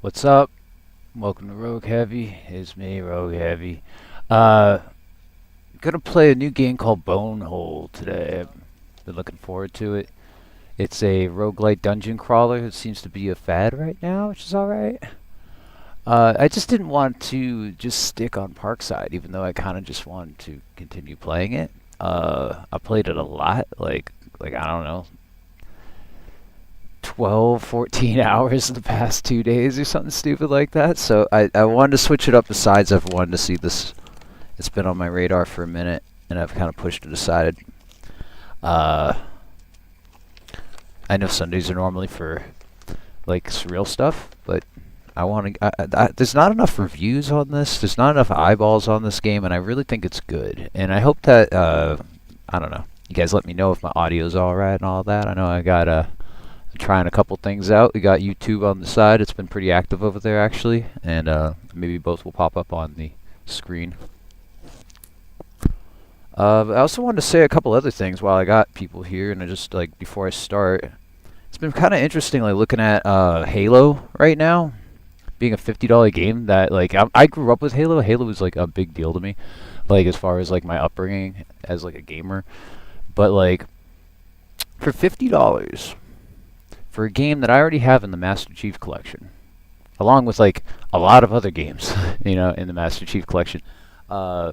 What's up? Welcome to RogueHeavy. It's me, RogueHeavy. Uh, gonna play a new game called Bonehold today. I've been looking forward to it. It's a roguelite dungeon crawler. It seems to be a fad right now, which is alright. I just didn't want to just stick on Parkside, even though I kind of just wanted to continue playing it. I played it a lot, like I don't know, 12, 14 hours in the past 2 days or something stupid like that. So I wanted to switch it up. Besides, I've wanted to see this. It's been on my radar for a minute, and I've kind of pushed it aside. Uh, I know Sundays are normally for like surreal stuff, but I want to. There's not enough reviews on this. There's not enough eyeballs on this game, and I really think it's good. And I hope that I don't know. You guys let me know if my audio's all right and all that. I know I got trying a couple things out. We got YouTube on the side. It's been pretty active over there actually, and maybe both will pop up on the screen. I also wanted to say a couple other things while I got people here, and I just like before I start. It's been kind of interesting, like looking at Halo right now, being a $50 game. That like I grew up with Halo. Halo was like a big deal to me, like as far as like my upbringing as like a gamer. But like for $50 for a game that I already have in the Master Chief Collection, along with like a lot of other games, you know, in the Master Chief Collection. Uh,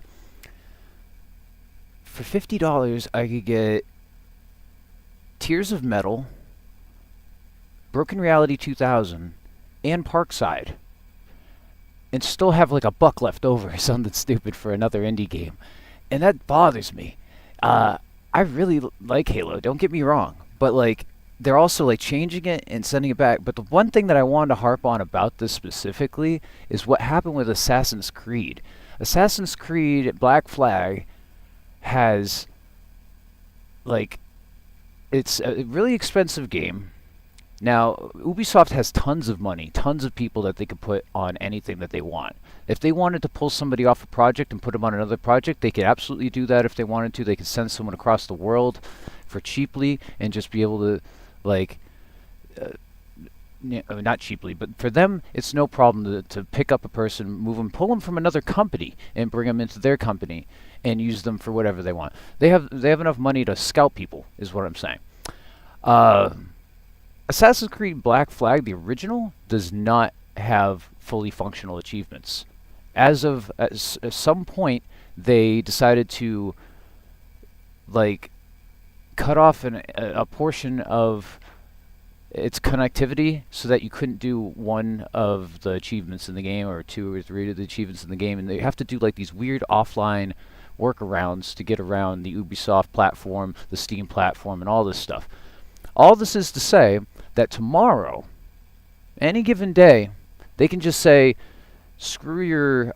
for $50, I could get Tears of Metal, Broken Reality 2000, and Parkside, and still have like a buck left over or something stupid for another indie game, and that bothers me. I really like Halo. Don't get me wrong, but like they're also like changing it and sending it back. But the one thing that I wanted to harp on about this specifically is what happened with Assassin's Creed. Assassin's Creed Black Flag has like it's a really expensive game. Now, Ubisoft has tons of money, tons of people that they could put on anything that they want. If they wanted to pull somebody off a project and put them on another project, they could absolutely do that if they wanted to. They could send someone across the world for cheaply and just be able to like not cheaply, but for them it's no problem to pick up a person, move them, pull them from another company and bring them into their company and use them for whatever they want. They have enough money to scout people is what I'm saying. uh, Assassin's Creed Black Flag, the original, does not have fully functional achievements. As of at some point they decided to like cut off a portion of its connectivity so that you couldn't do one of the achievements in the game or two or three of the achievements in the game, and they have to do like these weird offline workarounds to get around the Ubisoft platform, the Steam platform, and all this stuff. All this is to say that tomorrow, any given day, they can just say, screw your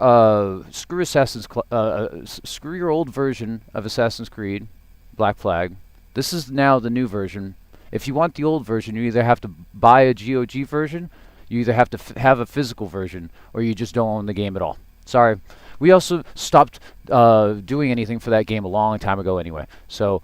screw your old version of Assassin's Creed Black Flag. This is now the new version. If you want the old version, you either have to buy a GOG version, you either have to have a physical version, or you just don't own the game at all. Sorry. We also stopped doing anything for that game a long time ago anyway. So,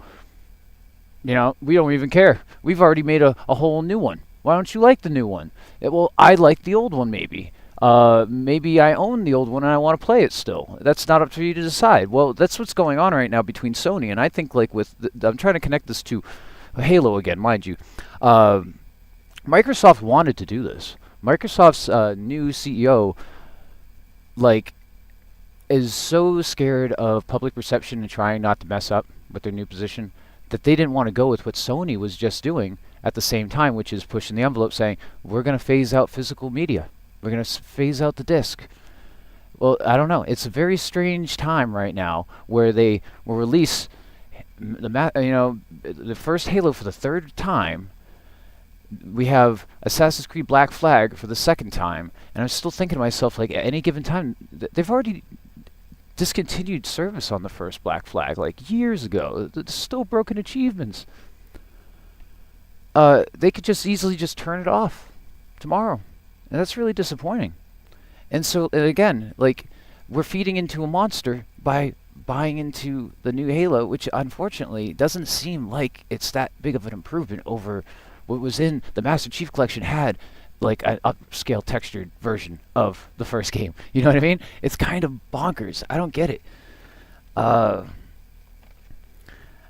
you know, we don't even care. We've already made a whole new one. Why don't you like the new one? Well, I like the old one maybe. Maybe I own the old one and I want to play it still. That's not up to you to decide. Well, that's what's going on right now between Sony, and I think like with I'm trying to connect this to Halo again, mind you. Microsoft wanted to do this. Microsoft's new CEO like is so scared of public perception and trying not to mess up with their new position that they didn't want to go with what Sony was just doing at the same time, which is pushing the envelope saying, we're going to phase out physical media. We're going to phase out the disc. Well, I don't know. It's a very strange time right now where they will release the first Halo for the third time. We have Assassin's Creed Black Flag for the second time, and I'm still thinking to myself, like, at any given time, they've already discontinued service on the first Black Flag, like, years ago. There's still broken achievements. They could just easily just turn it off tomorrow, and that's really disappointing. And so, again, like, we're feeding into a monster by buying into the new Halo, which unfortunately doesn't seem like it's that big of an improvement over what was in the Master Chief Collection. Had like an upscale textured version of the first game. You know what I mean? It's kind of bonkers. I don't get it. Uh,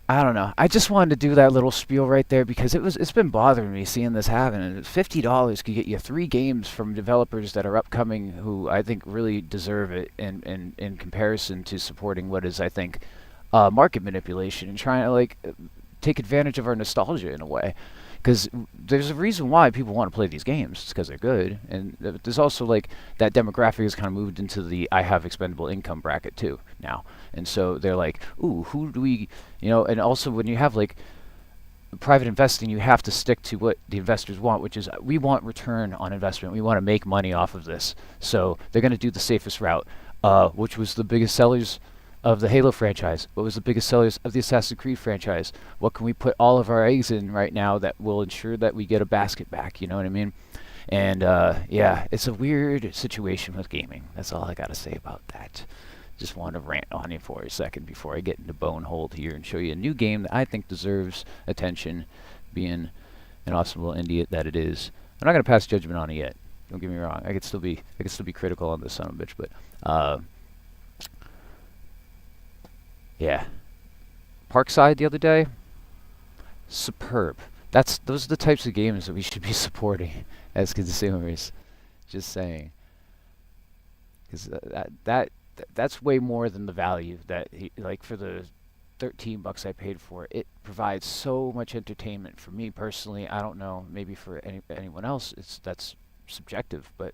I don't know. I just wanted to do that little spiel right there because it's been bothering me seeing this happen. And $50 could get you 3 games from developers that are upcoming who I think really deserve it in comparison to supporting what is, I think, market manipulation and trying to take advantage of our nostalgia in a way. Because there's a reason why people want to play these games. It's because they're good, and there's also that demographic has kind of moved into the I have expendable income bracket too now, and so they're like, ooh, who do we, And also when you have private investing, you have to stick to what the investors want, which is we want return on investment. We want to make money off of this, so they're going to do the safest route, which was the biggest sellers of the Halo franchise? What was the biggest sellers of the Assassin's Creed franchise? What can we put all of our eggs in right now that will ensure that we get a basket back? You know what I mean? And yeah, it's a weird situation with gaming. That's all I got to say about that. Just wanted to rant on you for a second before I get into Bonehold here and show you a new game that I think deserves attention, being an awesome little indie that it is. I'm not going to pass judgment on it yet. Don't get me wrong. I could still be critical on this son of a bitch, but yeah. PARKSIDE the other day, superb. Those are the types of games that we should be supporting as consumers. Just saying, because that's way more than the value that for the $13 I paid for it. It provides so much entertainment for me personally. I don't know, maybe for anyone else, that's subjective, but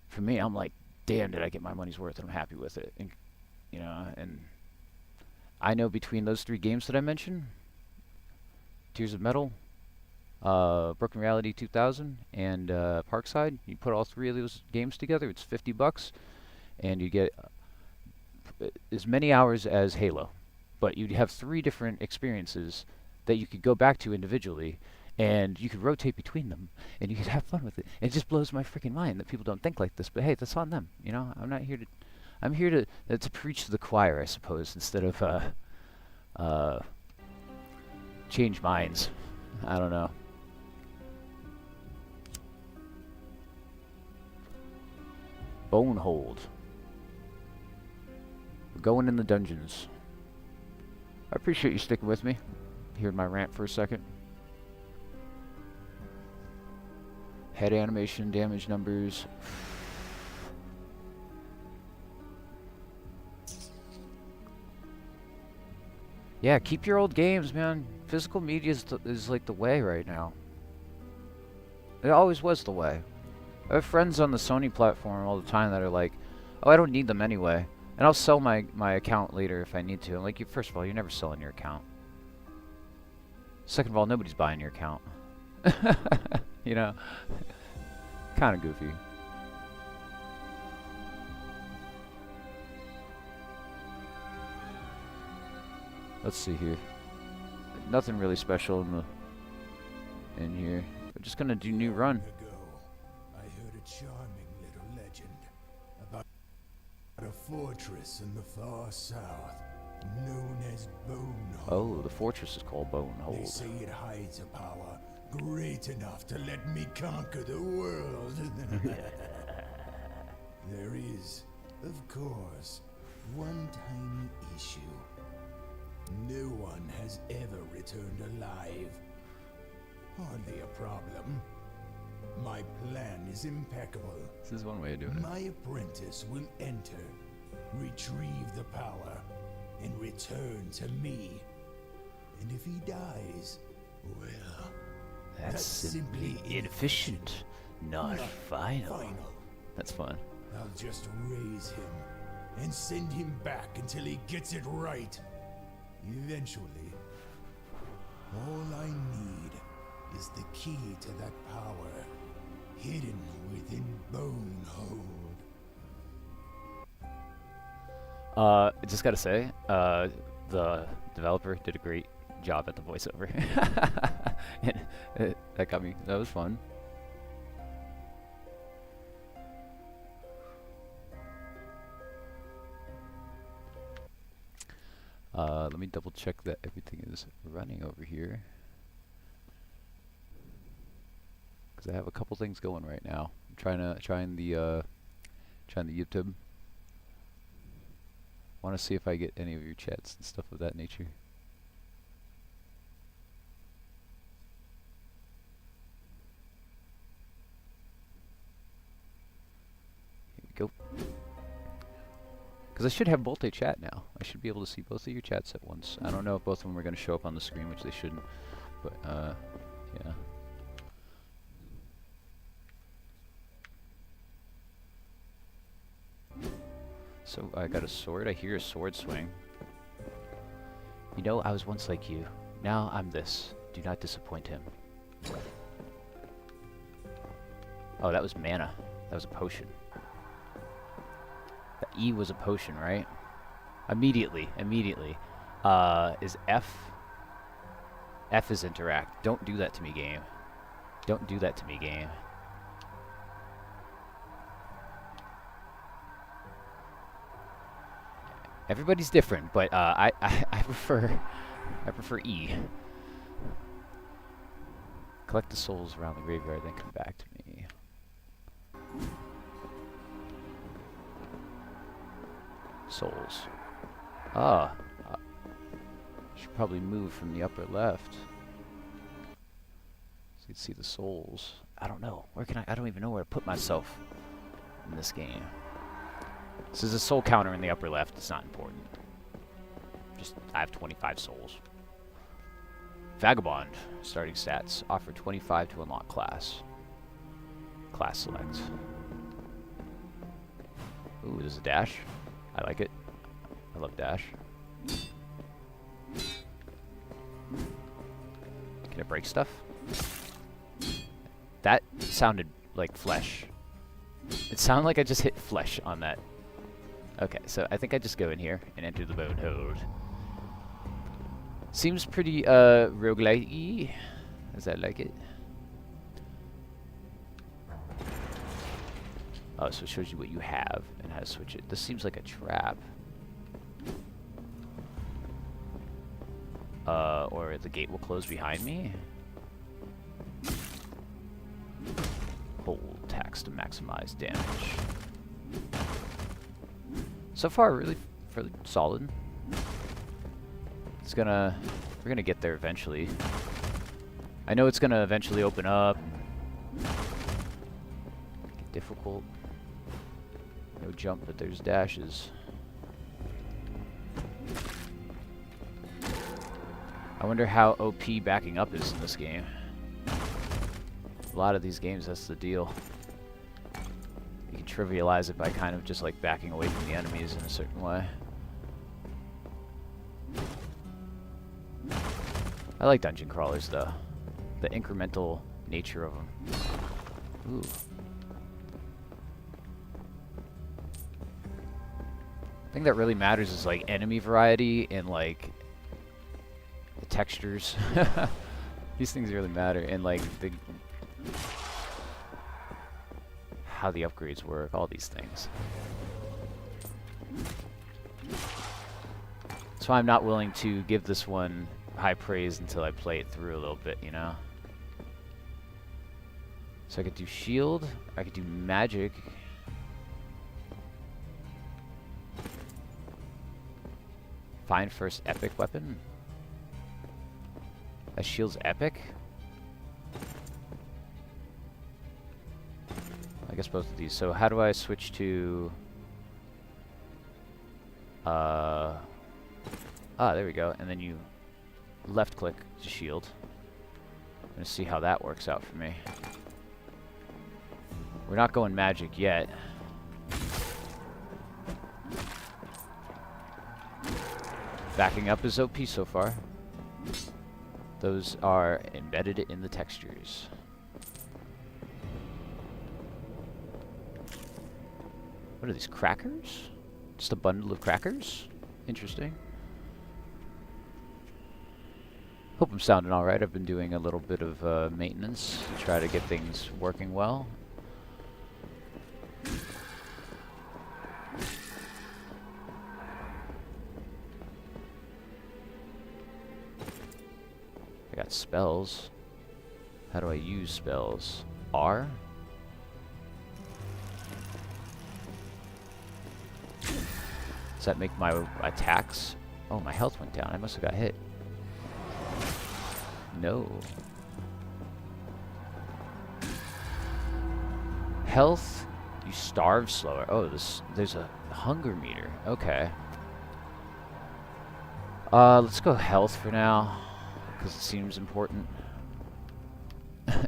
for me, I'm like, damn, did I get my money's worth? And I'm happy with it. And I know between those 3 games that I mentioned, Tears of Metal, Broken Reality 2000, and PARKSIDE, you put all 3 of those games together, it's $50, and you get as many hours as Halo. But you'd have 3 different experiences that you could go back to individually, and you could rotate between them, and you could have fun with it. It just blows my freaking mind that people don't think like this, but hey, that's on them. I'm here to preach to the choir, I suppose, instead of change minds. I don't know. Bonehold. We're going in the dungeons. I appreciate you sticking with me. Hearing my rant for a second. Head animation, damage numbers. Yeah, keep your old games, man. Physical media is like the way right now. It always was the way. I have friends on the Sony platform all the time that are like, oh, I don't need them anyway. And I'll sell my account later if I need to. I'm like, first of all, you're never selling your account. Second of all, nobody's buying your account. Kind of goofy. Let's see here. Nothing really special in here. We're just gonna do new run. I heard a charming little legend about a fortress in the far south known as Bonehold. Oh, the fortress is called Bonehold. They say it hides a power great enough to let me conquer the world. There is, of course, one tiny issue. No one has ever returned alive. Hardly a problem. My plan is impeccable. This is one way of doing it. My apprentice will enter, retrieve the power, and return to me. And if he dies, well, that's simply inefficient, not final. That's fun. I'll just raise him and send him back until he gets it right. Eventually, all I need is the key to that power hidden within Bonehold. I just gotta say, the developer did a great job at the voiceover. And that got me. That was fun. Let me double check that everything is running over here. because I have a couple things going right now. I'm trying the YouTube. Want to see if I get any of your chats and stuff of that nature. Here we go. Because I should have multi-chat now. I should be able to see both of your chats at once. I don't know if both of them are going to show up on the screen, which they shouldn't. But, yeah. So, I got a sword. I hear a sword swing. You know, I was once like you. Now I'm this. Do not disappoint him. Oh, that was mana. That was a potion. The E was a potion, right? Immediately. Is F? F is interact. Don't do that to me, game. Don't do that to me, game. Everybody's different, but I prefer E. Collect the souls around the graveyard, then come back to me. Souls. Should probably move from the upper left. So you can see the souls. I don't know. Where can I don't even know where to put myself in this game. So there's a soul counter in the upper left. It's not important. Just, I have 25 souls. Vagabond. Starting stats. Offer 25 to unlock class. Class select. Ooh, there's a dash. I like it. I love dash. Can I break stuff? That sounded like flesh. It sounded like I just hit flesh on that. Okay, so I think I just go in here and enter the Bonehold. Seems pretty roguelike-y, as I like it. Oh, so it shows you what you have and how to switch it. This seems like a trap. Or the gate will close behind me. Hold tax to maximize damage. So far, really fairly solid. We're gonna get there eventually. I know it's gonna eventually open up. Get difficult. No jump, but there's dashes. I wonder how OP backing up is in this game. A lot of these games, that's the deal. You can trivialize it by kind of just like backing away from the enemies in a certain way. I like dungeon crawlers though. The incremental nature of them. Ooh. I think that really matters is like enemy variety and like the textures. These things really matter, and like the how the upgrades work, all these things. That's why I'm not willing to give this one high praise until I play it through a little bit, you know? So I could do shield, I could do magic. Find first epic weapon. That shield's epic? I guess both of these. So how do I switch to... there we go. And then you left click to shield. I'm gonna see how that works out for me. We're not going magic yet. Backing up is OP so far. Those are embedded in the textures. What are these, crackers? Just a bundle of crackers? Interesting. Hope I'm sounding alright. I've been doing a little bit of maintenance to try to get things working well. I got spells. How do I use spells? R. Does that make my attacks? Oh, my health went down. I must have got hit. No. Health, you starve slower. Oh, there's a hunger meter. Okay. Let's go health for now, because it seems important.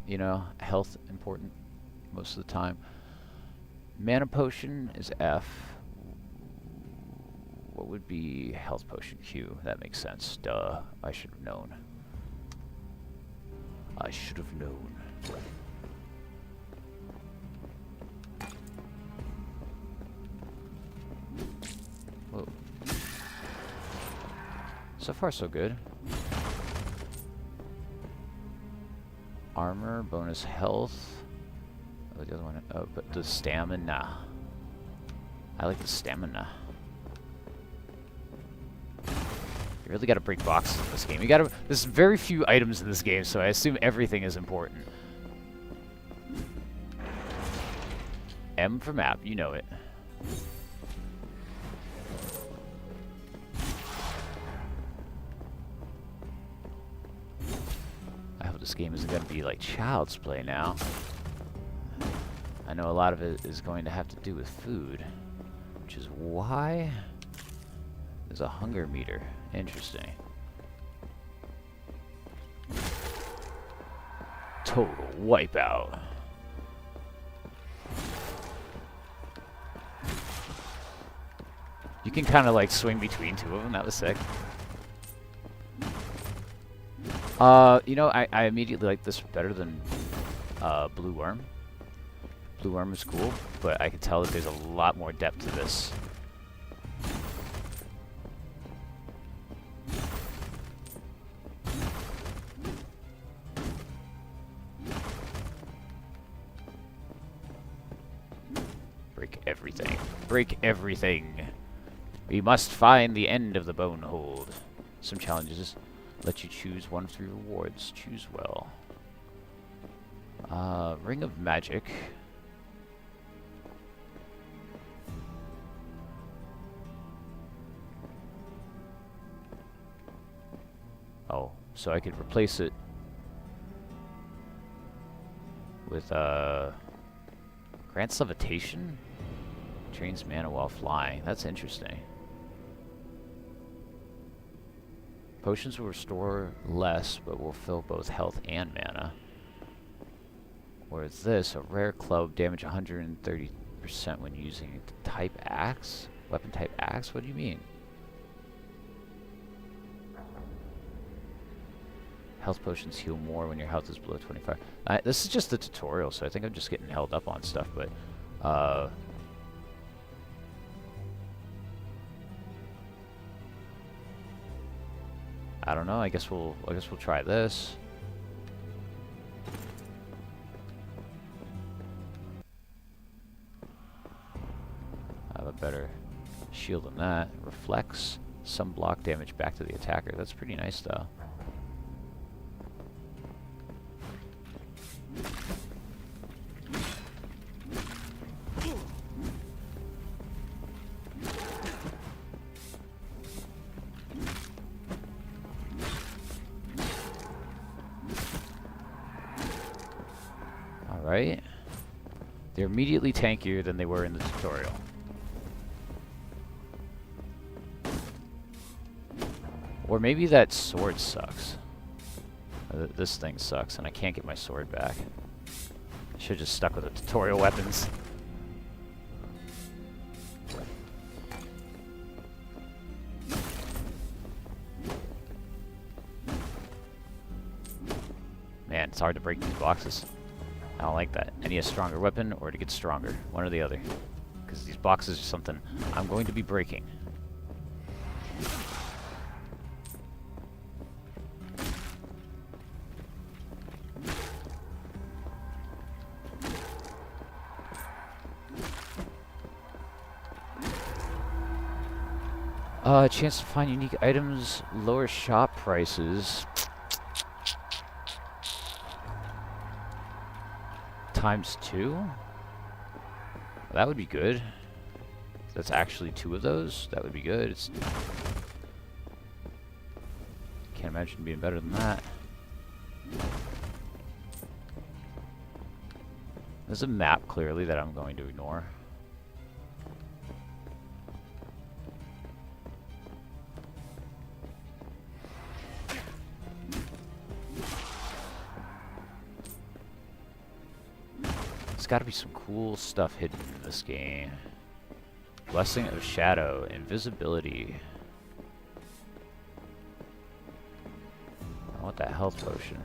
You know, health important most of the time. Mana potion is F. What would be health potion? Q. That makes sense. Duh. I should have known. I should have known. Whoa. So far, so good. Armor, bonus health. Oh, the other one. Oh, but the stamina. I like the stamina. You really gotta break boxes in this game. You gotta. There's very few items in this game, so I assume everything is important. M for map, you know it. I hope this game isn't gonna be like Child's Play now. I know a lot of it is going to have to do with food, which is why there's a hunger meter. Interesting. Total wipeout. You can kind of like swing between two of them. That was sick. You know, I immediately like this better than Blue Worm. Blue Worm is cool, but I can tell that there's a lot more depth to this. Break everything. Break everything. We must find the end of the Bonehold. Some challenges let you choose one of 3 rewards. Choose well. Ring of Magic. Oh, so I could replace it with grants levitation? Trains mana while flying. That's interesting. Potions will restore less, but will fill both health and mana. Whereas this, a rare club, damage 130% when using type axe? Weapon type axe? What do you mean? Health potions heal more when your health is below 25. This is just the tutorial, so I think I'm just getting held up on stuff, but I don't know. I guess we'll try this. I have a better shield than that. Reflects some block damage back to the attacker. That's pretty nice, though. Right? They're immediately tankier than they were in the tutorial. Or maybe that sword sucks. This thing sucks and I can't get my sword back. I should have just stuck with the tutorial weapons. Man, it's hard to break these boxes. I don't like that. I need a stronger weapon or to get stronger. One or the other. Because these boxes are something I'm going to be breaking. Chance to find unique items, lower shop prices. ×2? That would be good. That's actually 2 of those. That would be good. It's can't imagine being better than that. There's a map clearly that I'm going to ignore. There's got to be some cool stuff hidden in this game. Blessing of Shadow, invisibility. I want that health potion.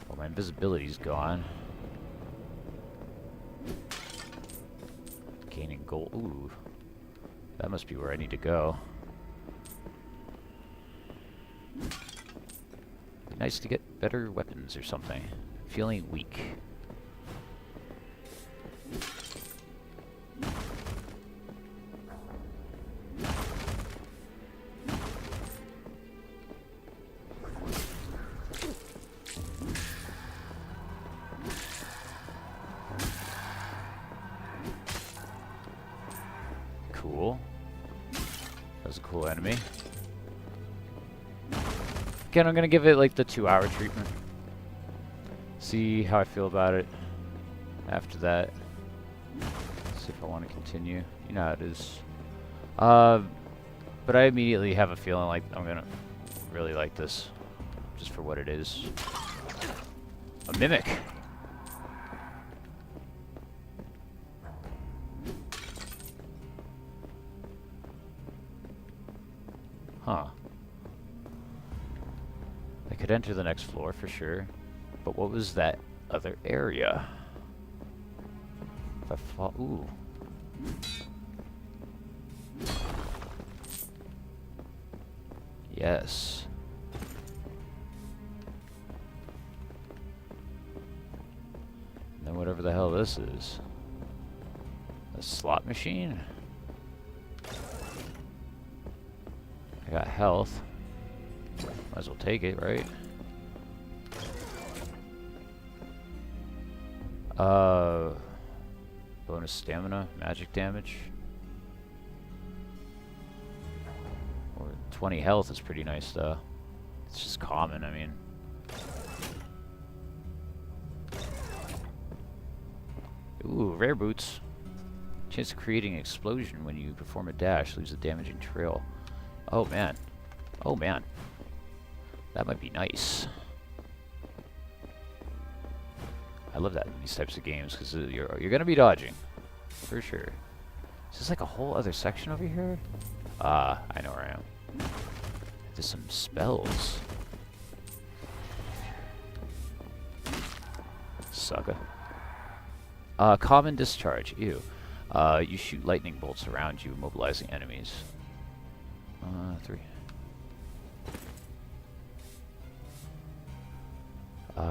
Well, my invisibility's gone. Gaining gold. Ooh. That must be where I need to go. Be nice to get better weapons or something. Feeling weak. Cool. That was a cool enemy. Again, I'm gonna give it like the 2-hour treatment. See how I feel about it after that. See if I want to continue. You know how it is. But I immediately have a feeling like I'm gonna really like this, just for what it is. A mimic. Huh. I could enter the next floor for sure. But what was that other area? If I fall... Ooh. Yes. And then whatever the hell this is. A slot machine? I got health. Might as well take it, right? Bonus stamina, magic damage. Or 20 health is pretty nice though. It's just common, I mean. Ooh, rare boots. Chance of creating an explosion when you perform a dash leaves a damaging trail. Oh man. Oh man. That might be nice. I love that in these types of games because you're gonna be dodging, for sure. Is this like a whole other section over here? Ah, I know where I am. There's some spells. Sucker. Common discharge. Ew. You shoot lightning bolts around you, immobilizing enemies. 3.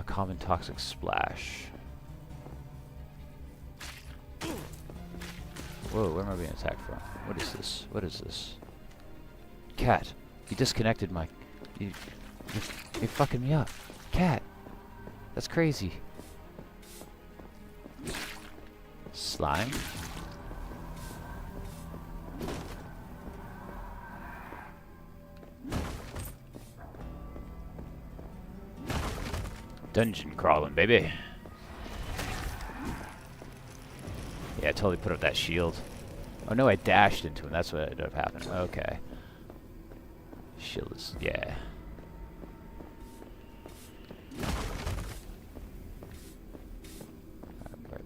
Common toxic splash. Whoa, where am I being attacked from? What is this? What is this? Cat, you disconnected my... You're fucking me up. Cat, that's crazy. Slime. Dungeon crawling, baby. Yeah, I totally put up that shield. Oh no, I dashed into him. That's what ended up happening. Okay. Shield is... yeah.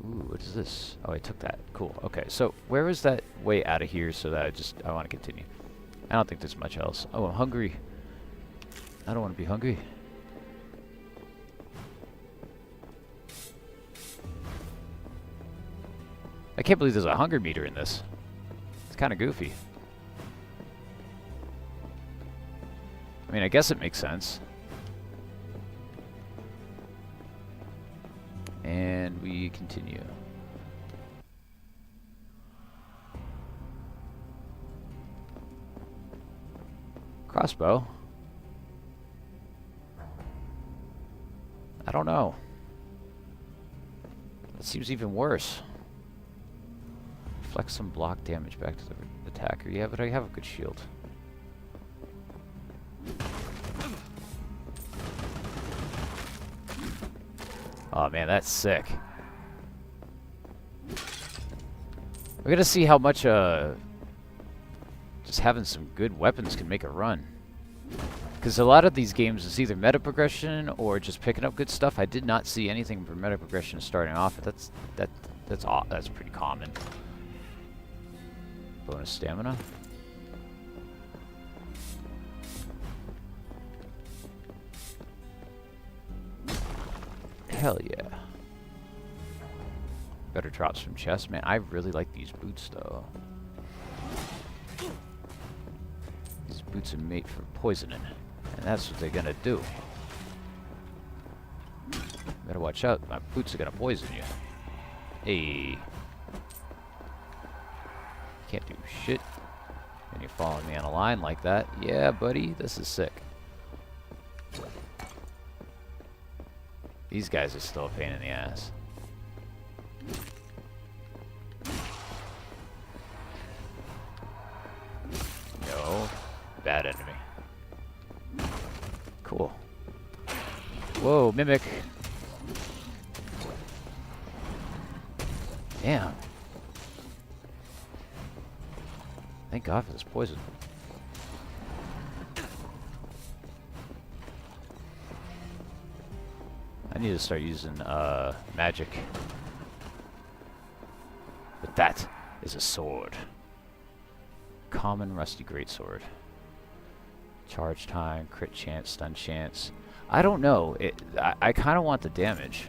Ooh, what is this? Oh, I took that. Cool. Okay, so where is that way out of here so that I want to continue? I don't think there's much else. Oh, I'm hungry. I don't want to be hungry. I can't believe there's a hunger meter in this. It's kind of goofy. I mean, I guess it makes sense. And we continue. Crossbow? I don't know. That seems even worse. Reflect some block damage back to the attacker. Yeah, but I have a good shield. Oh man, that's sick. We're gonna see how much just having some good weapons can make a run. Because a lot of these games is either meta progression or just picking up good stuff. I did not see anything for meta progression starting off. That's pretty common. Bonus stamina. Hell yeah. Better drops from chest. Man, I really like these boots though. These boots are made for poisoning. And that's what they're gonna do. Better watch out. My boots are gonna poison you. Hey. Can't do shit. And you're following me on a line like that. Yeah, buddy. This is sick. These guys are still a pain in the ass. No. Bad enemy. Cool. Whoa, Mimic. Damn. Thank God for this poison. I need to start using magic. But that is a sword. Common rusty greatsword. Charge time, crit chance, stun chance. I don't know. I kind of want the damage.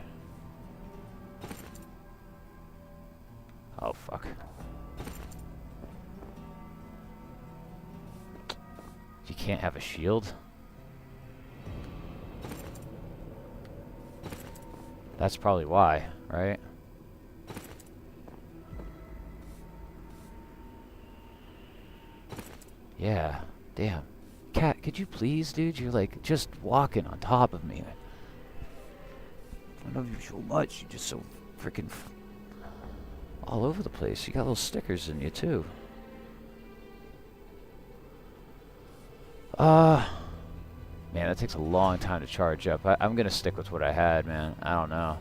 Oh fuck. You can't have a shield? That's probably why, right? Yeah, damn. Cat, could you please, dude? You're like just walking on top of me. I love you so much. You're just so freaking all over the place. You got little stickers in you too. Man, that takes a long time to charge up. I'm gonna stick with what I had, man. I don't know.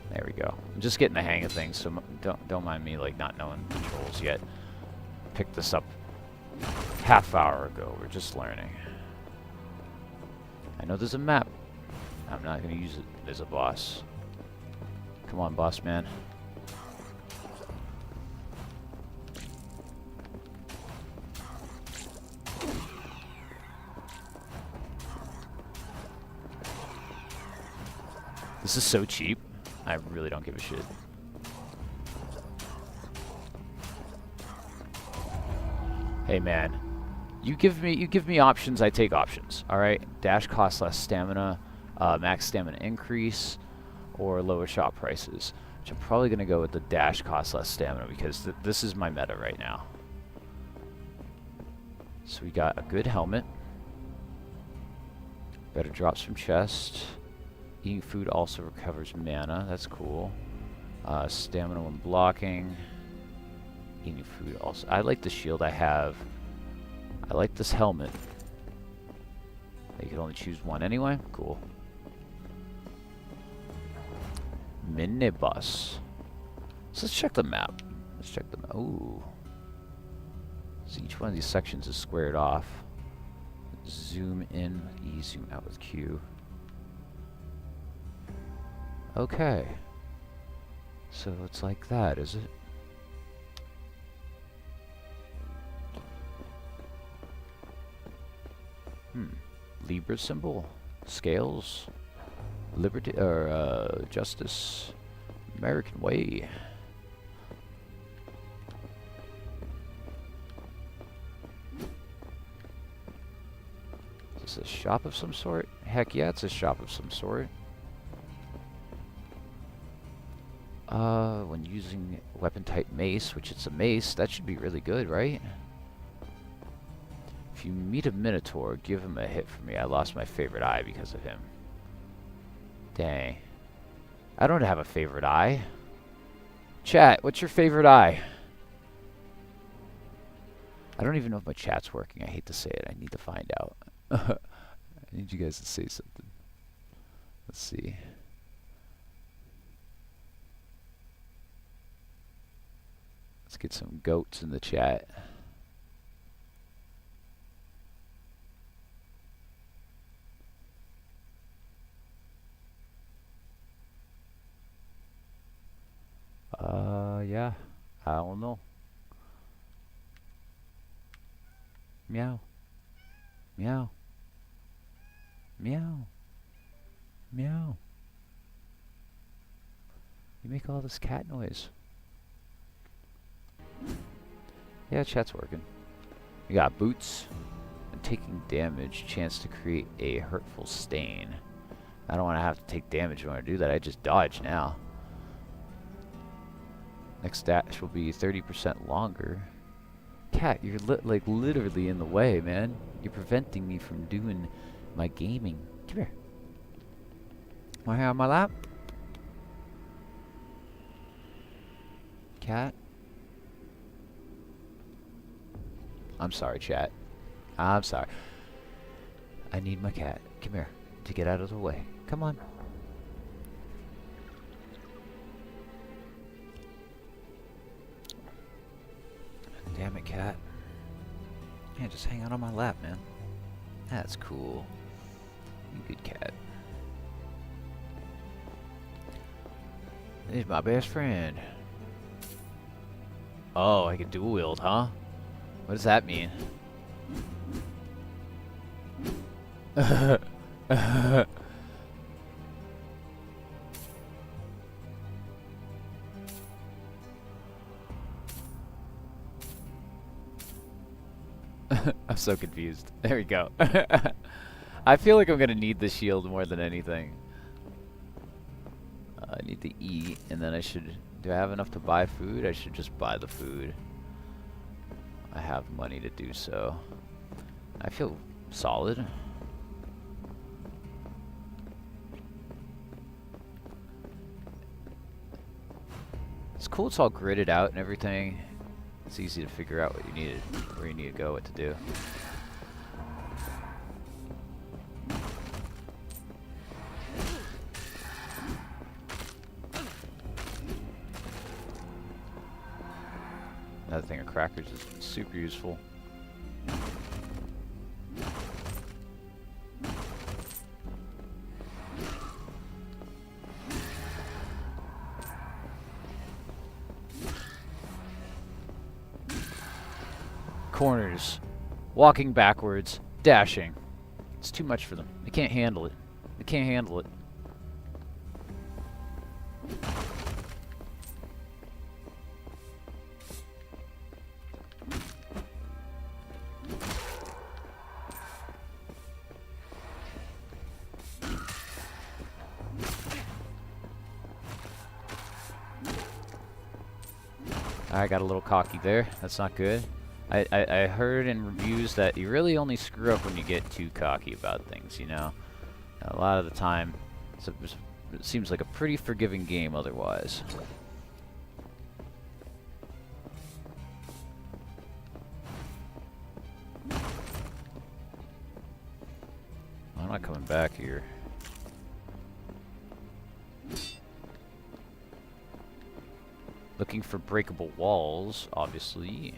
There we go. I'm just getting the hang of things, so don't mind me like not knowing controls yet. Picked this up half hour ago. We're just learning. I know there's a map. I'm not gonna use it as a boss. Come on, boss man. This is so cheap. I really don't give a shit. Hey man, you give me options, I take options. All right, dash costs less stamina, max stamina increase, or lower shop prices. Which I'm probably gonna go with the dash costs less stamina because this is my meta right now. So we got a good helmet, better drops from chest. Eating food also recovers mana. That's cool. Stamina when blocking. Eating food also. I like the shield I have. I like this helmet. You can only choose one anyway. Cool. Minibus. So let's check the map. Let's check the map. Ooh. So each one of these sections is squared off. Zoom in with E, zoom out with Q. Okay. So it's like that, is it? Libra symbol. Scales. Liberty, or, justice. American way. Is this a shop of some sort? Heck yeah, it's a shop of some sort. When using weapon type mace, which it's a mace, that should be really good, right? If you meet a Minotaur, give him a hit for me. I lost my favorite eye because of him. Dang. I don't have a favorite eye. Chat, what's your favorite eye? I don't even know if my chat's working. I hate to say it. I need to find out. I need you guys to say something. Let's see. Let's get some goats in the chat. Yeah. I don't know. Meow. Meow. Meow. Meow. You make all this cat noise. Yeah, chat's working. We got boots. And taking damage. Chance to create a hurtful stain. I don't want to have to take damage when I do that. I just dodge now. Next dash will be 30% longer. Cat, you're like literally in the way, man. You're preventing me from doing my gaming. Come here. Want to hang on my lap? Cat? I'm sorry, chat. I'm sorry. I need my cat. Come here. To get out of the way. Come on. Damn it, cat. Yeah, just hang out on my lap, man. That's cool. You good cat. He's my best friend. Oh, I can dual wield, huh? What does that mean? I'm so confused. There we go. I feel like I'm gonna need the shield more than anything. I need to eat, and then I should... Do I have enough to buy food? I should just buy the food. I have money to do so. I feel solid. It's cool it's all gridded out and everything. It's easy to figure out what you need, where you need to go, what to do. Another thing of crackers is super useful. Corners, walking backwards, dashing. It's too much for them. They can't handle it. They can't handle it. I got a little cocky there. That's not good. I heard in reviews that you really only screw up when you get too cocky about things, you know? A lot of the time, it seems like a pretty forgiving game otherwise. I'm not coming back here. Looking for breakable walls, obviously.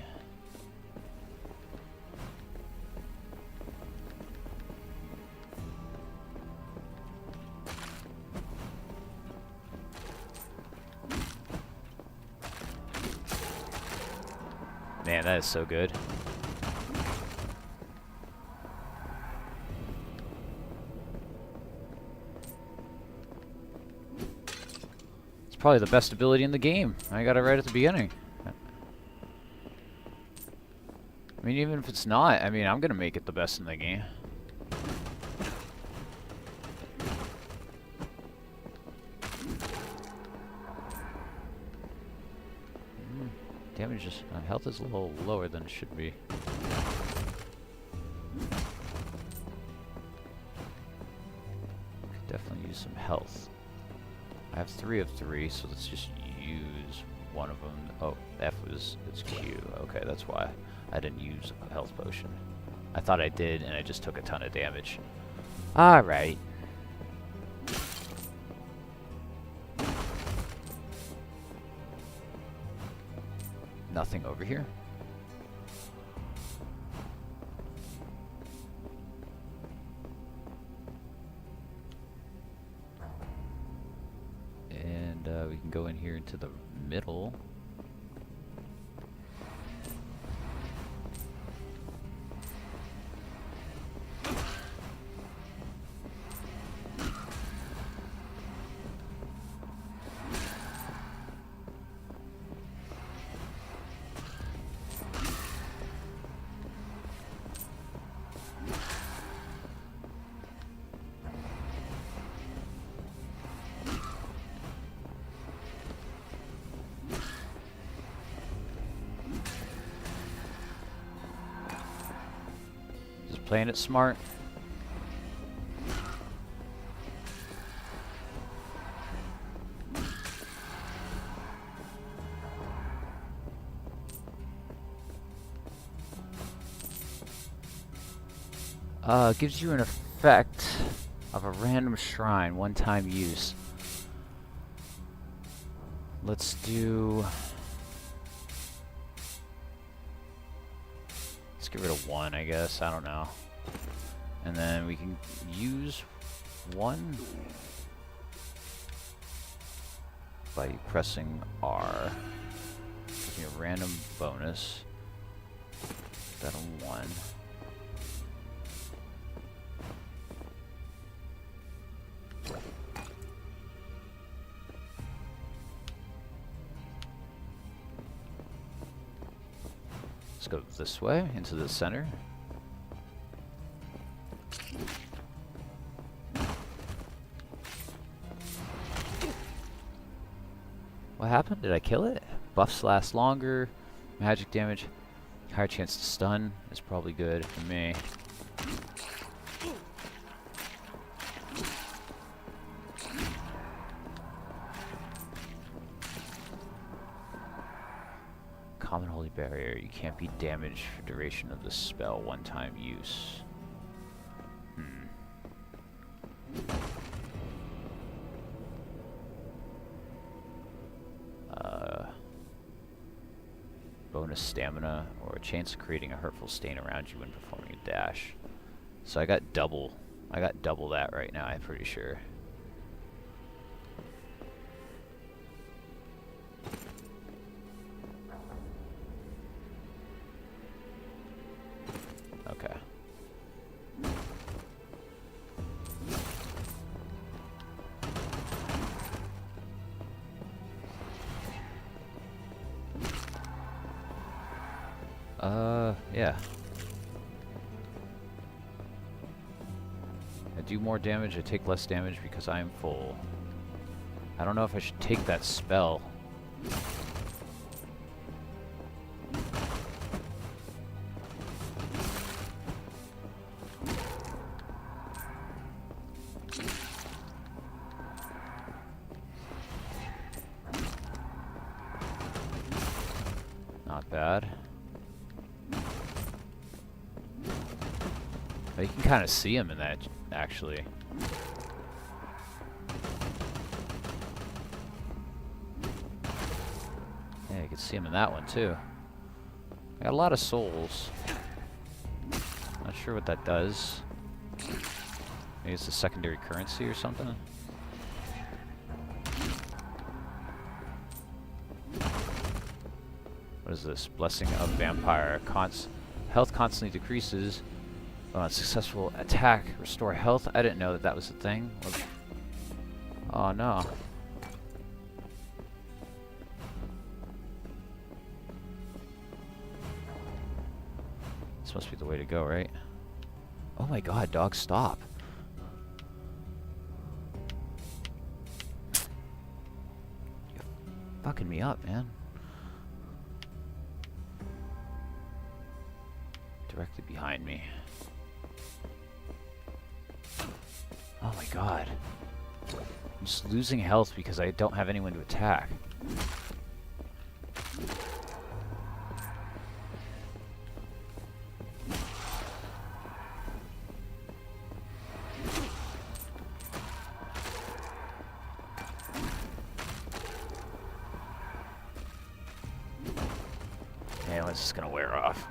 Man, that is so good. It's probably the best ability in the game. I got it right at the beginning. I mean, even if it's not, I mean, I'm gonna make it the best in the game. Damage is health is a little lower than it should be. Could definitely use some health. I have 3 of 3, so let's just use one of them. Oh, it's Q. Okay, that's why I didn't use a health potion. I thought I did, and I just took a ton of damage. Alright. Nothing over here. And we can go in here into the middle. Playing it smart. Gives you an effect of a random shrine, one-time use. Let's do... Let's get rid of 1, I guess. I don't know. And then we can use 1 by pressing R. Give me a random bonus. Put that on 1. Let's go this way, into the center. What happened? Did I kill it? Buffs last longer. Magic damage. Higher chance to stun is probably good for me. Common Holy Barrier. You can't be damaged for duration of the spell. One-time use. Bonus stamina, or a chance of creating a hurtful stain around you when performing a dash. So I got double that right now, I'm pretty sure. Okay. Yeah. I do more damage, I take less damage because I am full. I don't know if I should take that spell. Not bad. But you can kind of see him in that, actually. Yeah, you can see him in that one, too. I got a lot of souls. Not sure what that does. Maybe it's a secondary currency or something? What is this? Blessing of Vampire. Health constantly decreases. On successful attack, restore health. I didn't know that that was a thing. Oh no. This must be the way to go, right? Oh my god, dog, stop. You're fucking me up, man. directly behind me. Oh my god. I'm just losing health because I don't have anyone to attack. Man, this is gonna wear off.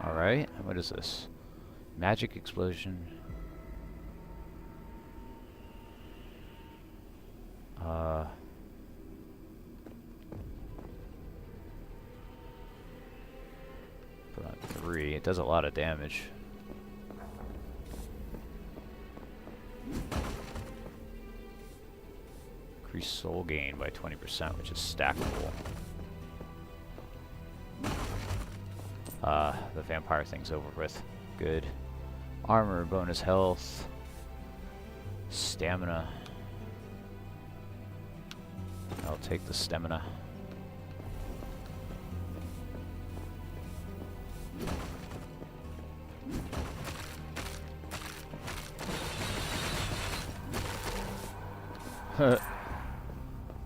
Alright, what is this? Magic explosion. Put on 3. It does a lot of damage. Increase soul gain by 20%, which is stackable. The vampire thing's over with. Good. Armor, bonus health. Stamina. I'll take the stamina.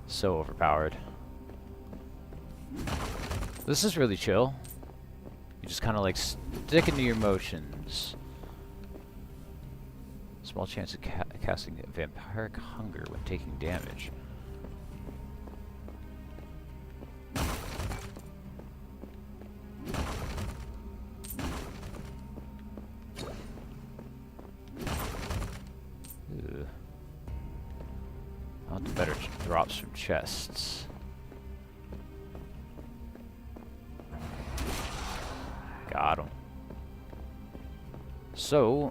So overpowered. This is really chill. You just kind of like stick into your motions. Small chance of casting vampiric hunger when taking damage. Ew. I want the better drops from chests. Got him. So,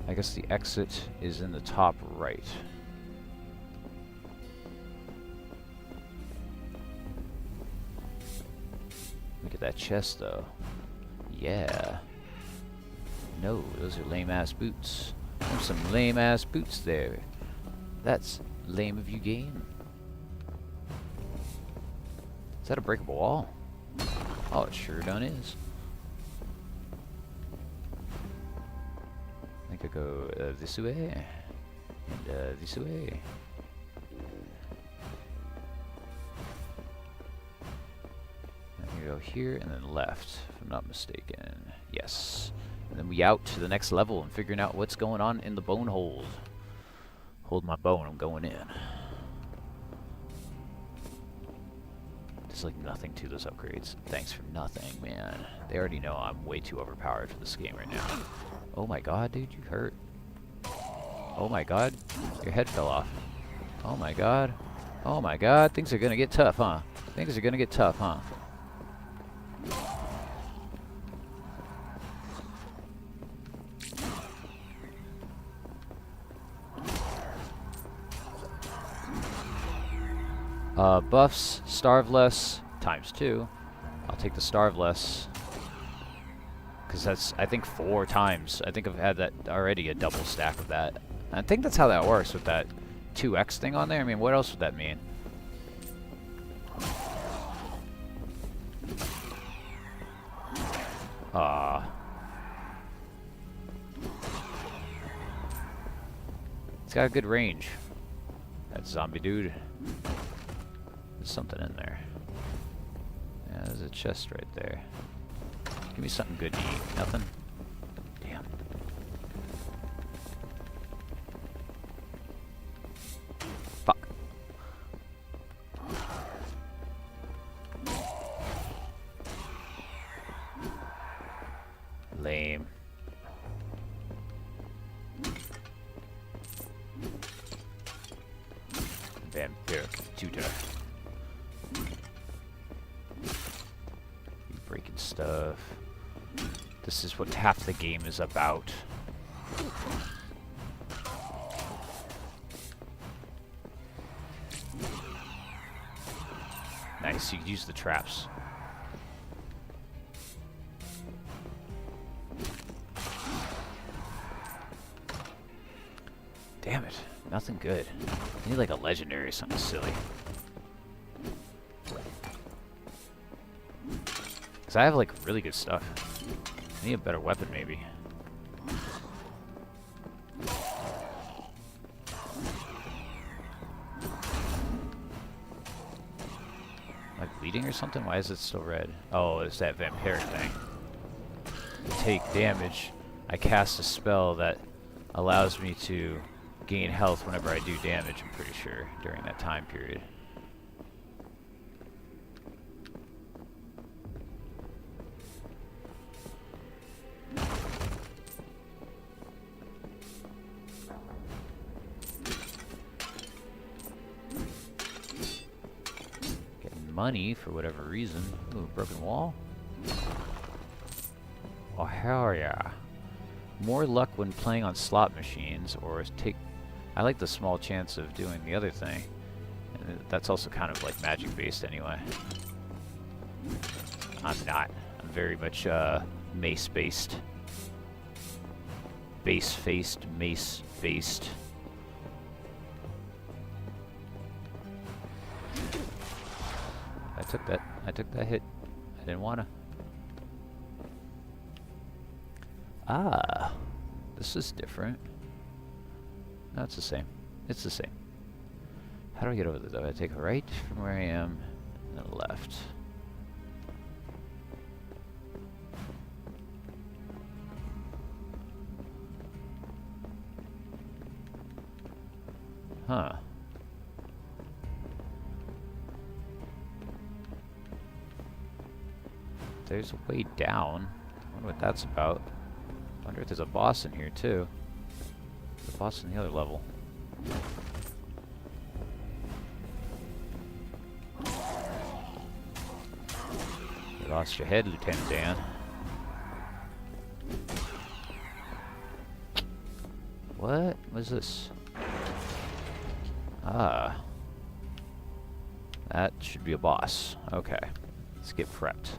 I guess the exit is in the top right. Look at that chest, though. Yeah. No, those are lame-ass boots. There's some lame-ass boots there. That's lame of you, game. Is that a breakable wall? Oh, it sure done is. I think I go this way, and this way. I'm gonna go here and then left, if I'm not mistaken. Yes. And then we out to the next level and figuring out what's going on in the Bonehold. Hold my bone, I'm going in. There's like nothing to those upgrades. Thanks for nothing, man. They already know I'm way too overpowered for this game right now. Oh my god, dude, you hurt. Oh my god, your head fell off. Oh my god. Oh my god, things are gonna get tough, huh? Things are gonna get tough, huh? Buffs, starve less, ×2. I'll take the starve less. Because that's, I think, 4 times. I think I've had that already, a double stack of that. I think that's how that works with that 2x thing on there. I mean, what else would that mean? It's got a good range. That zombie dude. There's something in there. Yeah, there's a chest right there. Give me something good to eat. Nothing? Damn. Fuck. Lame. Vampiric tutor. You breaking stuff. This is what half the game is about. Nice, you can use the traps. Damn it, nothing good. I need like a legendary or something silly. Cause I have like really good stuff. I need a better weapon maybe. Am I bleeding or something? Why is it still red? Oh, it's that vampiric thing. Take damage. I cast a spell that allows me to gain health whenever I do damage, I'm pretty sure, during that time period. Getting money for whatever reason. Ooh, broken wall? Oh, hell yeah. More luck when playing on slot machines, or take... I like the small chance of doing the other thing. And that's also kind of like magic based anyway. I'm not. I'm very much mace based. Base faced, mace based. I took that hit. I didn't wanna. Ah, this is different. No, it's the same. It's the same. How do I get over there though? I take a right from where I am, and a left. Huh. There's a way down. I wonder what that's about. I wonder if there's a boss in here too. The boss in the other level. You lost your head, Lieutenant Dan. What was this? Ah. That should be a boss. Okay. Let's get prepped.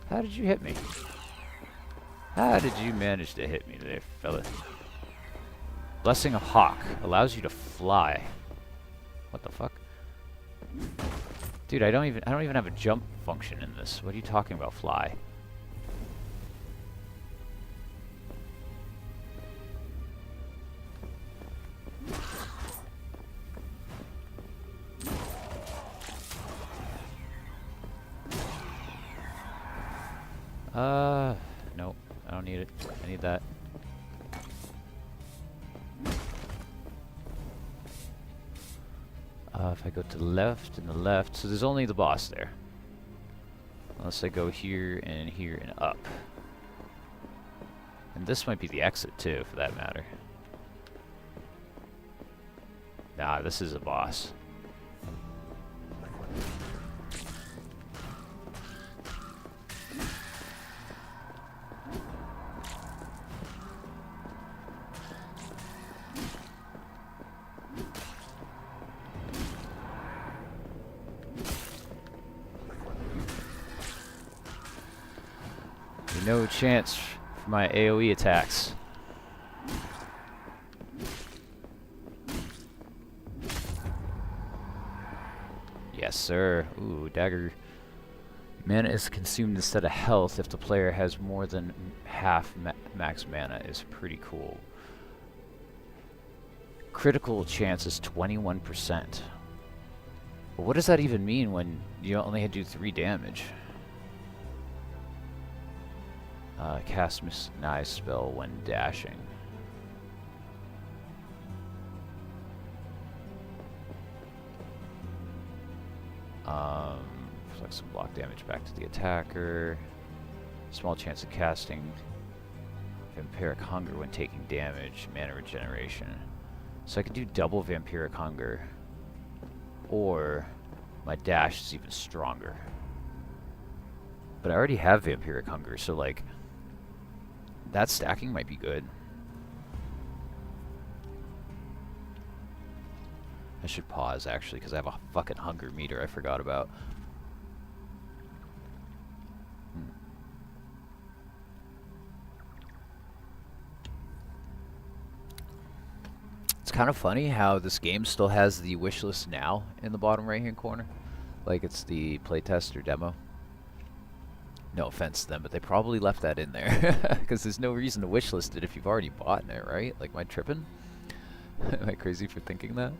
How did you hit me? How did you manage to hit me there, fella? Blessing of Hawk allows you to fly. What the fuck? Dude, I don't even have a jump function in this. What are you talking about, fly? Nope. I don't need it. I need that. If I go to the left and the left, so there's only the boss there. Unless I go here and up. And this might be the exit too, for that matter. Nah, this is a boss. No chance for my AoE attacks. Yes, sir. Ooh, dagger. Mana is consumed instead of health if the player has more than half max mana is pretty cool. Critical chance is 21%. But what does that even mean when you only do 3 damage? Cast Misnice spell when dashing. Flex some block damage back to the attacker. Small chance of casting vampiric hunger when taking damage. Mana regeneration. So I could do double vampiric hunger. Or my dash is even stronger. But I already have vampiric hunger, so like that stacking might be good. I should pause actually because I have a fucking hunger meter I forgot about. It's kind of funny how this game still has the wish list now in the bottom right hand corner. Like it's the playtest or demo. No offense to them, but they probably left that in there. Because there's no reason to wish list it if you've already bought it, right? Like, am I tripping? Am I crazy for thinking that?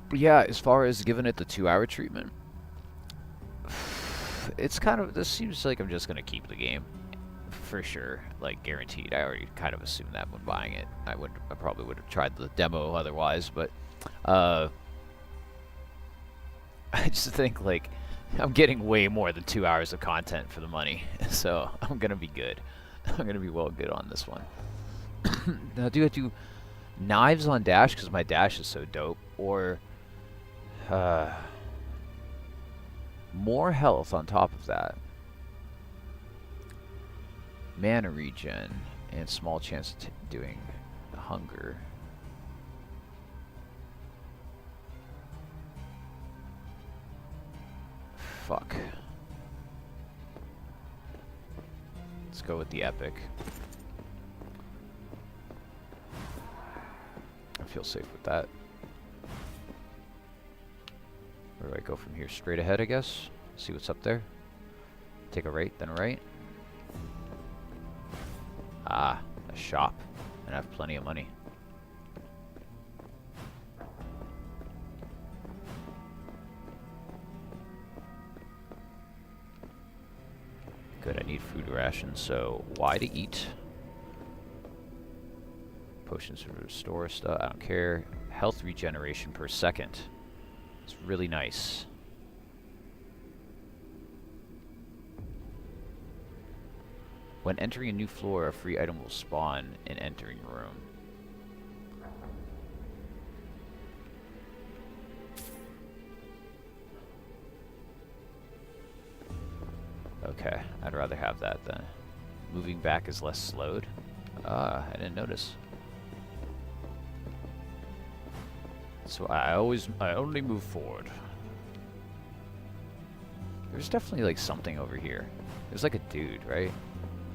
But yeah, as far as giving it the 2-hour treatment, it's kind of, this seems like I'm just going to keep the game. For sure, like guaranteed. I already kind of assumed that when buying it. I probably would have tried the demo otherwise, but I just think like I'm getting way more than 2 hours of content for the money, so I'm gonna be good. I'm gonna be well good on this one. Now, do I do knives on dash because my dash is so dope, or more health on top of that? Mana regen and small chance of doing hunger. Fuck. Let's go with the epic. I feel safe with that. Where do I go from here? Straight ahead, I guess. See what's up there. Take a right, then a right. Ah, a shop. And I have plenty of money. Good, I need food rations, so Y to eat. Potions to restore stuff, I don't care. Health regeneration per second. It's really nice. When entering a new floor, a free item will spawn in entering room. Okay, I'd rather have that then. Moving back is less slowed. Ah, I didn't notice. So I only move forward. There's definitely like something over here. There's like a dude, right?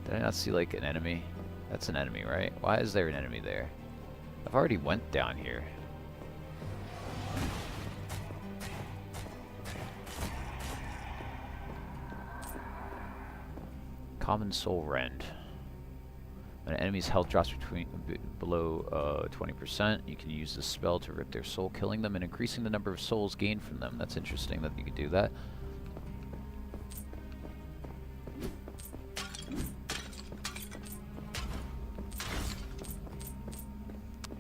Did I not see like an enemy? That's an enemy, right? Why is there an enemy there? I've already went down here. Common Soul Rend. When an enemy's health drops below 20%, you can use this spell to rip their soul, killing them and increasing the number of souls gained from them. That's interesting that you could do that.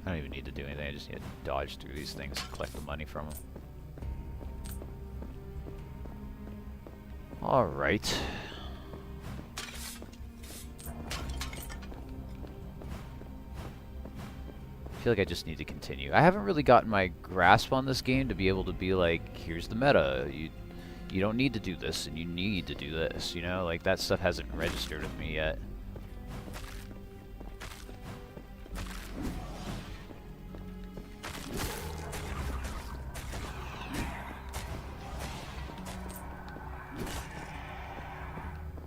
I don't even need to do anything, I just need to dodge through these things and collect the money from them. Alright. I feel like I just need to continue. I haven't really gotten my grasp on this game to be able to be like, here's the meta. You don't need to do this, and you need to do this, you know? Like, that stuff hasn't registered with me yet.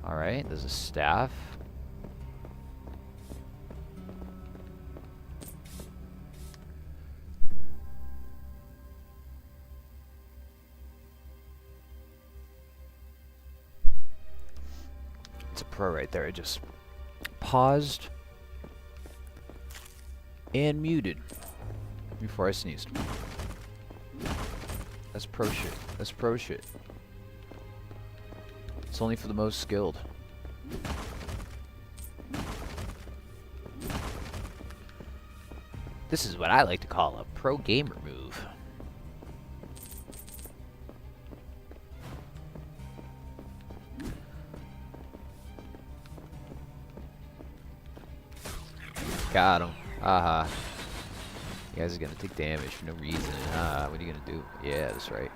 Alright, there's a staff. It's a pro right there. I just paused and muted before I sneezed. That's pro shit. That's pro shit. It's only for the most skilled. This is what I like to call a pro gamer move. Got him. Haha. You guys are gonna take damage for no reason. What are you gonna do? Yeah, that's right.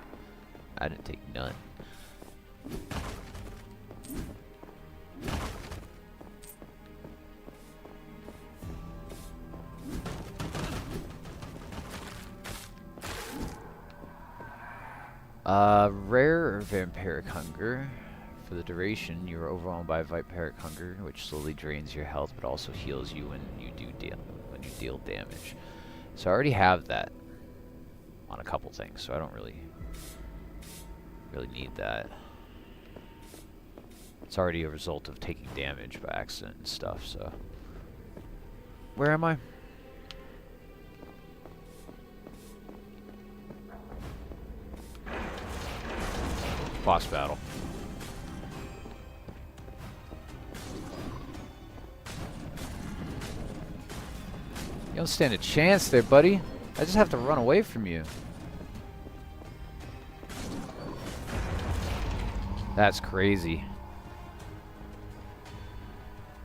I didn't take none. Rare or vampiric hunger. For the duration, you are overwhelmed by vampiric hunger, which slowly drains your health, but also heals you when you deal damage. So I already have that on a couple things, so I don't really need that. It's already a result of taking damage by accident and stuff. So where am I? Boss battle. You don't stand a chance there, buddy. I just have to run away from you. That's crazy.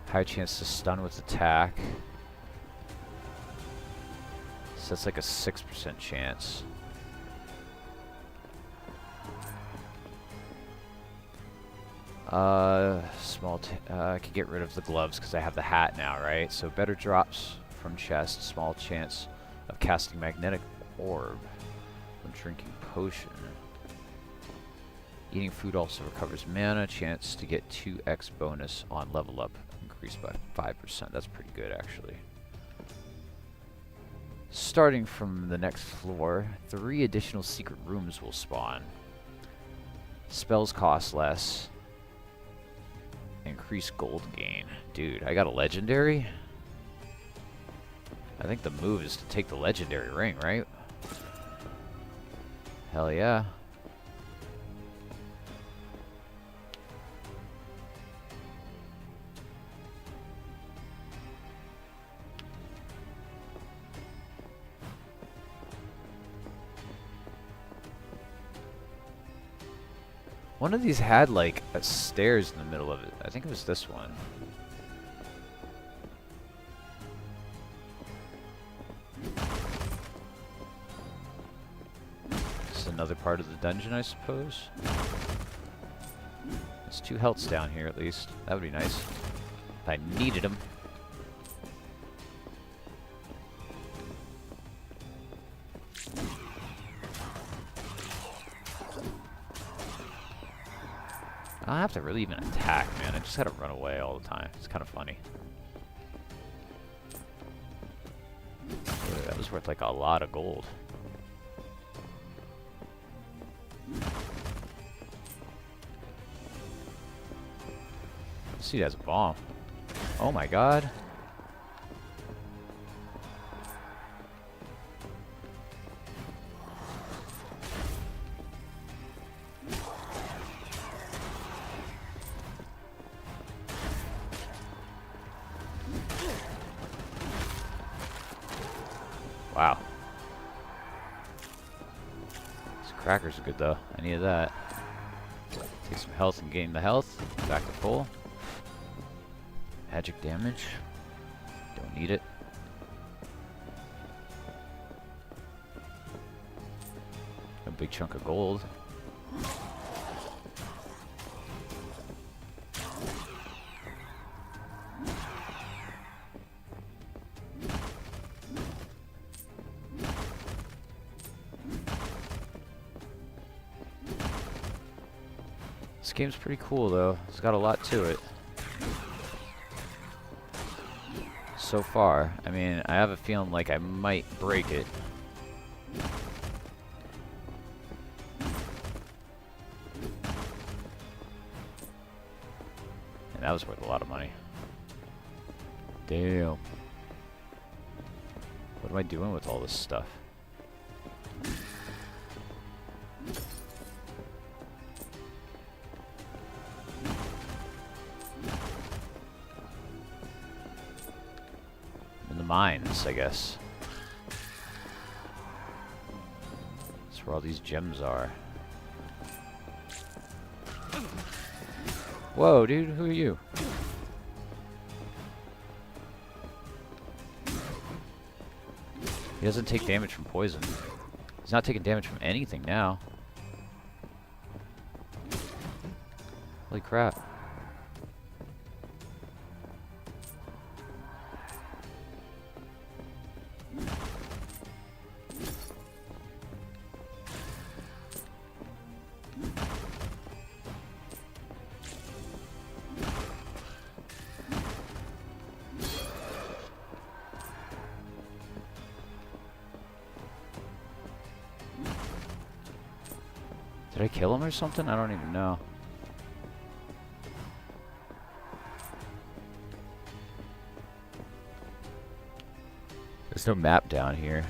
High chance to stun with attack. So that's like a 6% chance. I can get rid of the gloves because I have the hat now, right? So better drops from chest, small chance of casting magnetic orb when drinking potion. Eating food also recovers mana, chance to get 2x bonus on level up, increased by 5%. That's pretty good, actually. Starting from the next floor, 3 additional secret rooms will spawn. Spells cost less. Increase gold gain. Dude, I got a legendary? I think the move is to take the legendary ring, right? Hell yeah. One of these had like a stairs in the middle of it. I think it was this one. This is another part of the dungeon, I suppose. There's 2 healths down here at least. That would be nice. If I needed them. I don't have to really even attack, man. I just gotta run away all the time. It's kind of funny. Ooh, that was worth like a lot of gold. This dude has a bomb. Oh my god. Wow. These crackers are good though. I needed that. Take some health and gain the health. Back to full. Magic damage. Don't need it. A big chunk of gold. This game's pretty cool though. It's got a lot to it. So far. I mean, I have a feeling like I might break it. And that was worth a lot of money. Damn. What am I doing with all this stuff? In the mines, I guess. That's where all these gems are. Whoa, dude, who are you? He doesn't take damage from poison. He's not taking damage from anything now. Holy crap. Did I kill him or something? I don't even know. There's no map down here.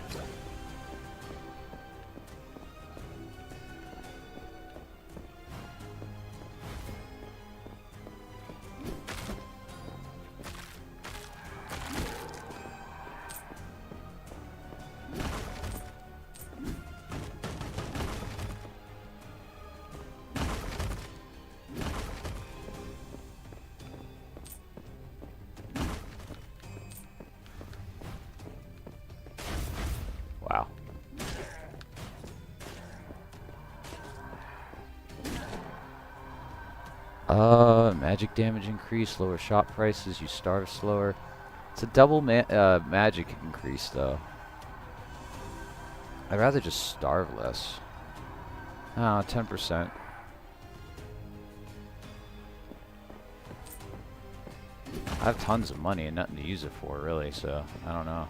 Wow. Magic damage increase, lower shop prices, you starve slower. It's a double magic increase, though. I'd rather just starve less. Oh, 10%. I have tons of money and nothing to use it for, really, so I don't know.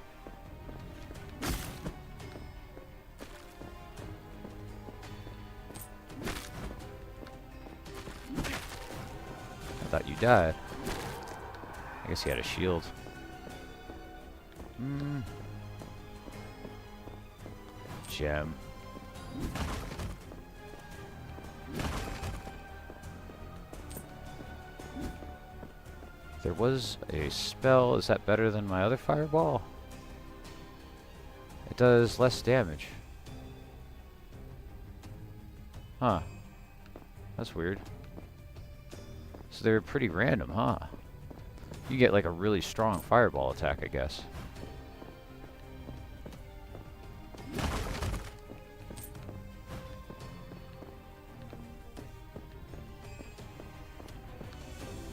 Thought you died. I guess he had a shield. Gem. There was a spell. Is that better than my other fireball? It does less damage. Huh. That's weird. So they're pretty random, huh? You get like a really strong fireball attack, I guess.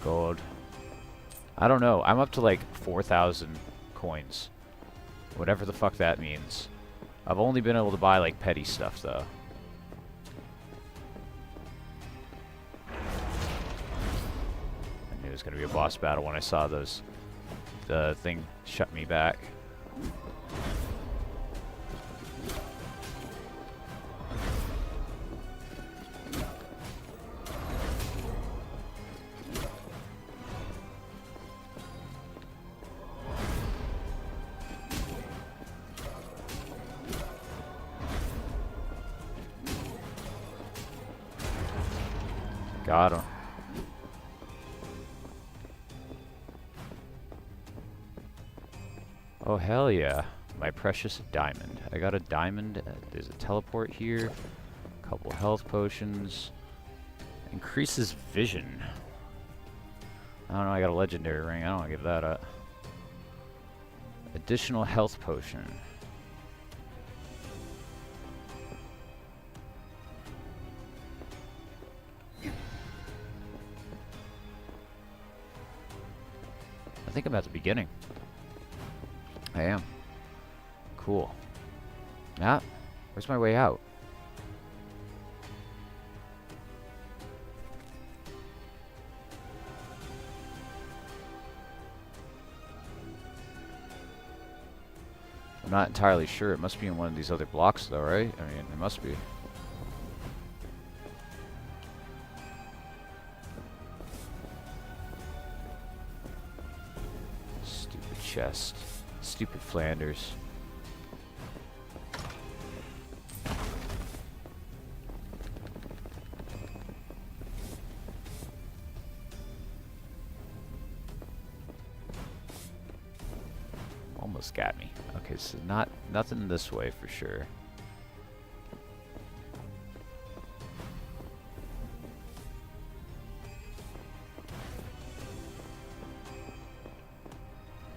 Gold. I don't know. I'm up to like 4,000 coins. Whatever the fuck that means. I've only been able to buy like petty stuff though. It was going to be a boss battle when I saw those. The thing shut me back. Got him. Oh, hell yeah. My precious diamond. I got a diamond. There's a teleport here. A couple health potions. Increases vision. I don't know, I got a legendary ring. I don't want to give that up. Additional health potion. I think I'm at the beginning. I am. Cool. Now, where's my way out? I'm not entirely sure. It must be in one of these other blocks though, right? I mean, it must be. Stupid chest. Stupid Flanders. Almost got me. Okay, so nothing this way for sure.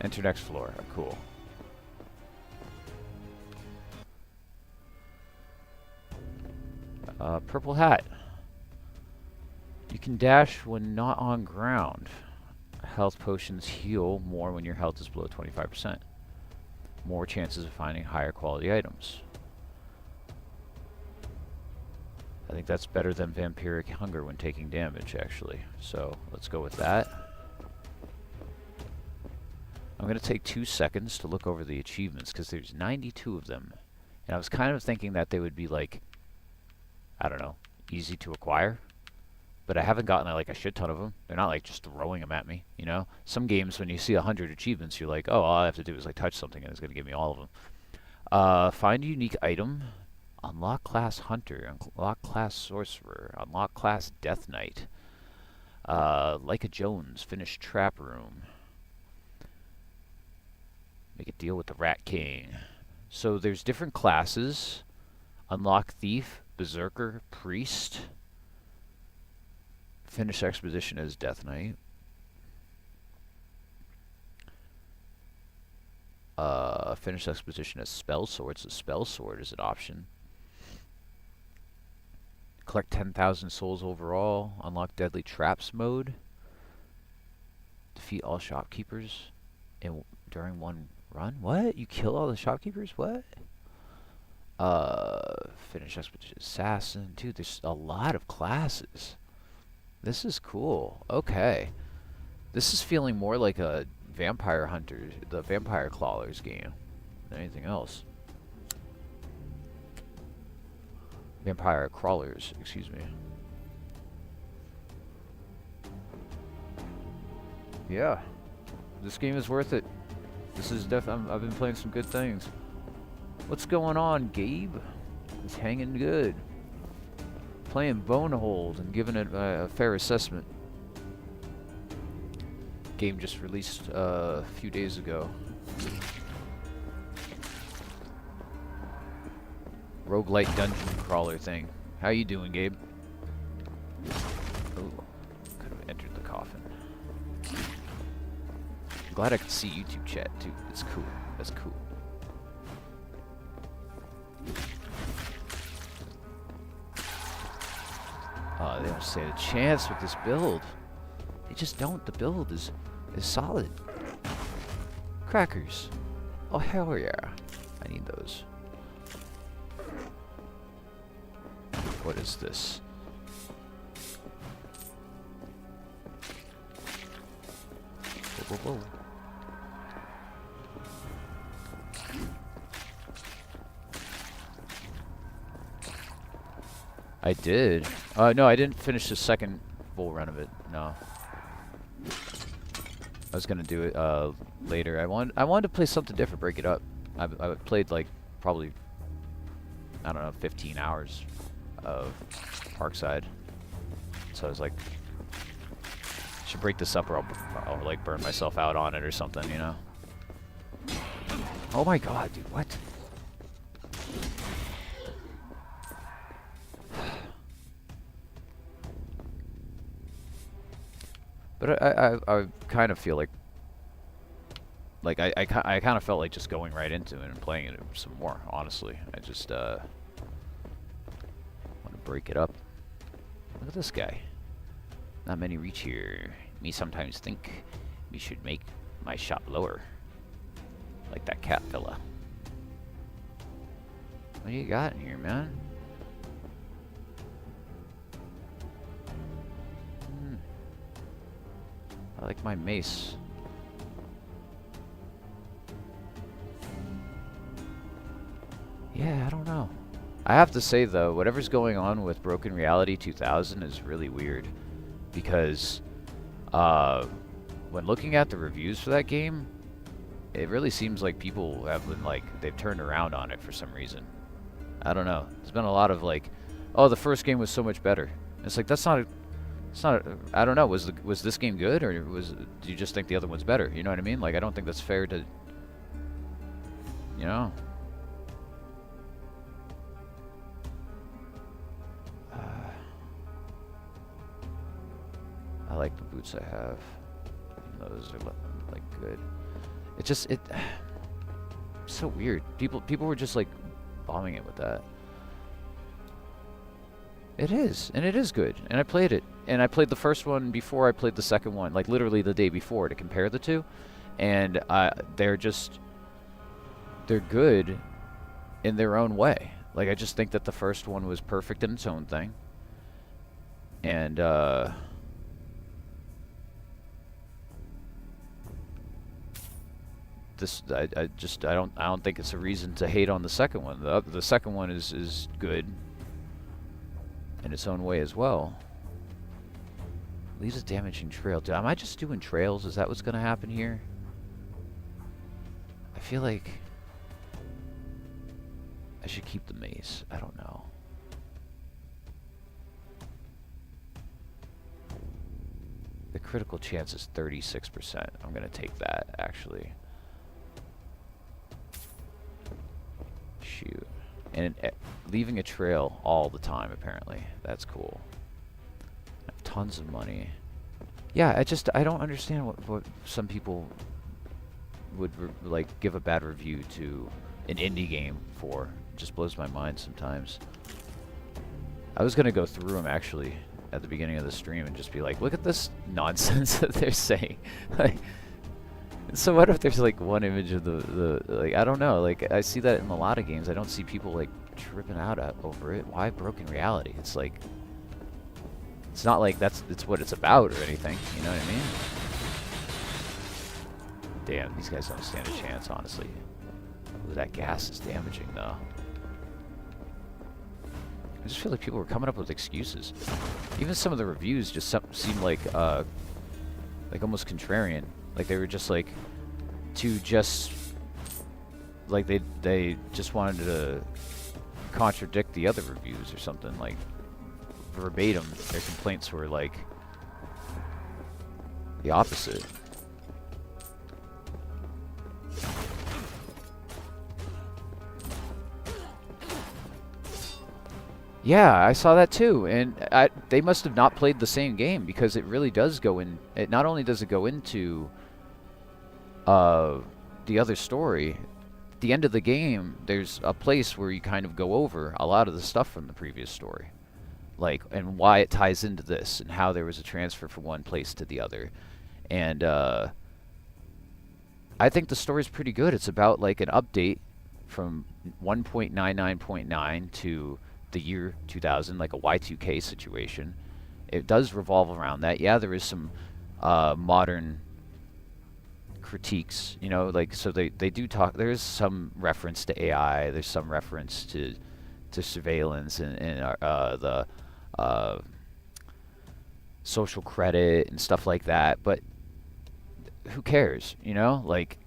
Enter next floor. Cool. Purple hat. You can dash when not on ground. Health potions heal more when your health is below 25%. More chances of finding higher quality items. I think that's better than vampiric hunger when taking damage, actually. So let's go with that. I'm going to take 2 seconds to look over the achievements because there's 92 of them. And I was kind of thinking that they would be like, I don't know, easy to acquire. But I haven't gotten like a shit ton of them. They're not like just throwing them at me, you know? Some games, when you see 100 achievements, you're like, oh, all I have to do is like touch something and it's going to give me all of them. Find a unique item. Unlock class Hunter. Unlock class Sorcerer. Unlock class Death Knight. Like a Jones. Finish Trap Room. Make a deal with the Rat King. So there's different classes. Unlock Thief, Berserker, Priest. Finish Expedition as Death Knight. Finish Expedition as Spell Sword. So Spell Sword is an option. Collect 10,000 souls overall. Unlock Deadly Traps mode. Defeat all shopkeepers during one run. What? You kill all the shopkeepers? What? Finish Expedition Assassin. Dude, there's a lot of classes. This is cool. Okay. This is feeling more like a Vampire Hunter, the Vampire Clawers game than anything else. Vampire Crawlers, excuse me. Yeah. This game is worth it. This is I've been playing some good things. What's going on, Gabe? It's hanging good. Playing Bonehold and giving it a fair assessment. Game just released a few days ago. Roguelite dungeon crawler thing. How you doing, Gabe? Oh, could have entered the coffin. I'm glad I could see YouTube chat too. It's cool. That's cool. They don't stand a chance with this build. They just don't. The build is solid. Crackers. Oh hell yeah. I need those. What is this? Whoa, whoa, whoa. I did. No, I didn't finish the second full run of it. No. I was gonna do it later. I wanted to play something different, break it up. I played like probably, I don't know, 15 hours of PARKSIDE. So I was like, I should break this up or I'll like burn myself out on it or something, you know? Oh my god, dude, what? But I kind of feel like I kind of felt like just going right into it and playing it some more, honestly. I just want to break it up. Look at this guy. Not many reach here. Me sometimes think we should make my shot lower. Like that cat fella. What do you got in here, man? I like my mace. Yeah, I don't know. I have to say though, whatever's going on with Broken Reality 2000 is really weird. Because when looking at the reviews for that game, it really seems like people have been like, they've turned around on it for some reason. I don't know. There's been a lot of like, oh, the first game was so much better. It's like, that's not a, it's not. I don't know. Was this game good, or do you just think the other one's better? You know what I mean? Like, I don't think that's fair to. You know. I like the boots I have. Those are like good. It just so weird. People were just like bombing it with that. It is, and it is good. And I played it, and I played the first one before I played the second one, like literally the day before to compare the two, and they're good in their own way. Like I just think that the first one was perfect in its own thing, and I don't think it's a reason to hate on the second one. The second one is good in its own way as well. Leaves a damaging trail. Am I just doing trails? Is that what's gonna happen here? I feel like I should keep the mace. I don't know. The critical chance is 36%. I'm gonna take that, actually. Shoot. And leaving a trail all the time, apparently. That's cool. I have tons of money. Yeah, I don't understand what some people would like give a bad review to an indie game for. It just blows my mind sometimes. I was gonna go through them actually at the beginning of the stream and just be like, look at this nonsense that they're saying. Like, so what if there's like one image of the like, I don't know, like I see that in a lot of games. I don't see people like tripping out over it. Why broken reality? It's like, it's not like it's what it's about or anything, you know what I mean? Damn, these guys don't stand a chance, honestly. Ooh, that gas is damaging though. I just feel like people were coming up with excuses. Even some of the reviews just seemed like almost contrarian. Like they were just like like they just wanted to contradict the other reviews or something. Like verbatim, their complaints were like the opposite. Yeah, I saw that too, and they must have not played the same game, because it really does go in. It not only does it go into the other story. At the end of the game, there's a place where you kind of go over a lot of the stuff from the previous story, like, and why it ties into this, and how there was a transfer from one place to the other, and I think the story's pretty good. It's about like an update from 1.99.9 to the year 2000, like a Y2K situation. It does revolve around that. Yeah, there is some modern critiques, you know, like, so they do talk. There is some reference to AI. There's some reference to surveillance and the social credit and stuff like that. But who cares, you know? Like,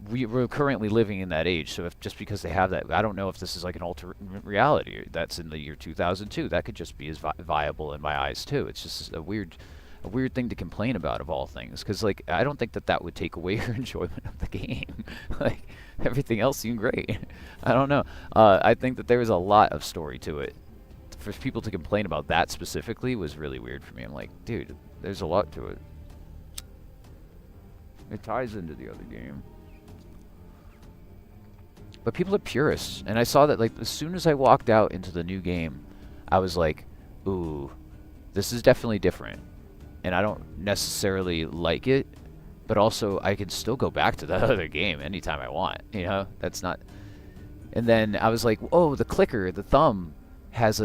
we're currently living in that age, so if just because they have that, I don't know if this is like an alternate reality that's in the year 2002. That could just be as viable in my eyes too. It's just a weird thing to complain about, of all things, because like I don't think that would take away your enjoyment of the game. Like, everything else seemed great. I don't know. I think that there was a lot of story to it. For people to complain about that specifically was really weird for me. I'm like, dude, there's a lot to it. It ties into the other game. But people are purists, and I saw that like as soon as I walked out into the new game, I was like, ooh, this is definitely different. And I don't necessarily like it, but also I can still go back to that other game anytime I want, you know? That's not... And then I was like, oh, the clicker, the thumb, has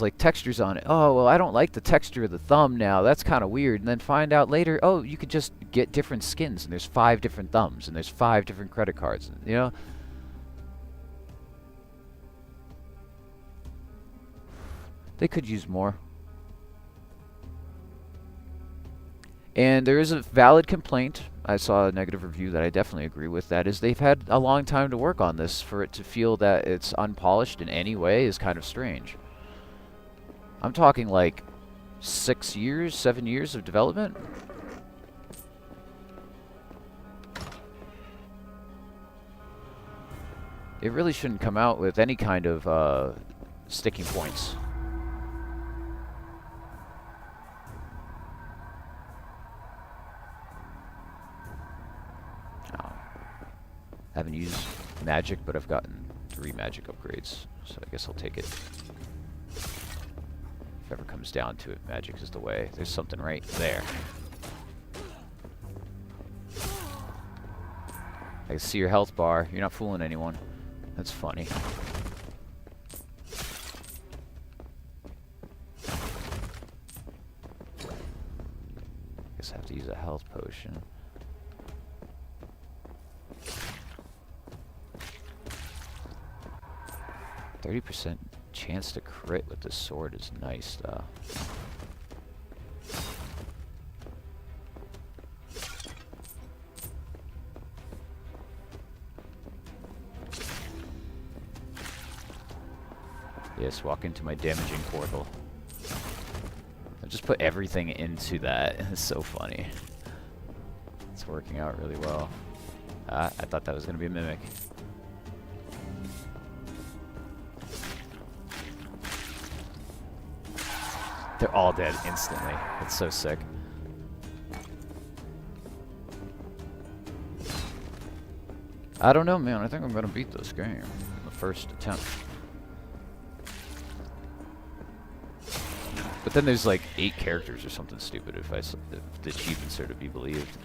like textures on it. Oh, well, I don't like the texture of the thumb now. That's kind of weird. And then find out later, oh, you could just get different skins, and there's 5 different thumbs, and there's 5 different credit cards, you know? They could use more. And there is a valid complaint. I saw a negative review that I definitely agree with. That is, they've had a long time to work on this. For it to feel that it's unpolished in any way is kind of strange. I'm talking like 6 years, 7 years of development. It really shouldn't come out with any kind of sticking points. haven't used magic, but I've gotten 3 magic upgrades, so I guess I'll take it. If ever comes down to it, magic is the way. There's something right there. I can see your health bar. You're not fooling anyone. That's funny. Guess I have to use a health potion. %30 chance to crit with the sword is nice, though. Yes, walk into my damaging portal. I just put everything into that. It's so funny. It's working out really well. I thought that was going to be a mimic. They're all dead instantly. It's so sick. I don't know, man. I think I'm going to beat this game. The first attempt. But then there's like 8 characters or something stupid if the achievements are to be believed.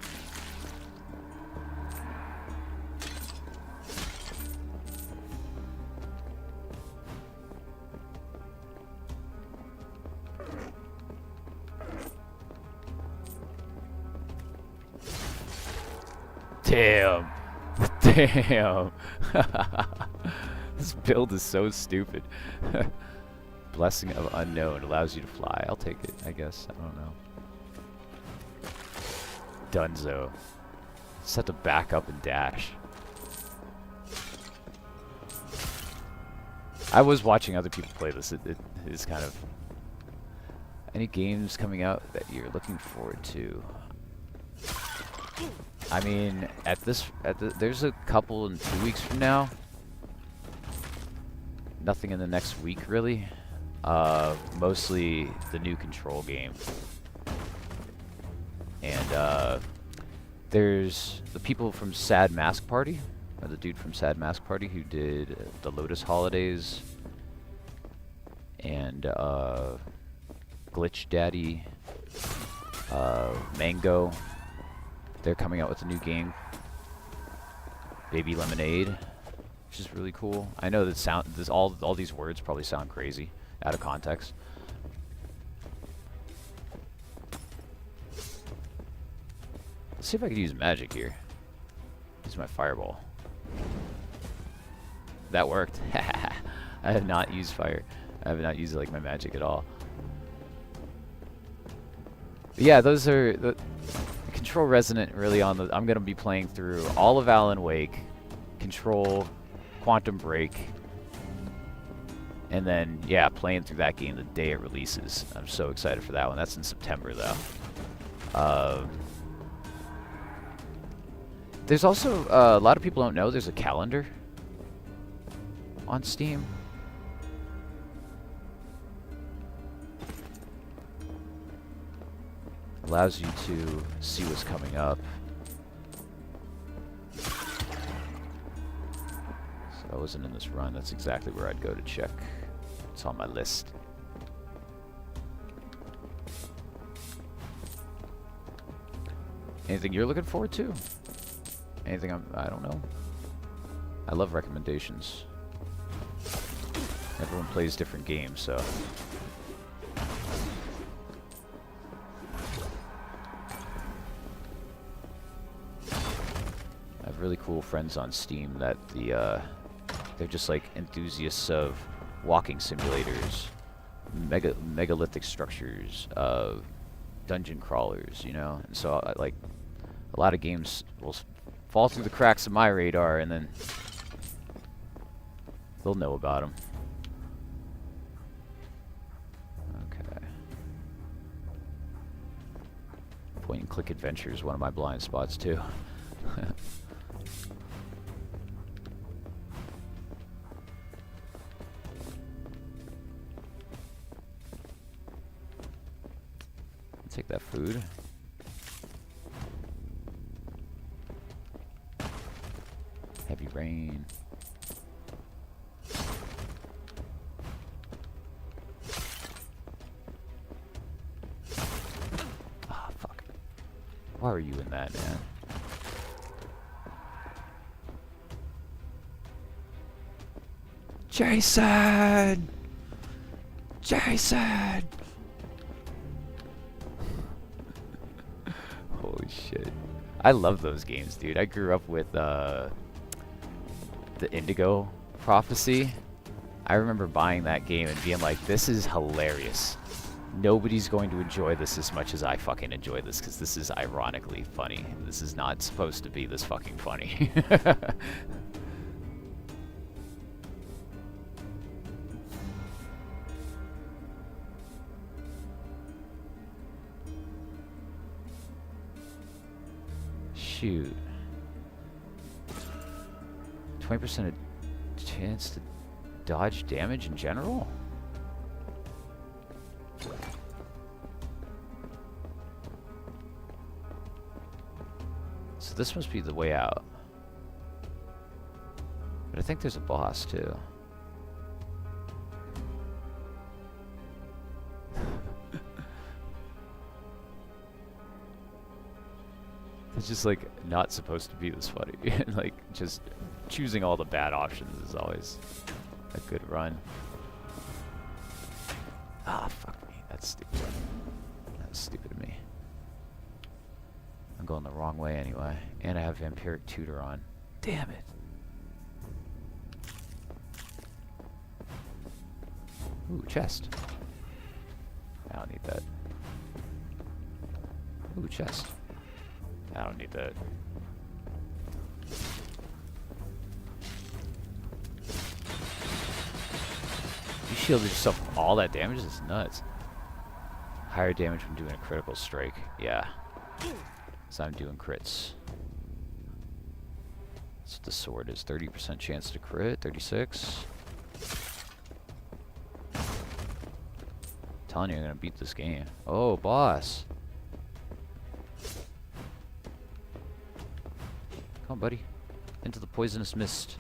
Damn. Damn. This build is so stupid. Blessing of Unknown allows you to fly. I'll take it, I guess. I don't know. Dunzo. Just have to back up and dash. I was watching other people play this. It is kind of... Any games coming out that you're looking forward to? I mean, there's a couple in 2 weeks from now. Nothing in the next week, really. Mostly the new Control game. And there's the people from Sad Mask Party, or the dude from Sad Mask Party who did the Lotus Holidays and Glitch Daddy, Mango. They're coming out with a new game, Baby Lemonade, which is really cool. I know that all these words probably sound crazy out of context. Let's see if I can use magic here. Use my fireball. That worked. I have not used fire. I have not used like my magic at all. But yeah, those are the Control Resonant. Really on the. I'm gonna be playing through all of Alan Wake, Control, Quantum Break. And then, yeah, playing through that game the day it releases. I'm so excited for that one. That's in September, though. There's also, a lot of people don't know, there's a calendar on Steam. Allows you to see what's coming up. I wasn't in this run. That's exactly where I'd go to check. It's on my list. Anything you're looking forward to? Anything I don't know. I love recommendations. Everyone plays different games, so. I have really cool friends on Steam that they're just like enthusiasts of walking simulators, megalithic structures, dungeon crawlers, you know. And so like a lot of games will fall through the cracks of my radar, and then they'll know about them. Okay. Point and click adventure is one of my blind spots too. Take that food. Heavy rain. Ah, fuck. Why were you in that, man? Jason! Jason! Holy shit. I love those games, dude. I grew up with the Indigo Prophecy. I remember buying that game and being like, this is hilarious. Nobody's going to enjoy this as much as I fucking enjoy this, because this is ironically funny. This is not supposed to be this fucking funny. Shoot. 20% chance to dodge damage in general? So this must be the way out. But I think there's a boss too. It's just like not supposed to be this funny. Like just choosing all the bad options is always a good run. Ah, fuck me. That's stupid. That was stupid of me. I'm going the wrong way anyway. And I have Vampiric Tutor on. Damn it. Ooh, chest. I don't need that. Ooh, chest. I don't need that. You shielded yourself from all that damage? This is nuts. Higher damage when doing a critical strike. Yeah. So I'm doing crits. That's what the sword is. 30% chance to crit. 36. Telling you I'm gonna beat this game. Oh, boss. Come on, buddy. Into the poisonous mist.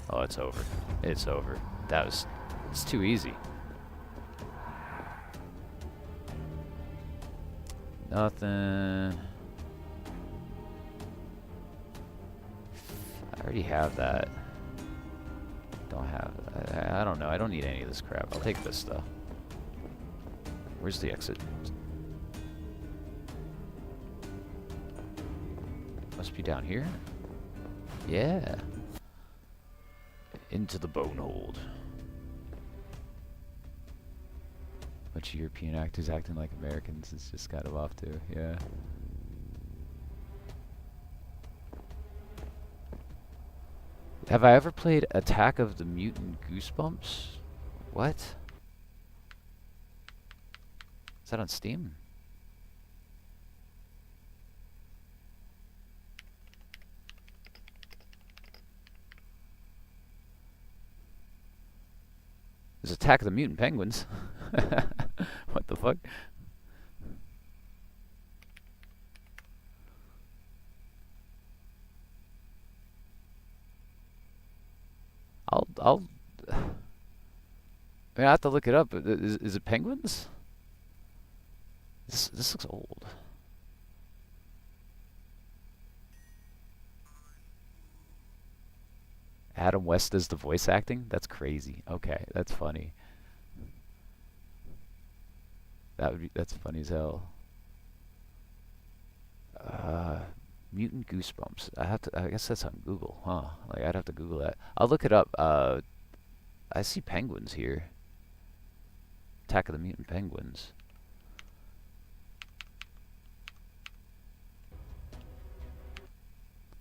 Oh, it's over. It's over. That was... It's too easy. Nothing. I already have that. Don't have... I don't know. I don't need any of this crap. I'll take this, though. Where's the exit? Must be down here? Yeah. Into the Bonehold. Bunch of European actors acting like Americans is just kind of off too, yeah. Have I ever played Attack of the Mutant Goosebumps? What? Is that on Steam? There's Attack of the Mutant Penguins. What the fuck? I'll I mean, I have to look it up. Is it penguins? This looks old. Adam West does the voice acting? That's crazy. Okay, that's funny. That's funny as hell. Mutant Goosebumps. I guess that's on Google, huh? Like I'd have to Google that. I'll look it up. I see penguins here. Attack of the Mutant Penguins.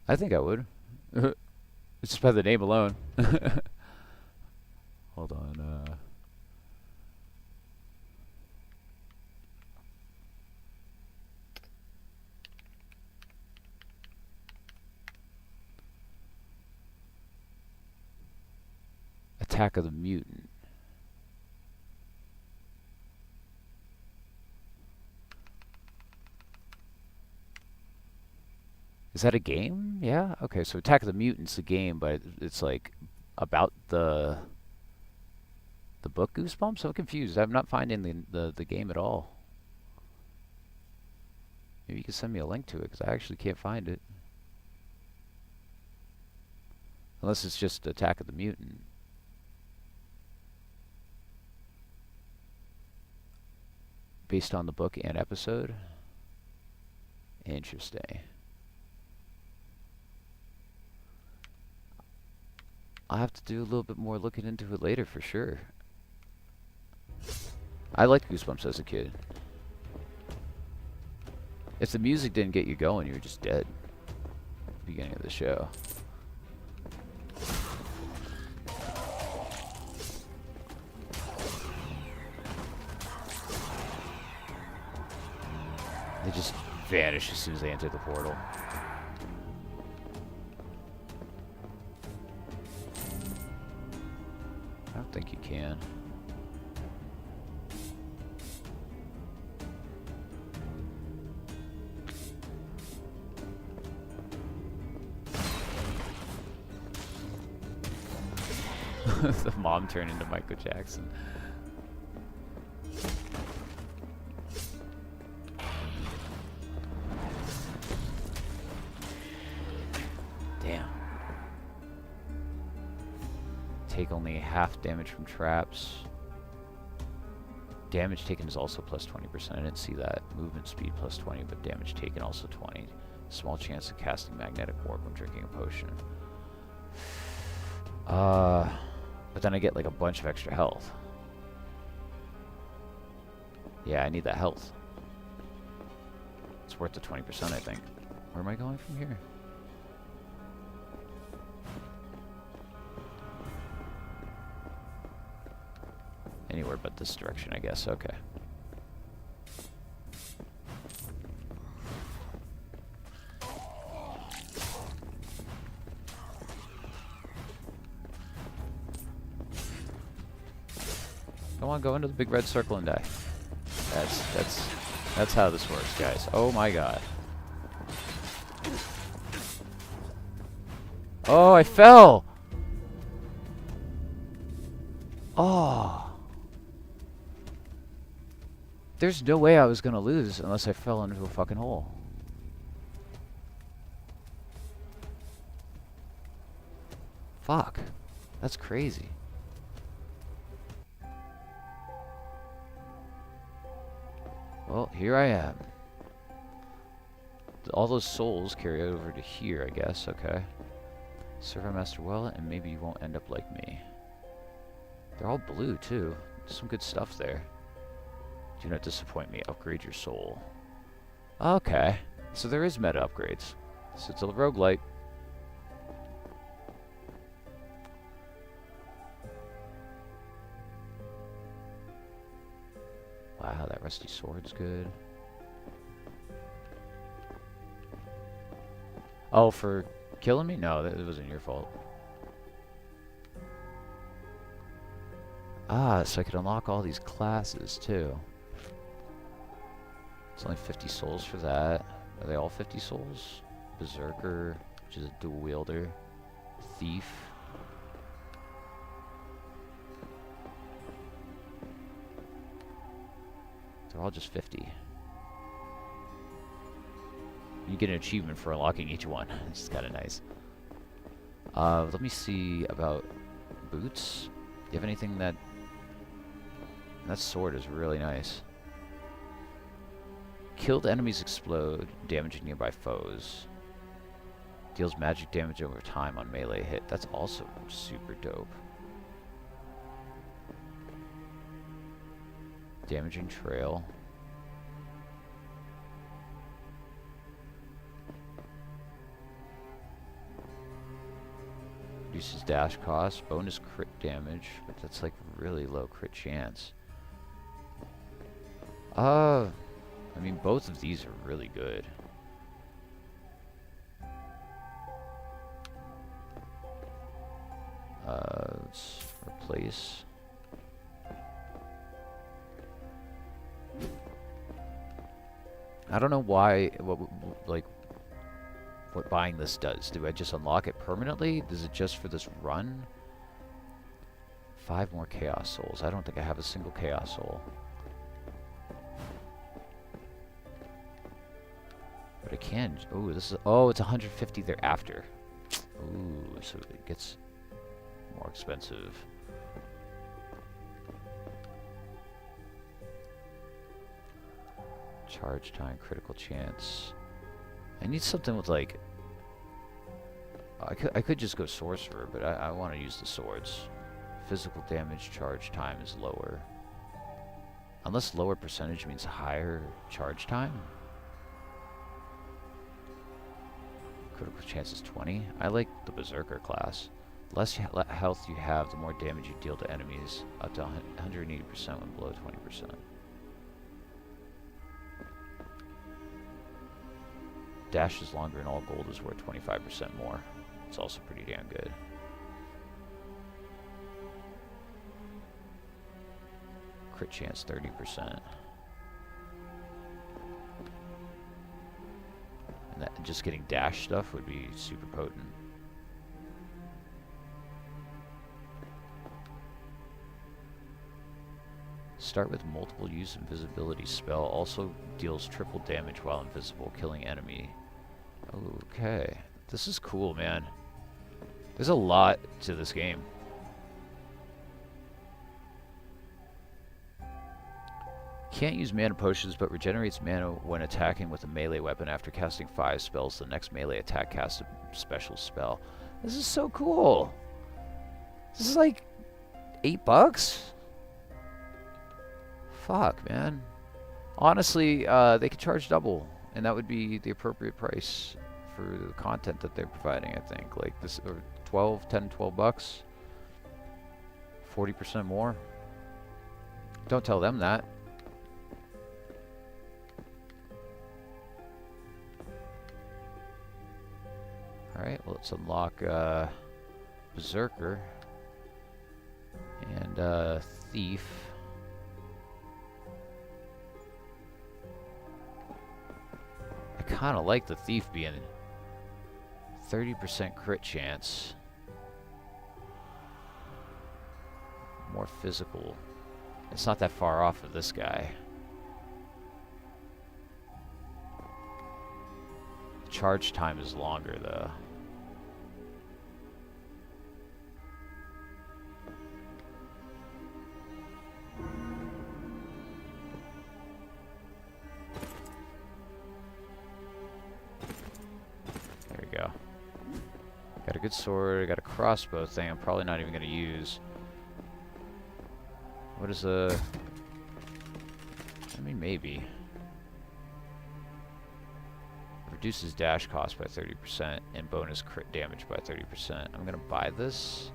I think I would. It's just by the name alone. Hold on. Attack of the Mutant. Is that a game? Yeah? Okay, so Attack of the Mutants, a game, but it's like about the book Goosebumps? I'm confused. I'm not finding the game at all. Maybe you can send me a link to it, because I actually can't find it. Unless it's just Attack of the Mutant. Based on the book and episode? Interesting. I'll have to do a little bit more looking into it later for sure. I liked Goosebumps as a kid. If the music didn't get you going, you were just dead. At the beginning of the show. They just vanish as soon as they enter the portal. I don't think you can. The mom turned into Michael Jackson. Damn. Take only half damage from traps. Damage taken is also plus 20%. I didn't see that. Movement speed plus 20, but damage taken also 20. Small chance of casting magnetic warp when drinking a potion. But then I get like a bunch of extra health. Yeah, I need that health. It's worth the 20%, I think. Where am I going from here? Anywhere but this direction, I guess. Okay. Come on, go into the big red circle and die. That's how this works, guys. Oh my god. Oh, I fell! Oh. There's no way I was gonna lose unless I fell into a fucking hole. Fuck. That's crazy. Well, here I am. All those souls carry over to here, I guess. Okay. Serve our master well, and maybe you won't end up like me. They're all blue, too. Some good stuff there. Do not disappoint me. Upgrade your soul. Okay. So there is meta upgrades. So it's a roguelite. Wow, that rusty sword's good. Oh, for killing me? No, that wasn't your fault. Ah, so I could unlock all these classes, too. It's only 50 souls for that. Are they all 50 souls? Berserker, which is a dual wielder. Thief. They're all just 50. You get an achievement for unlocking each one. It's just kind of nice. Let me see about boots. Do you have anything that... That sword is really nice. Killed enemies explode, damaging nearby foes. Deals magic damage over time on melee hit. That's also super dope. Damaging trail. Reduces dash cost, bonus crit damage, but that's like really low crit chance. I mean, both of these are really good. Let's replace. I don't know why, like, what buying this does. Do I just unlock it permanently? Is it just for this run? 5 more Chaos Souls. I don't think I have a single Chaos Soul. But I can. Oh, this is. Oh, it's 150 thereafter. Ooh, so it gets more expensive. Charge time, critical chance. I need something with like. I could just go sorcerer, but I want to use the swords. Physical damage charge time is lower. Unless lower percentage means higher charge time. Critical chance is 20. I like the Berserker class. The less health you have, the more damage you deal to enemies. Up to 180% when below 20%. Dash is longer and all gold is worth 25% more. It's also pretty damn good. Crit chance 30%. And that, just getting dash stuff would be super potent. Start with multiple use invisibility spell. Also deals triple damage while invisible, killing enemy. Okay. This is cool, man. There's a lot to this game. Can't use mana potions, but regenerates mana when attacking with a melee weapon. After casting 5 spells, the next melee attack casts a special spell. This is so cool. This is like $8? Fuck, man. Honestly, they could charge double, and that would be the appropriate price for the content that they're providing, I think. Like this, or 10, 12 bucks. 40% more. Don't tell them that. Alright, well, let's unlock Berserker and Thief. I kind of like the Thief being 30% crit chance. More physical. It's not that far off of this guy. Charge time is longer though. There we go. Got a good sword, got a crossbow thing I'm probably not even going to use. What is I mean, maybe. Reduces dash cost by 30% and bonus crit damage by 30%. I'm gonna buy this.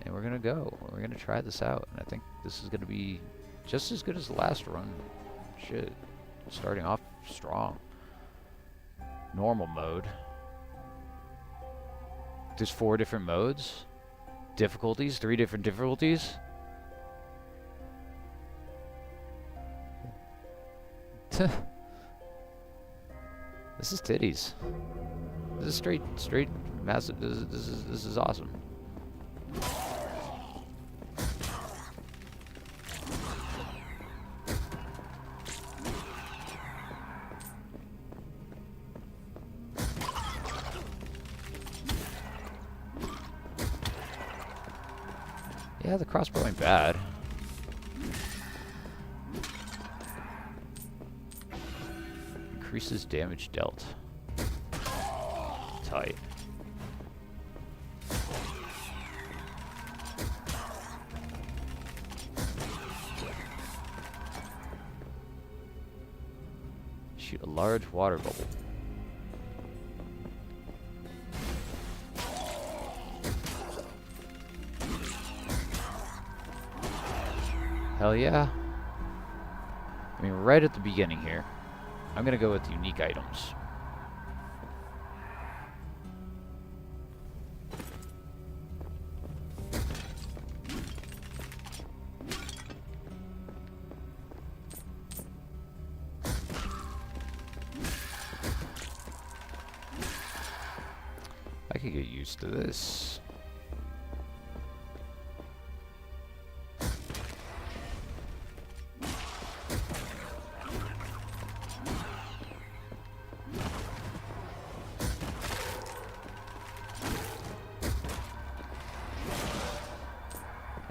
And we're gonna go. We're gonna try this out. And I think this is gonna be just as good as the last run. Shit. Starting off strong. Normal mode. There's 4 different modes. Difficulties, 3 different difficulties. This is titties. This is straight massive. This is awesome. Yeah, the crossbow ain't bad. Increases damage dealt. Tight. Shoot a large water bubble. Hell yeah. I mean, right at the beginning here. I'm gonna go with unique items. could get used to this.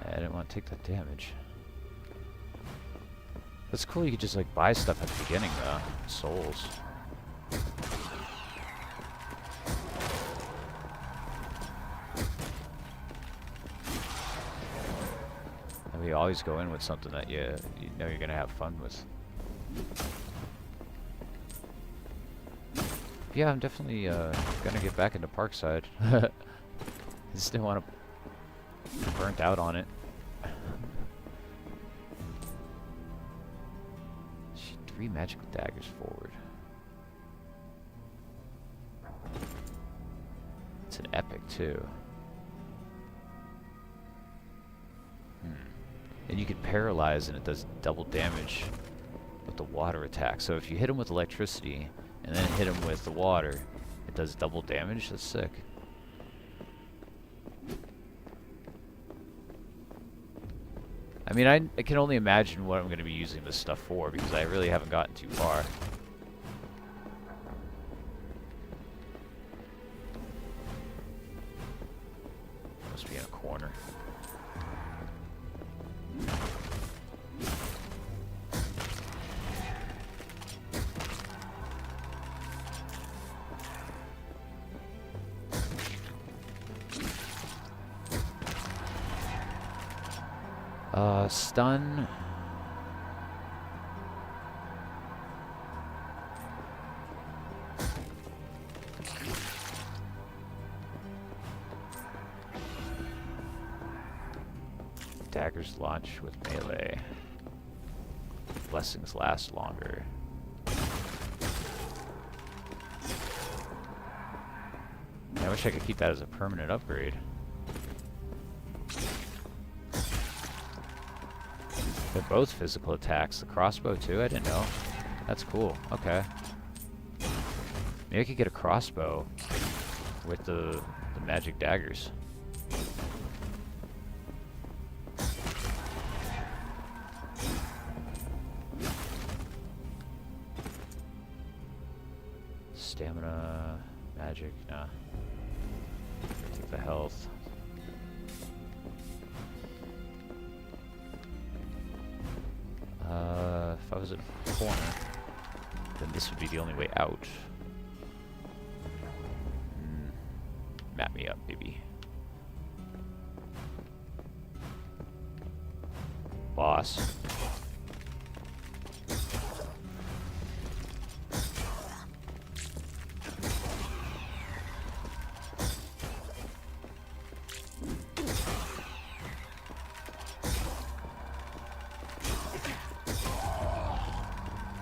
I didn't want to take that damage. That's cool, you could just like buy stuff at the beginning though. Souls. And we always go in with something that you know you're gonna have fun with. Yeah, I'm definitely gonna get back into Parkside. I just didn't want to be burnt out on it. 3 magical daggers forward. It's an epic too. And you can paralyze and it does double damage with the water attack. So if you hit him with electricity and then hit him with the water, it does double damage. That's sick. I mean, I can only imagine what I'm going to be using this stuff for, because I really haven't gotten too far. Must be in a corner. Stun. Daggers launch with melee. Blessings last longer. I wish I could keep that as a permanent upgrade. They're both physical attacks. The crossbow too? I didn't know. That's cool. Okay. Maybe I could get a crossbow with the magic daggers. Stamina, magic, nah. Take the health. If I was in a corner, then this would be the only way out. Map me up, baby. Boss.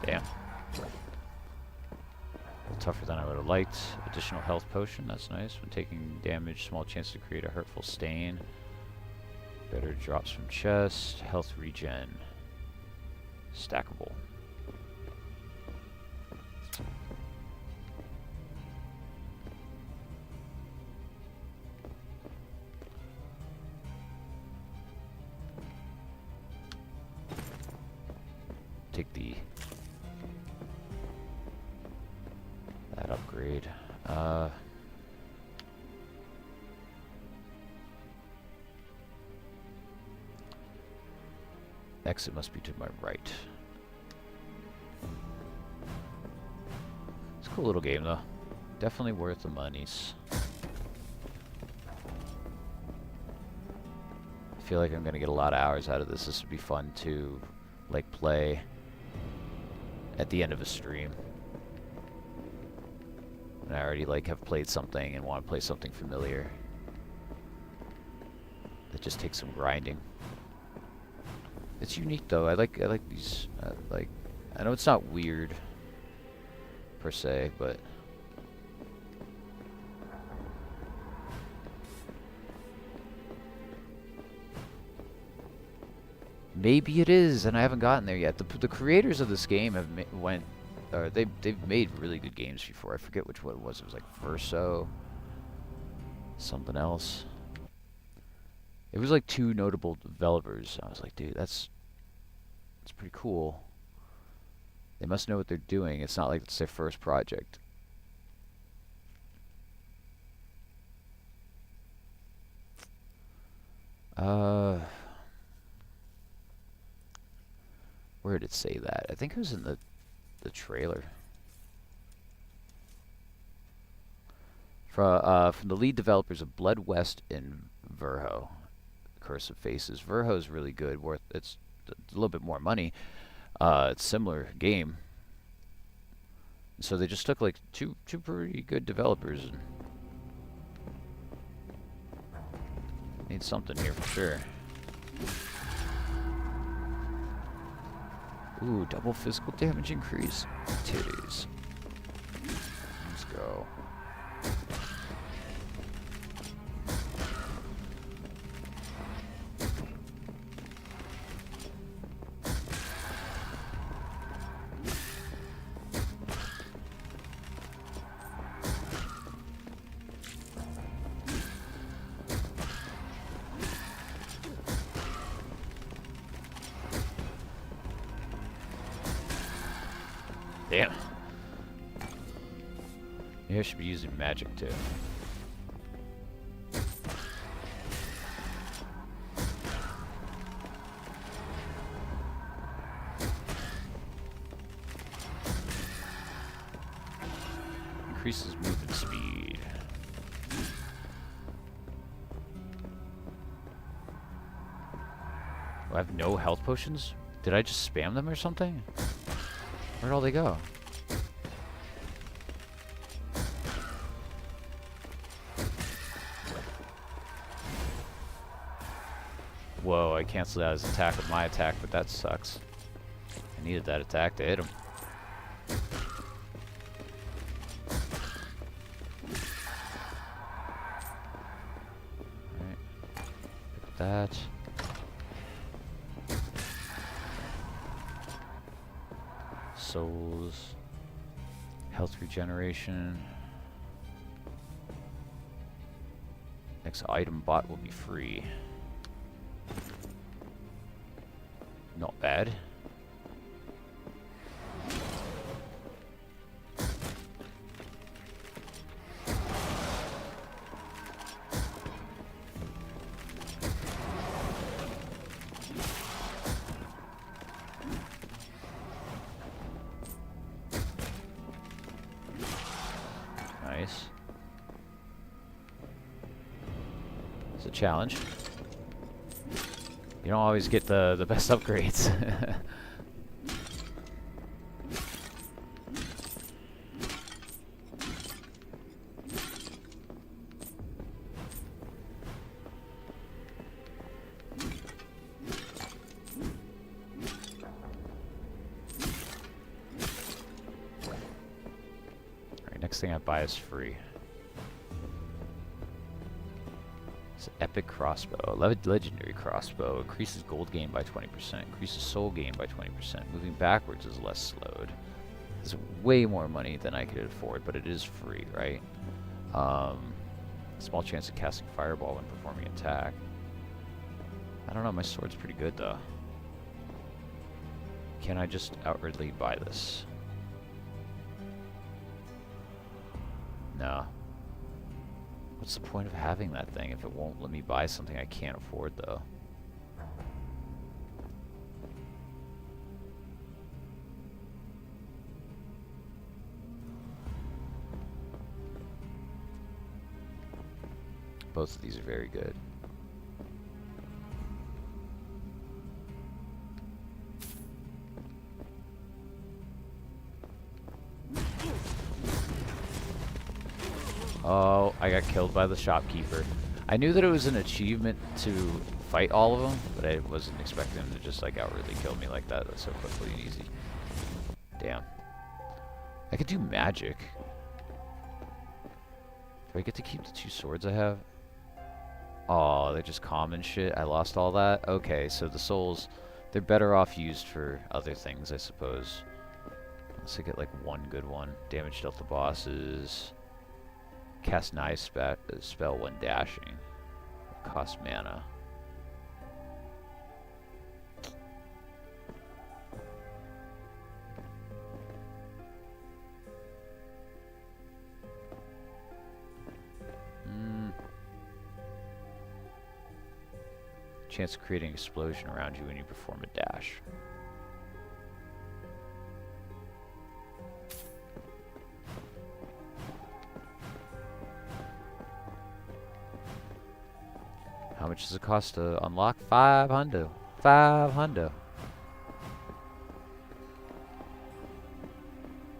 Damn. Tougher than I would have liked. Additional health potion, that's nice. When taking damage, small chance to create a hurtful stain. Better drops from chest. Health regen. Stackable. Take that upgrade. Exit must be to my right. It's a cool little game though. Definitely worth the monies. I feel like I'm gonna get a lot of hours out of this. This would be fun to like play at the end of a stream. And I already like have played something and want to play something familiar. That just takes some grinding. It's unique though. I like these. Like, I know it's not weird per se, but maybe it is, and I haven't gotten there yet. The creators of this game have they've made really good games before. I forget which one it was. It was like Verso something else. It was like 2 notable developers. I was like, dude, that's pretty cool. They must know what they're doing. It's not like it's their first project. Where did it say that? I think it was in the trailer. From the lead developers of Blood West and Verho, Curse of Faces. Verho is really good. It's a little bit more money. It's similar game. So they just took like two pretty good developers and need something here for sure. Ooh, double physical damage increase. Titties. Let's go. Damn. Maybe I should be using magic too. Increases movement speed. Do I have no health potions? Did I just spam them or something? Where'd all they go? Whoa, I canceled out his attack with my attack, but that sucks. I needed that attack to hit him. Alright. Pick up that. Souls. Health regeneration. Next item bot will be free. Not bad. Nice. It's a challenge. You don't always get the best upgrades. Alright, next thing I buy is free. It's an epic crossbow. Legendary crossbow. Increases gold gain by 20%. Increases soul gain by 20%. Moving backwards is less slowed. It's way more money than I could afford, but it is free, right? Small chance of casting fireball when performing an attack. I don't know, my sword's pretty good though. Can I just outwardly buy this? No. What's the point of having that thing if it won't let me buy something I can't afford, though? Both of these are very good. Oh, I got killed by the shopkeeper. I knew that it was an achievement to fight all of them, but I wasn't expecting them to just like outwardly kill me like that so quickly and easy. Damn. I could do magic. Do I get to keep the 2 swords I have? Oh, they're just common shit. I lost all that? Okay, so the souls, they're better off used for other things, I suppose. Unless I get like one good one. Damage dealt to bosses. Cast knife spell when dashing. Cost mana. Chance of creating an explosion around you when you perform a dash. How much does it cost to unlock? 500. 500.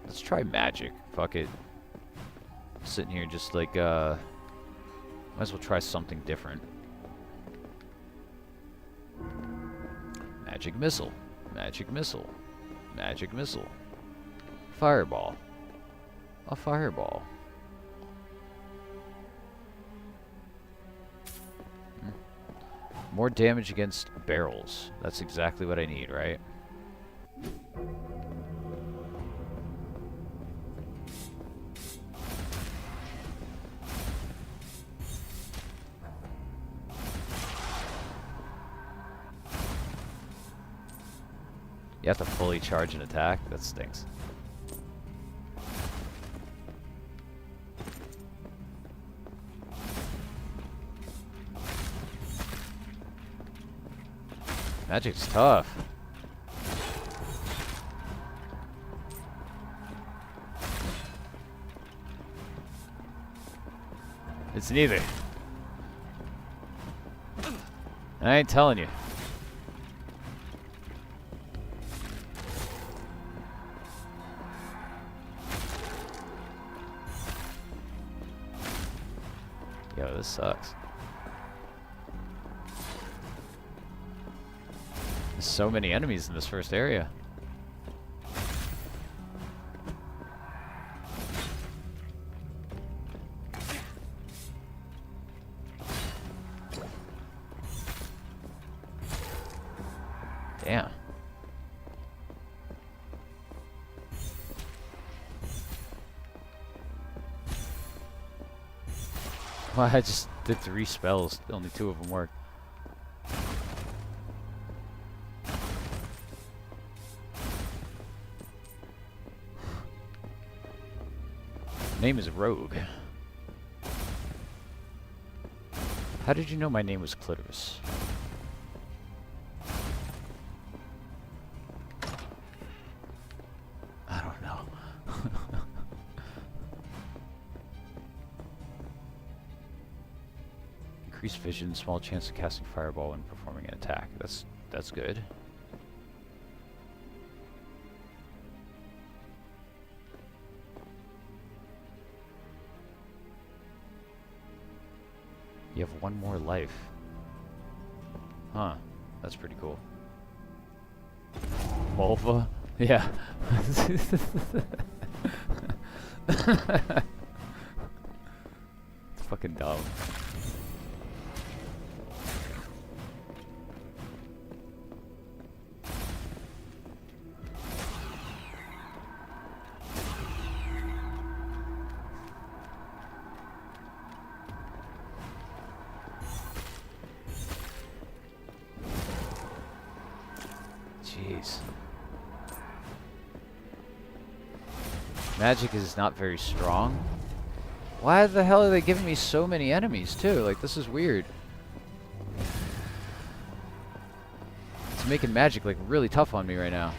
Let's try magic. Fuck it. Sitting here just like, might as well try something different. Magic missile. Magic missile. Magic missile. Fireball. A fireball. More damage against barrels. That's exactly what I need, right? You have to fully charge an attack? That stinks. Magic's tough. It's neither. I ain't telling you. Yo, this sucks. There's so many enemies in this first area. Damn. Well, I just did 3 spells. Only 2 of them worked. Name is Rogue. How did you know my name was Clitoris? I don't know. Increased vision, small chance of casting fireball when performing an attack. That's good. You have 1 more life. Huh. That's pretty cool. Mulva? Yeah. It's fucking dumb. Jeez. Magic is not very strong. Why the hell are they giving me so many enemies too? Like, this is weird. It's making magic like really tough on me right now.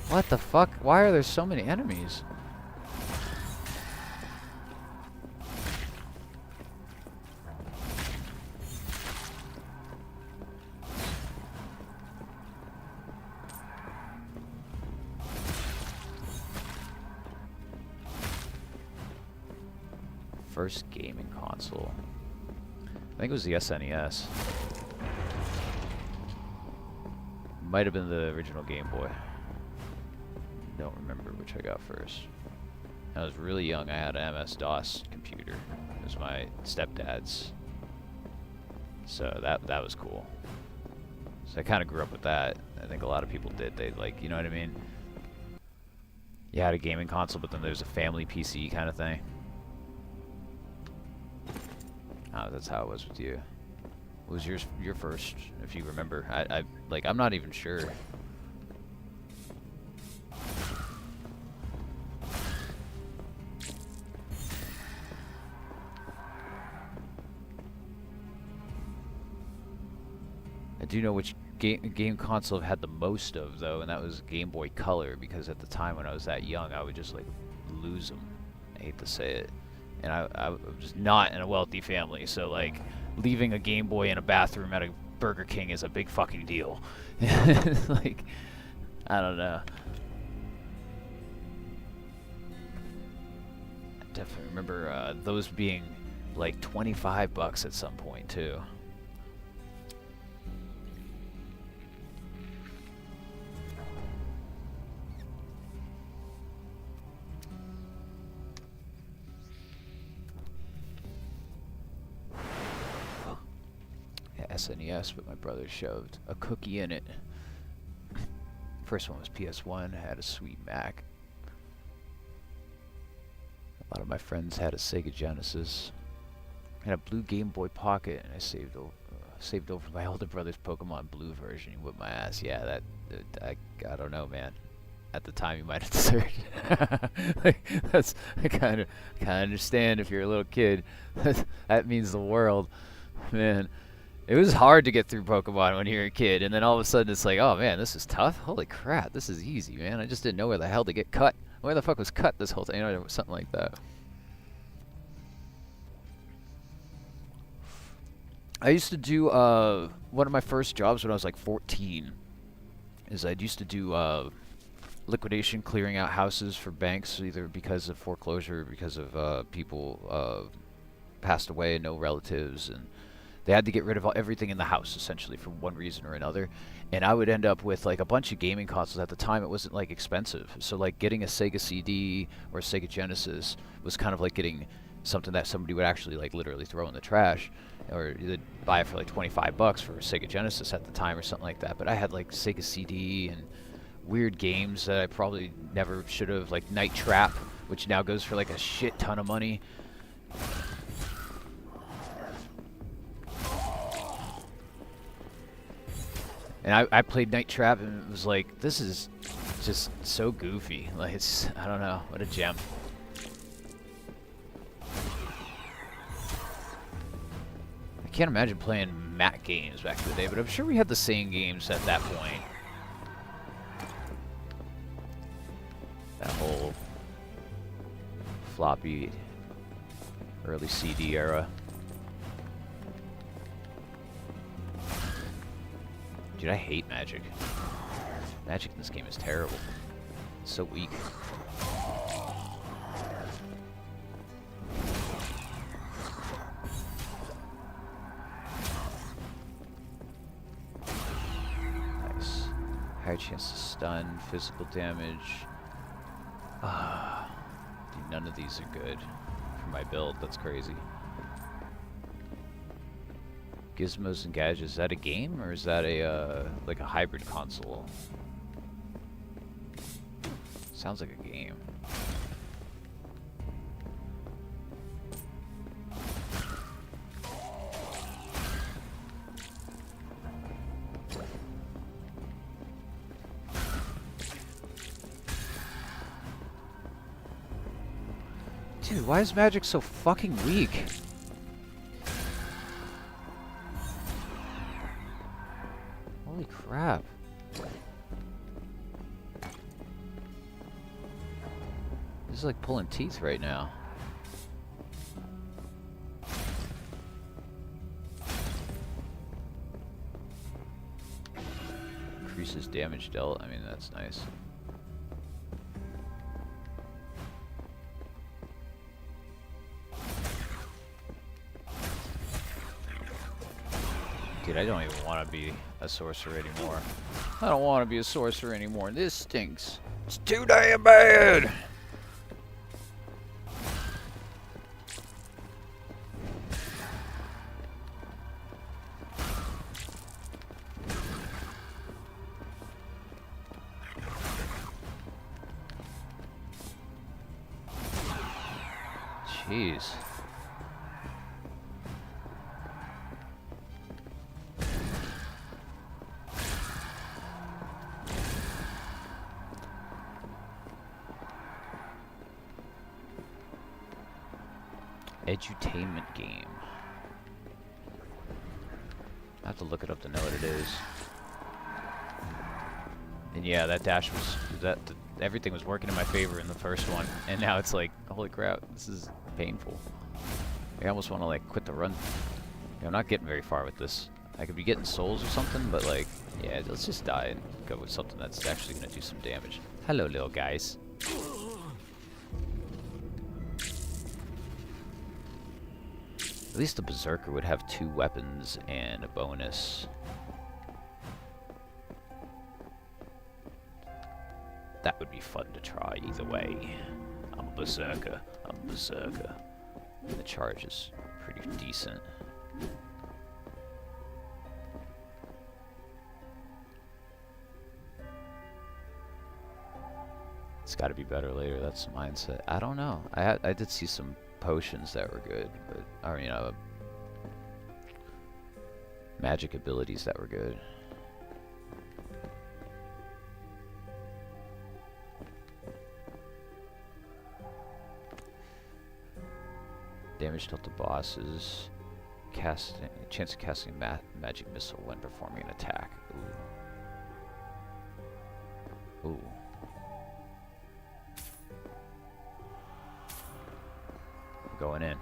What the fuck? Why are there so many enemies? First gaming console. I think it was the SNES. Might have been the original Game Boy. don't remember which I got first. I was really young. I had an MS-DOS computer. It was my stepdad's. So that was cool. So I kind of grew up with that. I think a lot of people did. They like, you know what I mean? You had a gaming console, but then there's a family PC kind of thing. Oh, that's how it was with you. What was your first, if you remember? I'm not even sure. I do know which game console I've had the most of, though, and that was Game Boy Color, because at the time when I was that young, I would just, like, lose them. I hate to say it. And I was just not in a wealthy family, so, like, leaving a Game Boy in a bathroom at a Burger King is a big fucking deal. Like, I don't know. I definitely remember those being, like, 25 bucks at some point, too. SNES, but my brother shoved a cookie in it. First one was PS1, had a sweet Mac. A lot of my friends had a Sega Genesis. I had a blue Game Boy Pocket, and I saved over my older brother's Pokemon Blue version. He whipped my ass. Yeah, I don't know, man. At the time, you might have deserved. Like, I kind of understand if you're a little kid. That means the world, man. It was hard to get through Pokemon when you were a kid, and then all of a sudden it's like, oh man, this is tough? Holy crap, this is easy, man. I just didn't know where the hell to get cut. Where the fuck was cut this whole time? You know, something like that. I used to do, one of my first jobs when I was like 14, is I used to do liquidation, clearing out houses for banks, either because of foreclosure or because of people passed away, no relatives, and they had to get rid of everything in the house, essentially, for one reason or another. And I would end up with, like, a bunch of gaming consoles. At the time, it wasn't, like, expensive. So, like, getting a Sega CD or a Sega Genesis was kind of like getting something that somebody would actually, like, literally throw in the trash. Or they'd buy it for, like, 25 bucks for a Sega Genesis at the time or something like that. But I had, like, Sega CD and weird games that I probably never should have, like Night Trap, which now goes for, like, a shit ton of money. And I played Night Trap, and it was like, this is just so goofy. Like, it's, I don't know, what a gem. I can't imagine playing Mac games back in the day, but I'm sure we had the same games at that point. That whole floppy, early CD era. Dude, I hate Magic. Magic in this game is terrible. It's so weak. Nice. Higher chance to stun, physical damage. Dude, none of these are good for my build. That's crazy. Gizmos and Gadgets, is that a game, or is that a, like a hybrid console? Sounds like a game. Dude, why is Magic so fucking weak? Holy crap. This is like pulling teeth right now. Increases damage dealt. I mean, that's nice. Dude, I don't even want to be a sorcerer anymore. I don't want to be a sorcerer anymore. This stinks. It's too damn bad! Jeez. Edutainment game. I have to look it up to know what it is. And yeah, that dash was everything was working in my favor in the first one, and now it's like, holy crap, this is painful. I almost want to like quit the run. I'm not getting very far with this. I could be getting souls or something, but like, yeah, let's just die and go with something that's actually gonna do some damage. Hello, little guys. At least the Berserker would have 2 weapons and a bonus. That would be fun to try either way. I'm a Berserker. I'm a Berserker. And the charge is pretty decent. It's got to be better later. That's the mindset. I don't know. I did see some potions that were good, but or you know, magic abilities that were good. Damage dealt to bosses. Casting chance of casting magic missile when performing an attack. Ooh. Ooh. Going in.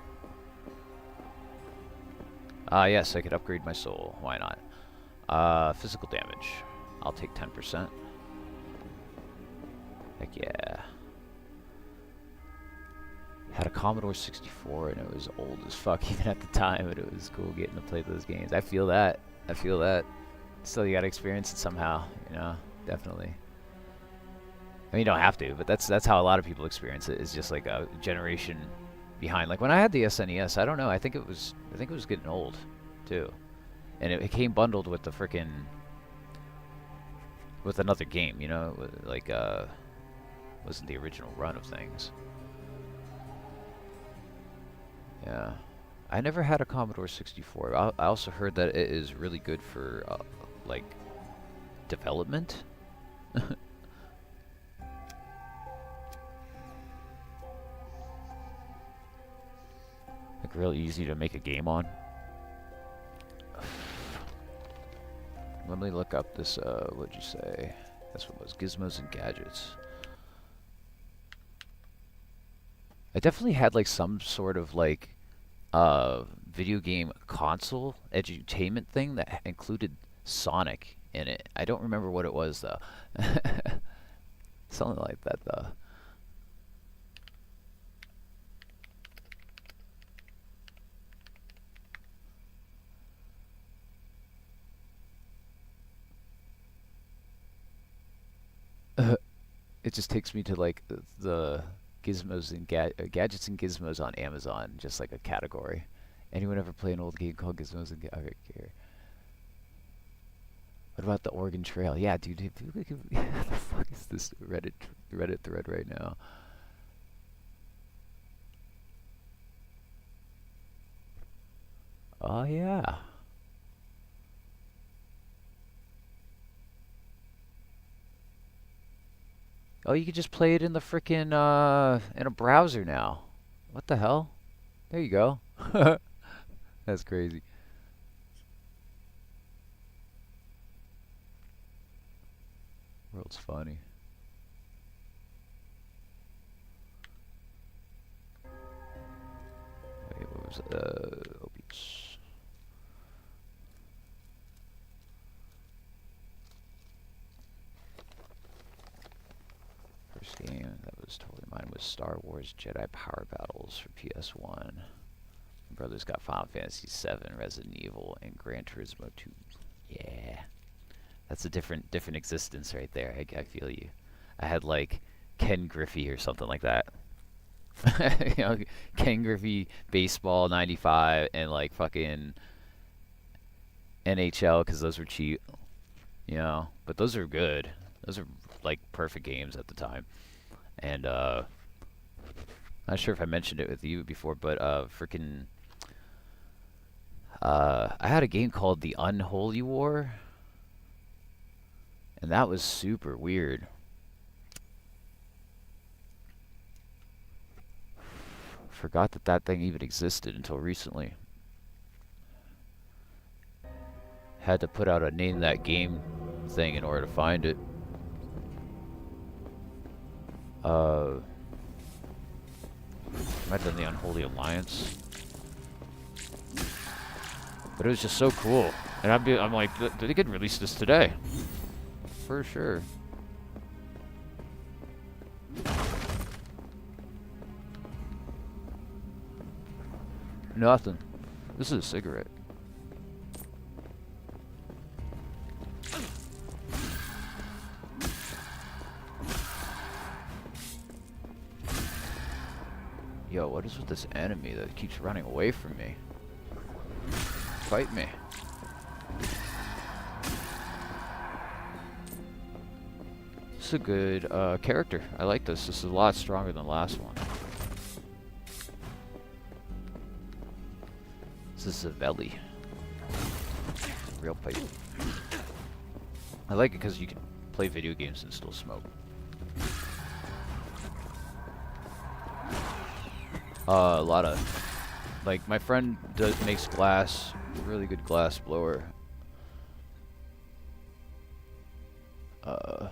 Ah, yes, I could upgrade my soul. Why not? Physical damage. I'll take 10%. Heck yeah. Had a Commodore 64 and it was old as fuck even at the time, but it was cool getting to play those games. I feel that. I feel that. Still, you gotta experience it somehow, you know? Definitely. I mean, you don't have to, but that's how a lot of people experience it. It's just like a generation behind. Like when I had the SNES, I don't know. I think it was getting old, too, and it came bundled with the frickin' with another game. You know, like wasn't the original run of things. Yeah, I never had a Commodore 64. I also heard that it is really good for like development. Like real easy to make a game on. Let me look up this, what'd you say? That's what it was, Gizmos and Gadgets. I definitely had like some sort of like video game console edutainment thing that included Sonic in it. I don't remember what it was though. Something like that though. It just takes me to like the gizmos and gadgets and gizmos on Amazon, just like a category. Anyone ever play an old game called Gizmos and okay. What about the Oregon Trail? Yeah, dude. What the fuck is this Reddit thread right now? Oh yeah. Oh, you could just play it in the frickin' in a browser now. What the hell? There you go. That's crazy. World's funny. Wait, what was it? Oh, beach. First game that was totally mine was Star Wars Jedi Power Battles for PS1. My brother's got Final Fantasy VII, Resident Evil, and Gran Turismo 2. Yeah. That's a different existence right there. I feel you. I had like Ken Griffey or something like that. You know, Ken Griffey baseball 95 and like fucking NHL because those were cheap. You know, but those are good. Those are like perfect games at the time. And not sure if I mentioned it with you before, but freaking I had a game called The Unholy War, and that was super weird. Forgot that that thing even existed until recently. Had to put out a name that game thing in order to find it. Might have been the Unholy Alliance, but it was just so cool. And I'm like, they could release this today, for sure. Nothing. This is a cigarette. Yo, what is with this enemy that keeps running away from me? Fight me. This is a good character. I like this. This is a lot stronger than the last one. This is a Veli. Real fight. I like it because you can play video games and still smoke. A lot of, like, my friend makes glass, really good glass blower. Do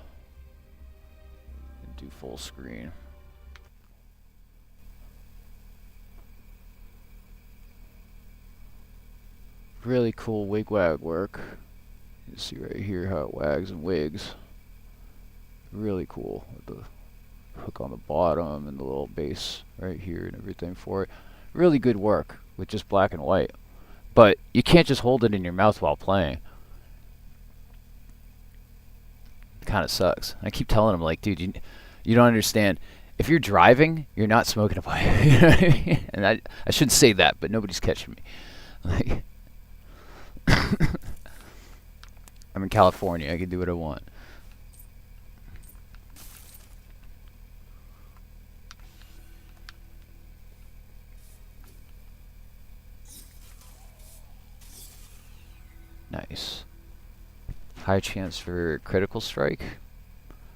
full screen. Really cool wig wag work. You see right here how it wags and wigs. Really cool with the hook on the bottom and the little base right here and everything for it. Really good work with just black and white. But you can't just hold it in your mouth while playing. It kind of sucks. I keep telling him, like, dude, you don't understand. If you're driving, you're not smoking a pipe. You know what I mean? And I shouldn't say that, but nobody's catching me. Like, I'm in California. I can do what I want. Nice. High chance for critical strike,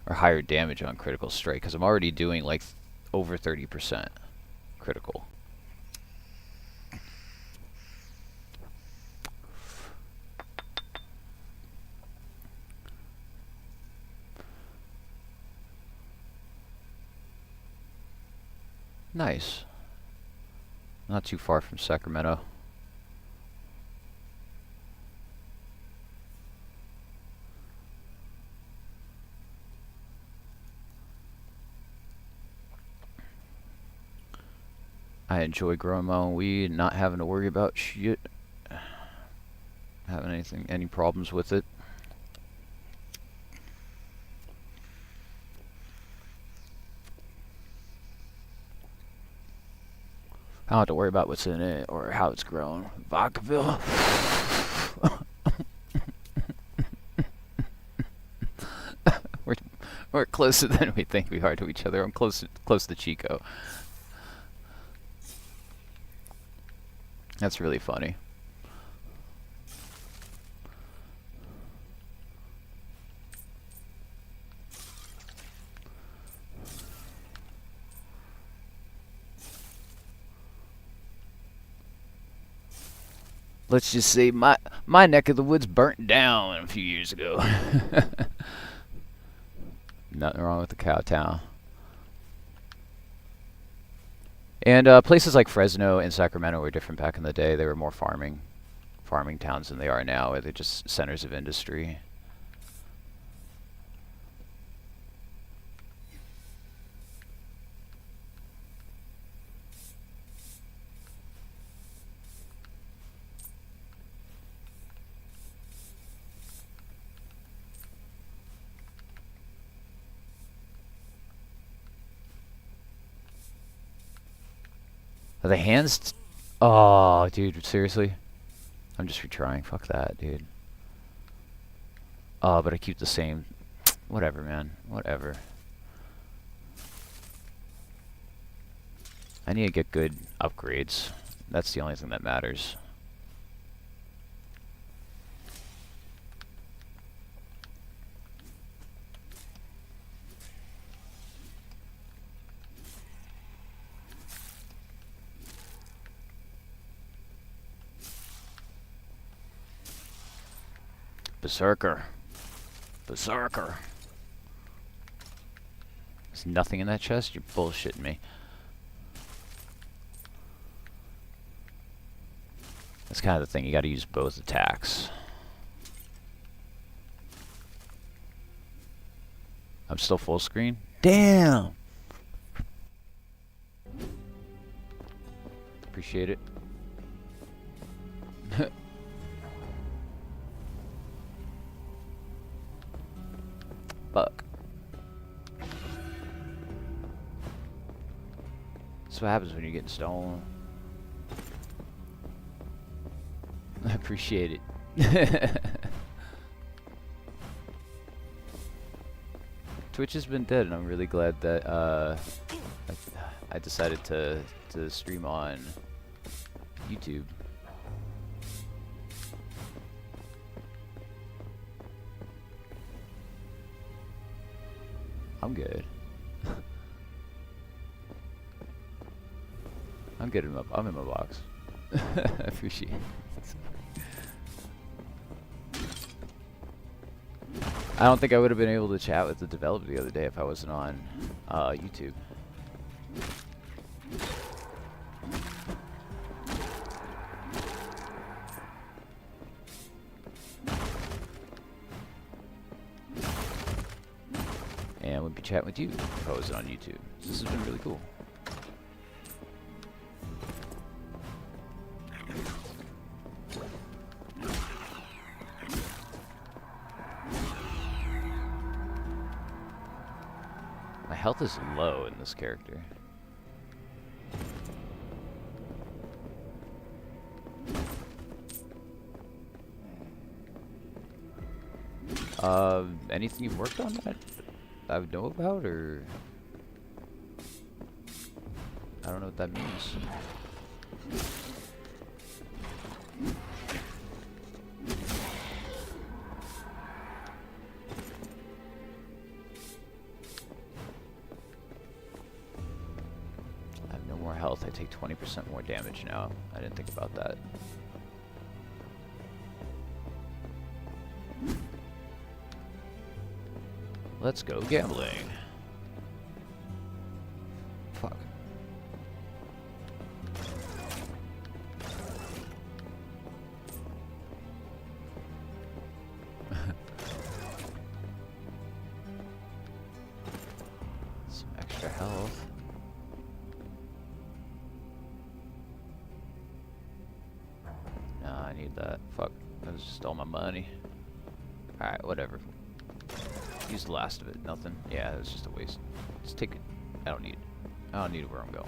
or higher damage on critical strike, because I'm already doing like over 30% critical. Nice. Not too far from Sacramento. I enjoy growing my own weed and not having to worry about shit. Having any problems with it. I don't have to worry about what's in it or how it's grown. Vodkaville. We're closer than we think we are to each other. I'm close to Chico. That's really funny. Let's just say my neck of the woods burnt down a few years ago. Nothing wrong with the cow town. And places like Fresno and Sacramento were different back in the day. They were more farming towns than they are now. They're just centers of industry. Are the hands... Oh, dude, seriously? I'm just retrying. Fuck that, dude. Oh, but I keep the same... Whatever, man. Whatever. I need to get good upgrades. That's the only thing that matters. Berserker. Berserker. There's nothing in that chest? You're bullshitting me. That's kind of the thing. You gotta use both attacks. I'm still full screen? Damn! Appreciate it. Fuck. That's what happens when you're getting stolen. I appreciate it. Twitch has been dead, and I'm really glad that I decided to stream on YouTube. I'm good. I'm good in my box. I appreciate it. I don't think I would have been able to chat with the developer the other day if I wasn't on YouTube. And we'd be chatting with you if I wasn't on YouTube. This has been really cool. My health is low in this character. Anything you've worked on that I would know about, or I don't know what that means. I have no more health. I take 20% more damage now. I didn't think about that. Let's go gambling. Fuck. Some extra health. Nah, I need that. Fuck. That was just all my money. Alright, whatever. Use the last of it. Nothing. Yeah, it was just a waste. Just take it. I don't need it. I don't need it where I'm going.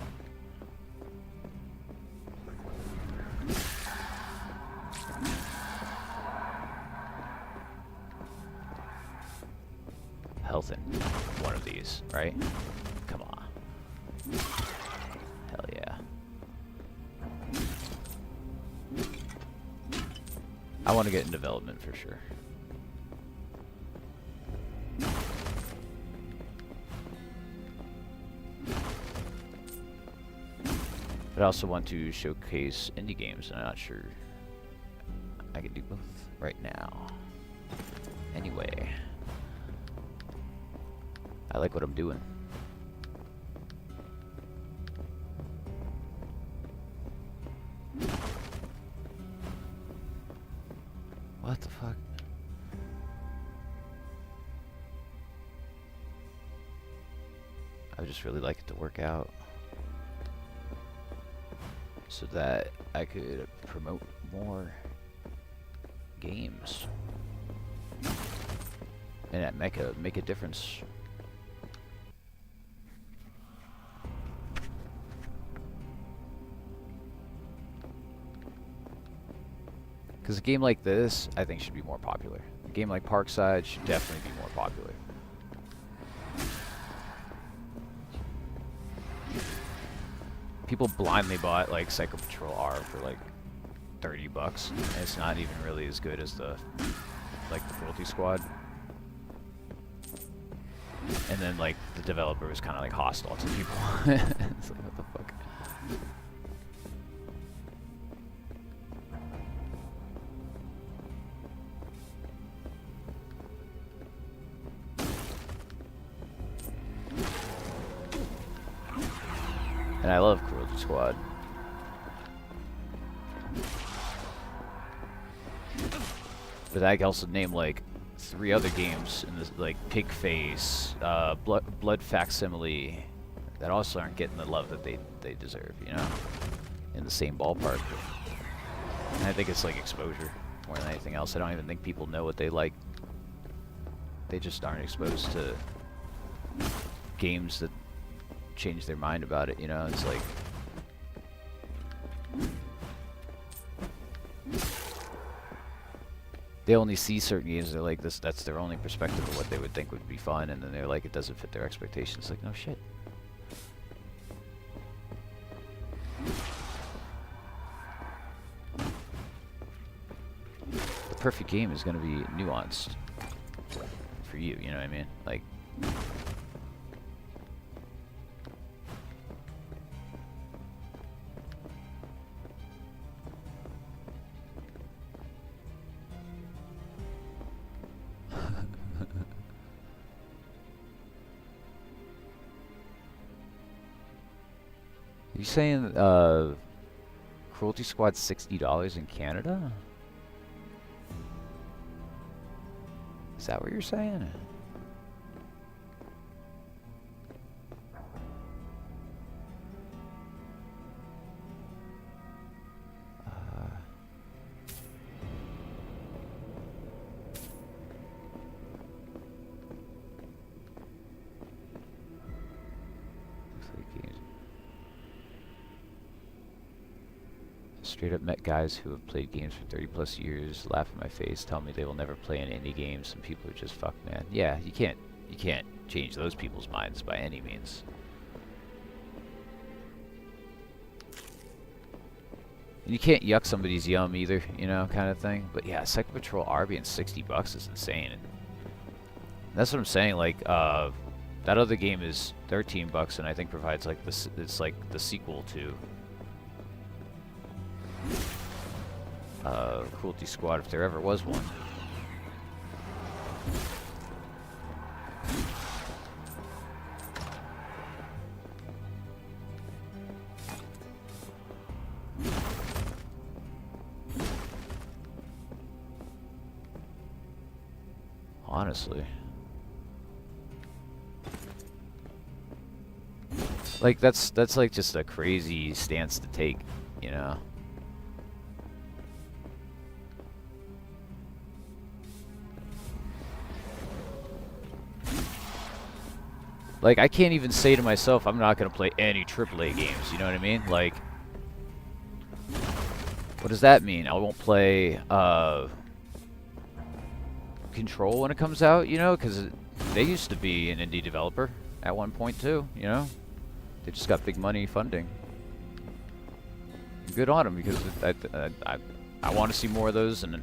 Health in one of these, right? Come on. Hell yeah. I want to get in development for sure. But I also want to showcase indie games, and I'm not sure I can do both right now. Anyway, I like what I'm doing. What the fuck? I would just really like it to work out, so that I could promote more games and make a difference. Because a game like this, I think, should be more popular. A game like Parkside should definitely be more popular. People blindly bought like Psycho Patrol R for like $30, and it's not even really as good as the Cruelty Squad. And then like the developer was kind of like hostile to people. It's like, what the fuck? And I love Cruelty Squad. But I can also name like 3 other games in this, like Pigface, Blood Facsimile, that also aren't getting the love that they deserve, you know, in the same ballpark. And I think it's like exposure more than anything else. I don't even think people know what they like. They just aren't exposed to games that change their mind about it, you know. It's like they only see certain games, they're like, that's their only perspective of what they would think would be fun, and then they're like, it doesn't fit their expectations. Like, no shit. The perfect game is going to be nuanced for you, you know what I mean? Like, you saying Cruelty Squad's $60 in Canada? Is that what you're saying? Straight up met guys who have played games for 30+ years, laugh in my face, tell me they will never play an indie game. Some people are just fucked, man. Yeah, you can't change those people's minds by any means. And you can't yuck somebody's yum either, you know, kind of thing. But yeah, Psycho Patrol R being $60 is insane. And that's what I'm saying. Like, that other game is $13, and I think provides like this. It's like the sequel to Cruelty Squad, if there ever was one. Honestly. Like, that's like just a crazy stance to take, you know? Like, I can't even say to myself, I'm not going to play any AAA games, you know what I mean? Like, what does that mean? I won't play, Control when it comes out, you know? Because they used to be an indie developer at one point, too, you know? They just got big money funding. Good on them, because I want to see more of those, and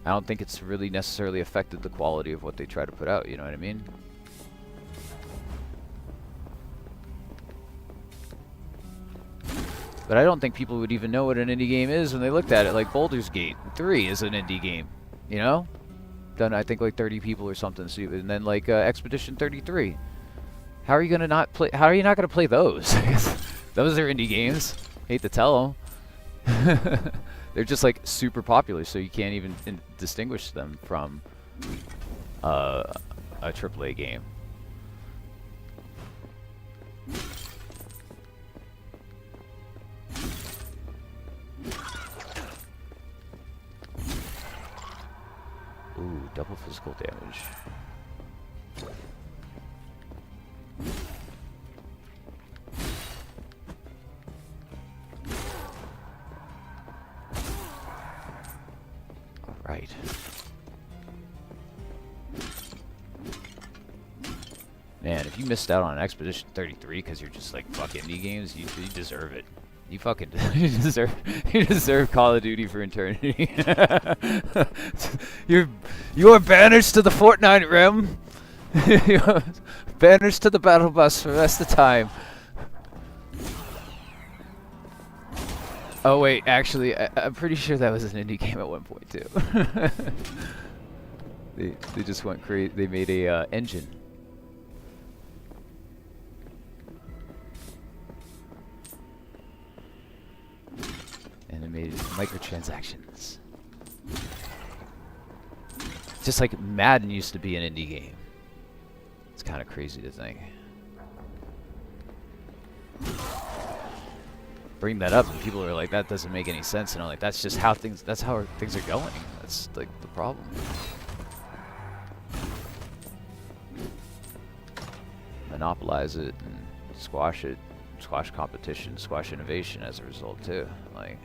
I don't think it's really necessarily affected the quality of what they try to put out, you know what I mean? But I don't think people would even know what an indie game is when they looked at it. Like, Baldur's Gate 3 is an indie game, you know? Done, I think, like 30 people or something. So, and then, like, Expedition 33. How are you gonna not play? How are you not gonna play those? Those are indie games. Hate to tell them. They're just like super popular, so you can't even distinguish them from a AAA game. Ooh, double physical damage. Man, if you missed out on Expedition 33 because you're just like fuck indie games, you deserve it. You fucking you deserve Call of Duty for eternity. you're banished to the Fortnite realm. You're banished to the battle bus for the rest of the time. Oh wait, actually, I'm pretty sure that was an indie game at one point too. They just went crazy. They made a engine. And it made microtransactions. Just like Madden used to be an indie game. It's kind of crazy to think. Bring that up and people are like, that doesn't make any sense, and I'm like, that's just how things are going. That's like the problem. Monopolize it and squash it, squash competition, squash innovation as a result too. Like,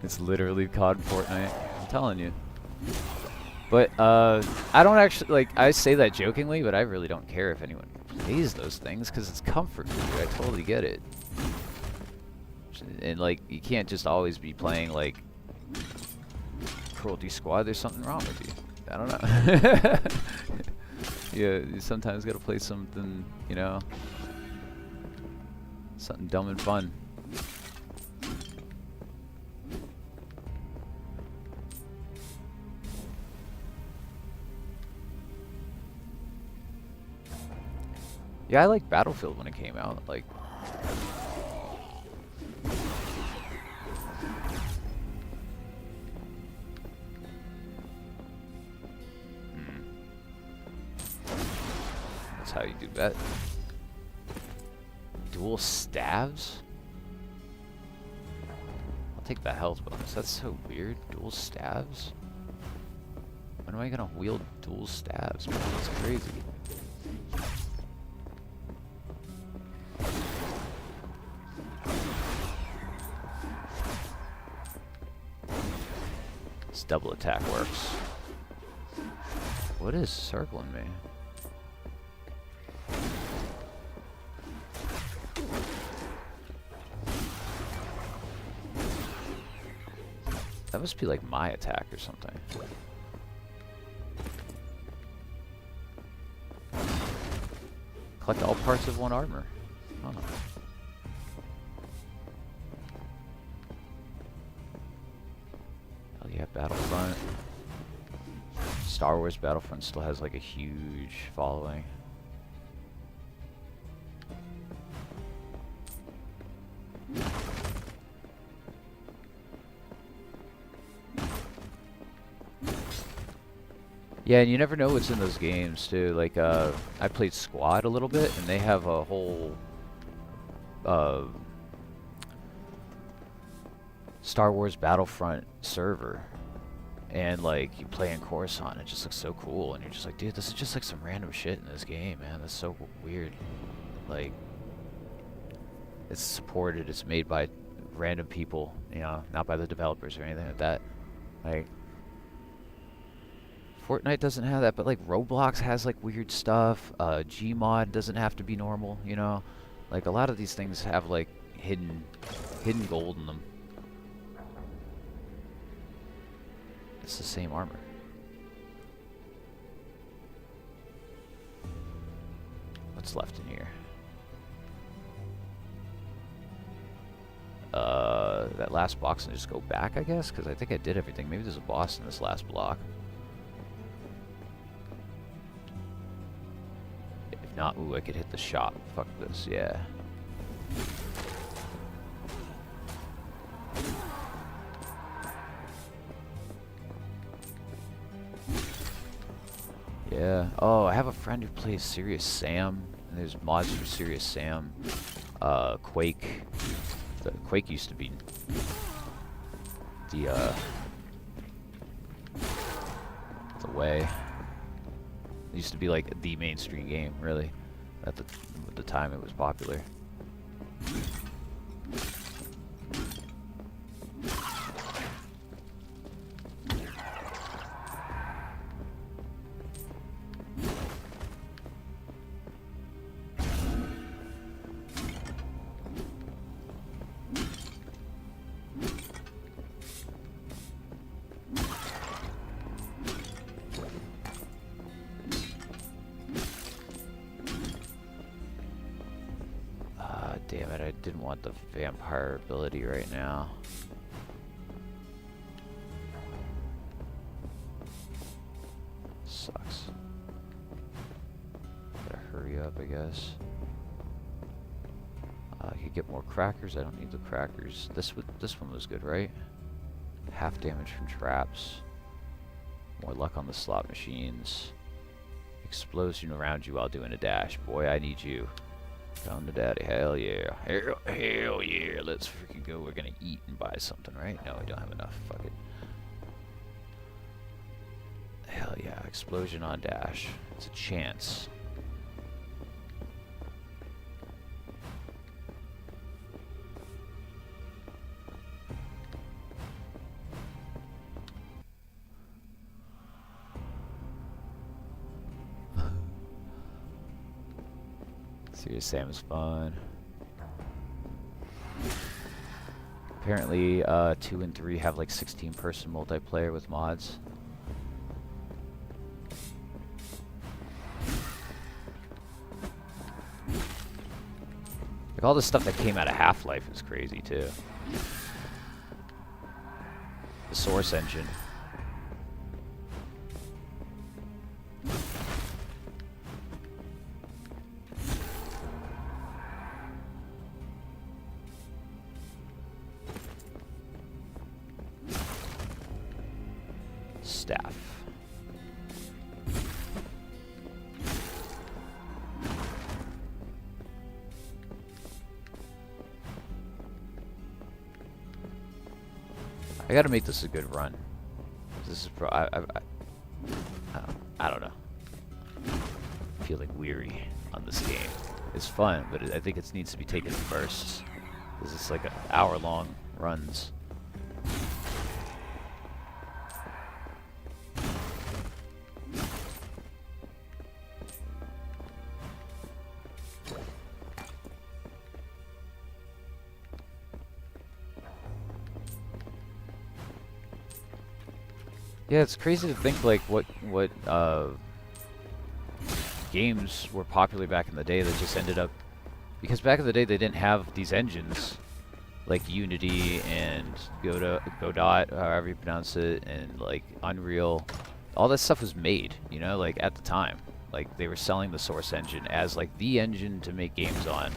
it's literally COD Fortnite. I'm telling you. But I don't actually like. I say that jokingly, but I really don't care if anyone plays those things because it's comfort food. I totally get it. And like, you can't just always be playing like Cruelty Squad. There's something wrong with you. I don't know. Yeah, you sometimes gotta play something, you know, something dumb and fun. Yeah, I liked Battlefield when it came out. Like, that's how you do that. Dual stabs? I'll take the health bonus. That's so weird. Dual stabs? When am I gonna wield dual stabs? Man, that's crazy. Double attack works. What is circling me? That must be like my attack or something. Collect all parts of one armor. Huh. Yeah, Battlefront. Star Wars Battlefront still has like a huge following. Yeah, and you never know what's in those games too. Like, I played Squad a little bit, and they have a whole Star Wars Battlefront server, and like you play in Coruscant. It just looks so cool, and you're just like, dude, this is just like some random shit in this game, man. That's so weird. Like, it's supported. It's made by random people, you know, not by the developers or anything like that. Like, Fortnite doesn't have that, but like Roblox has like weird stuff. Gmod doesn't have to be normal, you know. Like, a lot of these things have like hidden gold in them. It's the same armor. What's left in here? That last box, and just go back, I guess, because I think I did everything. Maybe there's a boss in this last block. If not, ooh, I could hit the shop. Fuck this, yeah. Yeah. Oh, I have a friend who plays Serious Sam. And there's mods for Serious Sam. Quake. Quake used to be the way. It used to be like the mainstream game, really. At the time it was popular. Damn it, I didn't want the vampire ability right now. Sucks. Gotta hurry up, I guess. I could get more crackers. I don't need the crackers. This one was good, right? Half damage from traps. More luck on the slot machines. Explosion around you while doing a dash. Boy, I need you. Down to daddy. Hell yeah. Hell yeah. Let's freaking go. We're gonna eat and buy something, right? No, we don't have enough. Fuck it. Hell yeah. Explosion on dash. It's a chance. Serious Sam is fun. Apparently, 2 and 3 have like 16-person multiplayer with mods. Like all the stuff that came out of Half-Life is crazy too. The Source engine. Staff. I gotta make this a good run. This is I don't know. Feeling weary on this game. It's fun, but I think it needs to be taken in bursts. This is like hour-long runs. Yeah, it's crazy to think like what games were popular back in the day that just ended up, because back in the day they didn't have these engines like Unity and Godot, however you pronounce it, and like Unreal. All that stuff was made, you know, like at the time. Like they were selling the Source engine as like the engine to make games on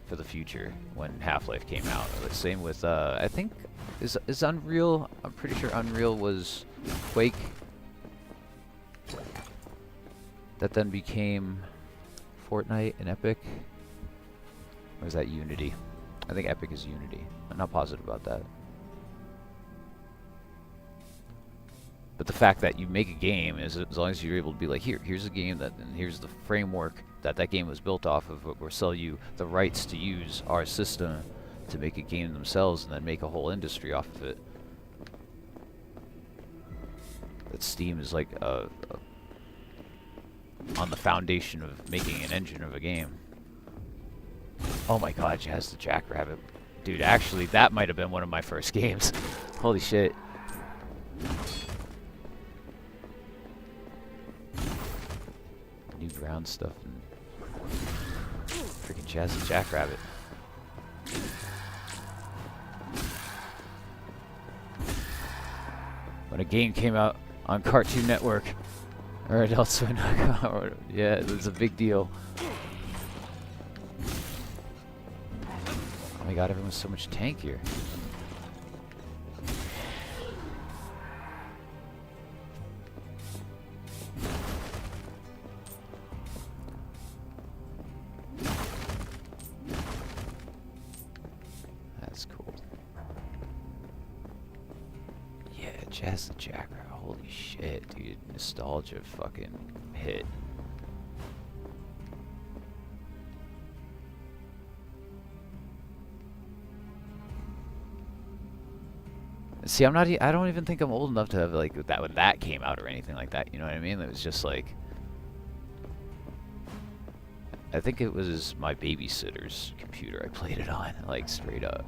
for the future when Half-Life came out. The same with I think is Unreal. I'm pretty sure Unreal was Quake. That then became Fortnite and Epic. Or is that Unity? I think Epic is Unity. I'm not positive about that. But the fact that you make a game is, as long as you're able to be like, here's a game that, and here's the framework that game was built off of, or sell you the rights to use our system to make a game themselves, and then make a whole industry off of it. That Steam is like on the foundation of making an engine of a game. Oh my god, Jazz the Jackrabbit. Dude, actually, that might have been one of my first games. Holy shit. New ground stuff and freaking Jazz the Jackrabbit. When a game came out on Cartoon Network or Adult Swim, yeah, it was a big deal. Oh my god, everyone's so much tankier. That's cool. Yeah, Jazz the Jackrabbit. Holy shit, dude. Nostalgia fucking hit. See, I'm not. I don't even think I'm old enough to have like that when that came out or anything like that. You know what I mean? It was just like. I think it was my babysitter's computer I played it on, like straight up.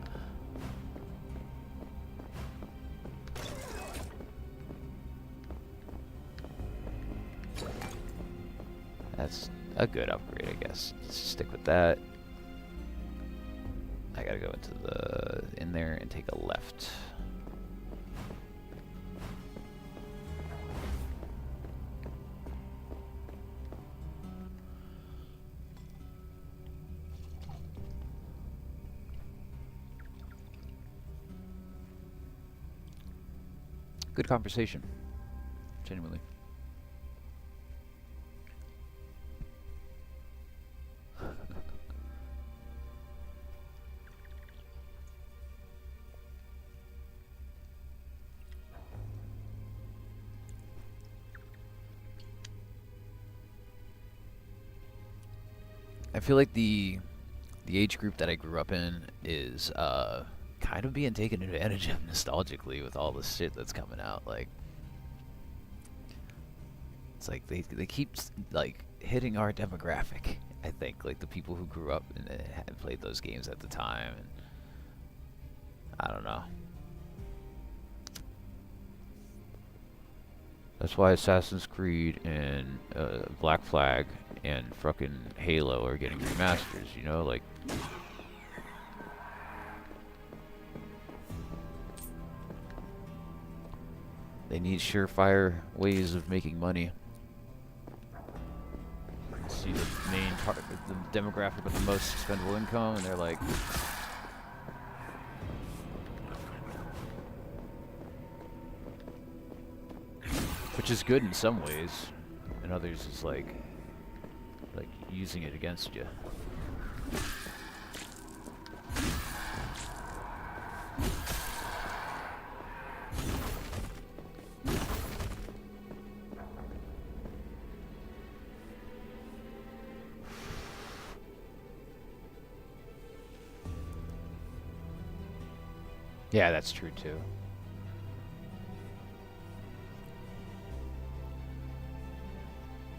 That's a good upgrade, I guess. Let's stick with that. I gotta go into in there and take a left. Good conversation, genuinely. I feel like the age group that I grew up in is kind of being taken advantage of nostalgically with all the shit that's coming out. Like, it's like they keep like hitting our demographic. I think like the people who grew up and had played those games at the time. And I don't know. That's why Assassin's Creed and Black Flag and fucking Halo are getting remasters, you know, like. They need surefire ways of making money. See the main part, the demographic with the most expendable income, and they're like. Which is good in some ways, and others is like using it against you. Yeah, that's true too.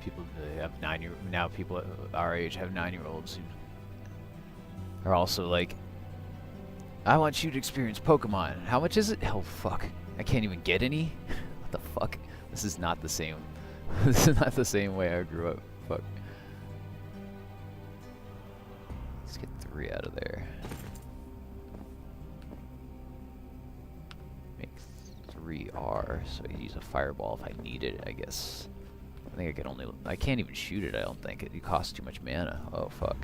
People have now people our age have 9-year-olds who are also like, I want you to experience Pokemon. How much is it? Oh fuck, I can't even get any. What the fuck? This is not the same. This is not the same way I grew up. Fuck. Let's get 3 out of there. Make 3R, so I use a fireball if I need it, I guess. I think I can only. I can't even shoot it, I don't think. It costs too much mana. Oh, fuck.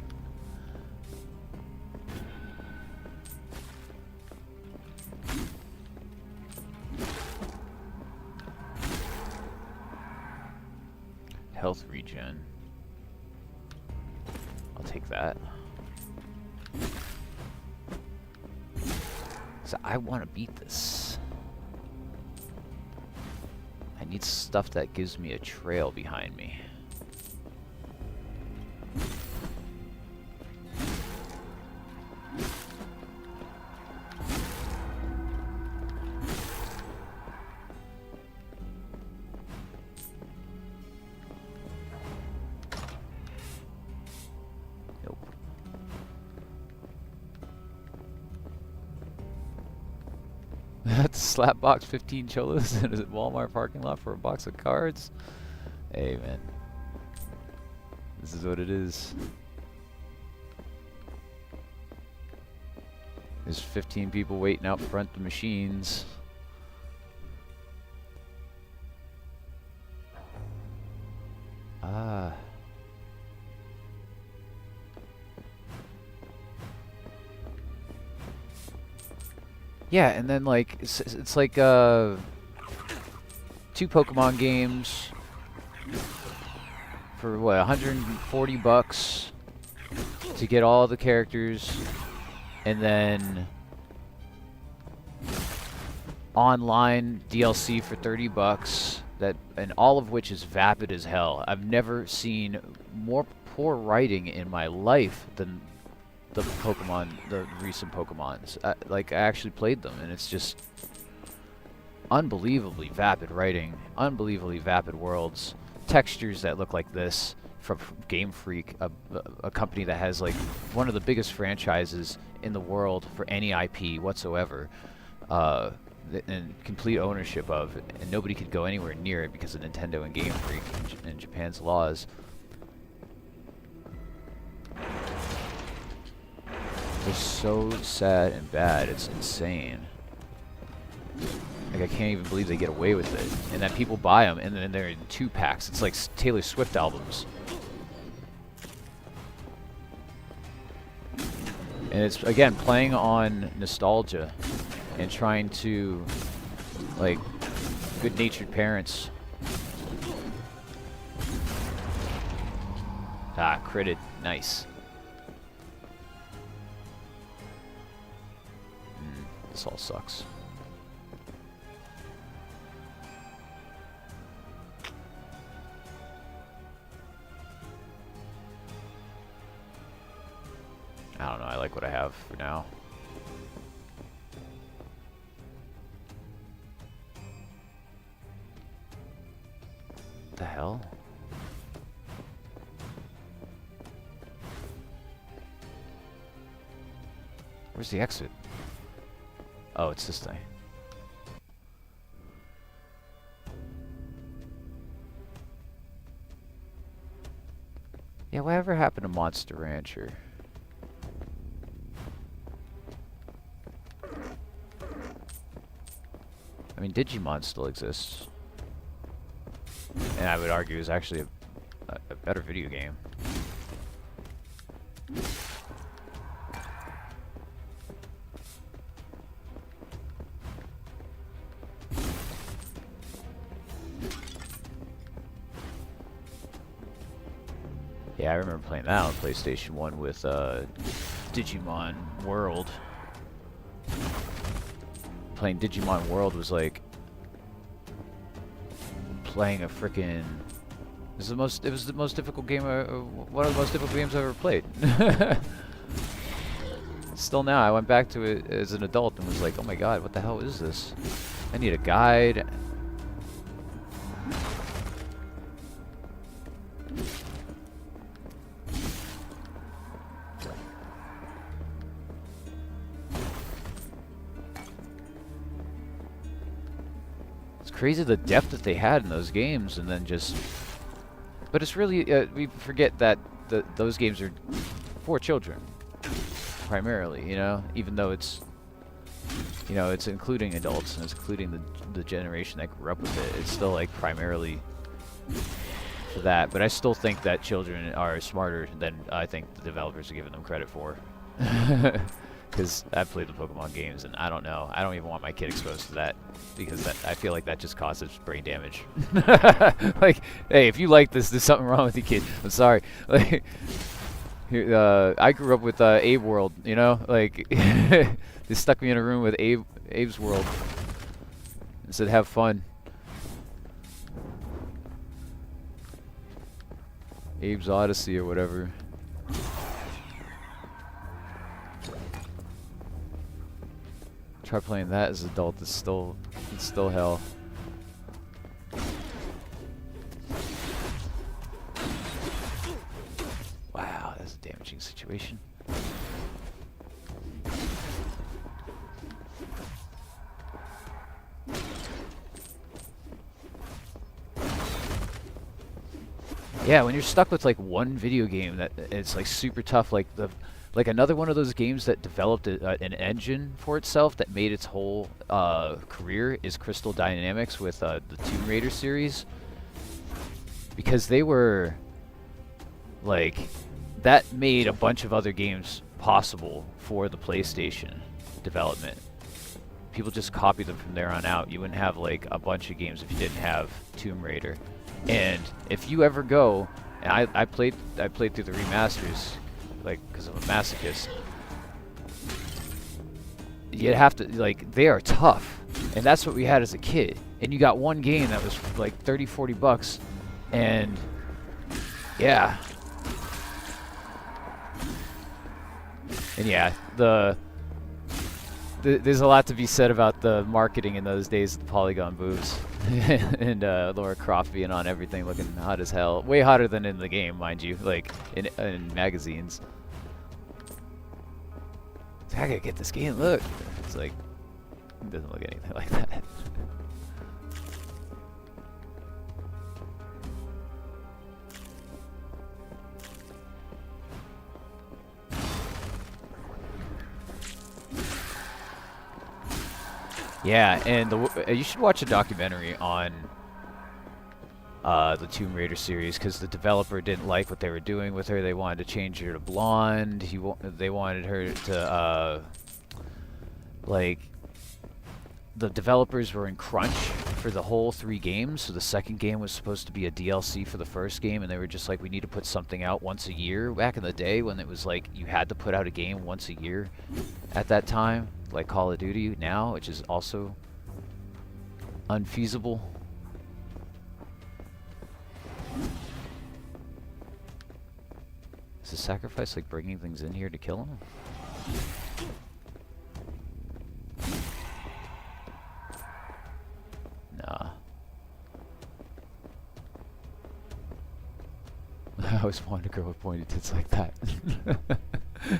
Health regen. I'll take that. So I want to beat this. I need stuff that gives me a trail behind me. Nope. That's a slapbox 15 cholos in a Walmart parking lot for a box of cards. Hey man, this is what it is. There's 15 people waiting out front the machines. Ah. Yeah, and then like it's like 2 Pokemon games for what, $140 to get all the characters, and then online DLC for $30. That, and all of which is vapid as hell. I've never seen more poor writing in my life than the recent Pokemons. Like, I actually played them, and it's just, unbelievably vapid writing, unbelievably vapid worlds, textures that look like this from Game Freak, a company that has like one of the biggest franchises in the world for any IP whatsoever, and complete ownership of it, and nobody could go anywhere near it because of Nintendo and Game Freak and Japan's laws. They're so sad and bad, it's insane. Like, I can't even believe they get away with it. And that people buy them, and then they're in 2-packs. It's like Taylor Swift albums. And it's, again, playing on nostalgia and trying to, like, good-natured parents. Ah, critted. Nice. This all sucks. I don't know, I like what I have for now. What the hell? Where's the exit? Oh, it's this thing. Yeah, whatever happened to Monster Rancher? I mean, Digimon still exists. And I would argue is actually a better video game. Yeah, I remember playing that on PlayStation 1 with Digimon World. Playing Digimon World was like playing a frickin'. It was the most difficult game. One of the most difficult games I've ever played. Still now, I went back to it as an adult and was like, oh my god, what the hell is this? I need a guide. Crazy the depth that they had in those games, and then just. But it's really we forget that those games are for children, primarily. You know, even though it's, you know, it's including adults and it's including the generation that grew up with it. It's still like primarily for that. But I still think that children are smarter than I think the developers are giving them credit for. Because I've played the Pokemon games, and I don't know. I don't even want my kid exposed to that, because I feel like that just causes brain damage. Like, hey, if you like this, there's something wrong with you, kid. I'm sorry. Like, I grew up with Abe World, you know? Like, they stuck me in a room with Abe's World and said, have fun. Abe's Odyssey or whatever. Try playing that as an adult. It's still hell. Wow, that's a damaging situation. Yeah, when you're stuck with like one video game that it's like super tough, like another one of those games that developed an engine for itself that made its whole career is Crystal Dynamics with the Tomb Raider series, because they were like, that made a bunch of other games possible for the PlayStation development. People just copied them from there on out. You wouldn't have like a bunch of games if you didn't have Tomb Raider. And if you ever go, and I played through the remasters, like, because I'm a masochist. You'd have to, like, they are tough, and that's what we had as a kid. And you got one game that was like $30-40, and yeah, There's a lot to be said about the marketing in those days of the polygon boobs. And Laura Croft being on everything looking hot as hell. Way hotter than in the game, mind you, like in magazines. I gotta get this game, look. It's like, it doesn't look anything like that. Yeah, and you should watch a documentary on the Tomb Raider series, because the developer didn't like what they were doing with her. They wanted to change her to blonde. They wanted her to like, the developers were in crunch for the whole 3 games, so the second game was supposed to be a DLC for the first game, and they were just like, we need to put something out once a year. Back in the day when it was like you had to put out a game once a year at that time, like Call of Duty now, which is also unfeasible. Is the sacrifice like bringing things in here to kill them? Nah. I always wanted a girl with pointed tits like that.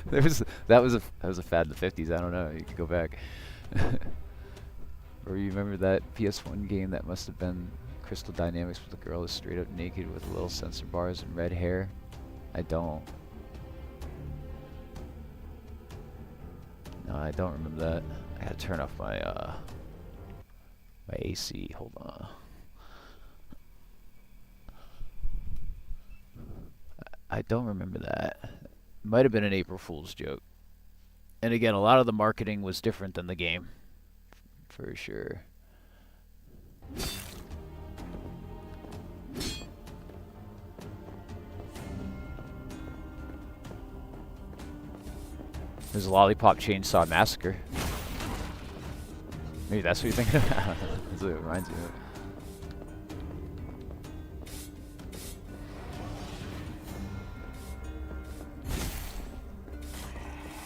That was a fad in the 50s. I don't know. You could go back. Or you remember that PS1 game that must have been Crystal Dynamics with a girl who's straight up naked with little sensor bars and red hair? I don't. No, I don't remember that. I gotta turn off my my AC. Hold on. I don't remember that. Might have been an April Fool's joke. And again, a lot of the marketing was different than the game, for sure. There's a Lollipop Chainsaw Massacre. Maybe that's what you're thinking of? That's what it reminds me of.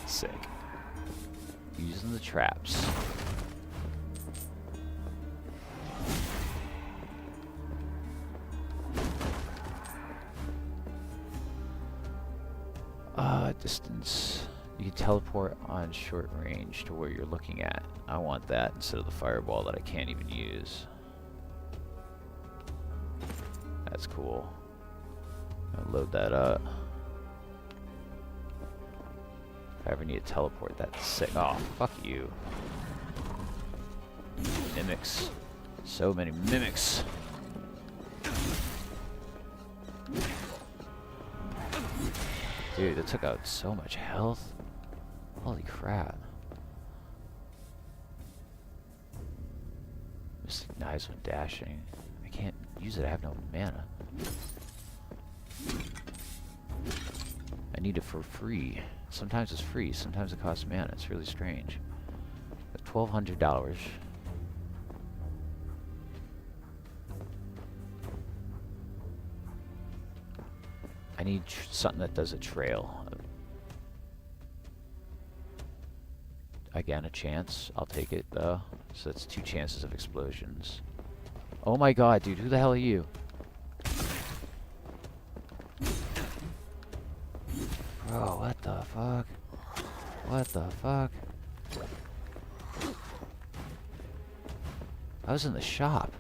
Sick. Using the traps. Distance. You can teleport on short range to where you're looking at. I want that instead of the fireball that I can't even use. That's cool. I'll load that up. If I ever need to teleport, that's sick. Oh, fuck you. Mimics. So many mimics. Dude, that took out so much health. Holy crap. Mystic Knives when dashing. I can't use it, I have no mana. I need it for free. Sometimes it's free, sometimes it costs mana. It's really strange. At $1,200. I need something that does a trail. Again, a chance. I'll take it though. So that's 2 chances of explosions. Oh my god, dude, who the hell are you? Bro, what the fuck? What the fuck? I was in the shop.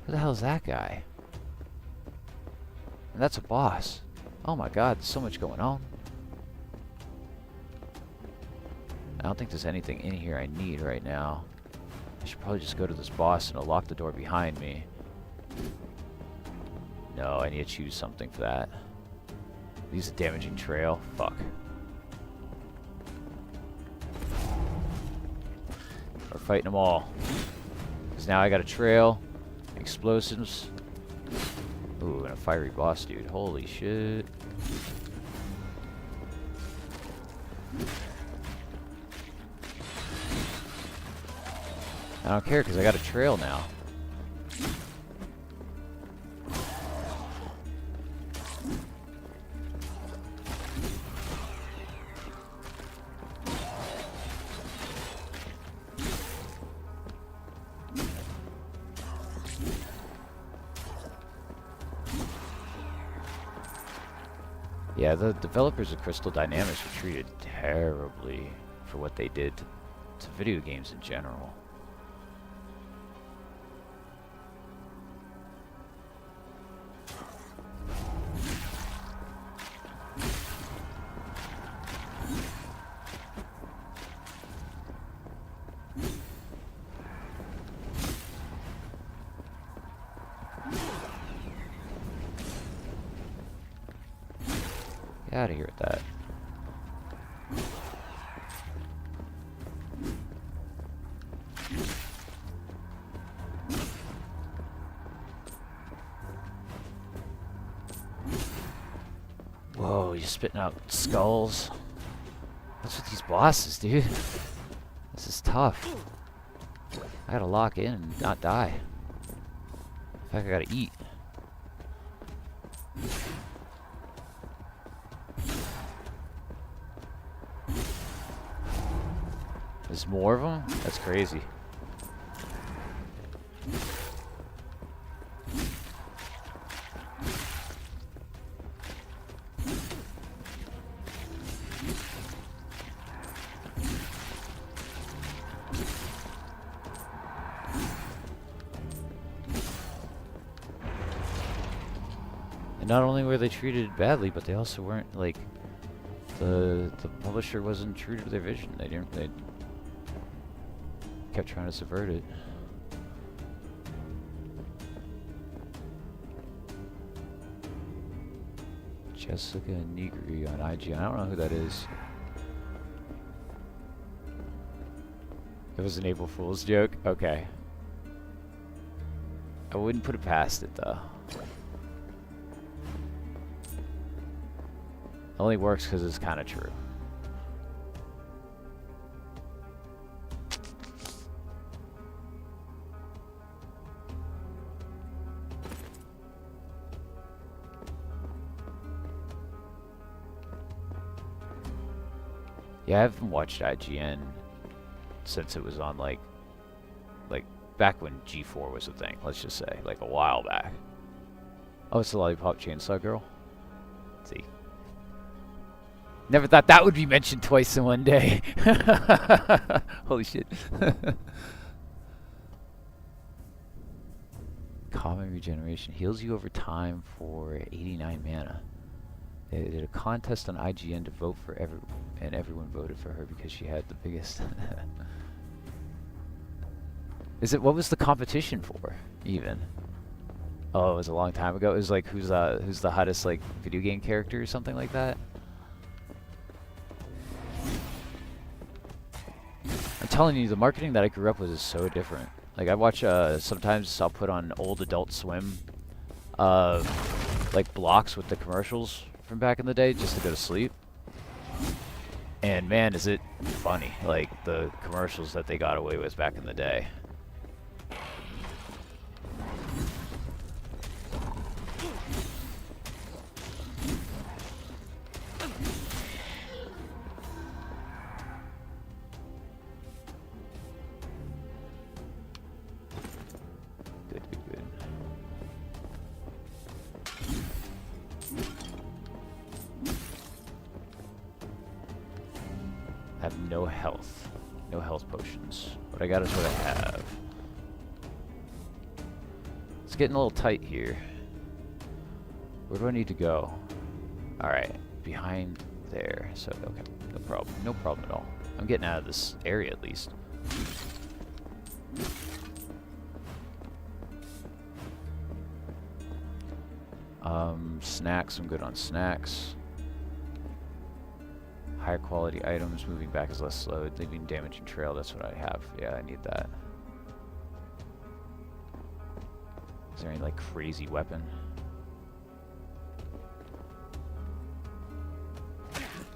Who the hell is that guy? And that's a boss. Oh my god, there's so much going on. I don't think there's anything in here I need right now. I should probably just go to this boss and it'll lock the door behind me. No, I need to choose something for that. Use a damaging trail. Fuck. We're fighting them all. Because now I got a trail, explosives. Ooh, and a fiery boss, dude. Holy shit. I don't care because I got a trail now. Yeah, the developers of Crystal Dynamics were treated terribly for what they did to video games in general. Get out of here with that. Whoa, you're spitting out skulls. What's with these bosses, dude? This is tough. I gotta lock in and not die. In fact, I gotta eat. There's more of them? That's crazy. And not only were they treated badly, but they also weren't like the publisher wasn't true to their vision. They kept trying to subvert it. Jessica Negri on IGN. I don't know who that is. It was an April Fool's joke? Okay. I wouldn't put it past it though. It only works because it's kind of true. Yeah, I haven't watched IGN since it was on like back when G4 was a thing. Let's just say like a while back. Oh, it's the Lollipop Chainsaw Girl. Let's see. Never thought that would be mentioned twice in one day. Holy shit. Common regeneration heals you over time for 89 mana. They did a contest on IGN to vote for and everyone voted for her because she had the biggest. What was the competition for, even? Oh, it was a long time ago. It was like, who's the hottest, like, video game character or something like that? I'm telling you, the marketing that I grew up with is so different. Like, I watch, sometimes I'll put on old Adult Swim, like, blocks with the commercials from back in the day just to go to sleep. And man, is it funny, like, the commercials that they got away with back in the day. I have no health. No health potions. What I got is what I have. It's getting a little tight here. Where do I need to go? Alright, behind there. So, okay, no problem. No problem at all. I'm getting out of this area at least. Snacks, I'm good on snacks. Higher quality items, moving back is less slow, leaving damaging trail, that's what I have. Yeah, I need that. Is there any like crazy weapon?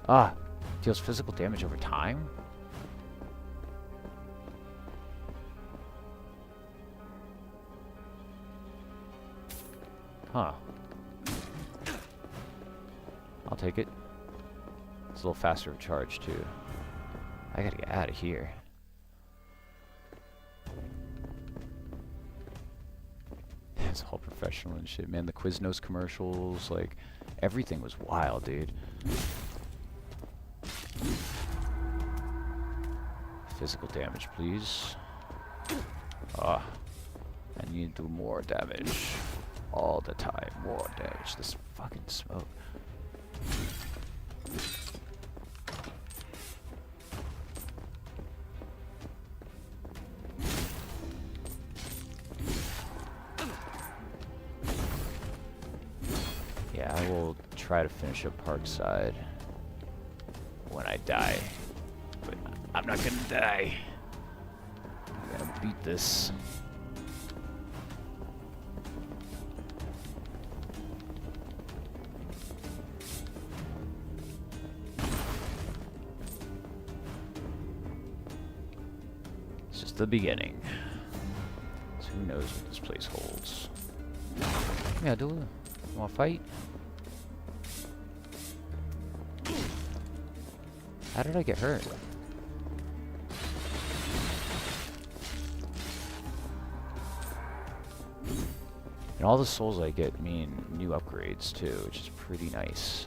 Ah! Deals physical damage over time? Huh. I'll take it. It's a little faster of charge too. I gotta get out of here. It's all professional and shit, man. The Quiznos commercials, like, Everything was wild, dude. Physical damage, please. Ah, I need to do more damage. All the time, more damage. This fucking smoke. Yeah, I will try to finish up Parkside when I die. But I'm not gonna die. I'm gonna beat this. It's just the beginning. So who knows what this place holds. Yeah, do it. You wanna fight? How did I get hurt? And all the souls I get mean new upgrades too, which is pretty nice.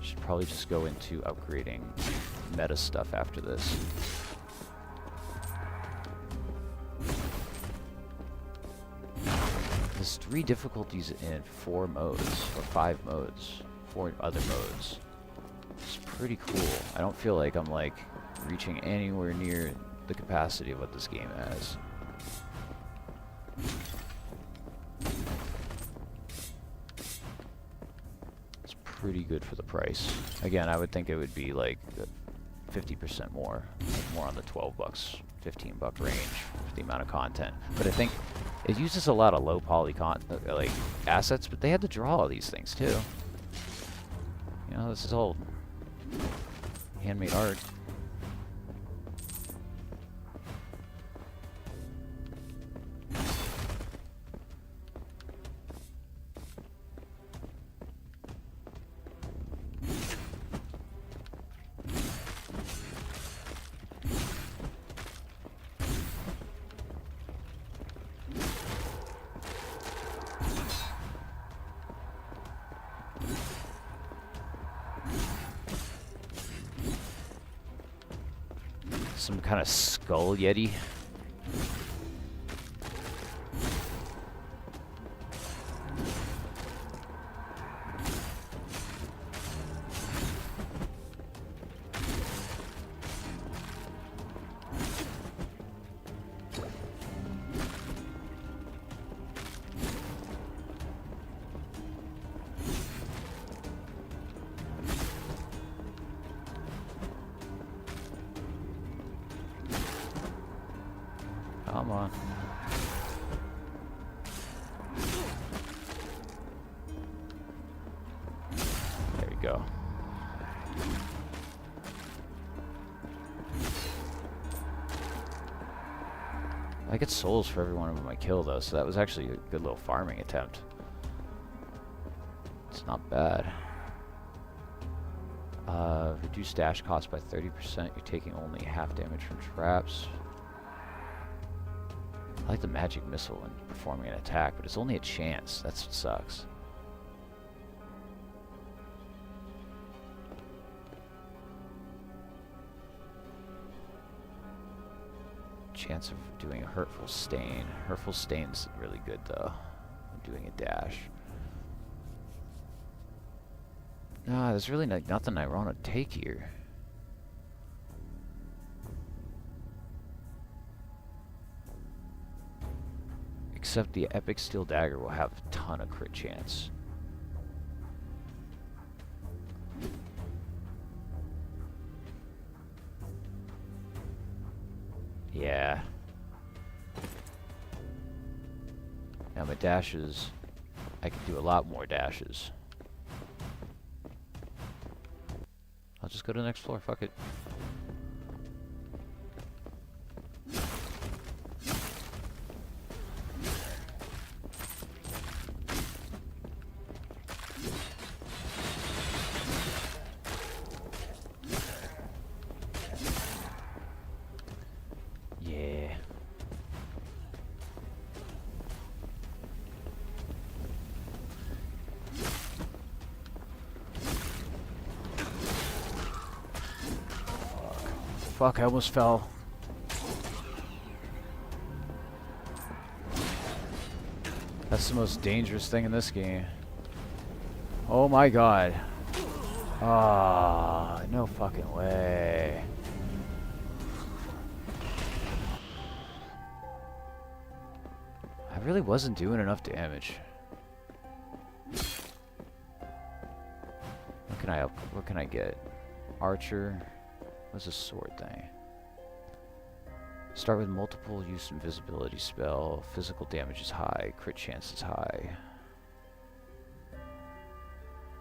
Should probably just go into upgrading meta stuff after this. There's 3 difficulties in 4 modes, or 5 modes, 4 other modes. It's pretty cool. I don't feel like I'm like reaching anywhere near the capacity of what this game has. It's pretty good for the price. Again, I would think it would be like 50% more, like more on the $12, $15 range for the amount of content. But I think it uses a lot of low poly like assets, but they had to draw all these things too. You know, this is all handmade art. Some kind of skull yeti. Come on. There we go. I get souls for every one of them I kill though, so that was actually a good little farming attempt. It's not bad. Reduce dash cost by 30%. You're taking only half damage from traps. I like the magic missile when performing an attack, but it's only a chance. That's what sucks. Chance of doing a hurtful stain. Hurtful stain's really good though. I'm doing a dash. Nah, there's really nothing I want to take here. Except the Epic Steel Dagger will have a ton of crit chance. Yeah. Now my dashes, I can do a lot more dashes. I'll just go to the next floor, fuck it. Yeah. Fuck, I almost fell. That's the most dangerous thing in this game. Oh my god. Ah, no fucking way. I really wasn't doing enough damage. What can I get? Archer. What's a sword thing? Start with multiple use invisibility spell. Physical damage is high. Crit chance is high.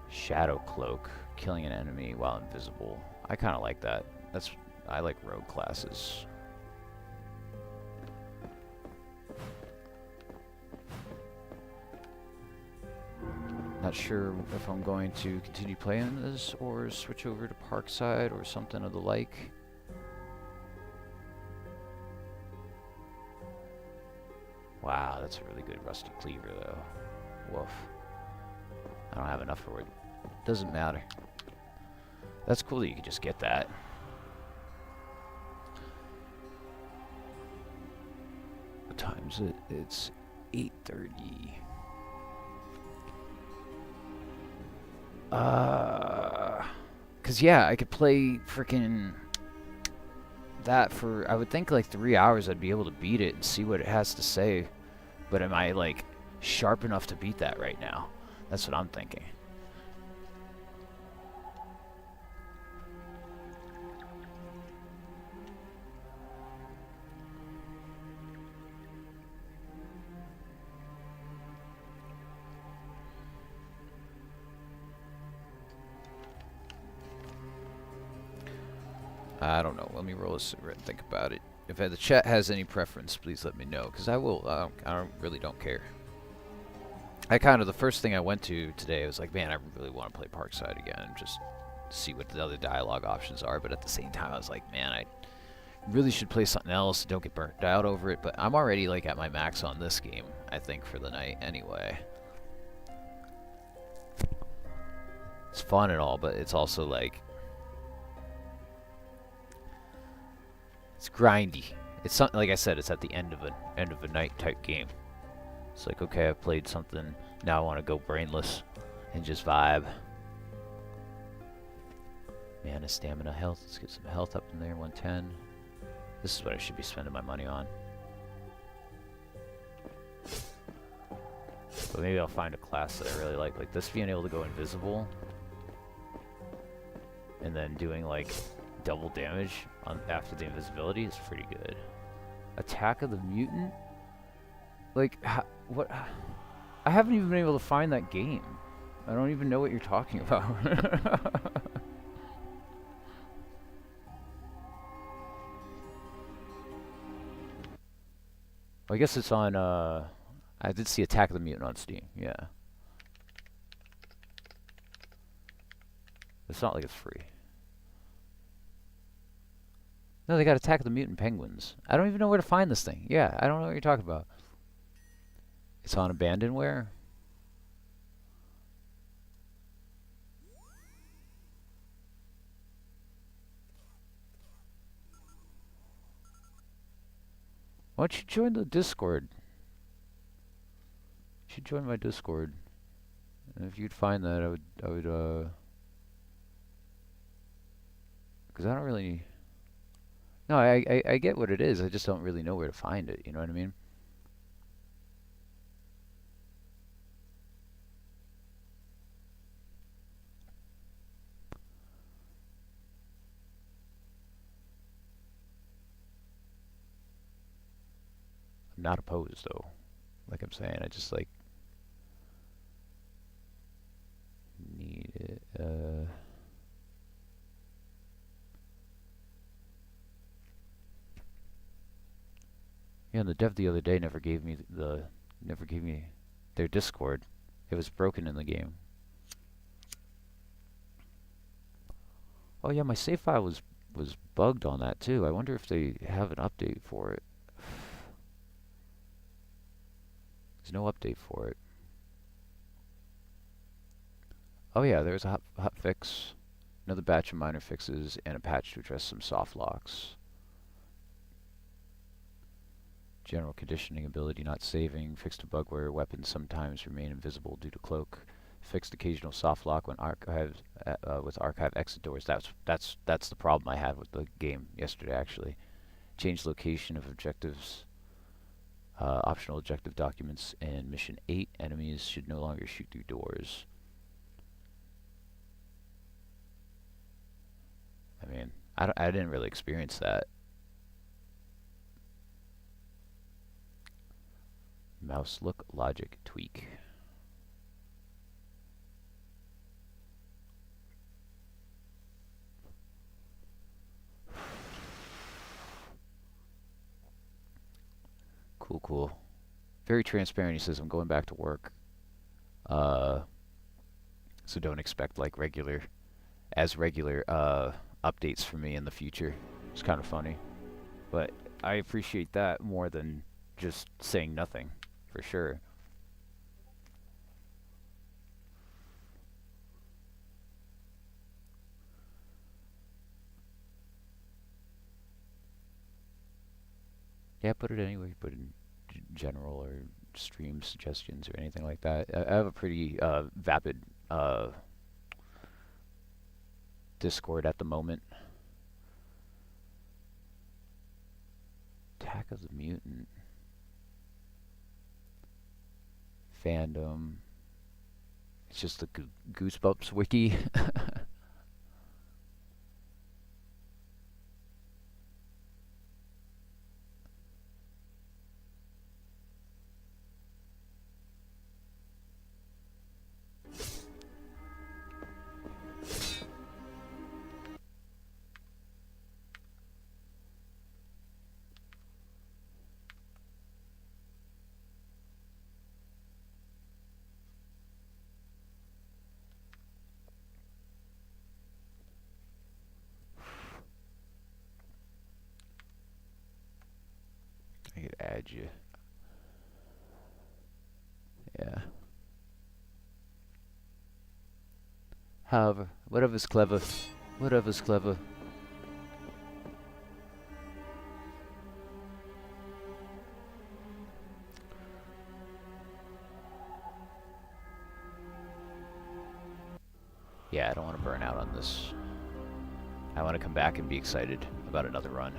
Shadow cloak. Killing an enemy while invisible. I kind of like that. I like rogue classes. Not sure if I'm going to continue playing this or switch over to Parkside or something of the like. Wow, that's a really good rusty cleaver though. Woof. I don't have enough for it. Doesn't matter. That's cool that you can just get that. What time is it? It's 8:30. Cause yeah, I could play frickin' that for, I would think like 3 hours I'd be able to beat it and see what it has to say. But am I like sharp enough to beat that right now? That's what I'm thinking. I don't know. Let me roll a cigarette and think about it. If the chat has any preference, please let me know, because I will. I really don't care. The first thing I went to today, I was like, man, I really want to play Parkside again, just see what the other dialogue options are. But at the same time, I was like, man, I really should play something else. Don't get burnt out over it. But I'm already like at my max on this game, I think, for the night anyway. It's fun and all, but it's also like, it's grindy. It's something, like I said, it's at the end of a night type game. It's like, okay, I've played something, now I want to go brainless and just vibe. Mana, stamina, health. Let's get some health up in there. 110. This is what I should be spending my money on. But maybe I'll find a class that I really like this being able to go invisible and then doing like double damage after the invisibility is pretty good. Attack of the Mutant? Like, what? I haven't even been able to find that game. I don't even know what you're talking about. Well, I guess it's on, I did see Attack of the Mutant on Steam, yeah. It's not like it's free. No, they got Attack of the Mutant Penguins. I don't even know where to find this thing. Yeah, I don't know what you're talking about. It's on Abandonware. Why don't you join the Discord? You should join my Discord. And if you'd find that, I would, because I don't really... No, I get what it is. I just don't really know where to find it. You know what I mean? I'm not opposed, though. Like I'm saying, I just, like, need it. Yeah, the dev the other day never gave me their Discord. It was broken in the game. Oh yeah, my save file was bugged on that too. I wonder if they have an update for it. There's no update for it. Oh yeah, there's a hot fix. Another batch of minor fixes and a patch to address some soft locks. General conditioning ability not saving. Fixed a bug where weapons sometimes remain invisible due to cloak. Fixed occasional soft lock when with archive exit doors. That's the problem I had with the game yesterday, actually. Changed location of objectives. Optional objective documents in mission 8. Enemies should no longer shoot through doors. I mean, I didn't really experience that. Mouse look logic tweak. Cool. Very transparent. He says, I'm going back to work. So don't expect like regular updates from me in the future. It's kind of funny. But I appreciate that more than just saying nothing, for sure. Yeah, put it anywhere. Put in general or stream suggestions or anything like that. I have a pretty vapid Discord at the moment. Attack of the Mutant. Fandom. It's just the Goosebumps wiki. I could add you. Yeah. However, whatever's clever. Whatever's clever. Yeah, I don't want to burn out on this. I want to come back and be excited about another run.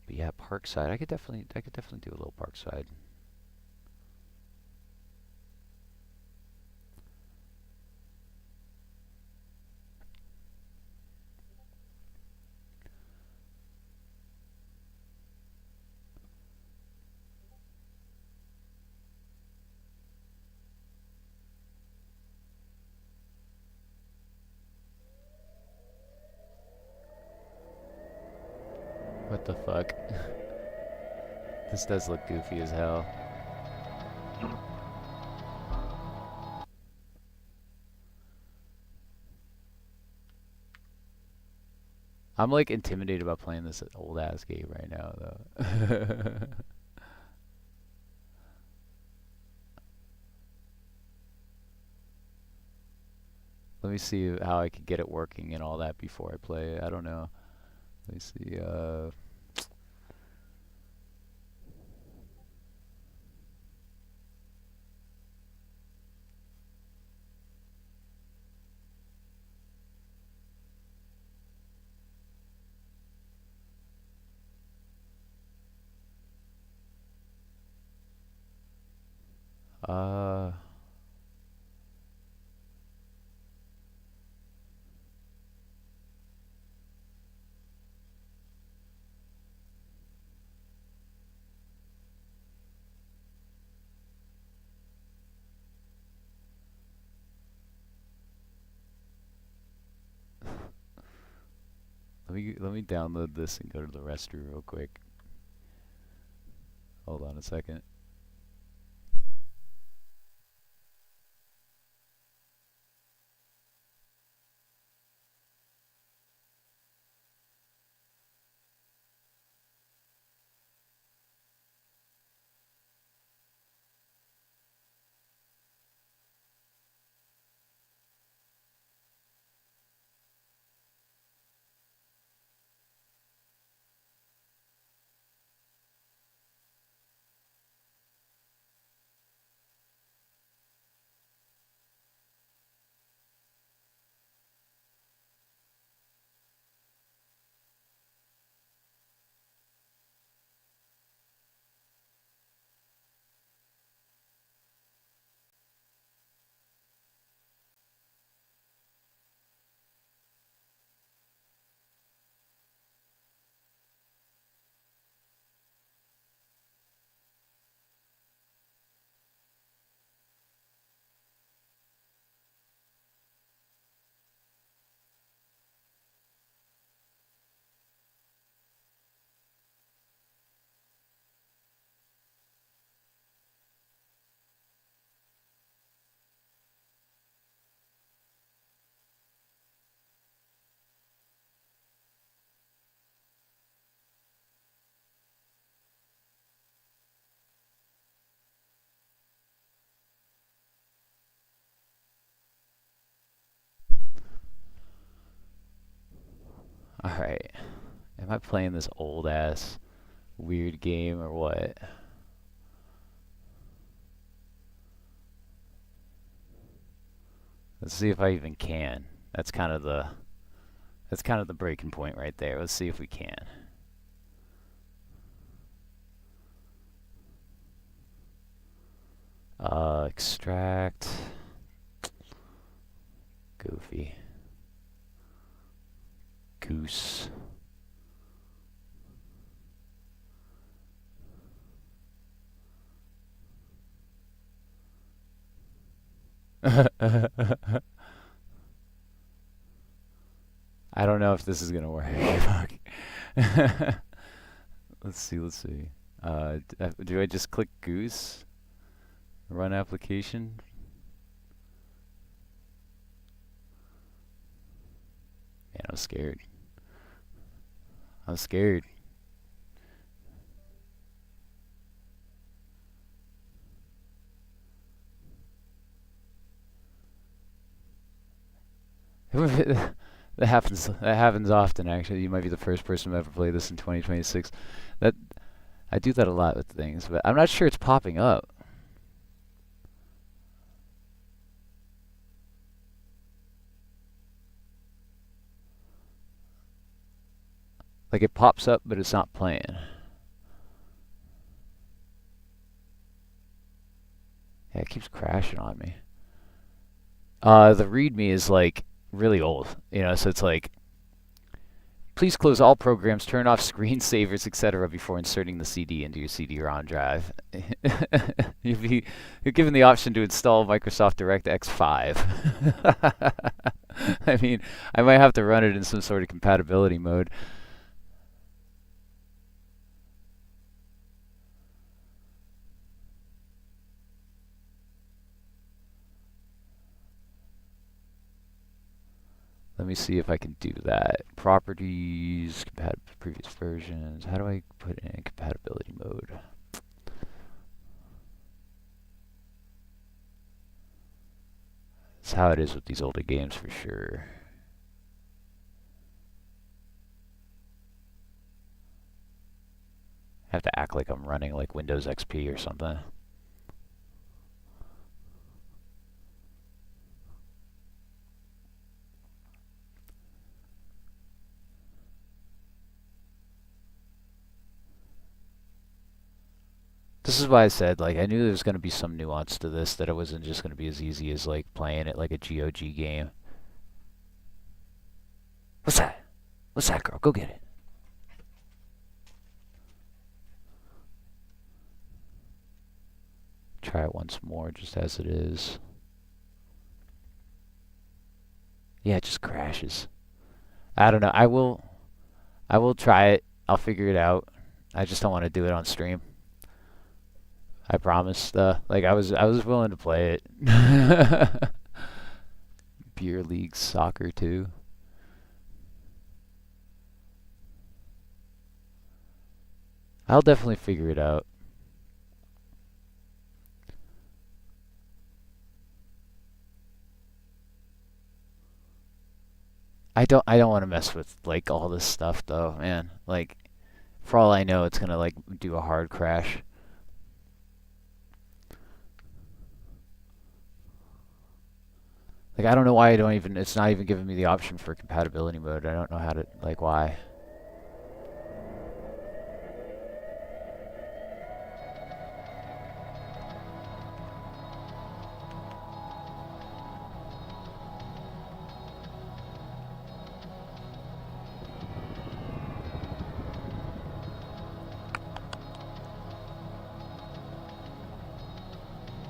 But yeah, Parkside. I could definitely do a little Parkside. What the fuck? This does look goofy as hell. I'm like intimidated about playing this old ass game right now though. Let me see how I could get it working and all that before I play it. I don't know. Let me see. Uh, let me download this and go to the restroom real quick. Hold on a second. Alright. Am I playing this old ass weird game or what? Let's see if I even can. That's kind of the breaking point right there. Let's see if we can. Extract. Goofy. Goose. I don't know if this is gonna work. Fuck. Let's see. Do I just click goose? Run application? Man, I'm scared. I'm scared. That happens. That happens often. Actually, you might be the first person to ever play this in 2026. That I do that a lot with things, but I'm not sure it's popping up. Like it pops up, but it's not playing. Yeah, it keeps crashing on me. The README is like really old, you know, so it's like, please close all programs, turn off screensavers, etc. before inserting the CD into your CD-ROM drive. You're given the option to install Microsoft DirectX 5. I mean, I might have to run it in some sort of compatibility mode. Let me see if I can do that. Properties, previous versions. How do I put it in compatibility mode? That's how it is with these older games for sure. I have to act like I'm running like Windows XP or something. This is why I said, like, I knew there was going to be some nuance to this, that it wasn't just going to be as easy as, like, playing it like a GOG game. What's that? What's that, girl? Go get it. Try it once more, just as it is. Yeah, it just crashes. I don't know. I will try it. I'll figure it out. I just don't want to do it on stream. I promise. Like I was willing to play it. Beer league soccer too. I'll definitely figure it out. I don't want to mess with like all this stuff though, man. Like for all I know, it's gonna like do a hard crash. Like I don't know why it's not even giving me the option for compatibility mode. I don't know how to, like, why.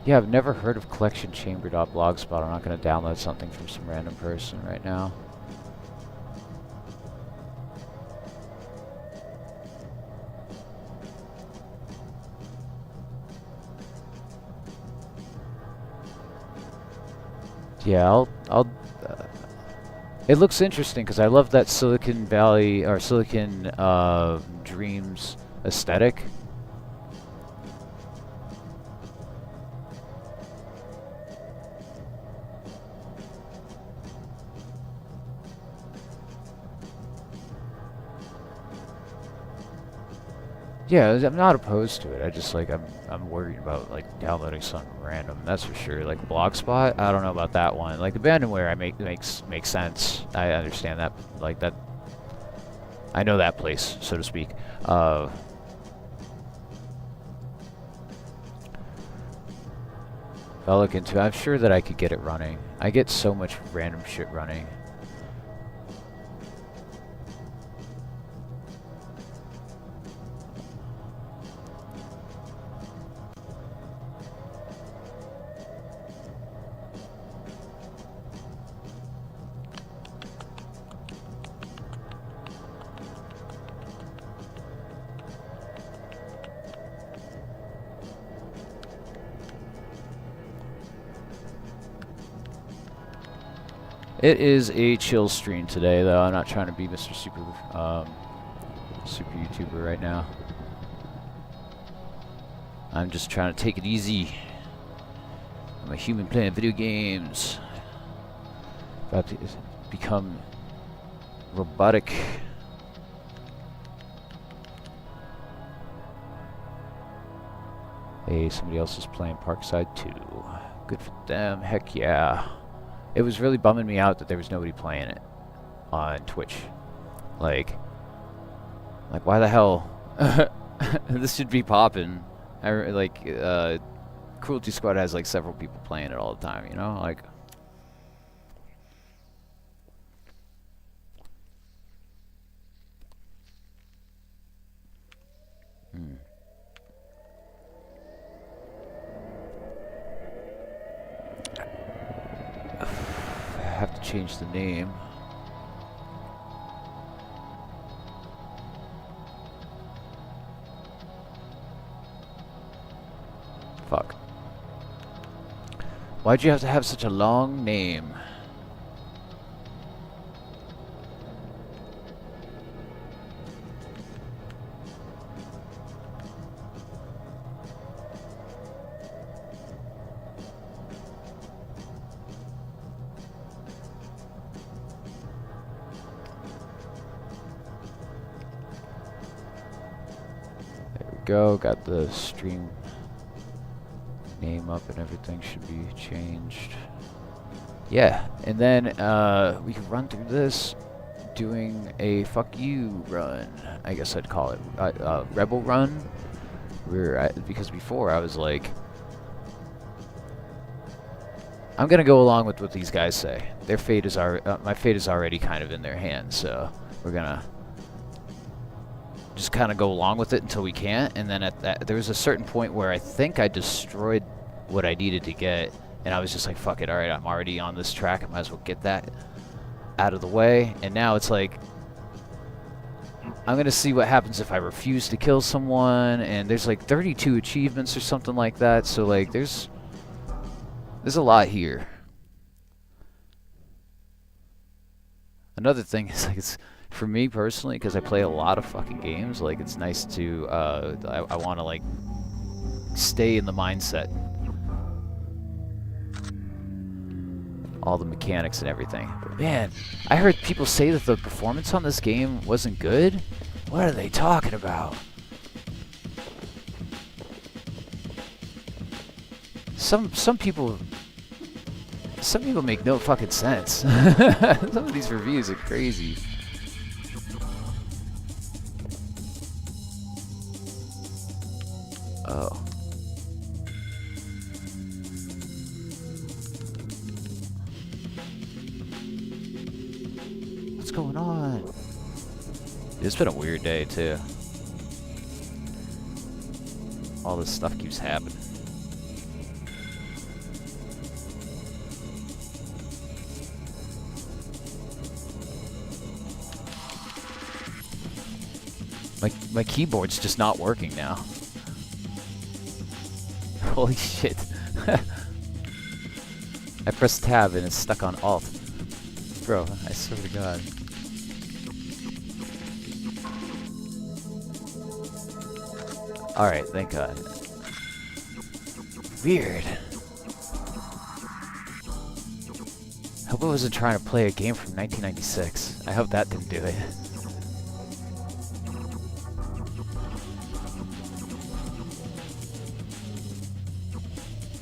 Yeah, I've never heard of collectionchamber.blogspot. I'm not going to download something from some random person right now. Yeah, it looks interesting because I love that Silicon Valley or Silicon Dreams aesthetic. Yeah, I'm not opposed to it. I just like I'm worried about like downloading something random. That's for sure. Like Blogspot, I don't know about that one. Like Abandonware, makes sense. I understand that. Like that, I know that place, so to speak. I'll look into it. I'm sure that I could get it running. I get so much random shit running. It is a chill stream today, though. I'm not trying to be Mr. Super YouTuber right now. I'm just trying to take it easy. I'm a human playing video games. About to become robotic. Hey, somebody else is playing Parkside 2. Good for them. Heck yeah. It was really bumming me out that there was nobody playing it on Twitch. Like why the hell? This should be popping. Cruelty Squad has like several people playing it all the time, you know? Like, I have to change the name. Fuck. Why'd you have to have such a long name? Go, got the stream name up and everything should be changed. Yeah, and then we can run through this doing a fuck you run, I guess I'd call it, rebel run, because before I was like, I'm gonna go along with what these guys say. Their fate is my fate is already kind of in their hands, so we're gonna just kind of go along with it until we can't, and then there was a certain point where I think I destroyed what I needed to get, and I was just like, fuck it, alright, I'm already on this track, I might as well get that out of the way, and now it's like, I'm gonna see what happens if I refuse to kill someone, and there's like 32 achievements or something like that, so like, there's a lot here. Another thing is, like, it's for me personally, because I play a lot of fucking games, like, it's nice to, I want to, like, stay in the mindset. All the mechanics and everything. But man, I heard people say that the performance on this game wasn't good. What are they talking about? Some people make no fucking sense. Some of these reviews are crazy. Oh. What's going on? It's been a weird day too. All this stuff keeps happening. My keyboard's just not working now. Holy shit. I pressed tab and it's stuck on alt. Bro, I swear to God. Alright, thank God. Weird. I hope I wasn't trying to play a game from 1996. I hope that didn't do it.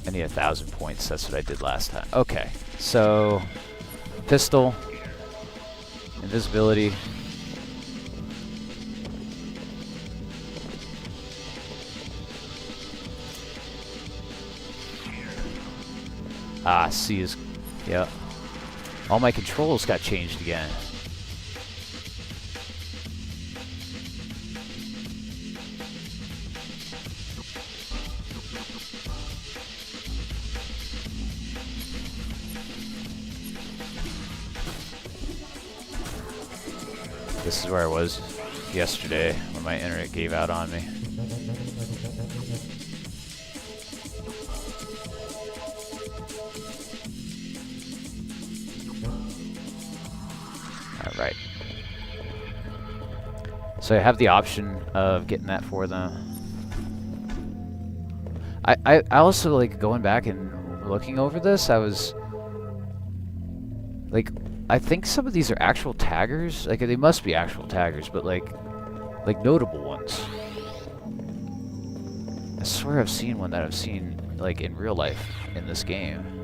I need 1,000 points. That's what I did last time. Okay, so pistol, invisibility. Ah, C is, yeah. All my controls got changed again. This is where I was yesterday when my internet gave out on me. Alright. So I have the option of getting that for them. I also, like, going back and looking over this, I was like, I think some of these are actual taggers. Like, they must be actual taggers, but like notable ones. I swear I've seen one that I've seen, like, in real life in this game.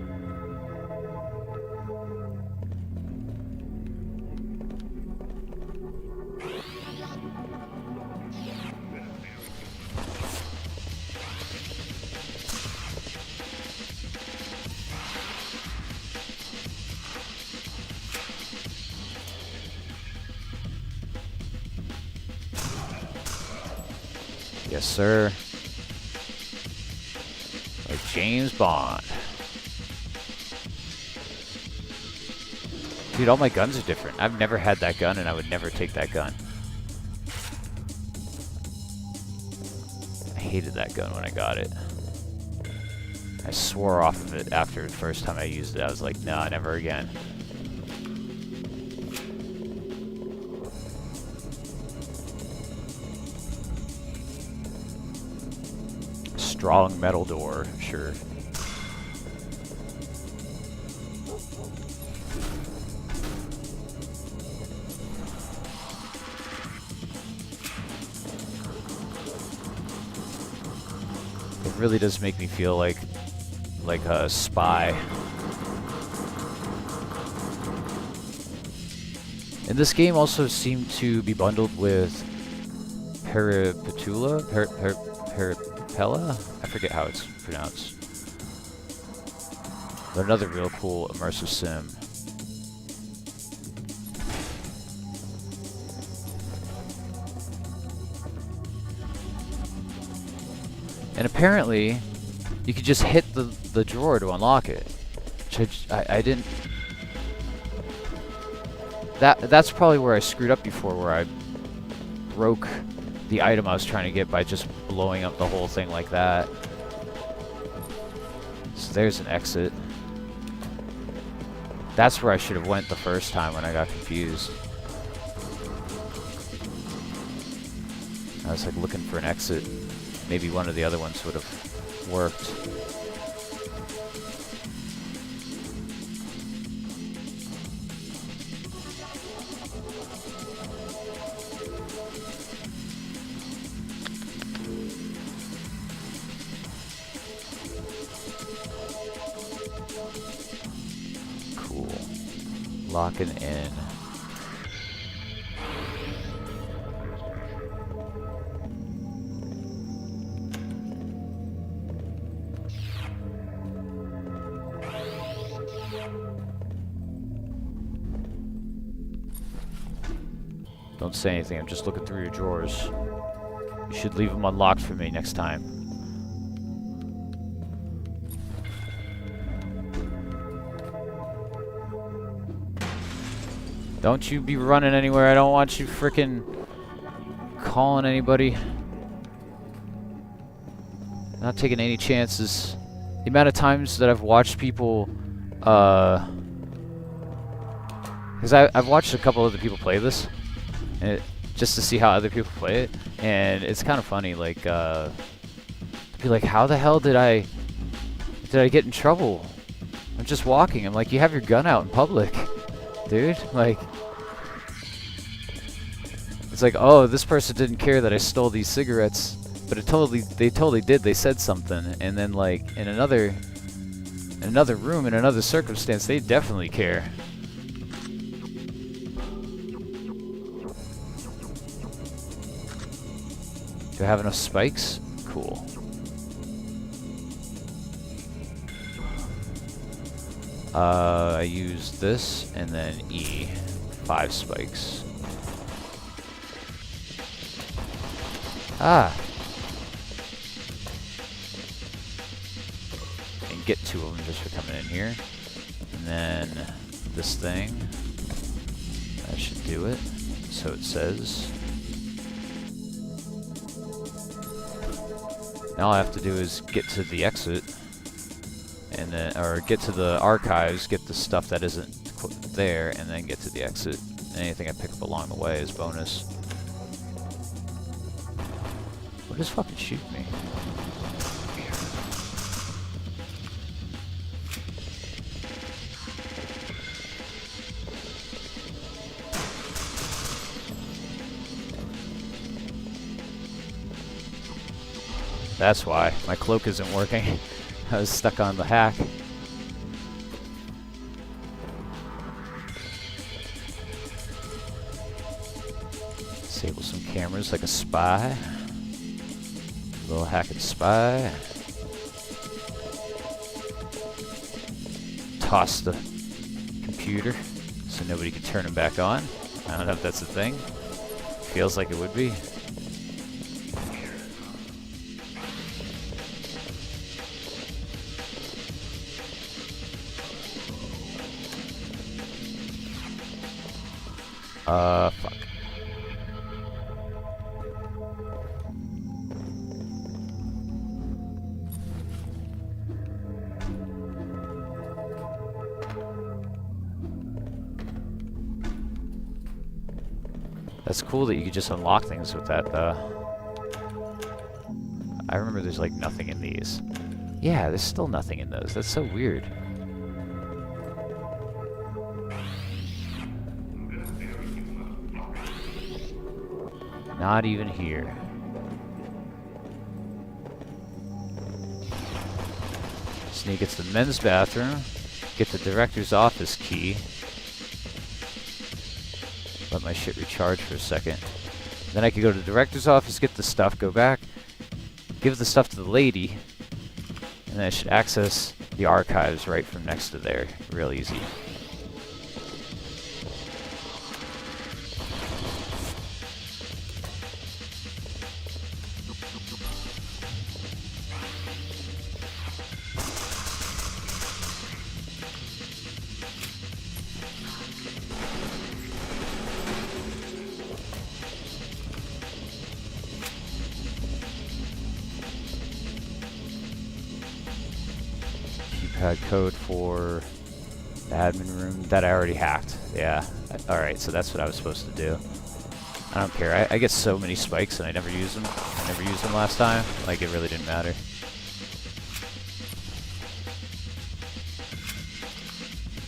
Yes, sir. Like James Bond. Dude, all my guns are different. I've never had that gun, and I would never take that gun. I hated that gun when I got it. I swore off of it after the first time I used it. I was like, nah, never again. Strong metal door, sure. It really does make me feel like a spy. And this game also seemed to be bundled with Peripetula? Peripella? I forget how it's pronounced. But another real cool immersive sim. And apparently, you could just hit the drawer to unlock it. Which I didn't... That's probably where I screwed up before, where I broke the item I was trying to get by just blowing up the whole thing like that. So there's an exit. That's where I should have went the first time when I got confused. I was like looking for an exit. Maybe one of the other ones would have worked. Cool. Locking in. Don't say anything, I'm just looking through your drawers. You should leave them unlocked for me next time. Don't you be running anywhere, I don't want you frickin' calling anybody. Not taking any chances. The amount of times that I've watched people, because I've watched a couple other people play this. And just to see how other people play it, and it's kind of funny, like, to be like, how the hell did I get in trouble? I'm just walking. I'm like, you have your gun out in public, dude. Like, it's like, oh, this person didn't care that I stole these cigarettes But they totally did. They said something, and then like in another room, in another circumstance, they definitely care. Do I have enough spikes? Cool. I use this and then E. 5 spikes. Ah! And get 2 of them just for coming in here. And then this thing. That should do it. So it says. Now all I have to do is get to the exit. And then, or get to the archives, get the stuff that isn't there, and then get to the exit. And anything I pick up along the way is bonus. What does fucking shoot me? That's why. My cloak isn't working. I was stuck on the hack. Disable some cameras like a spy. A little hacking spy. Toss the computer so nobody can turn it back on. I don't know if that's a thing. Feels like it would be. Fuck. That's cool that you could just unlock things with that, though. I remember there's like nothing in these. Yeah, there's still nothing in those. That's so weird. Not even here. Sneak into the men's bathroom. Get the director's office key. Let my shit recharge for a second. Then I could go to the director's office, get the stuff, go back, give the stuff to the lady, and then I should access the archives right from next to there. Real easy. Code for the admin room that I already hacked. Yeah. Alright, so that's what I was supposed to do. I don't care. I get so many spikes and I never use them. I never used them last time. Like, it really didn't matter.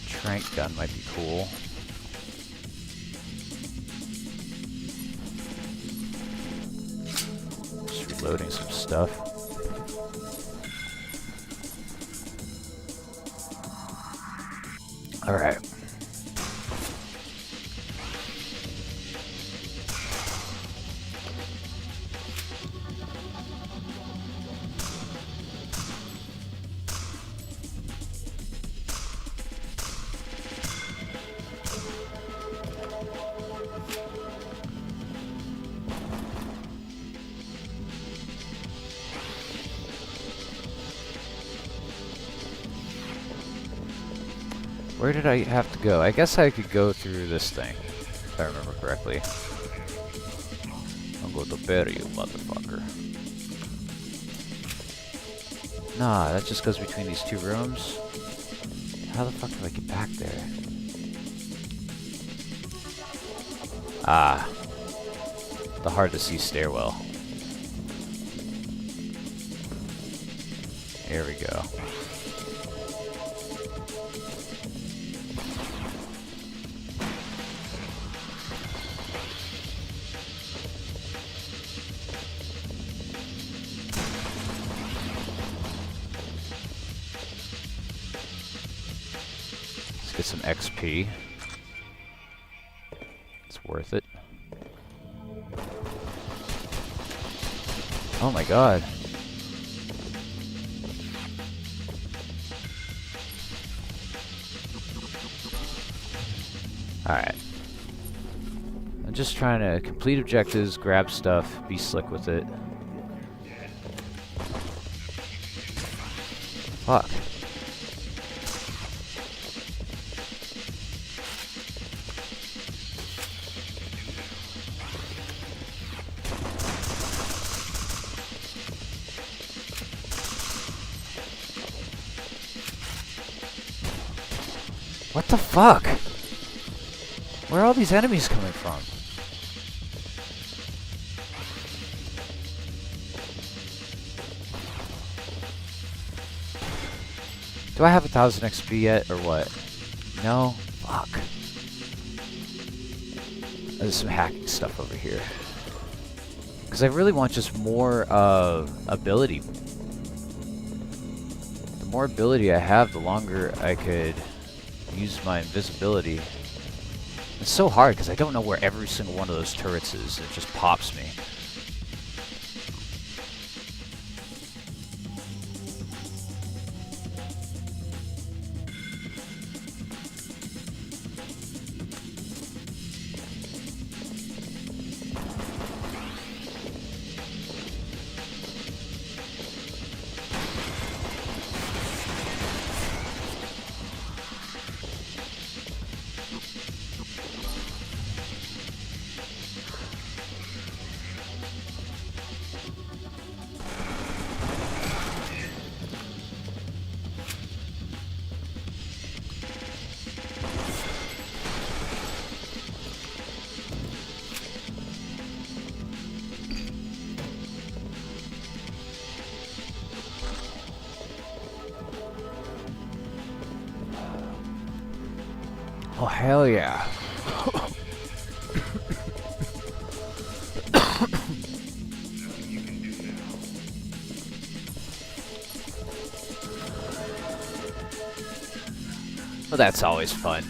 Trank gun might be cool. Just reloading some stuff. All right. Where did I have to go? I guess I could go through this thing, if I remember correctly. I'll go to bury you, motherfucker. Nah, that just goes between these 2 rooms. How the fuck do I get back there? Ah. The hard-to-see stairwell. Here we go. some XP. It's worth it. Oh my god. Alright. I'm just trying to complete objectives, grab stuff, be slick with it. Fuck. What the fuck? Where are all these enemies coming from? Do I have 1000 XP yet, or what? No? Fuck. There's some hacking stuff over here. Because I really want just more ability. The more ability I have, the longer I could use my invisibility. It's so hard because I don't know where every single one of those turrets is. It just pops me. Oh, hell yeah. Well, that's always fun.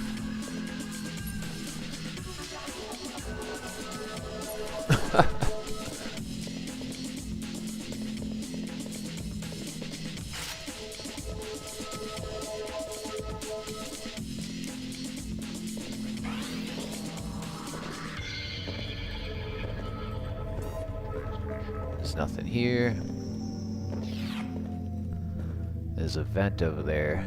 There's nothing here. There's a vent over there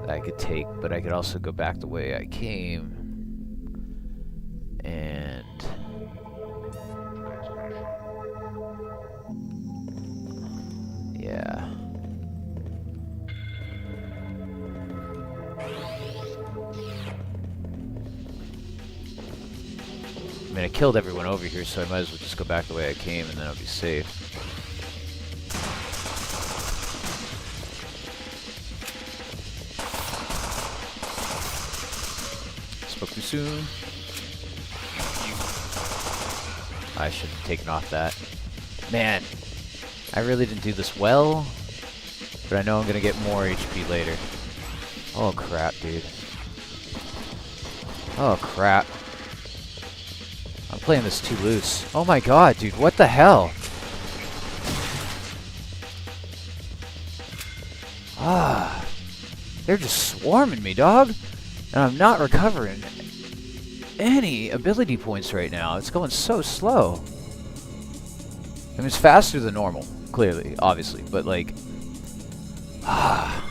that I could take, but I could also go back the way I came. And yeah. I mean, I killed everyone over here, so I might as well just go back the way I came, and then I'll be safe. Spoke too soon. I should have taken off that. Man, I really didn't do this well, but I know I'm gonna get more HP later. Oh crap, dude. Oh crap. I'm playing this too loose. Oh my god, dude, what the hell? Ah, they're just swarming me, dog. And I'm not recovering any ability points right now. It's going so slow. I mean, it's faster than normal, clearly, obviously, but like, I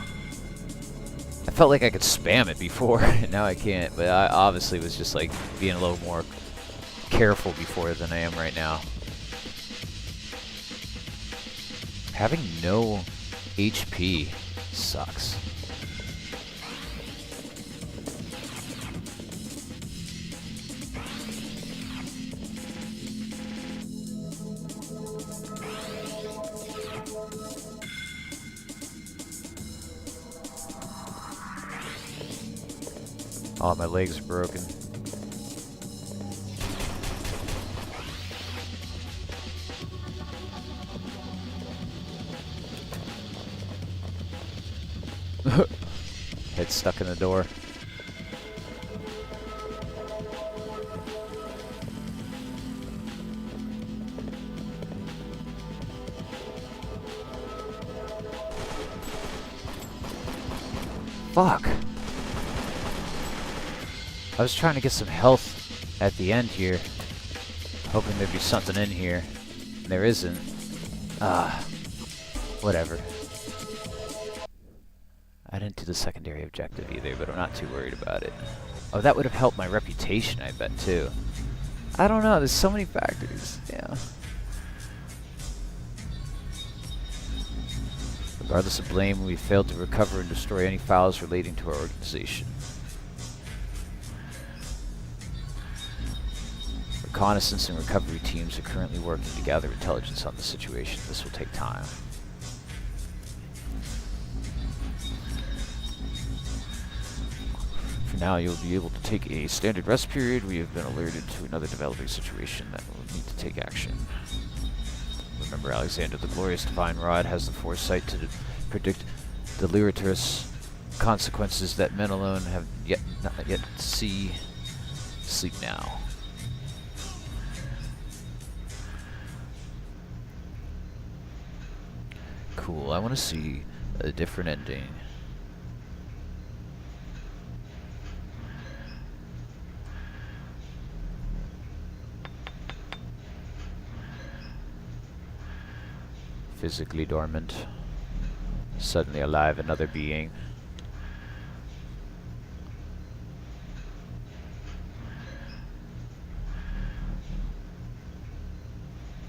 felt like I could spam it before, and now I can't. But I obviously was just like being a little more careful before than I am right now. Having no HP sucks. Oh, my legs are broken. like stuck in the door. Fuck. I was trying to get some health at the end here, hoping there'd be something in here. And there isn't. Whatever. I didn't do the secondary objective either, but I'm not too worried about it. Oh, that would have helped my reputation, I bet, too. I don't know, there's so many factors. Yeah. Regardless of blame, we failed to recover and destroy any files relating to our organization. Reconnaissance and recovery teams are currently working to gather intelligence on the situation. This will take time. For now, you'll be able to take a standard rest period. We have been alerted to another developing situation that will need to take action. Remember, Alexander, the glorious divine rod has the foresight to predict deleterious consequences that men alone have not yet to see. Sleep now. Cool, I want to see a different ending. Physically dormant, suddenly alive, another being.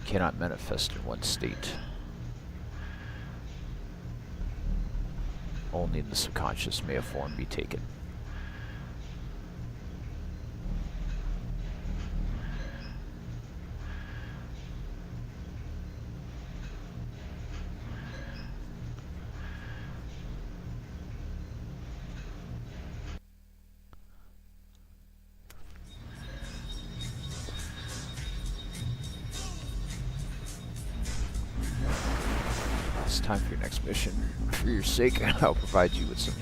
Cannot manifest in one state. Only in the subconscious may a form be taken. It's time for your next mission. For your sake, I'll provide you with some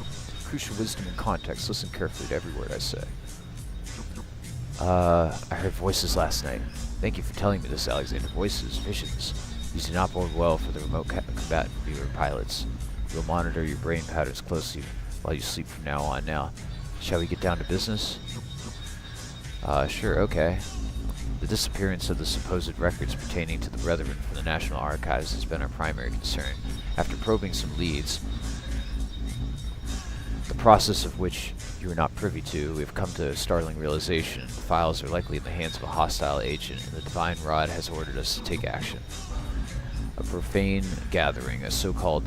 crucial wisdom and context. Listen carefully to every word I say. I heard voices last night. Thank you for telling me this, Alexander. Voices, visions. These do not bode well for the remote combatant viewer pilots. We'll monitor your brain patterns closely while you sleep from now on. Now, shall we get down to business? Sure, okay. The disappearance of the supposed records pertaining to the Brethren from the National Archives has been our primary concern. After probing some leads, the process of which you are not privy to, we have come to a startling realization. The files are likely in the hands of a hostile agent, and the Divine Rod has ordered us to take action. A profane gathering, a so-called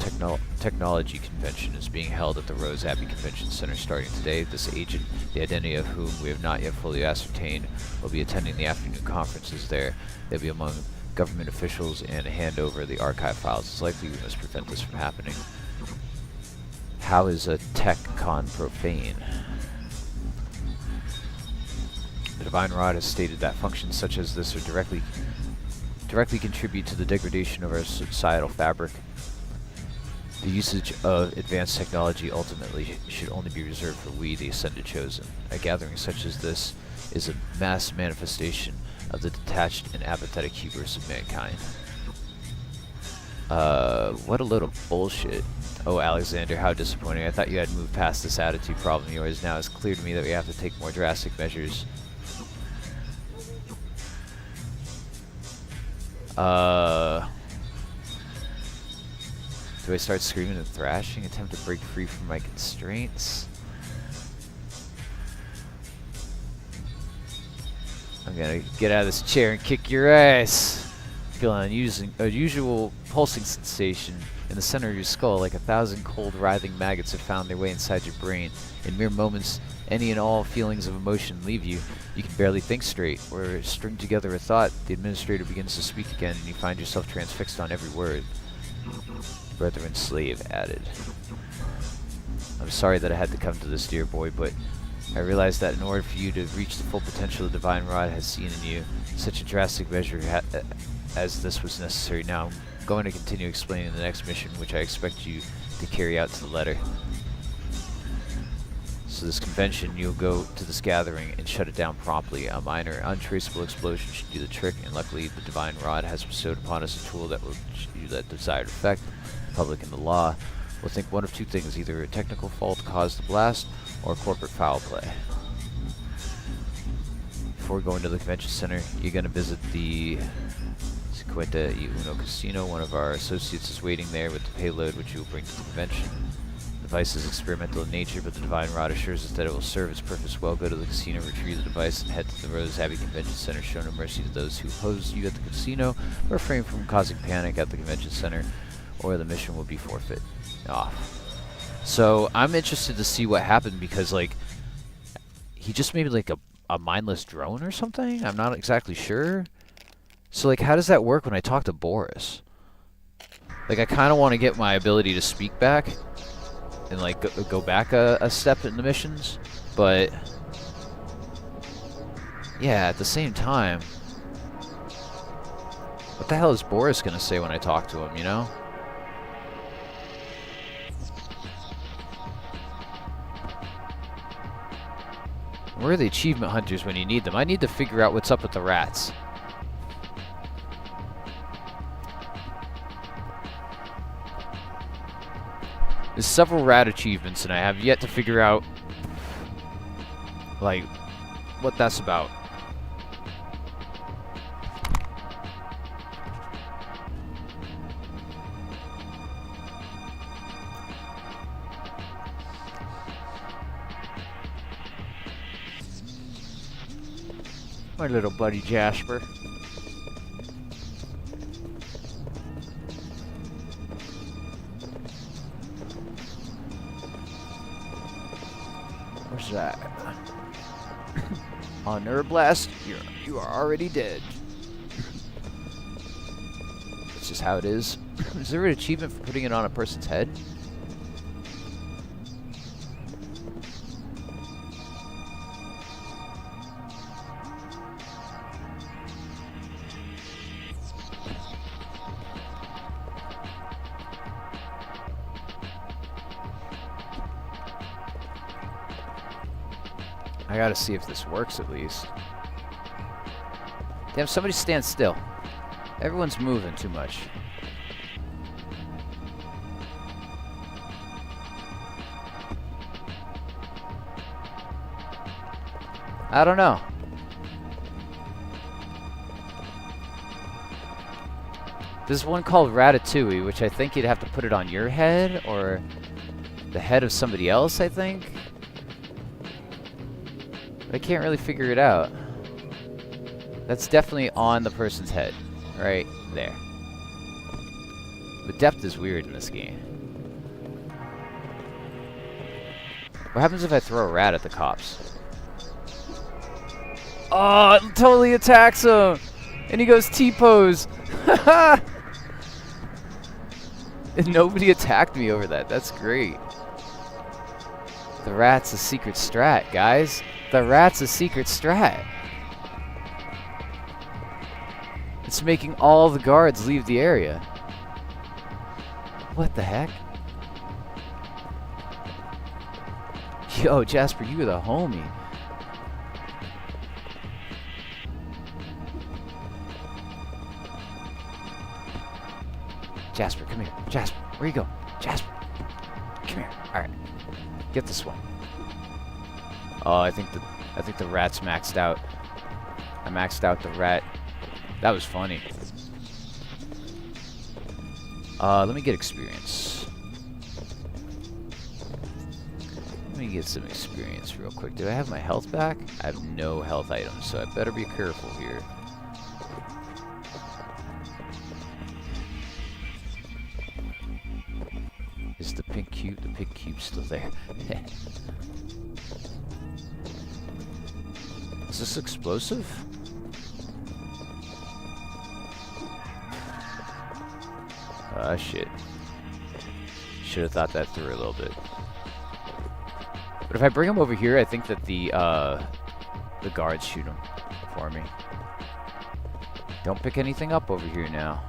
technology convention, is being held at the RogueHeavy Convention Center starting today. This agent, the identity of whom we have not yet fully ascertained, will be attending the afternoon conferences there. They'll be among government officials and hand over the archive files. It's likely we must prevent this from happening. How is a tech con profane? The Divine Rod has stated that functions such as this are directly contribute to the degradation of our societal fabric. The usage of advanced technology ultimately should only be reserved for we, the Ascended Chosen. A gathering such as this is a mass manifestation of the detached and apathetic hubris of mankind. What a little bullshit. Oh, Alexander, how disappointing. I thought you had moved past this attitude problem of yours. Now it's clear to me that we have to take more drastic measures. Do I start screaming and thrashing? Attempt to break free from my constraints? I'm gonna get out of this chair and kick your ass. Feel an unusual pulsing sensation in the center of your skull, like 1,000 cold, writhing maggots have found their way inside your brain. In mere moments, any and all feelings of emotion leave you. You can barely think straight, or string together a thought. The administrator begins to speak again, and you find yourself transfixed on every word. Brethren slave added. I'm sorry that I had to come to this, dear boy, but I realize that in order for you to reach the full potential the Divine Rod has seen in you, such a drastic measure as this was necessary. Now, I'm going to continue explaining the next mission, which I expect you to carry out to the letter. So this convention, you'll go to this gathering and shut it down promptly. A minor, untraceable explosion should do the trick, and luckily the Divine Rod has bestowed upon us a tool that will do that desired effect. The public and the law will think one of two things: either a technical fault caused the blast, or corporate foul play. Before going to the convention center, you're going to visit the Cinquenta y Uno Casino. One of our associates is waiting there with the payload, which you will bring to the convention. The device is experimental in nature, but the Divine Rod assures us that it will serve its purpose well. Go to the casino, retrieve the device, and head to the RogueHeavy Convention Center. Show no mercy to those who oppose you at the casino, or refrain from causing panic at the convention center, or the mission will be forfeit. Off. So I'm interested to see what happened, because like he just made like a mindless drone or something? I'm not exactly sure. So like how does that work when I talk to Boris? Like I kind of want to get my ability to speak back and like go back a step in the missions, but yeah, at the same time, what the hell is Boris gonna say when I talk to him, you know? Where are the achievement hunters when you need them? I need to figure out what's up with the rats. There's several rat achievements, and I have yet to figure out, like, what that's about. My little buddy Jasper. What's that? On Nerblast, you are already dead. That's just how it is. Is there an achievement for putting it on a person's head? I gotta see if this works at least. Damn, somebody stand still. Everyone's moving too much. I don't know. There's one called Ratatouille, which I think you'd have to put it on your head or the head of somebody else, I think. I can't really figure it out. That's definitely on the person's head. Right there. The depth is weird in this game. What happens if I throw a rat at the cops? Oh, it totally attacks him! And he goes T-pose! And nobody attacked me over that. That's great. The rat's a secret strat, guys. The rat's a secret strat. It's making all the guards leave the area. What the heck? Yo, Jasper, you are the homie. Jasper, come here. Jasper, where you go? Jasper, come here. All right, get this one. Oh, I think the rat's maxed out. I maxed out the rat. That was funny. Let me get experience. Let me get some experience real quick. Do I have my health back? I have no health items, so I better be careful here. Is the pink cube? The pink cube's still there. Is this explosive? Ah, shit. Should have thought that through a little bit. But if I bring him over here, I think that the guards shoot him for me. Don't pick anything up over here now.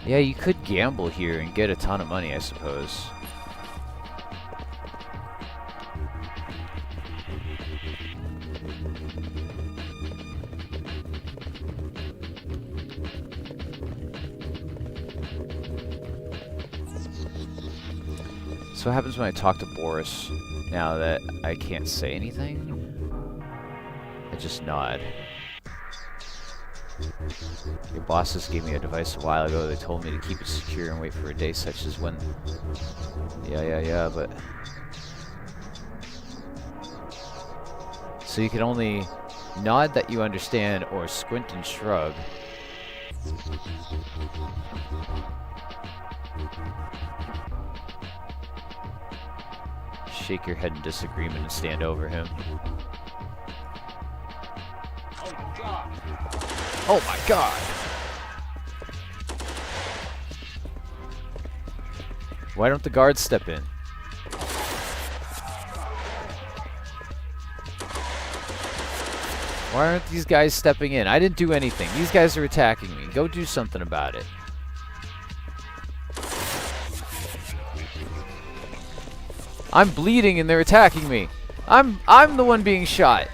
Yeah, you could gamble here and get a ton of money, I suppose. So what happens when I talk to Boris now that I can't say anything? I just nod. Your bosses gave me a device a while ago. They told me to keep it secure and wait for a day such as when... Yeah, but... So you can only nod that you understand or squint and shrug. Shake your head in disagreement and stand over him. Oh my god! Oh my god! Why don't the guards step in? Why aren't these guys stepping in? I didn't do anything. These guys are attacking me. Go do something about it. I'm bleeding and they're attacking me. I'm the one being shot.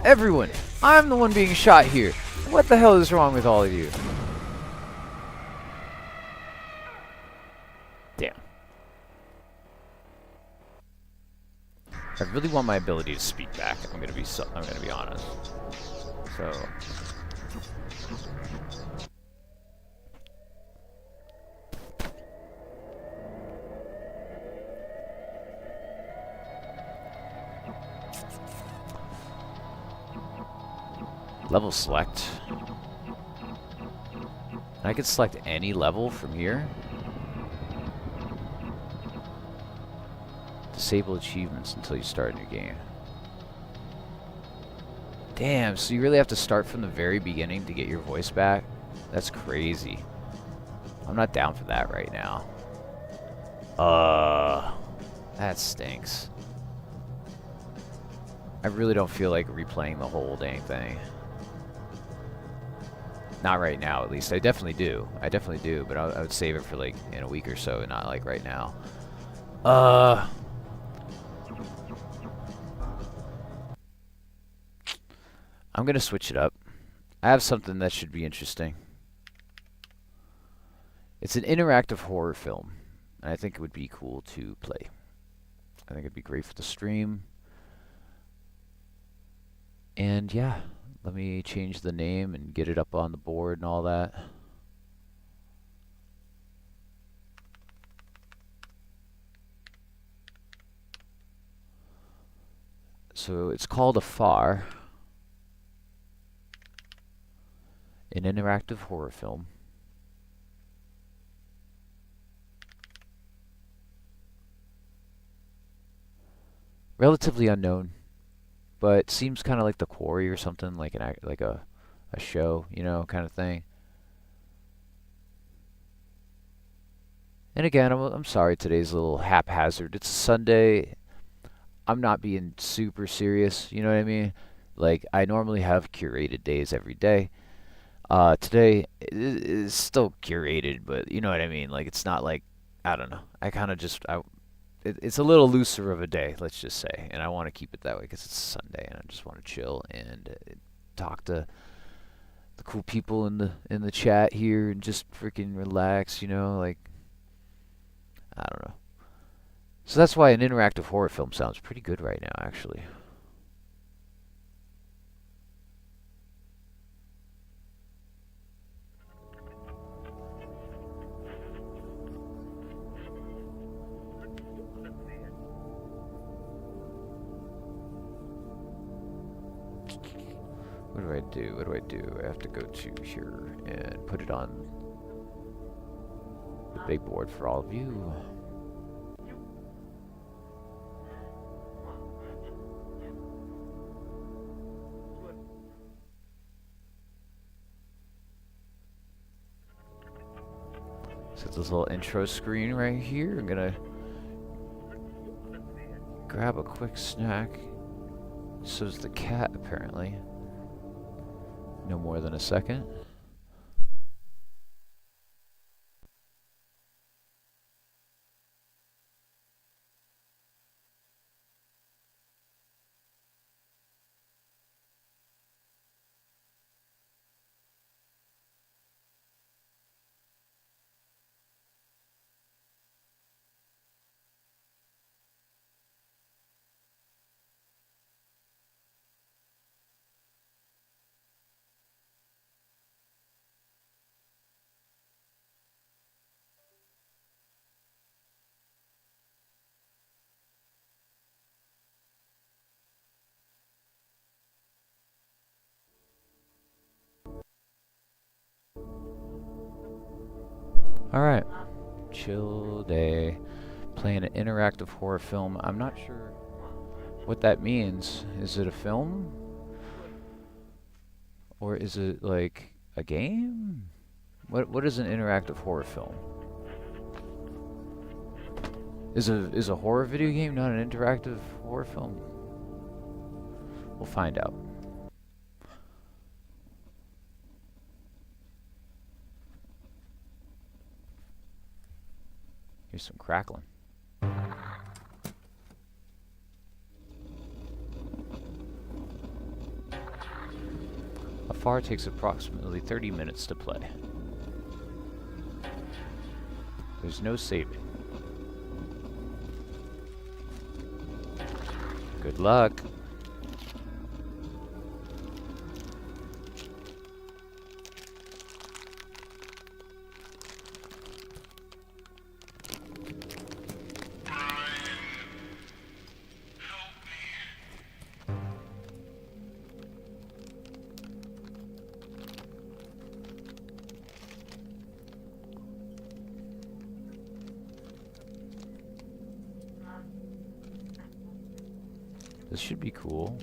Everyone, I'm the one being shot here. What the hell is wrong with all of you? Damn. I really want my ability to speak back. I'm gonna be honest. So level select. I could select any level from here. Disable achievements until you start a new game. Damn, so you really have to start from the very beginning to get your voice back? That's crazy. I'm not down for that right now. That stinks. I really don't feel like replaying the whole dang thing. Not right now, at least. I definitely do. But I would save it for, like, in a week or so, not, like, right now. I'm gonna switch it up. I have something that should be interesting. It's an interactive horror film, and I think it would be cool to play. I think it'd be great for the stream. And yeah, let me change the name and get it up on the board and all that. So it's called Afar, an interactive horror film. Relatively unknown, but seems kind of like The Quarry or something, like a show, you know, kind of thing. And again, I'm sorry today's a little haphazard. It's Sunday. I'm not being super serious, you know what I mean? Like, I normally have curated days every day. Today is still curated, but you know what I mean? Like, it's not like, I don't know. I kind of just, it's a little looser of a day, let's just say. And I want to keep it that way because it's Sunday and I just want to chill and talk to the cool people in the chat here and just freaking relax, you know, like, I don't know. So that's why an interactive horror film sounds pretty good right now, actually. What do I do? What do I do? I have to go to here and put it on the big board for all of you. So this little intro screen right here. I'm gonna grab a quick snack. So's the cat, apparently. No more than a second. Alright. Chill day. Playing an interactive horror film. I'm not sure what that means. Is it a film? Or is it like a game? What is an interactive horror film? Is a horror video game not an interactive horror film? We'll find out. Here's some crackling. Afar takes approximately 30 minutes to play. There's no saving. Good luck. This should be cool.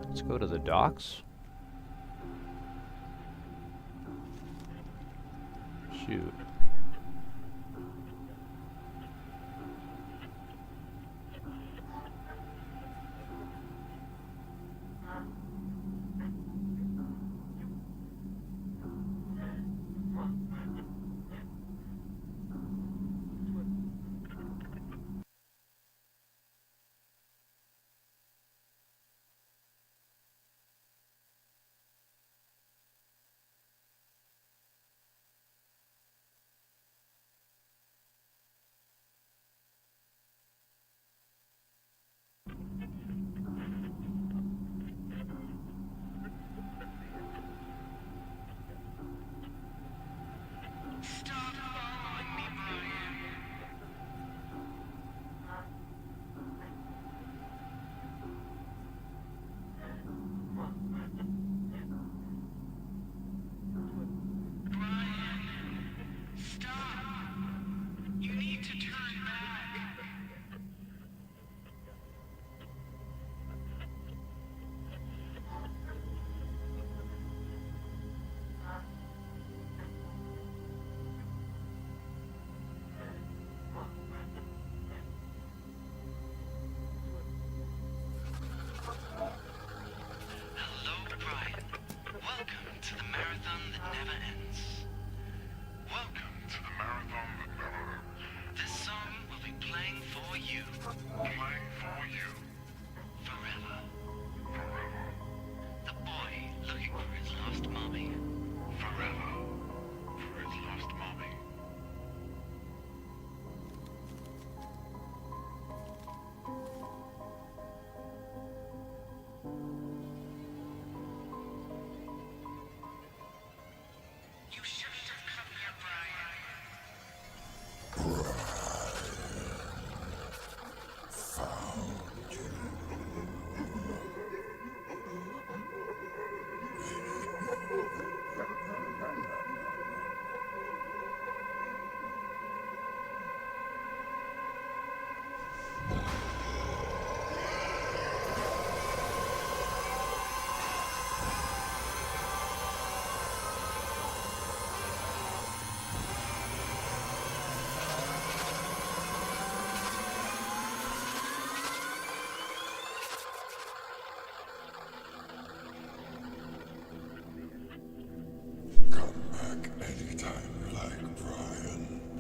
Let's go to the docks. Shoot.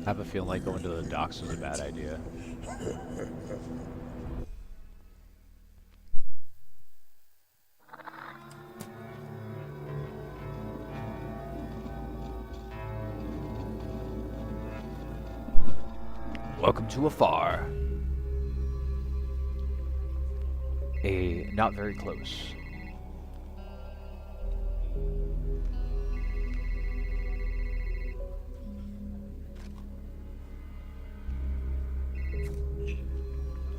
I have a feeling like going to the docks was a bad idea. Welcome to Afar. Not very close.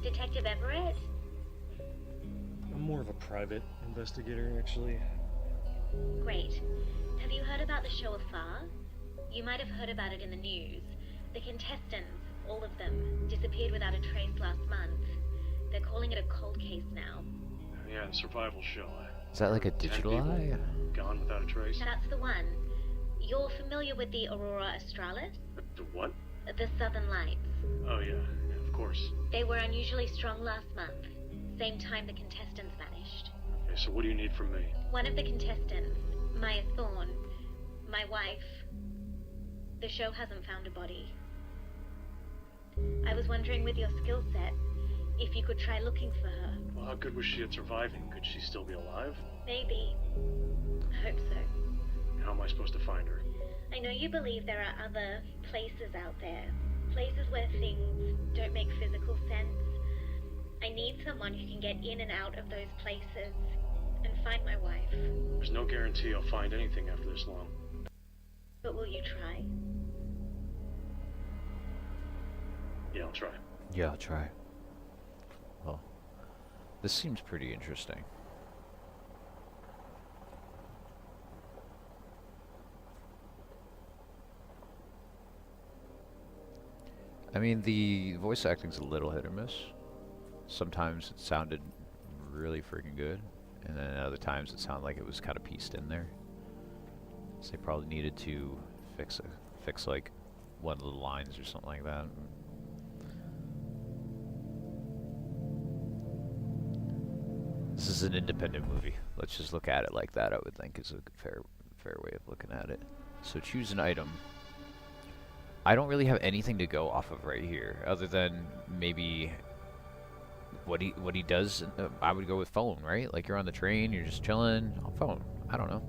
Detective Everett? I'm more of a private investigator, actually. Great. Have you heard about the show Afar? You might have heard about it in the news. The contestants, all of them, disappeared without a trace last month. They're calling it a cold case now. Yeah, the survival show. Is that like a 10 digital people eye? Gone without a trace. That's the one. You're familiar with the Aurora Australis? The what? The Southern Lights. Oh, yeah, of course. They were unusually strong last month. Same time the contestants vanished. Okay, so what do you need from me? One of the contestants, Maya Thorne, my wife, the show hasn't found a body. I was wondering, with your skill set, if you could try looking for her. Well, how good was she at surviving? Could she still be alive? Maybe. I hope so. How am I supposed to find her? I know you believe there are other places out there. Places where things don't make physical sense. I need someone who can get in and out of those places and find my wife. There's no guarantee I'll find anything after this long. But will you try? Yeah, I'll try. Yeah, I'll try. Well, this seems pretty interesting. I mean, the voice acting's a little hit or miss. Sometimes it sounded really freaking good, and then other times it sounded like it was kind of pieced in there. So they probably needed to fix like one of the lines or something like that. This is an independent movie. Let's just look at it like that, I would think, is a fair way of looking at it. So choose an item. I don't really have anything to go off of right here, other than maybe what he does. I would go with phone, right? Like you're on the train, you're just chilling on phone. I don't know.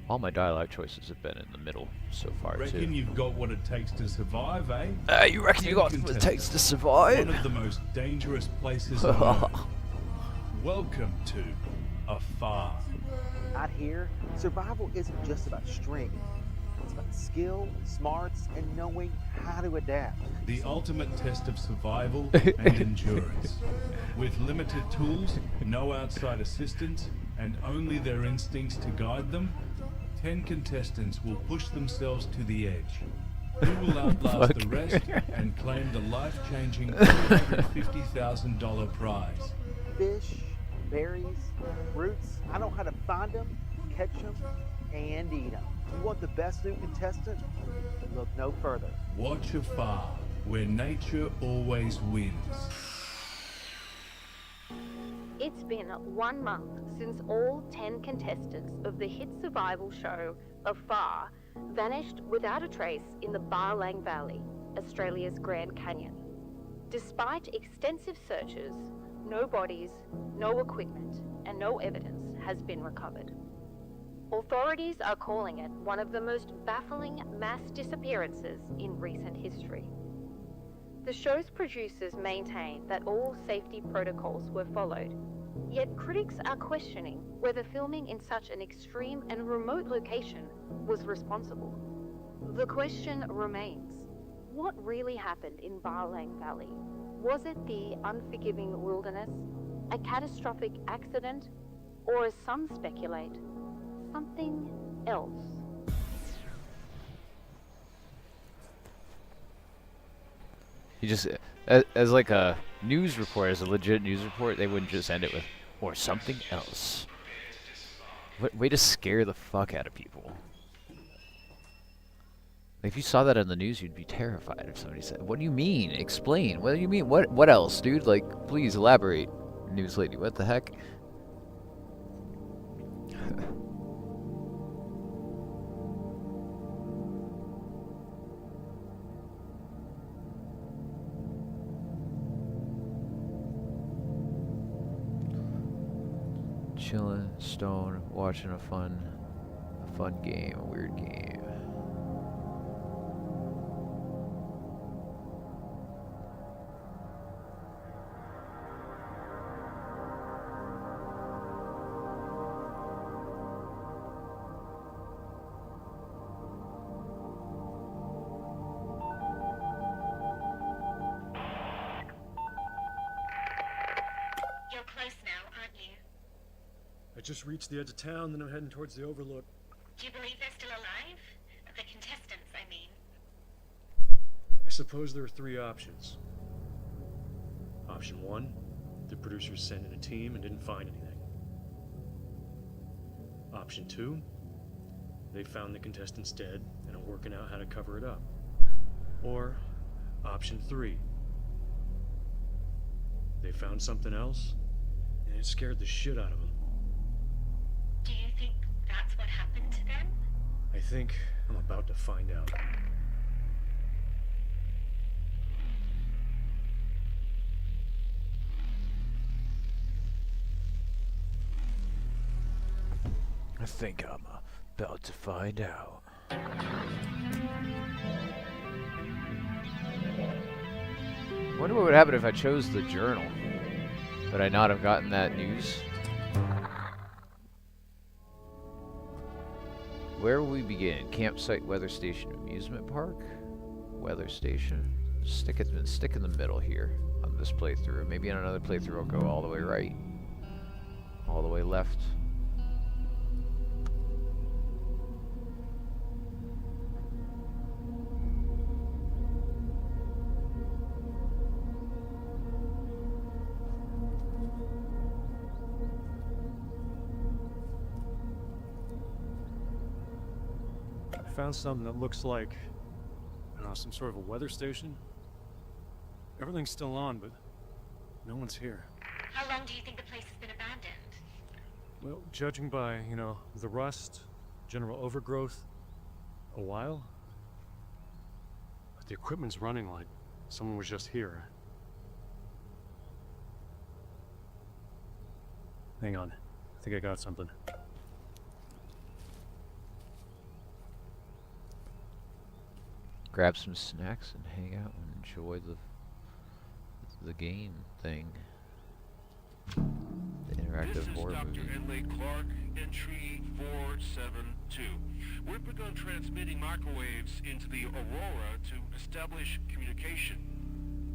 All my dialogue choices have been in the middle so far, Reckon too. you've got what it takes to survive, eh? You reckon you got what it takes to survive? One of the most dangerous places on Earth. Welcome to Afar. Out here, survival isn't just about strength. It's about skill, smarts, and knowing how to adapt. The ultimate test of survival and endurance. With limited tools, no outside assistance, and only their instincts to guide them, 10 contestants will push themselves to the edge. Who will outlast the rest and claim the life-changing $250,000 prize? Fish, berries, roots. I know how to find them, catch them, and eat them. You want the best new contestant? Look no further. Watch Afar, where nature always wins. It's been 1 month since all 10 contestants of the hit survival show Afar vanished without a trace in the Barlang Valley, Australia's Grand Canyon. Despite extensive searches, no bodies, no equipment, and no evidence has been recovered. Authorities are calling it one of the most baffling mass disappearances in recent history. The show's producers maintain that all safety protocols were followed, yet critics are questioning whether filming in such an extreme and remote location was responsible. The question remains, what really happened in Barlang Valley? Was it the unforgiving wilderness, a catastrophic accident, or as some speculate, something else? You just, as like a news report, as a legit news report, they wouldn't just end it with, or something else. Way to scare the fuck out of people. If you saw that on the news, you'd be terrified if somebody said, what do you mean? Explain. What do you mean? What else, dude? Like, please elaborate. News lady, what the heck? Chilling, stone, watching a fun game, a weird game. You're close now, aren't you? I just reached the edge of town, then I'm heading towards the overlook. Do you believe they're still alive? The contestants, I mean. I suppose there are three options. Option 1, the producers sent in a team and didn't find anything. Option 2, they found the contestants dead and are working out how to cover it up. Or option 3, they found something else and it scared the shit out of them. Do you think that's what happened to them? I think I'm about to find out. I think I'm about to find out. Wonder what would happen if I chose the journal. Would I not have gotten that news? Where will we begin? Campsite, weather station, amusement park? Weather station? Stick in the middle here on this playthrough. Maybe on another playthrough I'll go all the way right. All the way left. I found something that looks like, I don't know, some sort of a weather station. Everything's still on, but no one's here. How long do you think the place has been abandoned? Well, judging by, the rust, general overgrowth, a while. But the equipment's running like someone was just here. Hang on, I think I got something. Grab some snacks and hang out and enjoy the game thing. The interactive horror movie. This is Dr. Edley Clark, entry 472. We've begun transmitting microwaves into the Aurora to establish communication.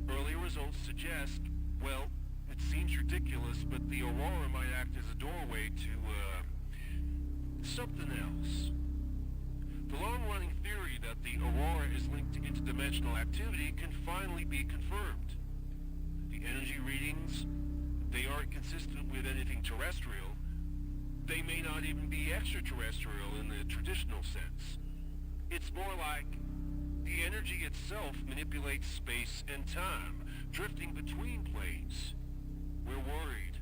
Earlier results suggest, well, it seems ridiculous, but the Aurora might act as a doorway to, something else. The long-running theory that the Aurora is linked to interdimensional activity can finally be confirmed. The energy readings, they aren't consistent with anything terrestrial. They may not even be extraterrestrial in the traditional sense. It's more like the energy itself manipulates space and time, drifting between planes. We're worried.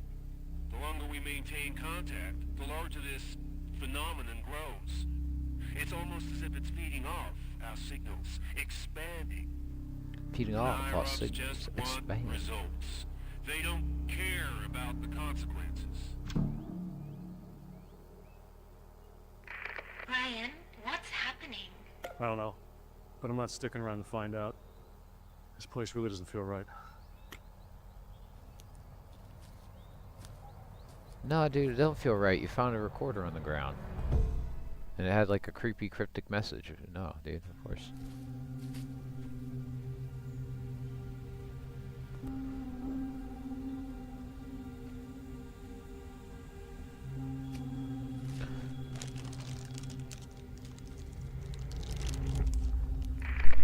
The longer we maintain contact, the larger this phenomenon grows. It's almost as if it's feeding off our signals, expanding. Feeding off our IROPs signals, just want expanding. results. They don't care about the consequences. Ryan, what's happening? I don't know, but I'm not sticking around to find out. This place really doesn't feel right. No, dude, it don't feel right. You found a recorder on the ground. And it had like a creepy cryptic message. No, dude, of course.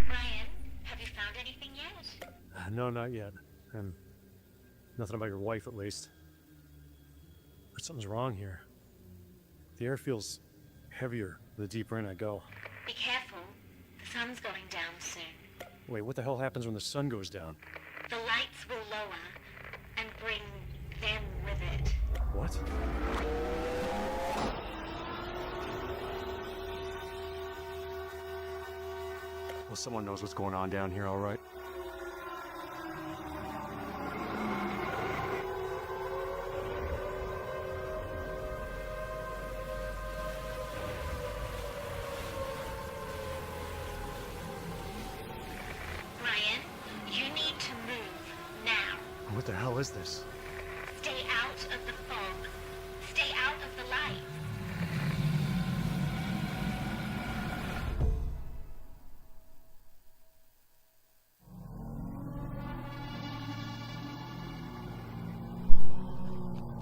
Ryan, have you found anything yet? No, not yet. And nothing about your wife, at least. But something's wrong here. The air feels heavier the deeper in I go. Be careful. The sun's going down soon. Wait, what the hell happens when the sun goes down? The lights will lower and bring them Well, someone knows what's going on down here, all right? Ryan, you need to move now. What the hell is this? Stay out of the fog. Stay out of the light.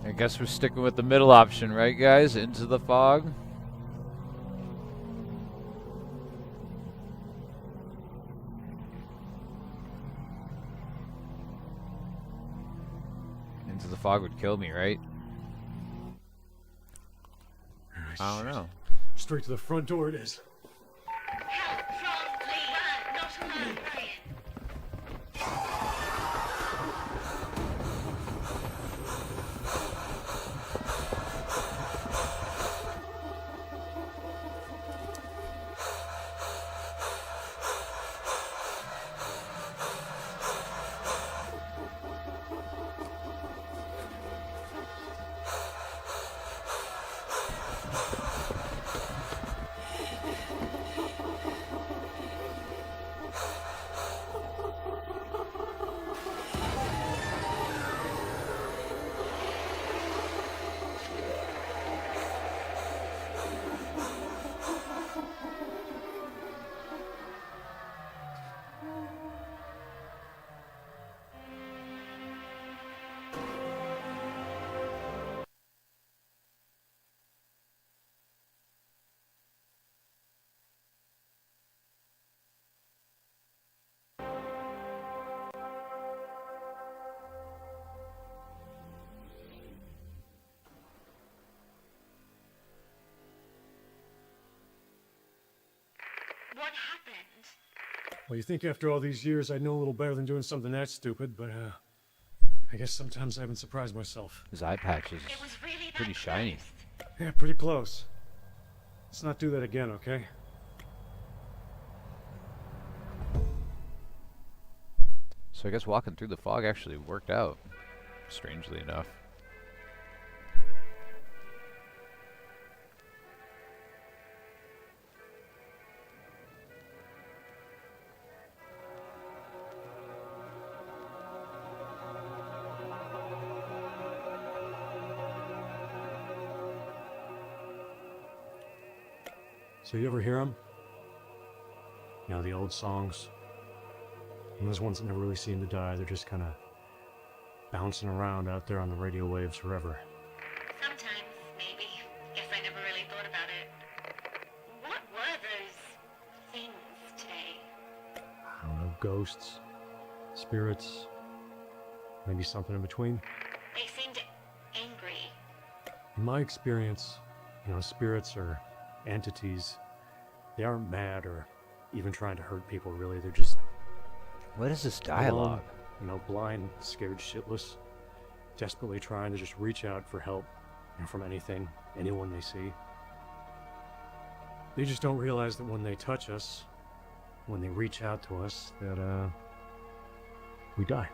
I guess we're sticking with the middle option, right, guys? Into the fog. Into the fog would kill me, right? I don't know. Straight to the front door it is. Help from Lee. Not alone, Ryan. What happened? Well, you think after all these years I'd know a little better than doing something that stupid, but I guess sometimes I haven't surprised myself. His eye patch is It was really that pretty shiny. close. Yeah, pretty close. Let's not do that again, okay? So I guess walking through the fog actually worked out, strangely enough. So you ever hear them? You know, the old songs. And those ones that never really seem to die, they're just kind of bouncing around out there on the radio waves forever. Sometimes, maybe. Guess I never really thought about it. What were those things today? I don't know, ghosts, spirits, maybe something in between. They seemed angry. In my experience, you know, spirits or entities, they aren't mad or even trying to hurt people, really. They're just What is this alone, dialogue? you know, blind, scared shitless, desperately trying to just reach out for help, you know, from anything, anyone they see. They just don't realize that when they touch us, when they reach out to us, that we die.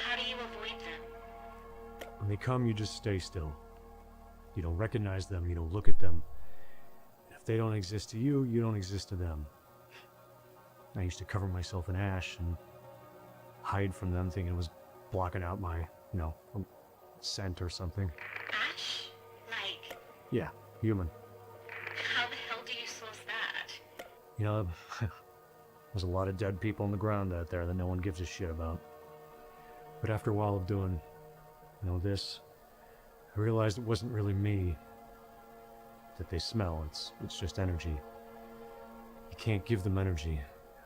How do you avoid them? When they come, you just stay still. You don't recognize them, you don't look at them. If they don't exist to you, you don't exist to them. I used to cover myself in ash and hide from them, thinking it was blocking out my, you know, scent or something. Ash? Like, Yeah, human. how the hell do you source that? You know, there's a lot of dead people on the ground out there that no one gives a shit about. But after a while of doing, you know, this, I realized it wasn't really me that they smell. It's just energy. You can't give them energy.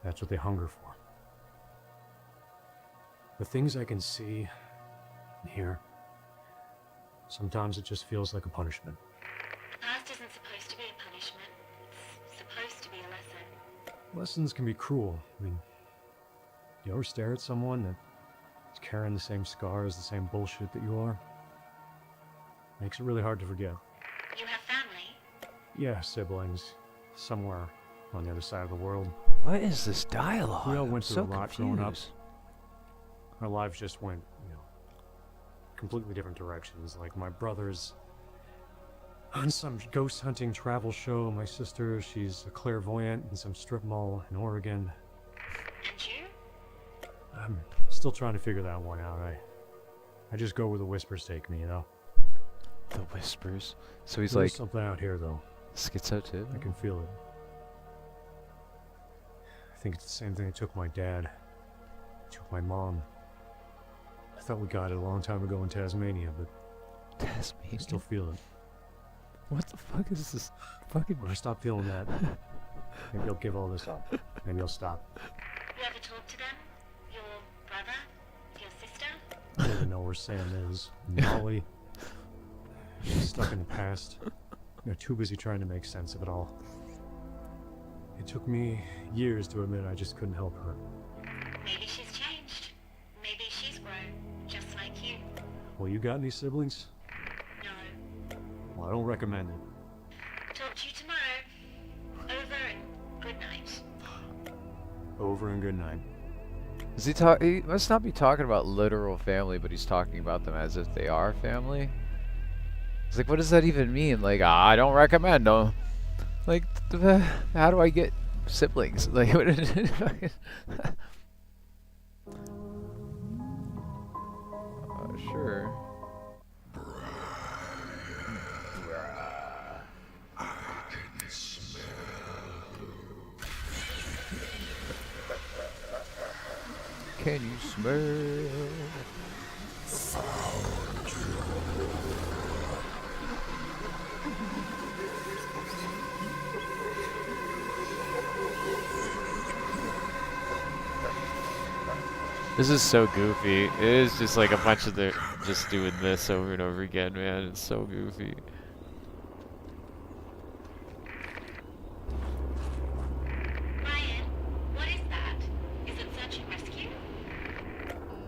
That's what they hunger for. The things I can see and hear, sometimes it just feels like a punishment. The past isn't supposed to be a punishment. It's supposed to be a lesson. Lessons can be cruel. I mean, you ever stare at someone that's carrying the same scars, the same bullshit that you are? Makes it really hard to forget. You have family? Yeah, siblings, somewhere on the other side of the world. What is this dialogue? We all went I'm through so a lot growing up. confused. Our lives just went, you know, completely different directions. Like my brother's on some ghost hunting travel show. My sister, she's a clairvoyant in some strip mall in Oregon. And you? I'm still trying to figure that one out. I just go where the whispers take me, you know. The whispers. So he's There's like something out here though. schizo too. I can feel it. I think it's the same thing that took my dad. It took my mom. I thought we got it a long time ago in Tasmania, but I Tasmania. still feel it. What the fuck is this? Fucking. When I stop feeling that, maybe I'll give all this up. Maybe I'll stop. You ever talk to them? Your brother? Your sister? I don't even know where Sam is. Molly. She's stuck in the past. They're too busy trying to make sense of it all. It took me years to admit I just couldn't help her. Maybe she's changed. Maybe she's grown, just like you. Well, you got any siblings? No. Well, I don't recommend it. Talk to you tomorrow. Over and good night. Over and good night. Is he must not be talking about literal family, but he's talking about them as if they are family. It's like, what does that even mean? Like, I don't recommend them. Like, how do I get siblings? Like, what is it? Sure. Can you smell? This is so goofy. It is just like a bunch of the just doing this over and over again, man. It's so goofy. Ryan, what is that? Is it search and rescue?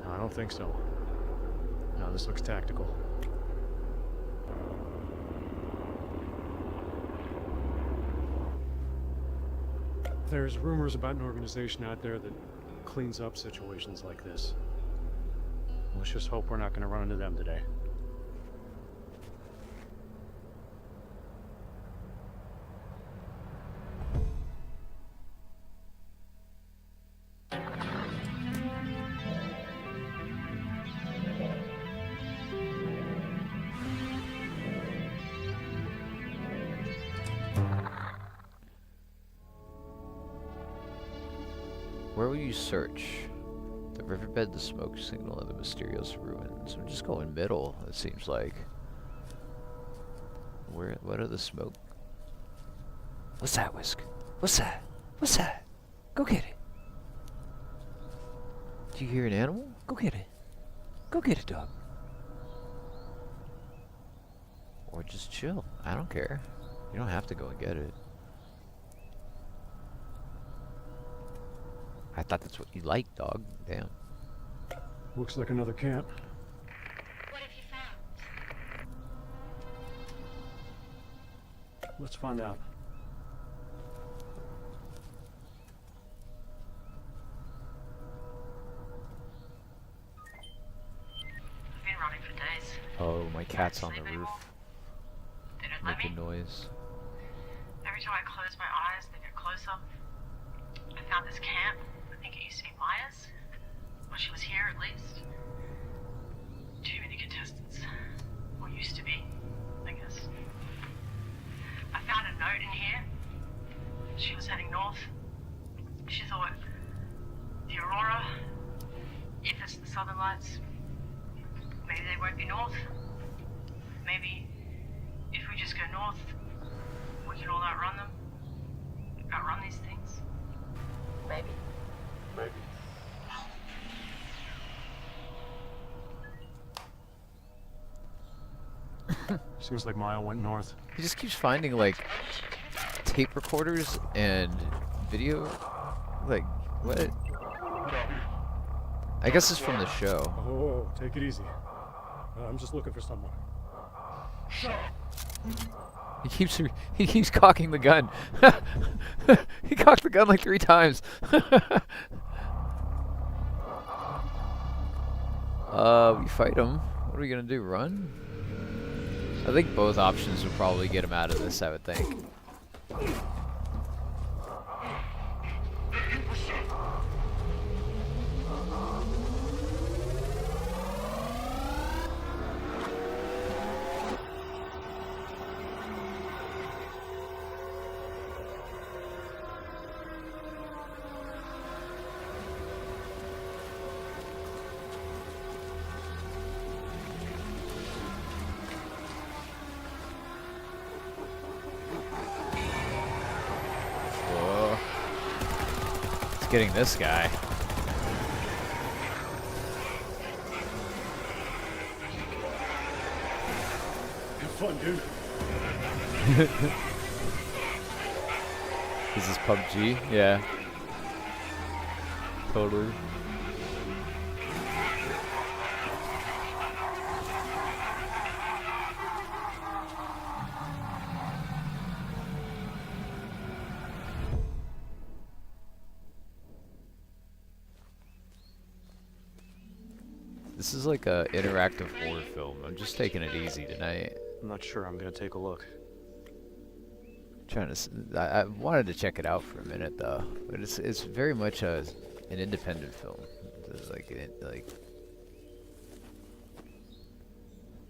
No, I don't think so. No, this looks tactical. There's rumors about an organization out there that cleans up situations like this. Let's just hope we're not going to run into them today. Where will you search? The riverbed, the smoke signal, and the mysterious ruins. I'm just going middle, it seems like. What are the smoke? What's that, Whisk? What's that? What's that? Go get it. Do you hear an animal? Go get it. Go get it, dog. Or just chill. I don't care. You don't have to go and get it. I thought that's what you liked, dog. Damn. Looks like another camp. What have you found? Let's find out. I've been running for days. Oh, my cat's on the Sleep roof. anymore. They don't let Making me. noise. Every time I close my eyes, they get closer. I found this camp. I think it used to be Maya's. Well, she was here at least. Too many contestants. Or used to be, I guess. I found a note in here. She was heading north. She thought the Aurora, if it's the Southern Lights, maybe they won't be north. Maybe if we just go north, we can all outrun them. Outrun these things. Maybe. Maybe. Seems like Maya went north. He just keeps finding like tape recorders and video. Like, what? I guess it's from the show. Oh, take it easy. I'm just looking for someone. He keeps cocking the gun. He cocked the gun like 3 times. We fight him. What are we gonna do? Run? I think both options would probably get him out of this, I would think. Getting this guy. Have fun, dude. Is this PUBG? Yeah. Totally. This is like a interactive horror film. I'm just taking it easy tonight. I'm not sure I'm gonna take a look. I wanted to check it out for a minute though, but it's very much an independent film. It's like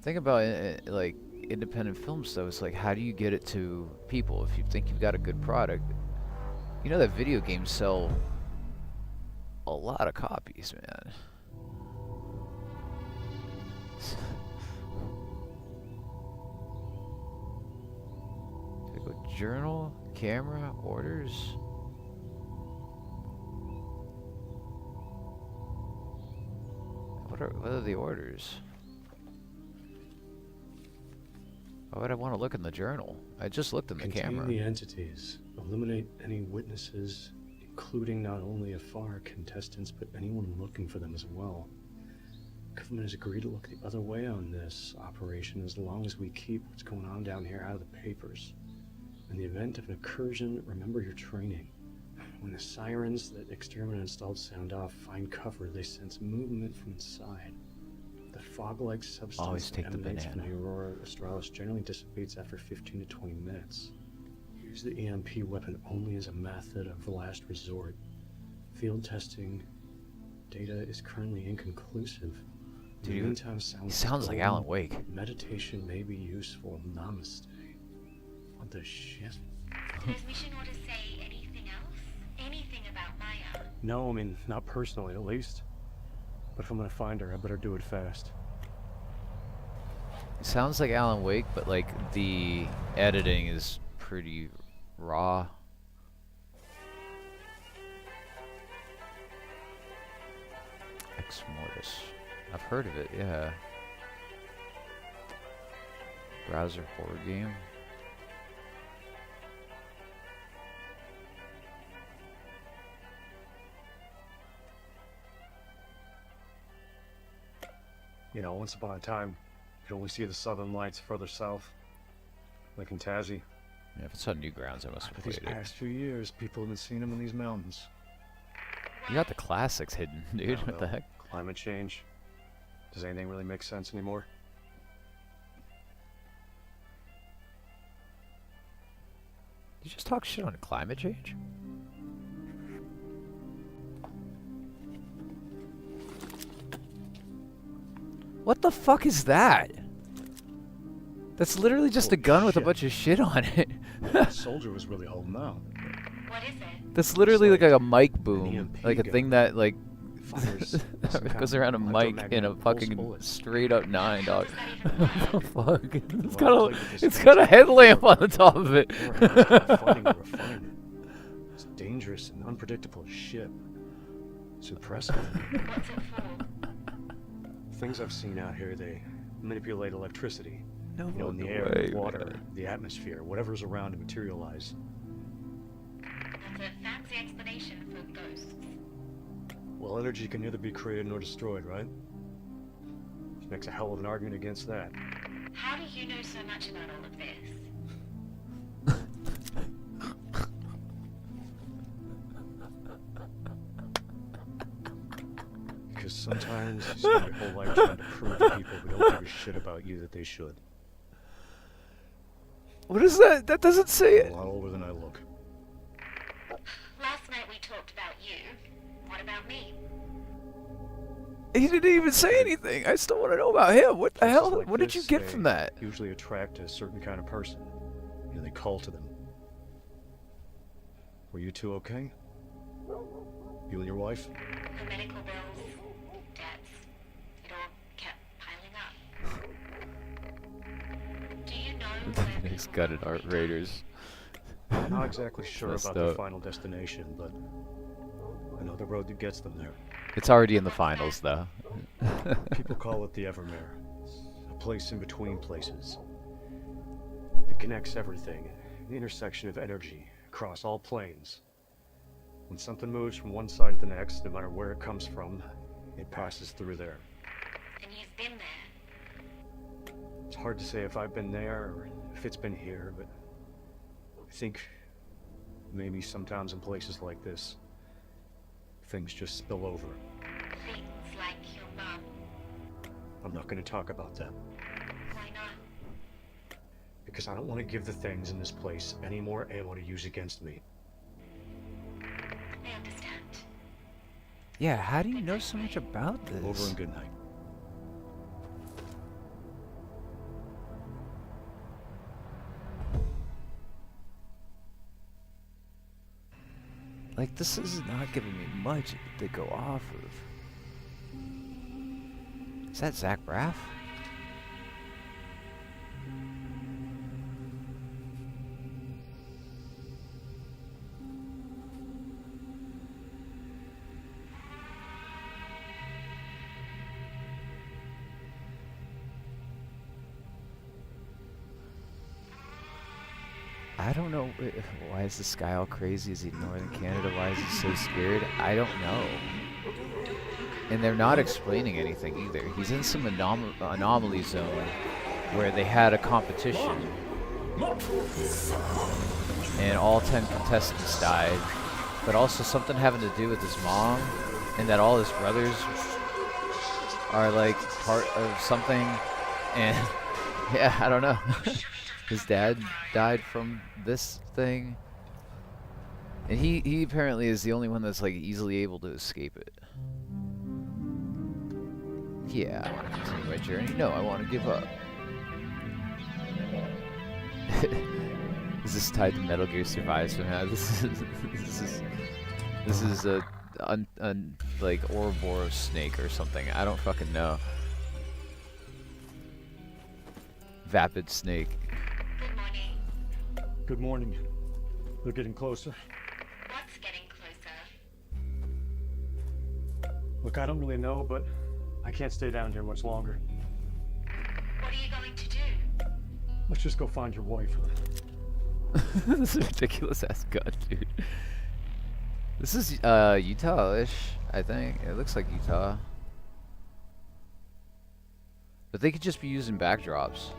thing about like independent films though, it's like how do you get it to people if you think you've got a good product? You know that video games sell a lot of copies, man. Journal, camera, orders. What are the orders? Why would I want to look in the journal? I just looked in the camera. Contain the entities. Eliminate any witnesses, including not only AFAR contestants, but anyone looking for them as well. Government has agreed to look the other way on this operation as long as we keep what's going on down here out of the papers. In the event of an incursion, remember your training. When the sirens that Exterminate installed sound off, find cover, they sense movement from inside. The fog-like substance that emanates from the Aurora Australis generally dissipates after 15 to 20 minutes. Use the EMP weapon only as a method of last resort. Field testing data is currently inconclusive. Dude, In the meantime, he sounds like Alan Wake. Meditation may be useful. Namaste. What the shit? Does Mission Order say anything else? Anything about Maya? No, I mean, not personally at least. But if I'm gonna find her, I better do it fast. It sounds like Alan Wake, but like the editing is pretty raw. Ex Mortis. I've heard of it, yeah. Browser horror game. You know, once upon a time, you could only see the southern lights further south. Like in Tassie. Yeah, if it's on Newgrounds, I must have But played these it. past few years, people have been seeing them in these mountains. You got the classics hidden, dude. What the heck? Climate change. Does anything really make sense anymore? Did you just talk shit on climate change? What the fuck is that? That's literally just a gun with a bunch of shit on it. The soldier was really holding out. What is it? That's literally like a mic boom, like a thing that like goes around a mic in a fucking straight up 9, dog. What the fuck? It's got a headlamp on the top of it. It's dangerous and unpredictable as shit. It's impressive. What's it for? Things I've seen out here, they manipulate electricity. No You know, in the fucking air, way, the water, man. the atmosphere, whatever's around to materialize. That's a fancy explanation for ghosts. Well, energy can neither be created nor destroyed, right? Which makes a hell of an argument against that. How do you know so much about all of this? Sometimes you spend your whole life trying to prove to people who don't give a shit about you that they should. What is that? That doesn't say I'm it. a lot older than I look. Last night we talked about you. What about me? He didn't even say anything. I still want to know about him. What the Places hell? like What did you this, get they from that? usually attract a certain kind of person. You know, they call to them. Were you two okay? You and your wife? Her medical bills, debts, it all kept piling up. Do you know where Nice people gutted are art right raiders. I'm not exactly sure Messed about their up. final destination, but I know the road that gets them there. It's already in the finals, though. People call it the Evermare. A place in between places. It connects everything. The intersection of energy across all planes. When something moves from one side to the next, no matter where it comes from, it passes through there. And you've been there. It's hard to say if I've been there or if it's been here, but I think maybe sometimes in places like this, things just spill over. Things like your mum. I'm not going to talk about that. Why not? Because I don't want to give the things in this place any more ammo to use against me. I understand. Yeah, how do you know so much about this? Over and good night. Like, this is not giving me much to go off of. Is that Zach Braff? I don't know. Why is this guy all crazy? Is he Northern Canada? Why is he so scared? I don't know. And they're not explaining anything either. He's in some anomaly zone where they had a competition and all 10 contestants died, but also something having to do with his mom and that all his brothers are like part of something. And yeah, I don't know. His dad died from this thing. And he apparently is the only one that's like easily able to escape it. Yeah, I want to continue my journey. No, I want to give up. Is this tied to Metal Gear Survive somehow? This is a like Ouroboros snake or something. I don't fucking know. Vapid snake. Good morning. Good morning. They're getting closer. What's getting closer? Look, I don't really know, but I can't stay down here much longer. What are you going to do? Let's just go find your wife. This is a ridiculous ass gun, dude. This is Utah-ish, I think. It looks like Utah. But they could just be using backdrops.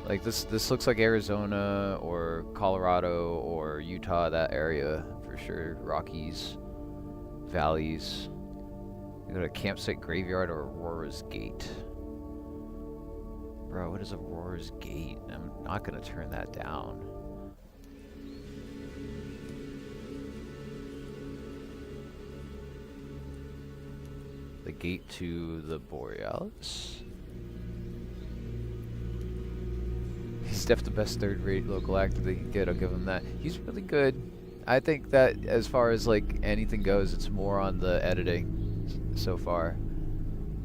Like this looks like Arizona or Colorado or Utah, that area for sure. Rockies, valleys. You go to Campsite Graveyard or Aurora's Gate. Bro, what is Aurora's Gate? I'm not gonna turn that down. The gate to the Borealis. He's definitely the best third-rate local actor they can get. I'll give him that. He's really good. I think that as far as like anything goes, it's more on the editing so far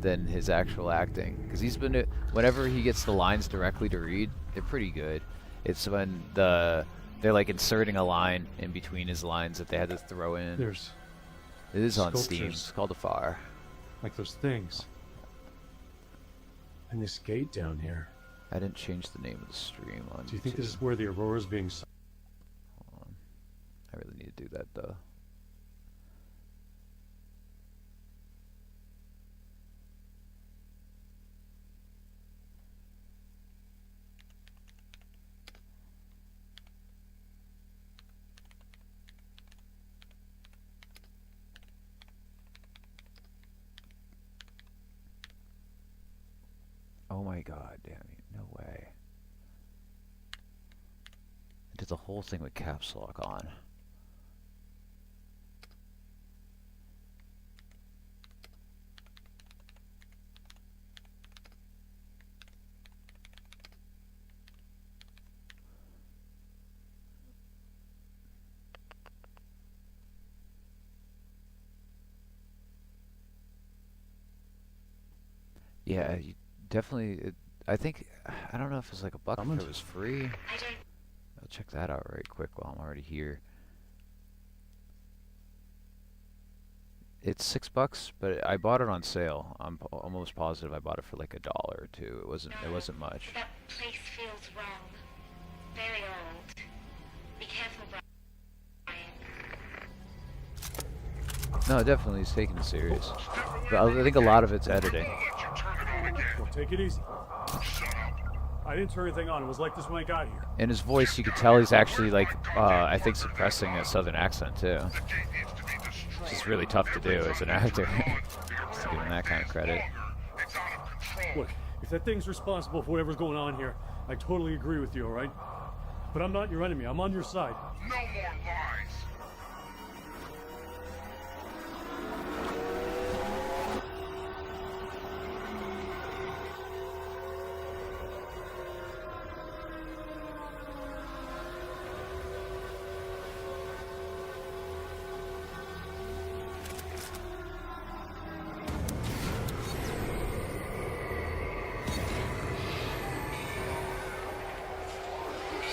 than his actual acting. Because he's been, whenever he gets the lines directly to read, they're pretty good. It's when they're like inserting a line in between his lines that they had to throw in. There's It is on Steam. sculptures. It's called The Fire. like those things. And this gate down here. I didn't change the name of the stream on Do you think YouTube. this is where the Aurora's being... Hold on. I really need to do that though. Oh my god, damn it. No way. I did the whole thing with caps lock on. Yeah, you definitely. I think I don't know if it's like a buck if it was free. I'll check that out right quick while I'm already here. It's $6, but I bought it on sale. I'm almost positive I bought it for like $1 or $2. It wasn't much. That place feels wrong. Very old. Be careful, Brian. No, definitely he's taking it serious. But I think a lot of it's editing. Well, take it easy. I didn't turn anything on. It was like this when I got here. In his voice, you could tell he's actually like, I think suppressing a southern accent too. Which is really tough to do as an actor. Just to give him that kind of credit. Look, if that thing's responsible for whatever's going on here, I totally agree with you, all right? But I'm not your enemy. I'm on your side. No more lies.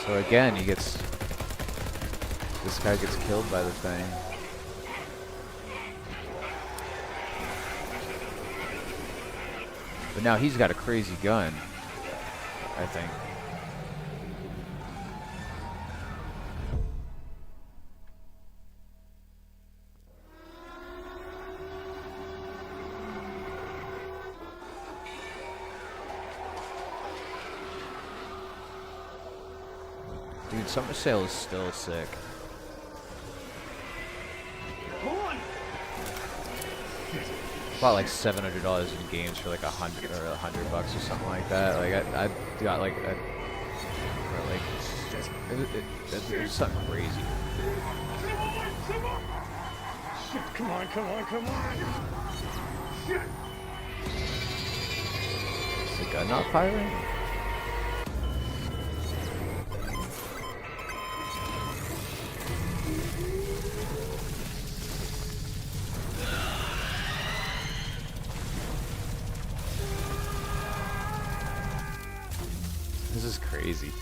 So again, this guy gets killed by the thing. But now he's got a crazy gun, I think. Dude, Summer Sale is still sick. Bought like $700 in games for like $100 or something like that. Like I got like it was something crazy. Shit, come on. Shit. Is the gun not firing? This is crazy.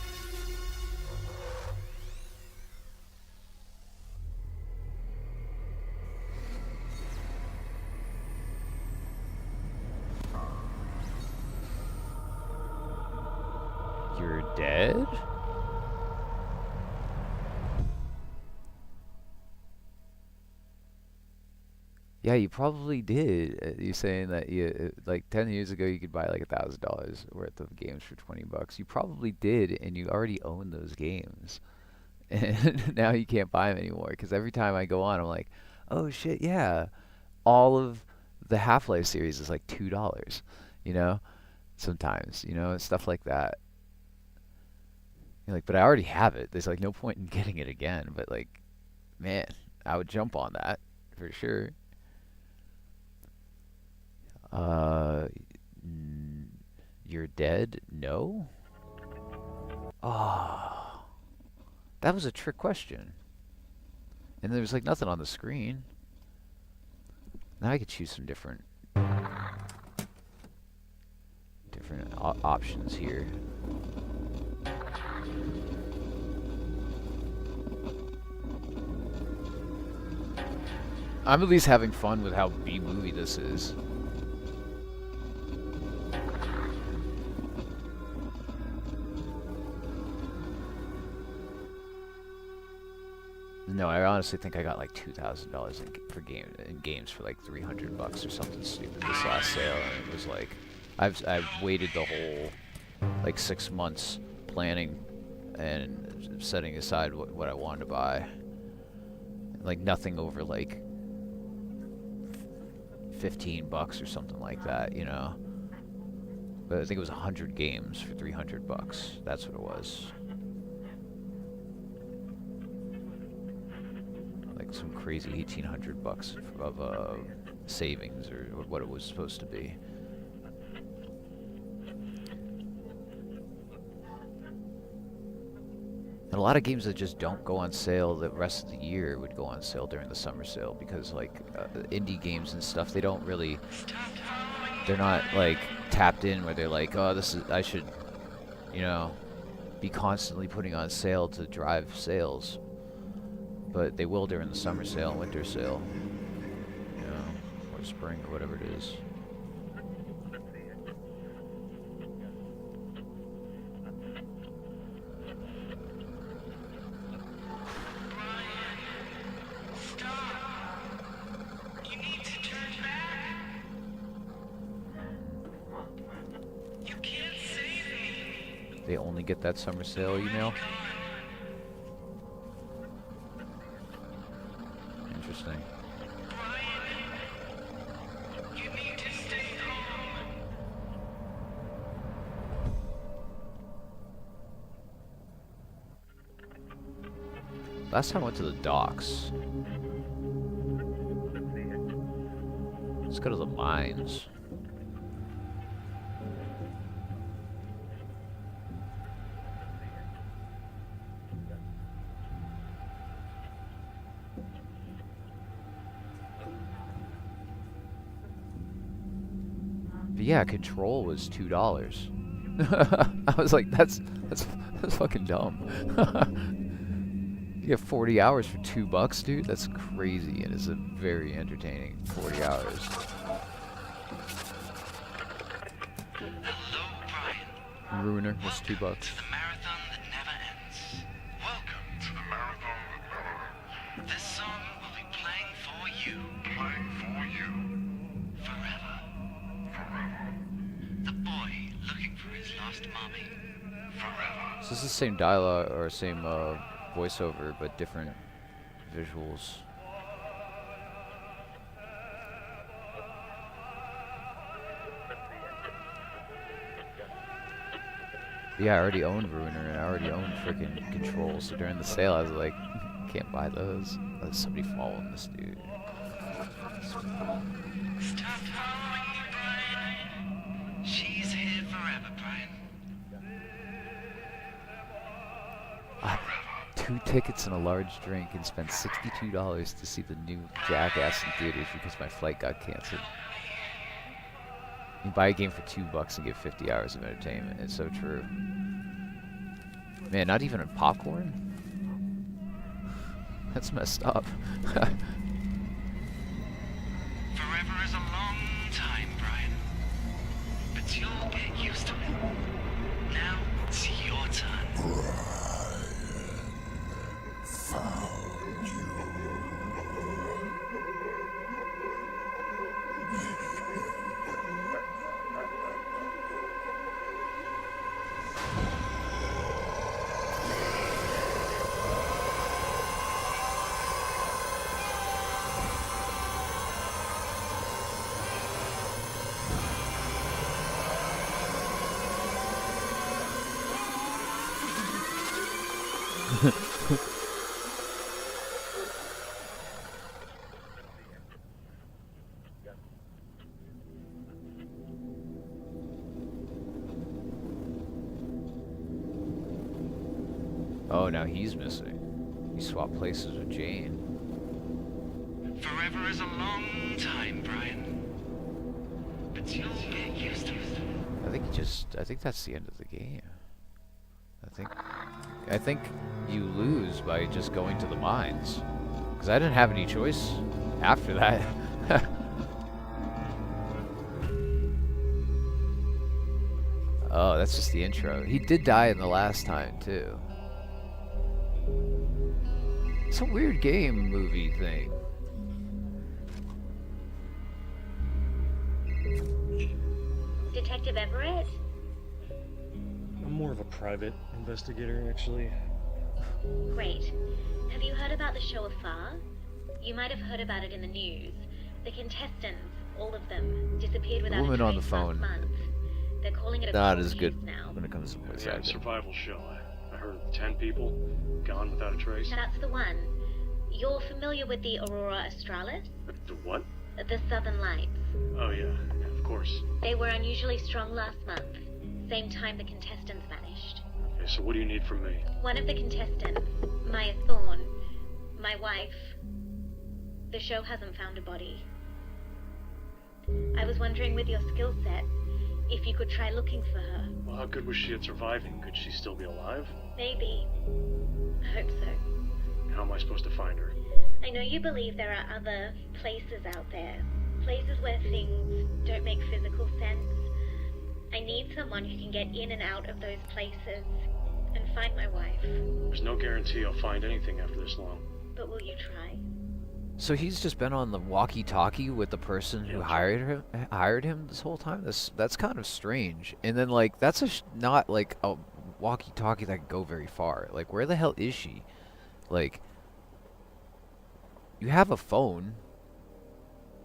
You're dead? Yeah, you probably did. You're saying that like 10 years ago you could buy like $1,000 worth of games for $20. You probably did, and you already own those games. And now you can't buy them anymore because every time I go on, I'm like, oh shit, yeah, all of the Half-Life series is like $2, you know? Sometimes, you know, stuff like that. You're like, but I already have it. There's like no point in getting it again. But like, man, I would jump on that for sure. You're dead? No? Ah, that was a trick question. And there was like nothing on the screen. Now I could choose some different options here. I'm at least having fun with how B-movie this is. No, I honestly think I got like $2,000 in games for like $300 or something stupid this last sale, and it was like I've waited the whole like 6 months planning and setting aside what I wanted to buy. Like nothing over like $15 or something like that, you know. But I think it was 100 games for $300. That's what it was. Like some crazy $1,800 of savings, or what it was supposed to be. And a lot of games that just don't go on sale the rest of the year would go on sale during the summer sale, because like indie games and stuff, they don't really, they're not like tapped in where they're like, oh, this is, I should, you know, be constantly putting on sale to drive sales. But they will during the summer sale and winter sale, you know, or spring or whatever it is. They only get that summer sale email? Interesting. Last time I went to the docks. Let's go to the mines. But yeah, Control was $2. I was like, that's fucking dumb. You get 40 hours for $2, dude. That's crazy, and it's a very entertaining 40 hours. Hello, Brian. Ruiner was $2. To the marathon that never ends. Welcome to the marathon that never ends. This song will be playing for you. Playing for you. Forever. Forever. The boy looking for his lost mommy. Forever. So this is the same dialogue, or same voiceover, but different visuals. Yeah, I already owned Ruiner, and I already owned freaking Control, so during the sale I was like, can't buy those. Oh, there's somebody following this dude. Stop following me, Brian. She's here forever, Brian. 2 tickets and a large drink, and spent $62 to see the new Jackass in theaters because my flight got canceled. You buy a game for $2 and get 50 hours of entertainment. It's so true. Man, not even a popcorn? That's messed up. Forever is a long time, Brian. But you'll get used to it. Now it's your turn. Found you. Oh, now he's missing. He swapped places with Jane. Forever is a long time, Brian. But you'll get used to it. I think that's the end of the game. I think you lose by just going to the mines. Because I didn't have any choice after that. Oh, that's just the intro. He did die in the last time, too. It's a weird game movie thing. Detective Everett? I'm more of a private investigator, actually. Great. Have you heard about the show afar? You might have heard about it in the news. The contestants, all of them, disappeared without a woman on trace the phone last month. They're calling it a Not cold as good case now. when it comes to voice Yeah, acting. survival show. I heard 10 people gone without a trace. That's the one. You're familiar with the Aurora Australis? The what? The Southern Lights. Oh, yeah, of course. They were unusually strong last month. Same time the contestants vanished. Okay, so what do you need from me? One of the contestants, Maya Thorne, my wife, the show hasn't found a body. I was wondering, with your skill set, if you could try looking for her. Well, how good was she at surviving? Could she still be alive? Maybe. I hope so. How am I supposed to find her? I know you believe there are other places out there. Places where things don't make physical sense. I need someone who can get in and out of those places and find my wife. There's no guarantee I'll find anything after this long. But will you try? So he's just been on the walkie-talkie with the person who hired him this whole time. That's kind of strange. And then like that's not like a walkie-talkie that can go very far. Like where the hell is she? Like you have a phone.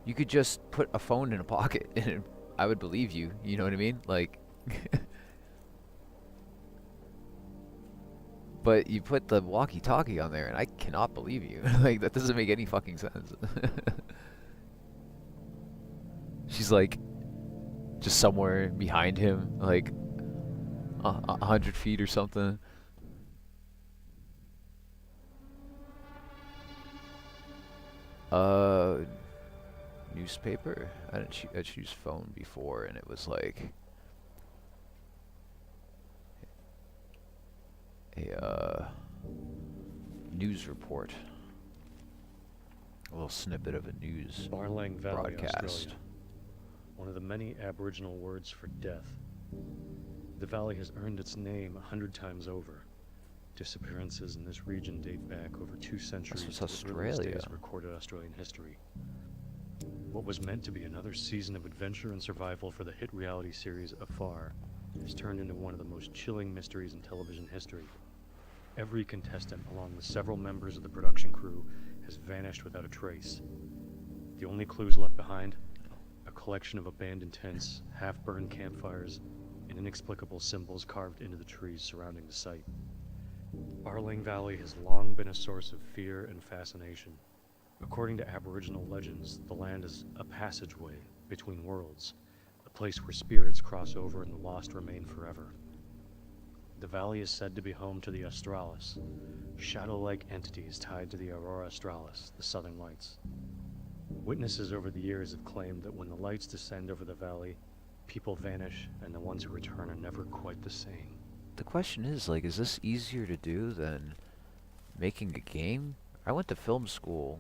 You could just put a phone in a pocket and I would believe you. You know what I mean? Like but you put the walkie-talkie on there, and I cannot believe you. Like, that doesn't make any fucking sense. She's, like, just somewhere behind him, like, 100 feet or something. Newspaper? I choose phone before, and it was, like... a news report, a little snippet of a news Barlang Valley, broadcast. Australia. One of the many Aboriginal words for death. The valley has earned its name 100 times over. Disappearances in this region date back over 2 centuries This to was the earliest Australia. days of recorded Australian history. What was meant to be another season of adventure and survival for the hit reality series Afar has turned into one of the most chilling mysteries in television history. Every contestant, along with several members of the production crew, has vanished without a trace. The only clues left behind? A collection of abandoned tents, half-burned campfires, and inexplicable symbols carved into the trees surrounding the site. Barlang Valley has long been a source of fear and fascination. According to Aboriginal legends, the land is a passageway between worlds, a place where spirits cross over and the lost remain forever. The valley is said to be home to the Australis, shadow-like entities tied to the Aurora Australis, the Southern Lights. Witnesses over the years have claimed that when the lights descend over the valley, people vanish, and the ones who return are never quite the same. The question is, like, is this easier to do than making a game? I went to film school,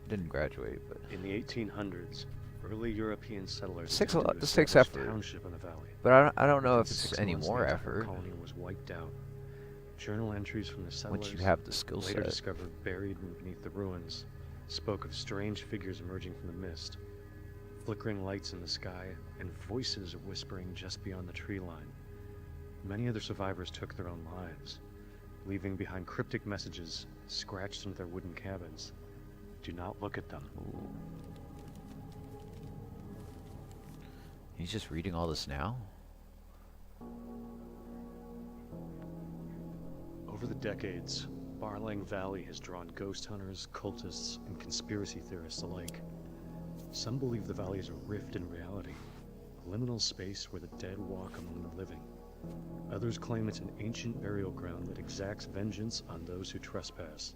didn't graduate, but... In the 1800s, early European settlers This takes a began lot- to this takes establish effort. township in the valley. But I don't know if Within it's 6 any months, more the entire effort colony was wiped out. Journal entries from the settlers, once you have the skill later set. discovered buried beneath the ruins, spoke of strange figures emerging from the mist, flickering lights in the sky, and voices whispering just beyond the tree line. Many of the survivors took their own lives, leaving behind cryptic messages scratched into their wooden cabins. Do not look at them. Ooh. He's just reading all this now? Over the decades, Barlang Valley has drawn ghost hunters, cultists, and conspiracy theorists alike. Some believe the valley is a rift in reality, a liminal space where the dead walk among the living. Others claim it's an ancient burial ground that exacts vengeance on those who trespass.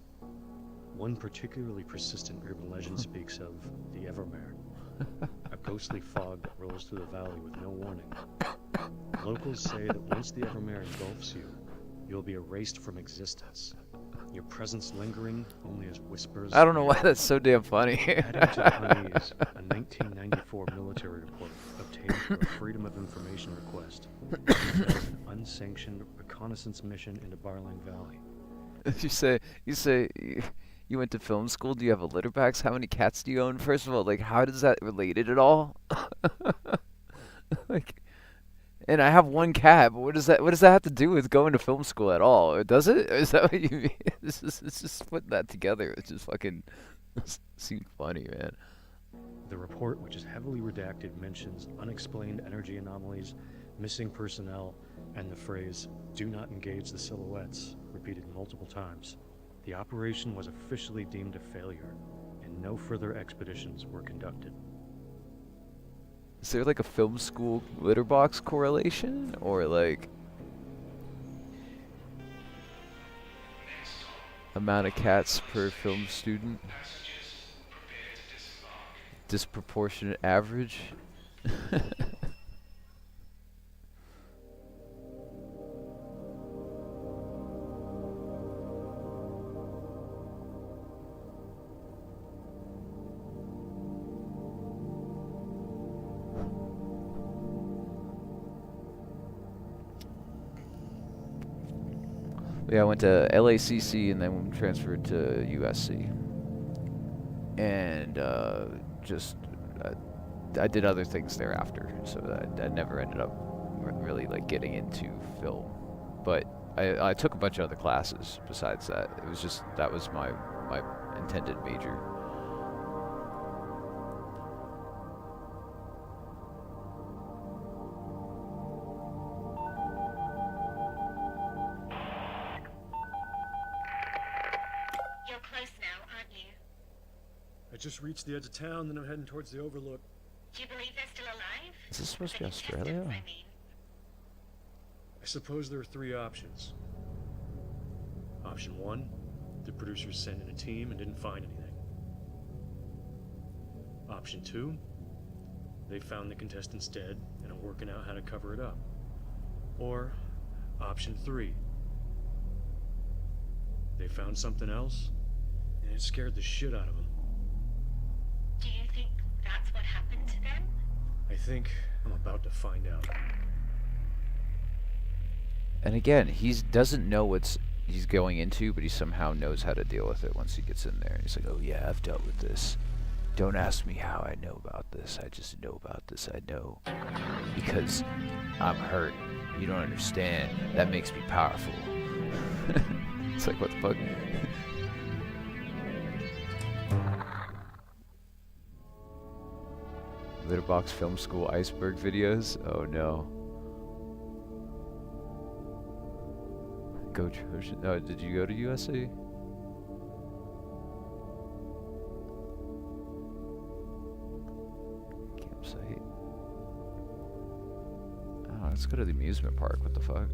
One particularly persistent urban legend speaks of the Evermare, a ghostly fog that rolls through the valley with no warning. Locals say that once the Evermare engulfs you, you'll be erased from existence, your presence lingering only as whispers. I don't know why that's so damn funny. Adding to the unease, a 1994 military report obtained through a Freedom of Information request reveals an unsanctioned reconnaissance mission into Barlang Valley. You say you went to film school. Do you have a litter box? How many cats do you own? First of all, like, how does that relate it at all? Like, and I have one cat, but what does that have to do with going to film school at all? Or does it? Or is that what you mean? It's just putting that together. It's just fucking seemed funny, man. The report, which is heavily redacted, mentions unexplained energy anomalies, missing personnel, and the phrase, "do not engage the silhouettes," repeated multiple times. The operation was officially deemed a failure, and no further expeditions were conducted. Is there like a film school litter box correlation? Or like amount of cats per film student? Disproportionate average? Yeah, I went to LACC and then transferred to USC. And I did other things thereafter, so I never ended up really like getting into film. But I took a bunch of other classes besides that. It was just, that was my intended major. You're close now, aren't you? I just reached the edge of town, then I'm heading towards the overlook. Do you believe they're still alive? Is this supposed to be The Australia? contestants, I mean. I suppose there are three options. Option 1, the producers sent in a team and didn't find anything. Option 2, they found the contestants dead and are working out how to cover it up. Or option 3, they found something else and it scared the shit out of them. Do you think that's what happened to them? I think I'm about to find out. And again, he doesn't know what he's going into, but he somehow knows how to deal with it once he gets in there. And he's like, oh yeah, I've dealt with this. Don't ask me how I know about this. I just know about this. I know. Because I'm hurt. You don't understand. That makes me powerful. It's like, what the fuck? Litterbox Film School iceberg videos? Oh no. Go Trojan. Oh, did you go to USC? Campsite. Oh, let's go to the amusement park. What the fuck?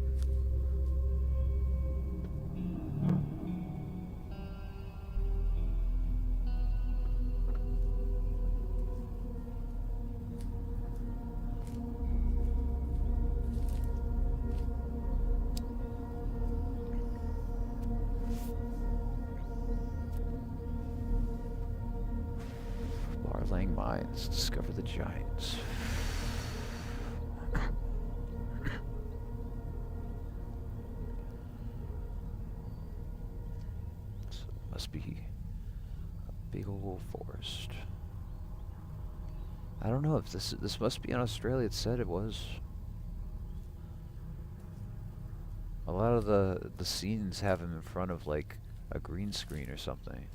Barlang Mines. Discover the giants. So it must be a big old forest. I don't know if this must be in Australia. It said it was. A lot of the scenes have him in front of like a green screen or something.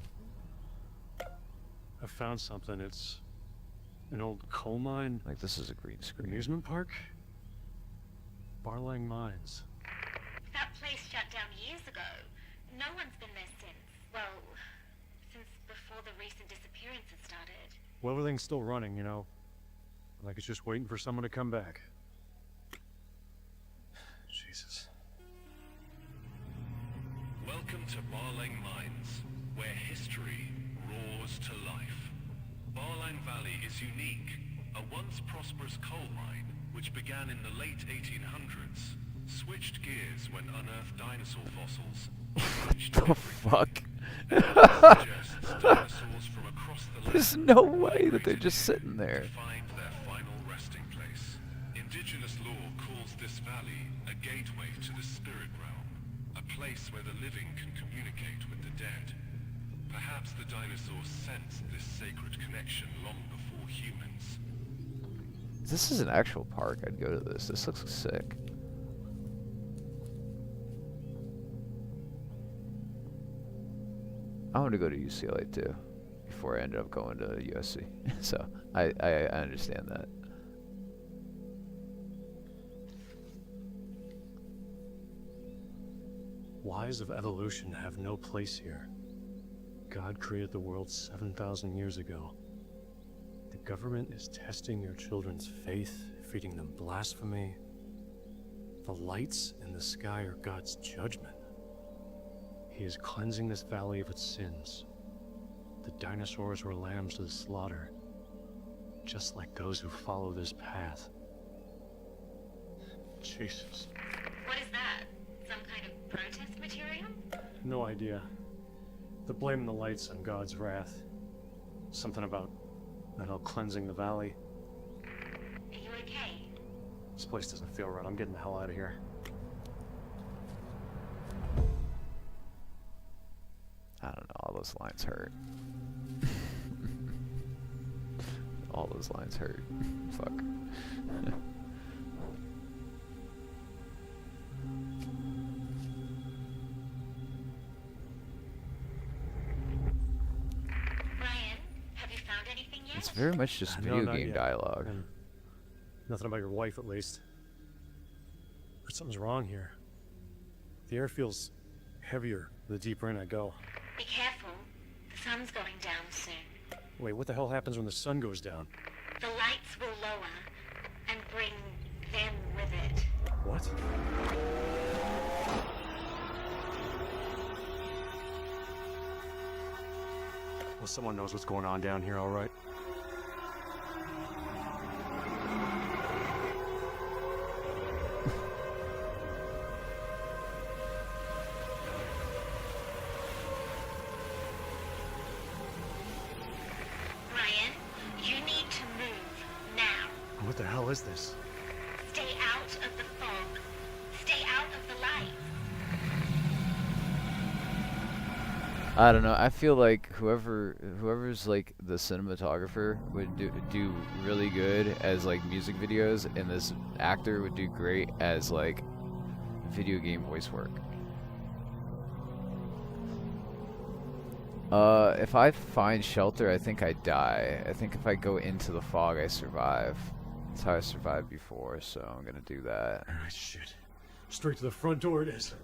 I found something. It's an old coal mine. Like this is a green screen. Amusement park? Barlang Mines. That place shut down years ago. No one's been there since. Well, since before the recent disappearances started. Well, everything's still running, you know. Like it's just waiting for someone to come back. Jesus. Welcome to Barlang Mines, where history roars to life. Barlang Valley is unique, a once prosperous coal mine which began in the late 1800s, switched gears when unearthed dinosaur fossils. What the fuck? Suggests dinosaurs from across the land There's no way that they're just sitting there. to find their final resting place. Indigenous lore calls this valley a gateway to the spirit realm, a place where the living can communicate with the dead. Perhaps the dinosaurs sensed this sacred connection long before humans. If this is an actual park, I'd go to this. This looks sick. I want to go to UCLA too, before I ended up going to USC. So I understand that. Lies of evolution have no place here. God created the world 7,000 years ago. The government is testing your children's faith, feeding them blasphemy. The lights in the sky are God's judgment. He is cleansing this valley of its sins. The dinosaurs were lambs to the slaughter, just like those who follow this path. Jesus. What is that? Some kind of protest material? No idea. They're blaming the lights on God's wrath. Something about, I don't know, cleansing the valley. Are you okay? This place doesn't feel right. I'm getting the hell out of here. I don't know, all those lines hurt. All those lines hurt. Fuck. Brian, have you found anything yet? It's very much just No, video not game yet. dialogue. And nothing about your wife, at least. But something's wrong here. The air feels heavier the deeper in I go. Be careful. The sun's going down soon. Wait, what the hell happens when the sun goes down? The lights will lower and bring them with it. What? Well, someone knows what's going on down here, all right? Brian, you need to move now. What the hell is this? Stay out of the fog. Stay out of the light. I don't know. I feel like whoever's like the cinematographer would do really good as like music videos, and this actor would do great as like video game voice work. If I find shelter, I think I die. I think if I go into the fog, I survive. That's how I survived before, so I'm gonna do that. Alright, shit. Straight to the front door it is.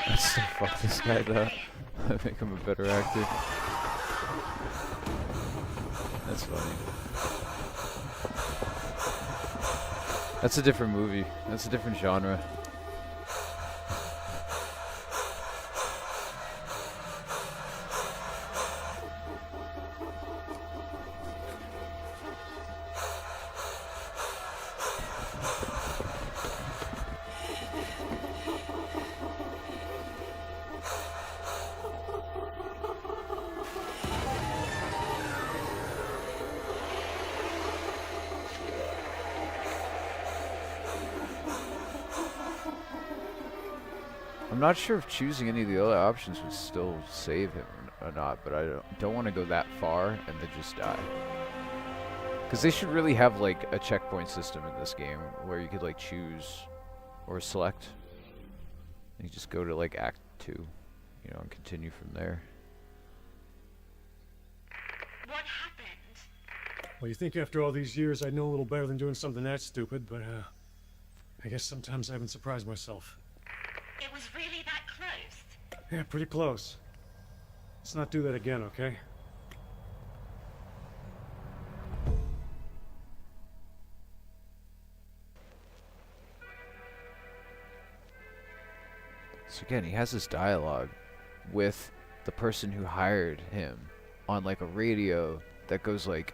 I still fuck this guy though. I make him a better actor. That's funny. That's a different movie. That's a different genre. I'm not sure if choosing any of the other options would still save him or not, but I don't want to go that far and then just die. Because they should really have like a checkpoint system in this game where you could like choose or select. And you just go to like Act 2, you know, and continue from there. What happened? Well, you think after all these years I'd know a little better than doing something that stupid, but I guess sometimes I haven't surprised myself. It was really that close. Yeah, pretty close. Let's not do that again, okay? So again, he has this dialogue with the person who hired him on like a radio that goes like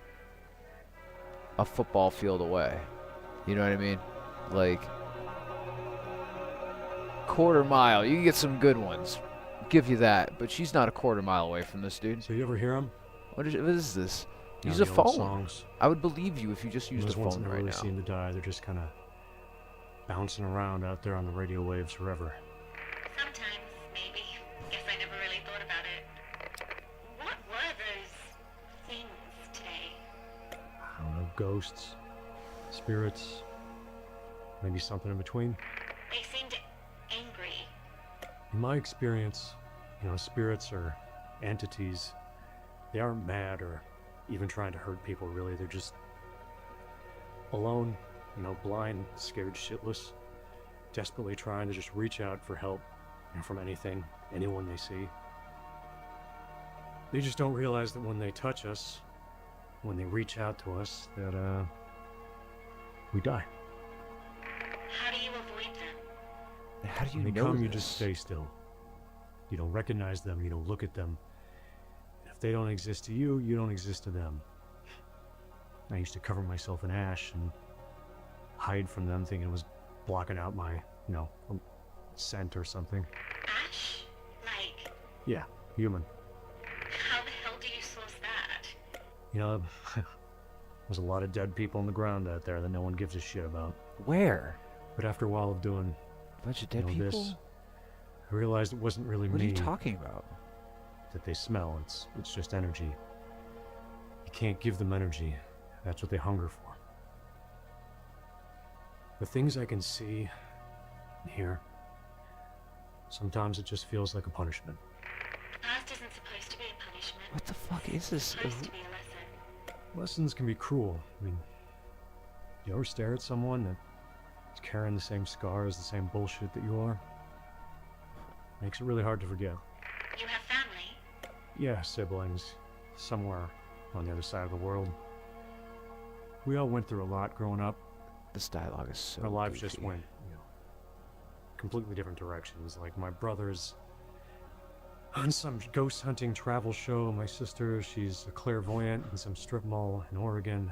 a football field away. You know what I mean? Like quarter mile. You can get some good ones. Give you that. But she's not a quarter mile away from this dude. So you ever hear him? What is this? You Use know, a the old phone. songs. I would believe you if you just used a Those ones phone that right really now. seem to die. They're just kind of bouncing around out there on the radio waves forever. Sometimes, maybe. Guess I never really thought about it. What were those things today? I don't know, ghosts, spirits, maybe something in between. They seemed angry. In my experience, you know, spirits or entities, they aren't mad or even trying to hurt people, really. They're just alone, you know, blind, scared shitless, desperately trying to just reach out for help, from anything, anyone they see. They just don't realize that when they touch us, when they reach out to us, that, we die. How do you avoid them? How do you When they know come, this? you just stay still. You don't recognize them, you don't look at them. If they don't exist to you, you don't exist to them. I used to cover myself in ash and hide from them, thinking it was blocking out my, scent or something. Ash? Like, Yeah, human. how the hell do you source that? There's a lot of dead people on the ground out there that no one gives a shit about. Where? But after a while of doing A bunch of dead people? this, I realized it wasn't really What me are you talking about? that they smell. It's just energy. You can't give them energy. That's what they hunger for. The things I can see and hear, sometimes it just feels like a punishment. The past isn't supposed to be a punishment. What the fuck is this? It's supposed to be a lesson. Lessons can be cruel. I mean, you ever stare at someone that's carrying the same scars, the same bullshit that you are? Makes it really hard to forget. You have family? Yeah, siblings, somewhere on the other side of the world. We all went through a lot growing up. This dialogue is so Our lives goofy. just went, completely different directions. Like my brother's on some ghost hunting travel show. My sister, she's a clairvoyant in some strip mall in Oregon.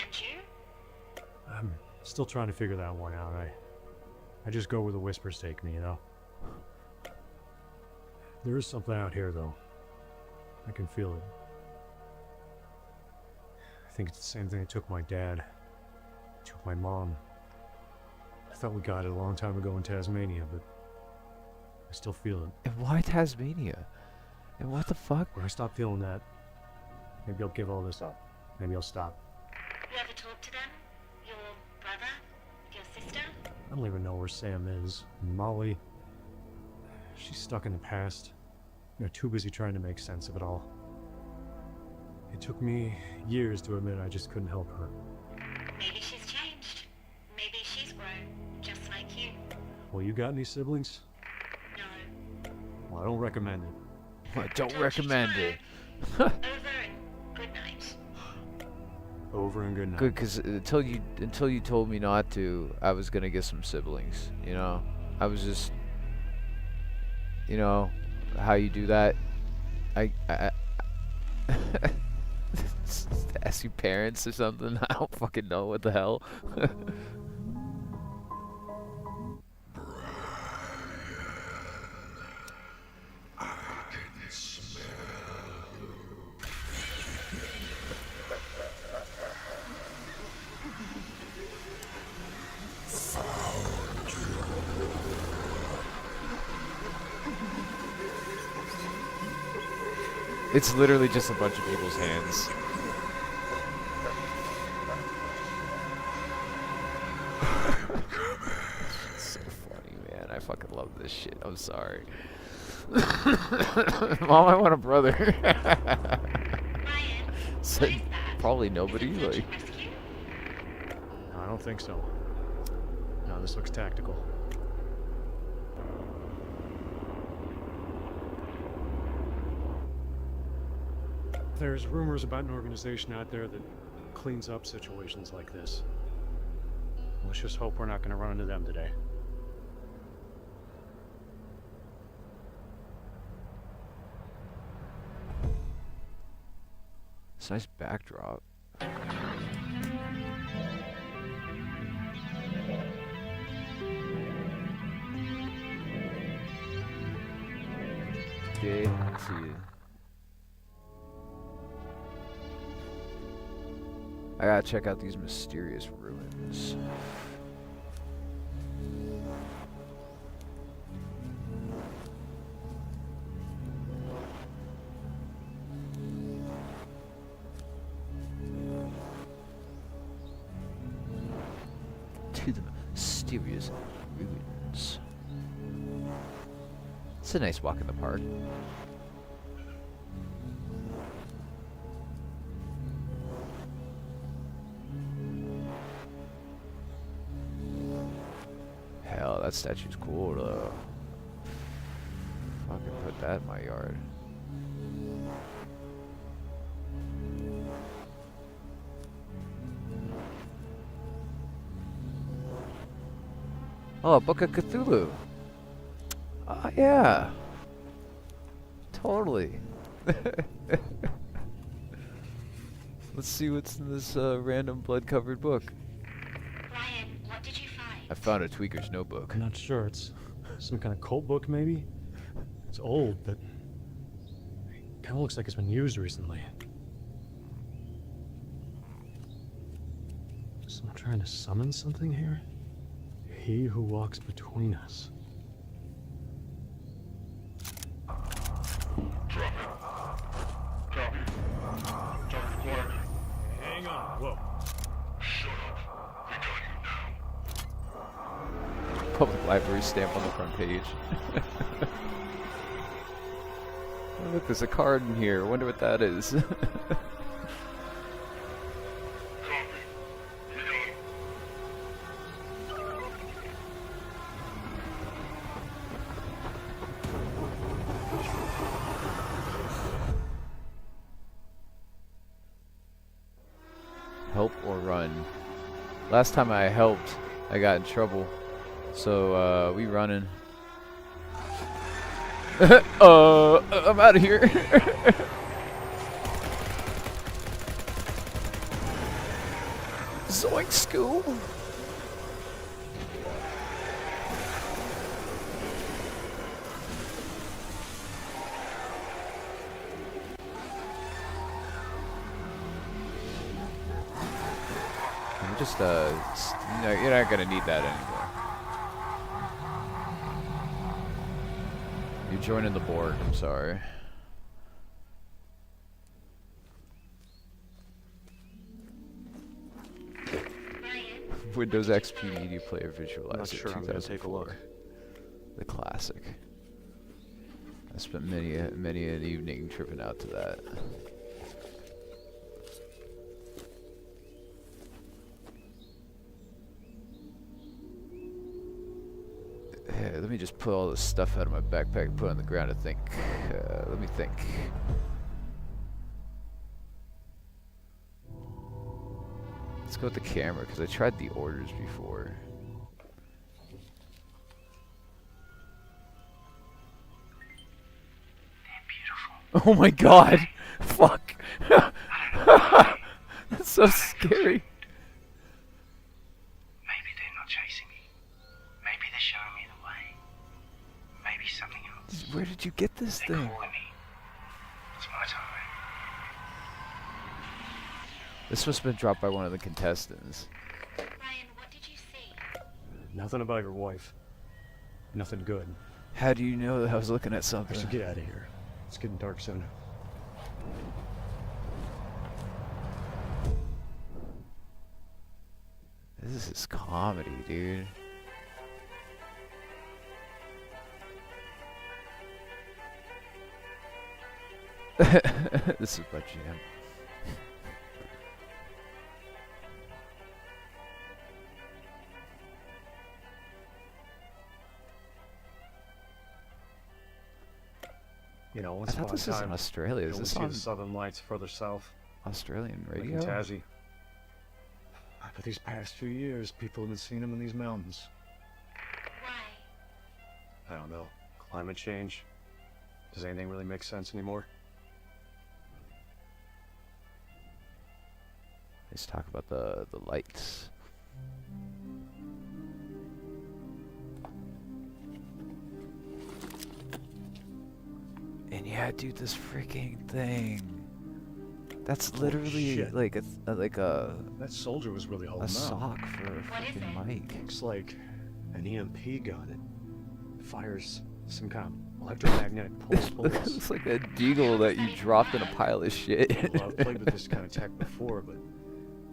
And you? I'm still trying to figure that one out. I just go where the whispers take me, There is something out here, though. I can feel it. I think it's the same thing that took my dad, took my mom. I thought we got it a long time ago in Tasmania, but I still feel it. And why Tasmania? And what the fuck? When I stop feeling that, maybe I'll give all this up. Maybe I'll stop. You ever talk to them? Your brother? Your sister? I don't even know where Sam is. And Molly, she's stuck in the past. They're too busy trying to make sense of it all. It took me years to admit I just couldn't help her. Maybe she's changed. Maybe she's grown, just like you. Well, you got any siblings? No. Well, I don't recommend it. I don't recommend it. Over and good night. Over and good night. Good, because until you told me not to, I was gonna get some siblings. I was just, how you do that. I ask your parents or something. I don't fucking know what the hell. It's literally just a bunch of people's hands. It's so funny, man. I fucking love this shit. I'm sorry. Mom, I want a brother. Said probably nobody. Like, No, I don't think so. No, this looks tactical. There's rumors about an organization out there that cleans up situations like this. Let's just hope we're not going to run into them today. it's a nice backdrop. Okay, let's see. I gotta check out these mysterious ruins. To the mysterious ruins. It's a nice walk in the park. that statue's cool though. Fucking put that in my yard. Oh, Book of Cthulhu. Oh, yeah. Totally. Let's see what's in this random blood-covered book. Ryan, what did you find? I found a tweaker's notebook. I'm not sure. It's some kind of cult book, maybe? It's old, but it kind of looks like it's been used recently. So I'm trying to summon something here? He who walks between us. Hang on, whoa. Public library stamp on the front page. Oh, look, there's a card in here. I wonder what that is. Help or run. Last time I helped, I got in trouble. So, we running. I'm out of here. Zoink school. Just no, you're not gonna need that anymore. You're joining the board. I'm sorry. Windows XP Media Player Visualizer. I'm not sure. I'm gonna take a look. The classic. I spent many an evening tripping out to that. Hey, let me just put all this stuff out of my backpack and put it on the ground and think. Let me think. Let's go with the camera, because I tried the orders before. They're beautiful. Oh my god! Fuck! That's so scary. Maybe they're not chasing me. Maybe they're showing me the way. Maybe something else. Where did you get this They're thing? calling me. It's my time. This must have been dropped by one of the contestants. Ryan, what did you see? Nothing about your wife. Nothing good. How do you know that I was looking at I something? should get out of here. It's getting dark soon. This is comedy, dude. This is my jam. You know, I once thought upon this a was time, in Australia. you Is know, we this see on the Southern Lights further south, Australian like in radio? Tassie. But these past few years, people have been seeing them in these mountains. Why? I don't know. Climate change. Does anything really make sense anymore? Let's talk about the lights. And yeah, dude, this freaking thing. That's literally shit. like a That soldier was really holding a out. sock for a What is freaking it? mic. Looks like an EMP gun. It fires some kind of electromagnetic It pulse. looks like a deagle that you dropped in a pile of shit. Well, I've played with this kind of tech before, but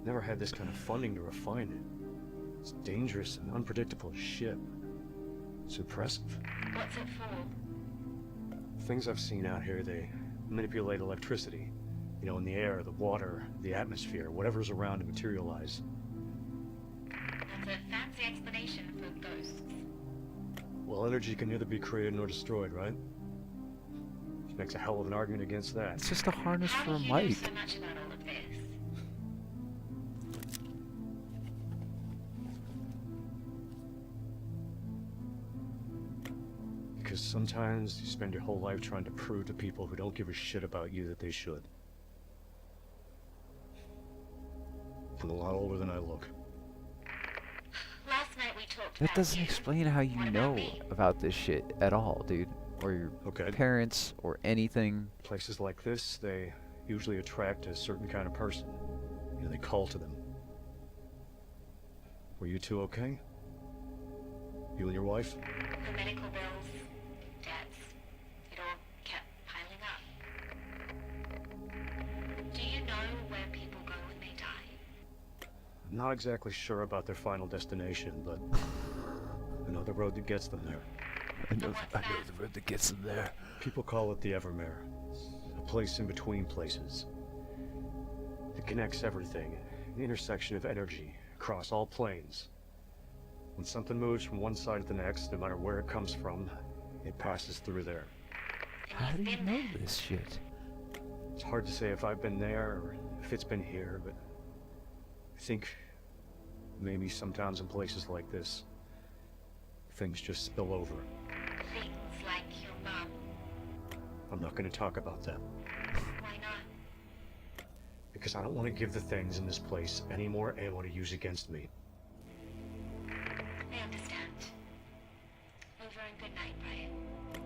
never had this kind of funding to refine it. It's dangerous and unpredictable as shit. It's impressive. What's it for? Things I've seen out here, they manipulate electricity. You know, in the air, the water, the atmosphere, whatever's around to materialize. That's a fancy explanation for ghosts. Well, energy can neither be created nor destroyed, right? Which makes a hell of an argument against that. It's just a harness How for a do you know mic. so much about all of this? Because sometimes you spend your whole life trying to prove to people who don't give a shit about you that they should. I'm a lot older than I look. Last night we talked That about doesn't you. explain how you What about know me? about this shit at all, dude. Or your Okay. parents, or anything. Places like this, they usually attract a certain kind of person. You know, they call to them. Were you two okay? You and your wife? The medical bills, debts, it all kept piling up. Do you know where people go when they die? I'm not exactly sure about their final destination, but I know the road that gets them there. I know what's that? the road that gets them there. People call it the Evermare. It's a place in between places. It connects everything. An intersection of energy across all planes. When something moves from one side to the next, no matter where it comes from, it passes through there. How do you know this shit? It's hard to say if I've been there or if it's been here, but I think maybe sometimes in places like this, things just spill over. Things like your mum. I'm not going to talk about them. Why not? Because I don't want to give the things in this place any more ammo to use against me. I understand. Over and good night, Brian.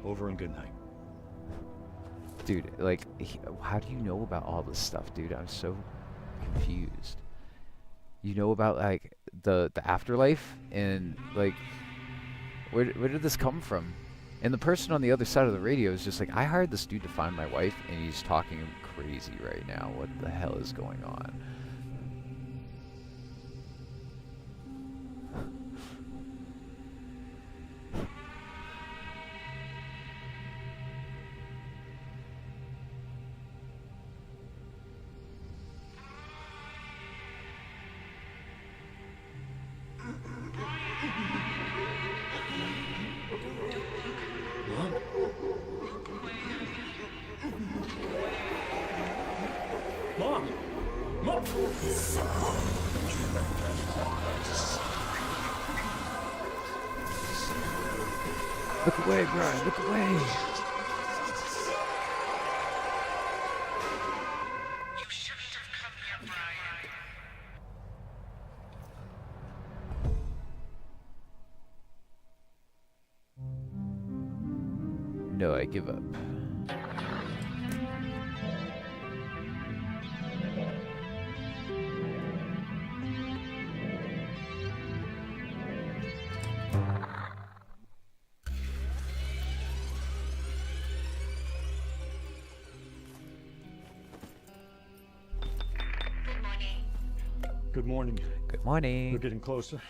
Over and good night. Dude, like, how do you know about all this stuff, dude? I'm so confused. You know about, like, the afterlife? And, like, where did this come from? And the person on the other side of the radio is just like, I hired this dude to find my wife, and he's talking crazy right now. What the hell is going on? Mom! Mom! Look away, Brian, look away! You shouldn't have come here, Brian. No, I give up. Good morning. Good morning. Good morning. We're getting closer.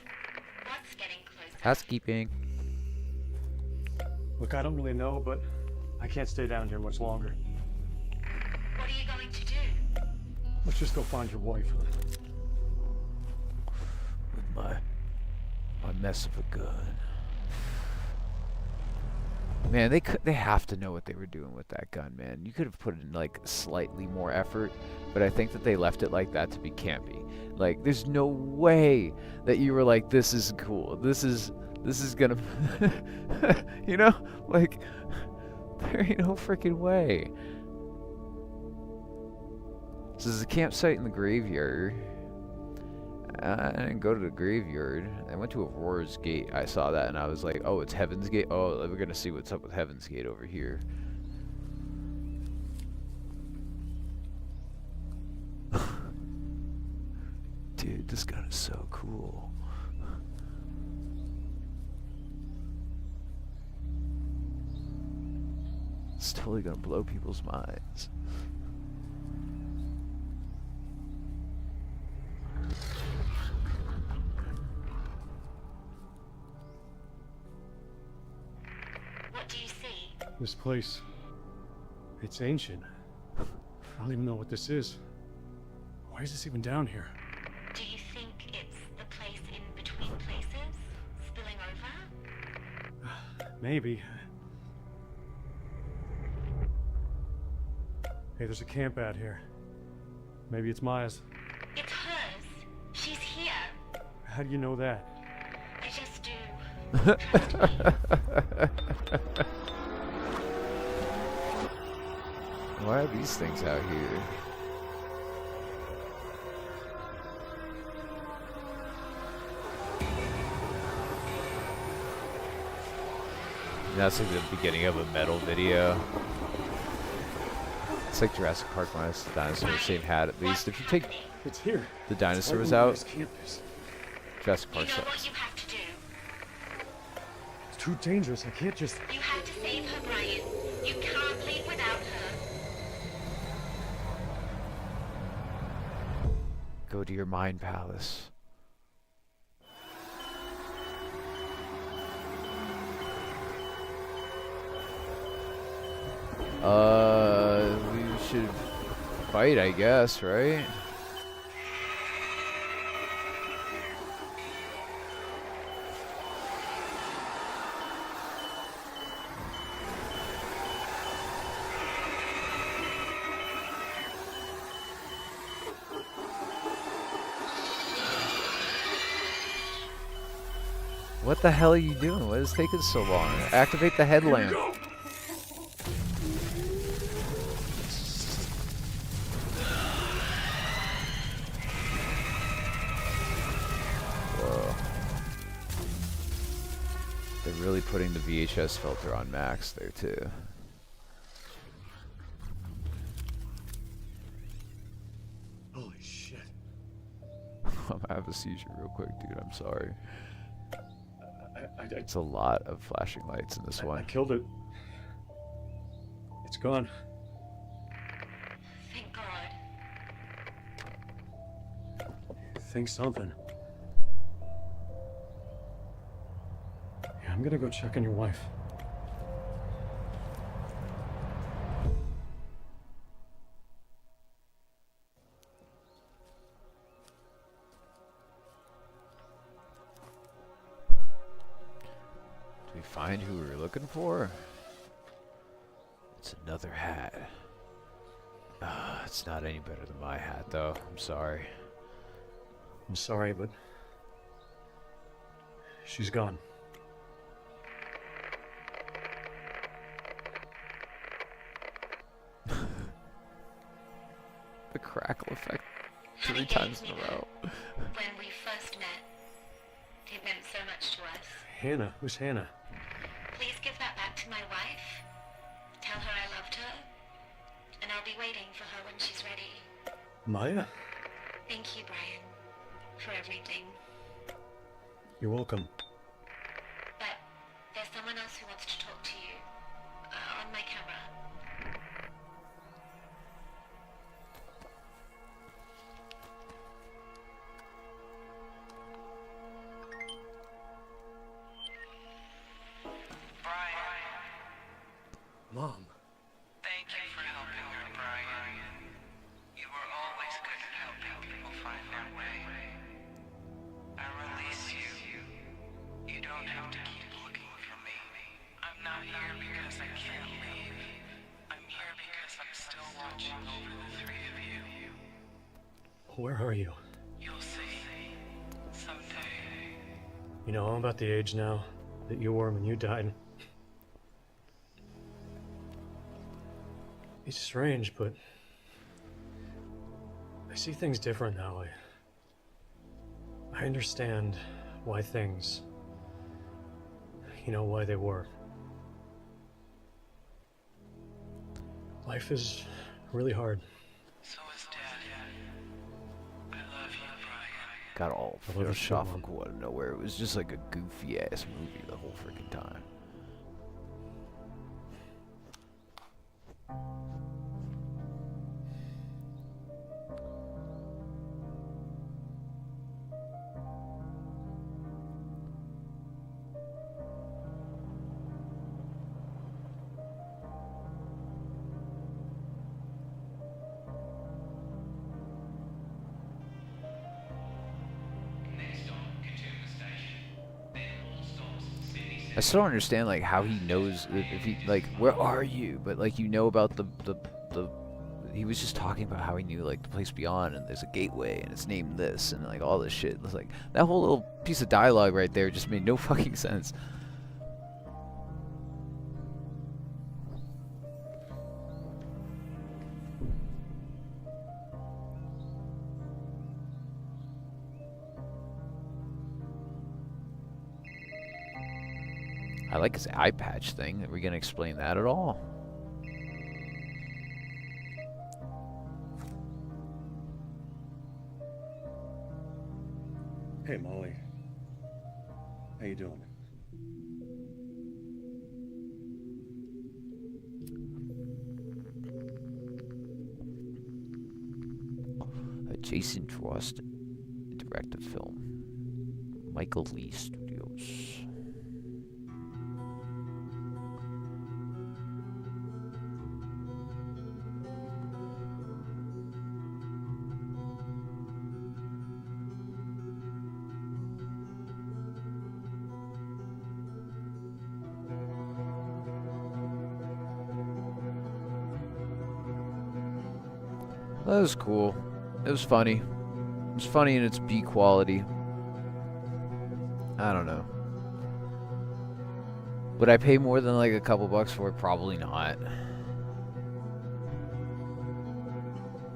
What's getting closer? Housekeeping. Look, I don't really know, but I can't stay down here much longer. What are you going to do? Let's just go find your wife. With my mess of a gun. Man, they have to know what they were doing with that gun, man. You could have put in like slightly more effort, but I think that they left it like that to be campy. Like, there's no way that you were like, this is cool. This is gonna, you know, like, there ain't no freaking way. This is a campsite in the graveyard. I didn't go to the graveyard. I went to Aurora's Gate. I saw that and I was like, oh, it's Heaven's Gate. Oh, we're gonna see what's up with Heaven's Gate over here. Dude, this gun is so cool. It's totally gonna blow people's minds. What do you see? This place, it's ancient. I don't even know what this is. Why is this even down here? Do you think it's the place in between places? Spilling over? Maybe. Hey, there's a camp out here. Maybe it's Maya's. It's hers. She's here. How do you know that? I just do. Why are these things out here? That's like the beginning of a metal video. It's like Jurassic Park minus the dinosaurs, same hat at least. If you take It's here. the dinosaurs It's right out, this campus. Jurassic You Park know what sucks. you have to do. It's too dangerous. I can't just... You have to save her, Brian. You can't leave without her. Go to your mind palace. We should fight, I guess, right? What the hell are you doing? What is taking so long? Activate the headlamp. Whoa. They're really putting the VHS filter on max there too. Holy shit. I'm gonna have a seizure real quick, dude. I'm sorry. I It's a lot of flashing lights in this one. killed it. It's gone. Thank God. Think something. Yeah, I'm gonna go check on your wife. Did we find who we were looking for? It's another hat. It's not any better than my hat, though. I'm sorry. I'm sorry, but she's gone. The crackle effect Honey 3 gave times in me a that row. when we first met. It meant so much to us. Hannah? Who's Hannah? Please give that back to my wife. Tell her I loved her. And I'll be waiting for her when she's ready. Maya? Thank you, Brian, for everything. You're welcome. But there's someone else who wants to talk to you. On my camera. Mom. Thank you for helping her, Brian. You were always good at helping people find their way. I release you. You don't have to keep looking for me. I'm not here because I can't leave. I'm here because I'm still watching over the three of you. Where are you? You'll see. Someday. You know, I'm about the age now that you were when you died. It's strange, but I see things different now. I understand why things, you know, why they were. Life is really hard. So is Dad. I love you, Brian. Got all I love you too, philosophical out of nowhere. It was just like a goofy ass movie the whole freaking time. I still don't understand like how he knows if he like where are you, but like you know about the he was just talking about how he knew like the place beyond and there's a gateway and it's named this and like all this shit. It was like that whole little piece of dialogue right there just made no fucking sense. I like his eye patch thing. Are we gonna explain that at all? Hey, Molly. How you doing? Jason Frost, directed film. Michael Lee Studios. That was cool. It was funny. It was funny in its B quality. I don't know. Would I pay more than like a couple bucks for it? Probably not.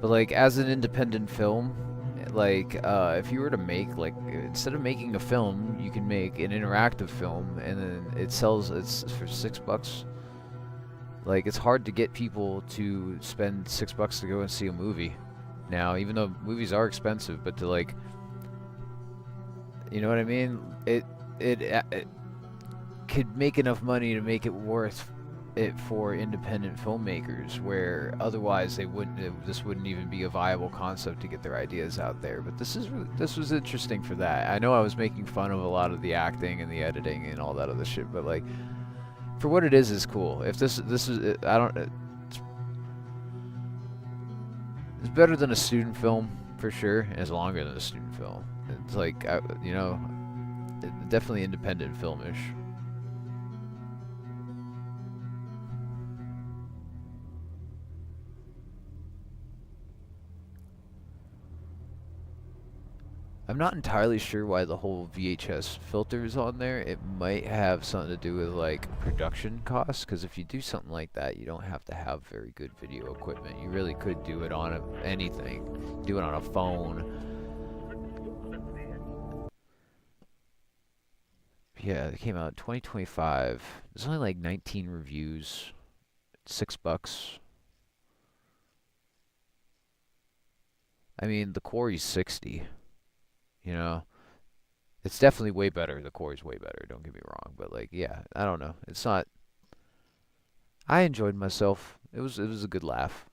But like as an independent film, like if you were to make like instead of making a film, you can make an interactive film and then it's for $6. Like it's hard to get people to spend $6 to go and see a movie now, even though movies are expensive, but to like, you know what I mean? It could make enough money to make it worth it for independent filmmakers, where otherwise this wouldn't even be a viable concept to get their ideas out there. But this was interesting for that. I know I was making fun of a lot of the acting and the editing and all that other shit, but like for what it is cool. If this is I don't it's better than a student film for sure, and it's longer than a student film. It's like you know, definitely independent filmish. I'm not entirely sure why the whole VHS filter is on there. It might have something to do with like production costs, because if you do something like that, you don't have to have very good video equipment. You really could do it on anything. Do it on a phone. Yeah, it came out in 2025. There's only like 19 reviews. $6. I mean, the Quarry's 60. You know, it's definitely way better. The Quarry's way better. Don't get me wrong, but like, yeah, I don't know. It's not. I enjoyed myself. It was a good laugh.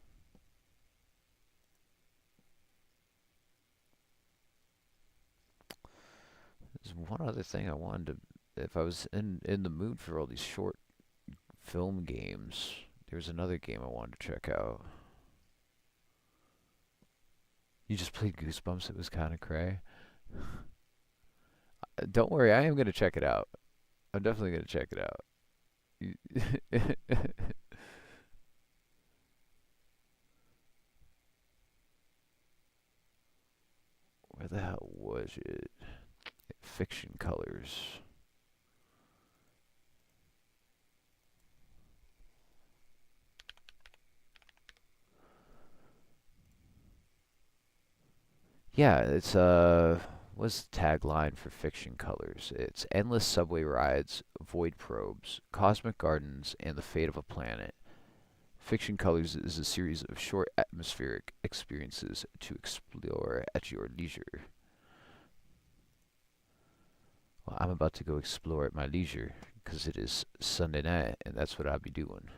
There's one other thing I wanted to. If I was in the mood for all these short film games, there's another game I wanted to check out. You just played Goosebumps. It was kind of cray. Don't worry, I am going to check it out. I'm definitely going to check it out. Where the hell was it? Fiction.Colors. Yeah, it's what's the tagline for Fiction.Colors? It's endless subway rides, void probes, cosmic gardens, and the fate of a planet. Fiction.Colors is a series of short atmospheric experiences to explore at your leisure. Well, I'm about to go explore at my leisure, because it is Sunday night, and that's what I'll be doing.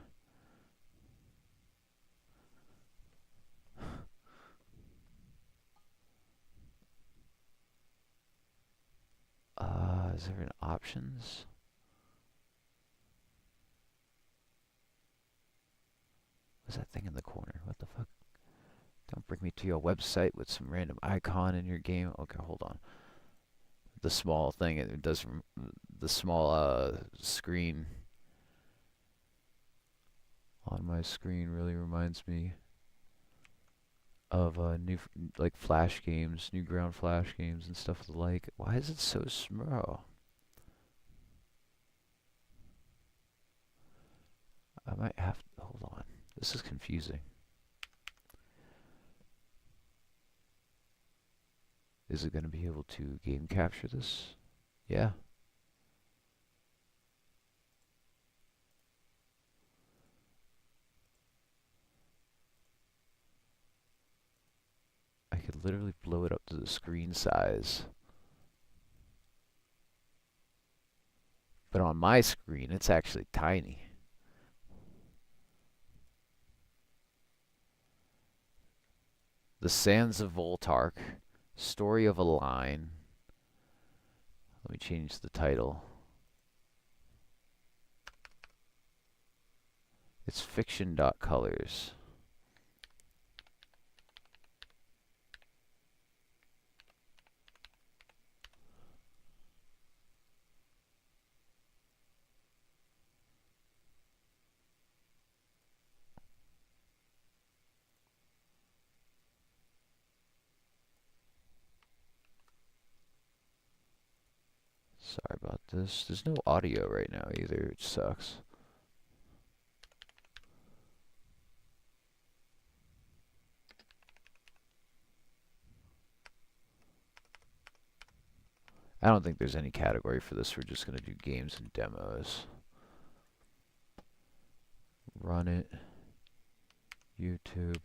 Is there an options? What's that thing in the corner? What the fuck? Don't bring me to your website with some random icon in your game. Okay, hold on. the small thing it does, the small screen on my screen really reminds me of new like Flash games, Newground Flash games and stuff like. Why is it so small? I might have to, hold on. This is confusing. Is it going to be able to game capture this? Yeah. I could literally blow it up to the screen size. But on my screen, it's actually tiny. The Sands of Voltark, Story of a Line. Let me change the title. It's Fiction.Colors. Sorry about this. There's no audio right now either, which sucks. I don't think there's any category for this. We're just going to do games and demos. Run it. YouTube.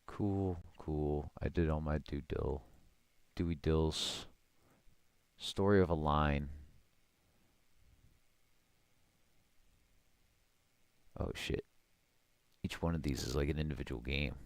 Cool, cool. I did all my Dewey Dills. Story of a Line. Oh shit. Each one of these is like an individual game.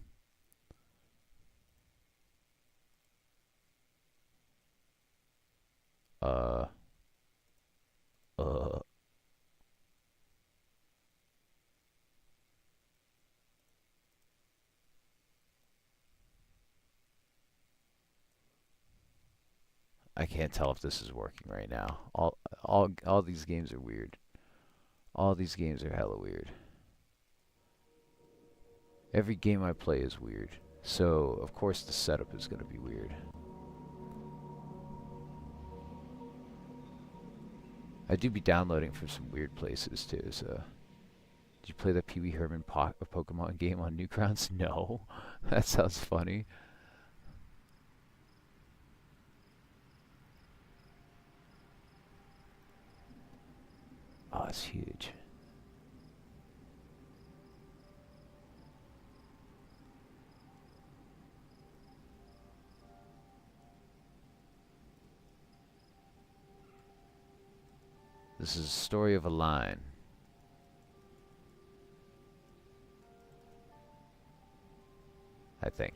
I can't tell if this is working right now. All these games are weird. All these games are hella weird. Every game I play is weird. So, of course, the setup is going to be weird. I do be downloading from some weird places, too, so... Did you play the Pee Wee Herman Pokemon game on Newgrounds? No. That sounds funny. Oh, it's huge. This is Story of a Line. I think.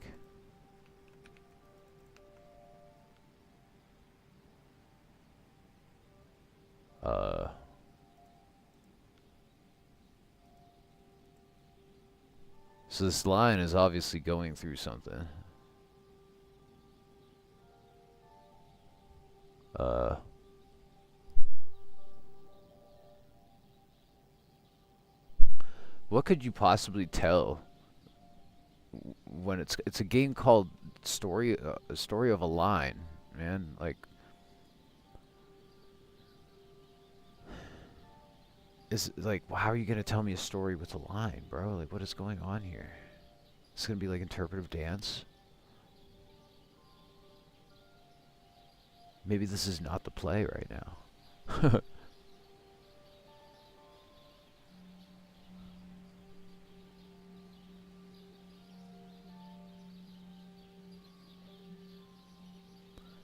So this line is obviously going through something. What could you possibly tell when it's a game called Story of a Line, man? Like, is like, how are you gonna tell me a story with a line, bro? Like, what is going on here? It's gonna be like interpretive dance. Maybe this is not the play right now.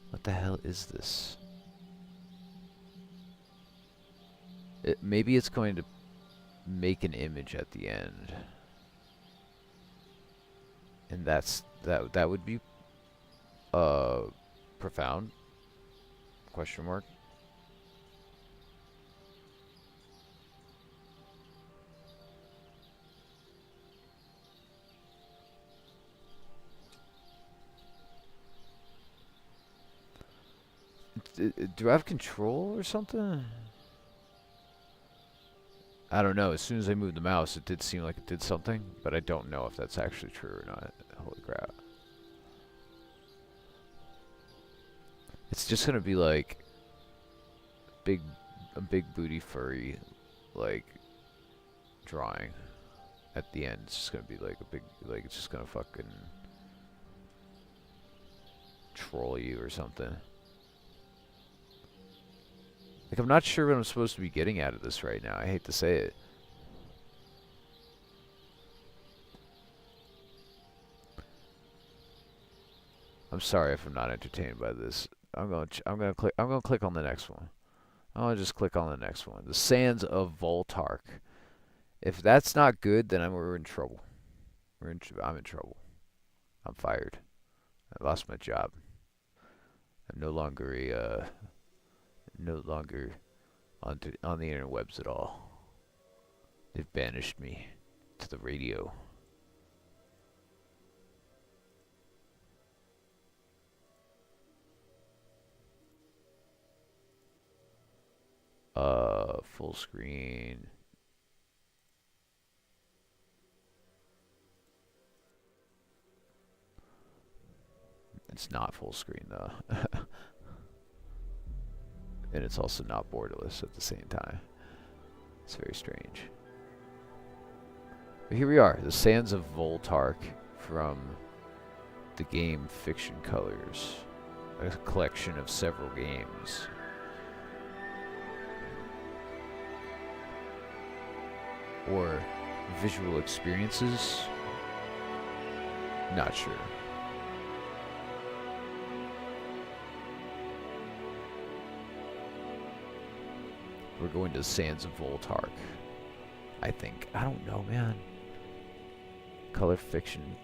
What the hell is this? Maybe it's going to make an image at the end. And that would be profound? Question mark. Do I have control or something? I don't know. As soon as I moved the mouse, it did seem like it did something, but I don't know if that's actually true or not. Holy crap. It's just gonna be like a big booty furry, like, drawing at the end. It's just gonna be like a big, like, it's just gonna fucking troll you or something. Like, I'm not sure what I'm supposed to be getting out of this right now. I hate to say it. I'm sorry if I'm not entertained by this. I'm gonna click on the next one. I'm gonna just click on the next one. The Sands of Voltark. If that's not good, then we're in trouble. I'm in trouble. I'm fired. I lost my job. I'm no longer on the interwebs at all. They've banished me to the radio. Full screen. It's not full screen though. And it's also not borderless at the same time. It's very strange. But here we are, the Sands of Voltark from the game Fiction.Colors, a collection of several games. Or visual experiences? Not sure. We're going to the Sands of Voltark, I think. I don't know, man. Color Fiction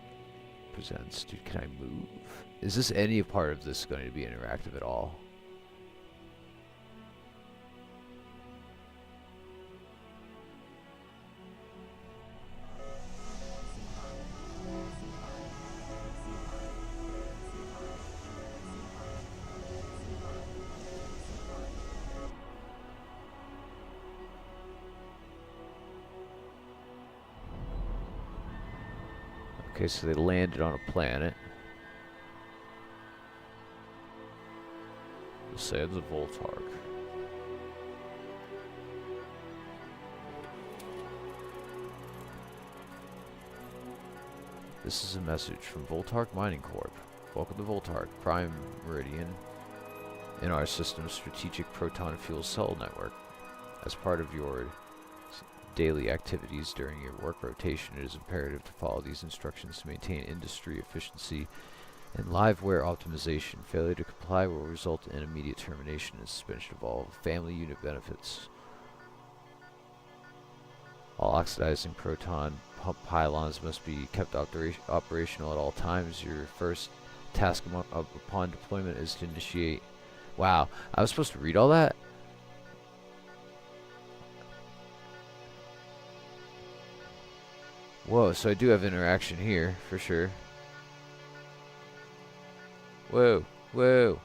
presents. Dude, can I move? Is this any part of this going to be interactive at all? Okay, so they landed on a planet. The Sands of Voltark. This is a message from Voltark Mining Corp. Welcome to Voltark, Prime Meridian, in our system's strategic proton fuel cell network. As part of your daily activities during your work rotation, it is imperative to follow these instructions to maintain industry efficiency and liveware optimization. Failure to comply will result in immediate termination and suspension of all family unit benefits. All oxidizing proton pump pylons must be kept operational at all times. Your first task upon deployment is to initiate... Wow, I was supposed to read all that? Whoa, so I do have interaction here, for sure. Whoa, whoa,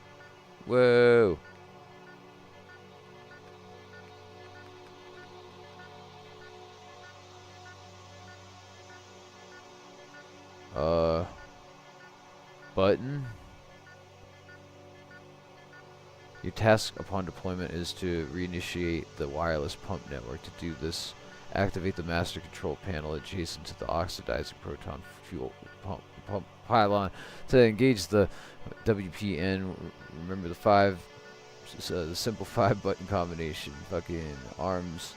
whoa. Button. Your task upon deployment is to reinitiate the wireless pump network. To do this, activate the master control panel adjacent to the oxidizing proton fuel pump pylon to engage the WPN. Remember the simple 5-button combination. Fucking arms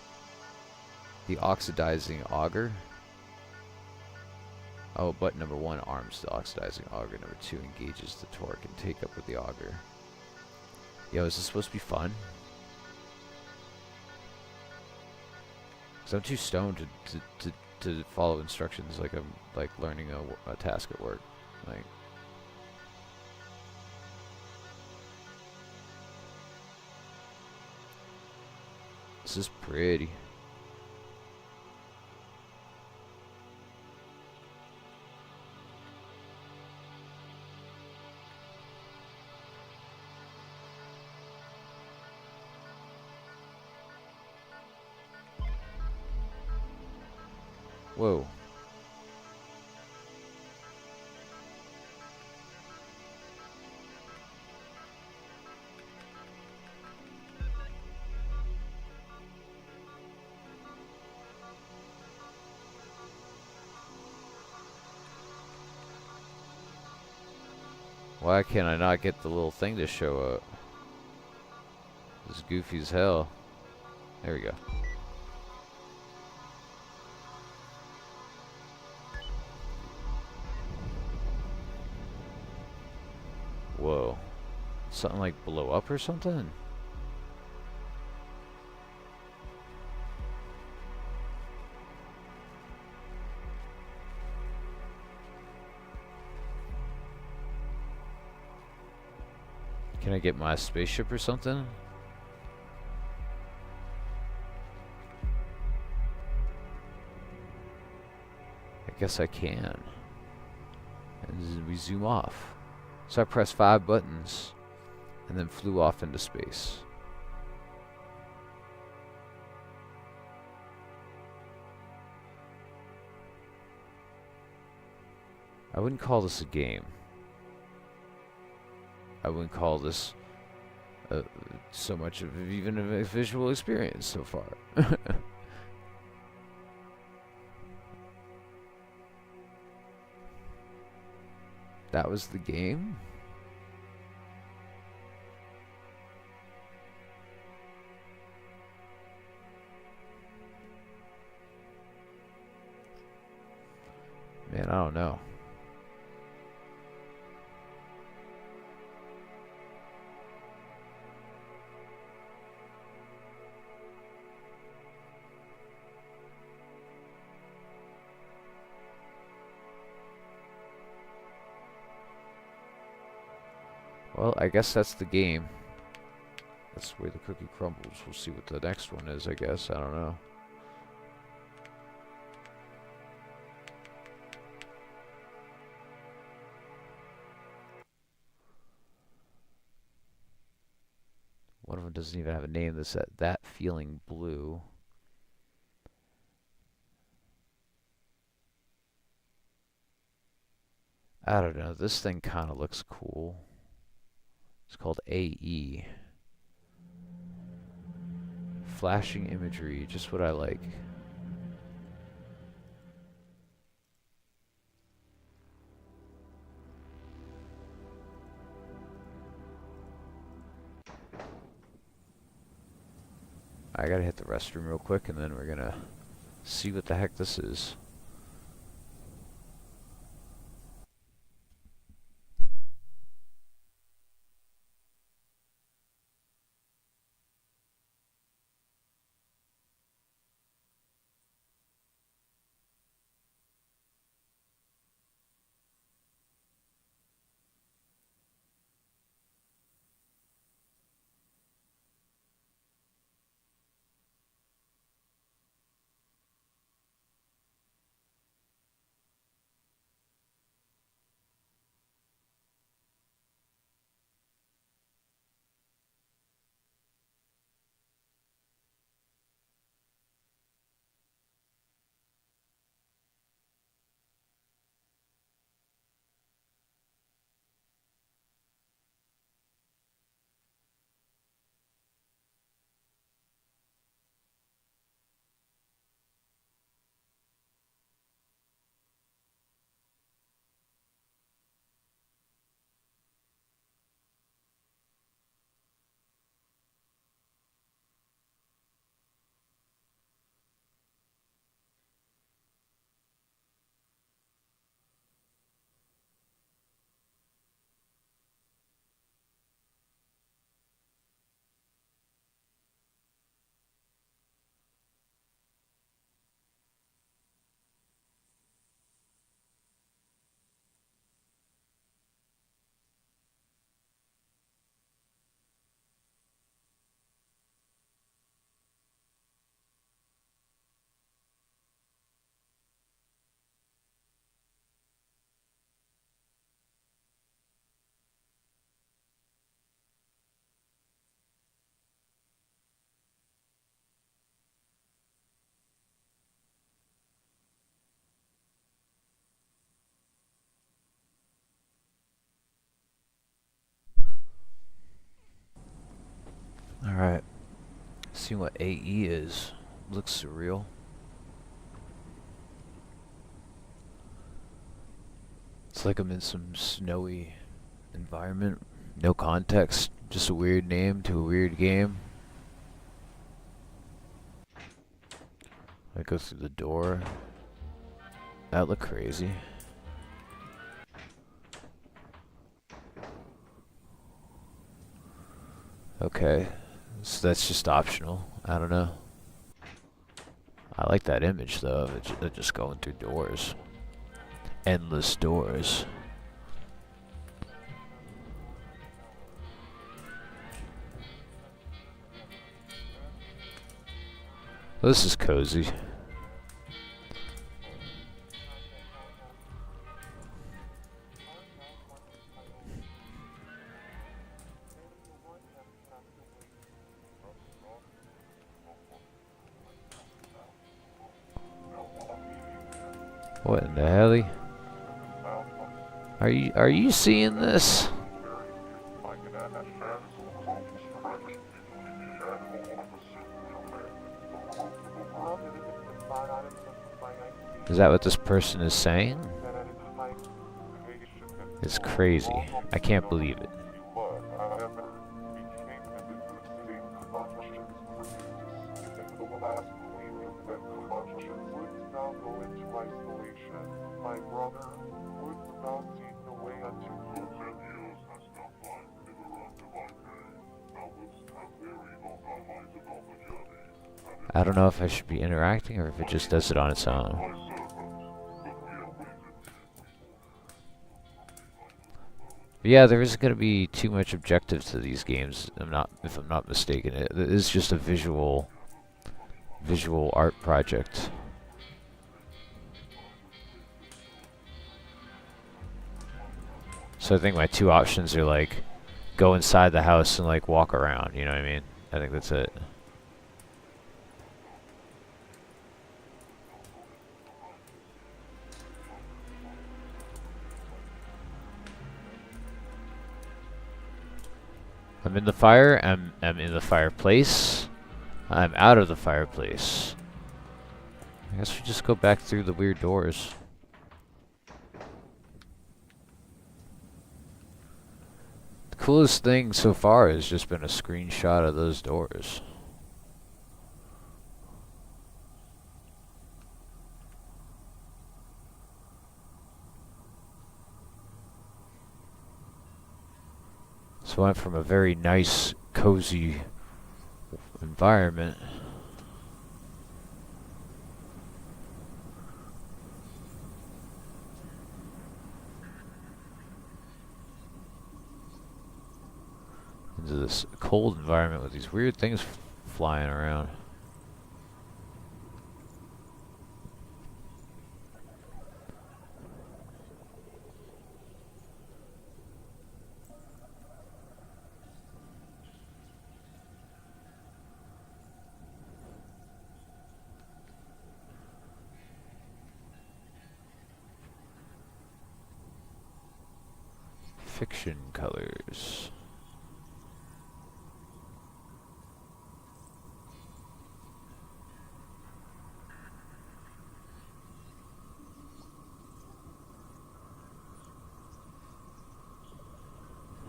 the oxidizing auger. Oh, button number 1 arms the oxidizing auger. Number 2 engages the torque and take up with the auger. Yo, is this supposed to be fun? Because I'm too stoned to to follow instructions like I'm like learning a task at work. Like, this is pretty. Whoa. Why can I not get the little thing to show up? This is goofy as hell. There we go. Whoa. Something like blow up or something? Can I get my spaceship or something? I guess I can. And we zoom off. So I pressed 5 buttons and then flew off into space. I wouldn't call this a game. I wouldn't call this so much of even a visual experience so far. That was the game? Man, I don't know. Well, I guess that's the game. That's the way the cookie crumbles. We'll see what the next one is, I guess. I don't know. One of them doesn't even have a name. That's that feeling blue. I don't know. This thing kind of looks cool. It's called AE. Flashing imagery, just what I like. I gotta hit the restroom real quick and then we're gonna see what the heck this is. Alright. See what AE is. Looks surreal. It's like I'm in some snowy environment. No context. Just a weird name to a weird game. I go through the door. That looked crazy. Okay. So that's just optional. I don't know. I like that image though, of it just going through doors. Endless doors. Well, this is cozy. What in the hell? Are you seeing this? Is that what this person is saying? It's crazy. I can't believe it. I don't know if I should be interacting or if it just does it on its own. But yeah, there isn't going to be too much objective to these games. If I'm not mistaken. It is just a visual art project. So I think my two options are like go inside the house and like walk around, you know what I mean? I think that's it. I'm in the fire, I'm in the fireplace, I'm out of the fireplace. I guess we just go back through the weird doors. The coolest thing so far has just been a screenshot of those doors. So I went from a very nice, cozy environment into this cold environment with these weird things flying around. Fiction.Colors.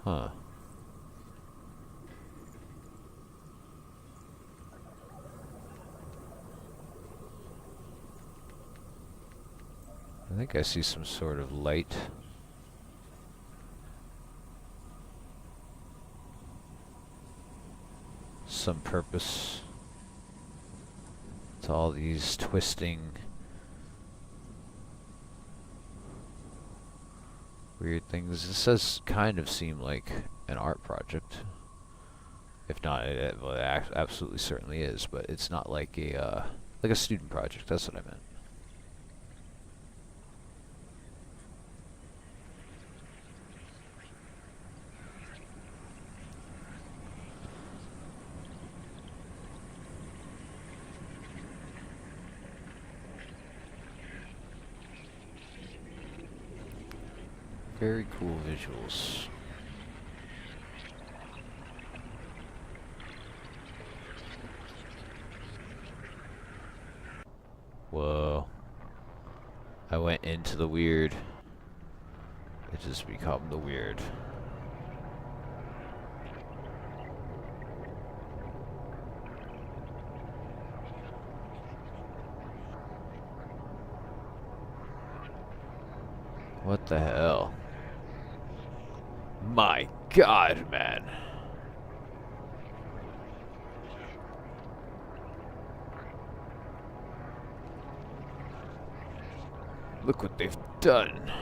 Huh. I think I see some sort of light. Some purpose to all these twisting weird things. This does kind of seem like an art project. If not, well, it absolutely certainly is, but it's not like a student project. That's what I meant. Very cool visuals. I went into the weird. It just become the weird. What the hell? My God, man. Look what they've done.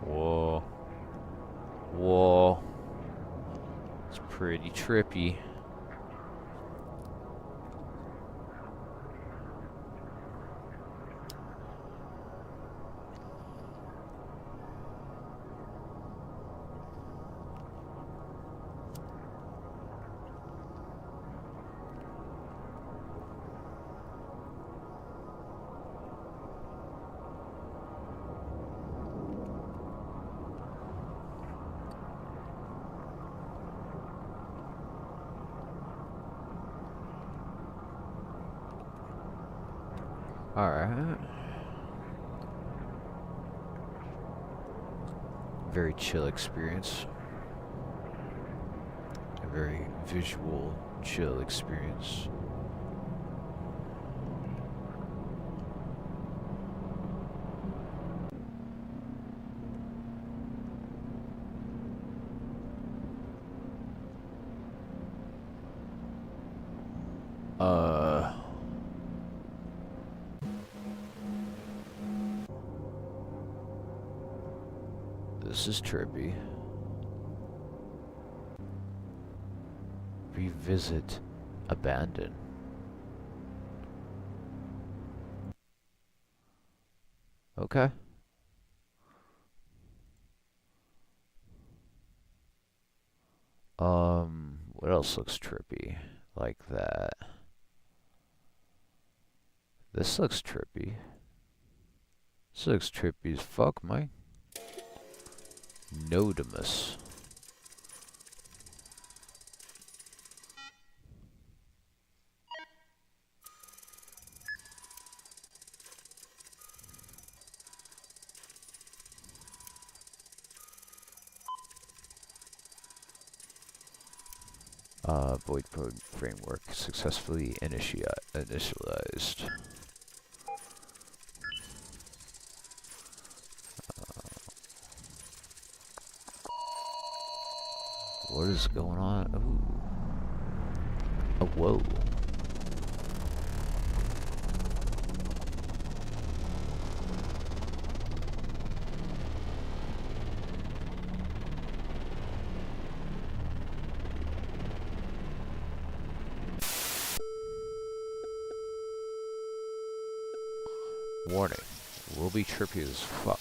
Whoa. Whoa. It's pretty trippy. Alright. Very chill experience. A very visual, chill experience. This is trippy. Revisit abandon. Okay. What else looks trippy like that? This looks trippy. This looks trippy as fuck, Mike. Notimus. Void code framework successfully initialized. What is going on? Ooh. Oh, whoa. Warning. Will be trippy as fuck.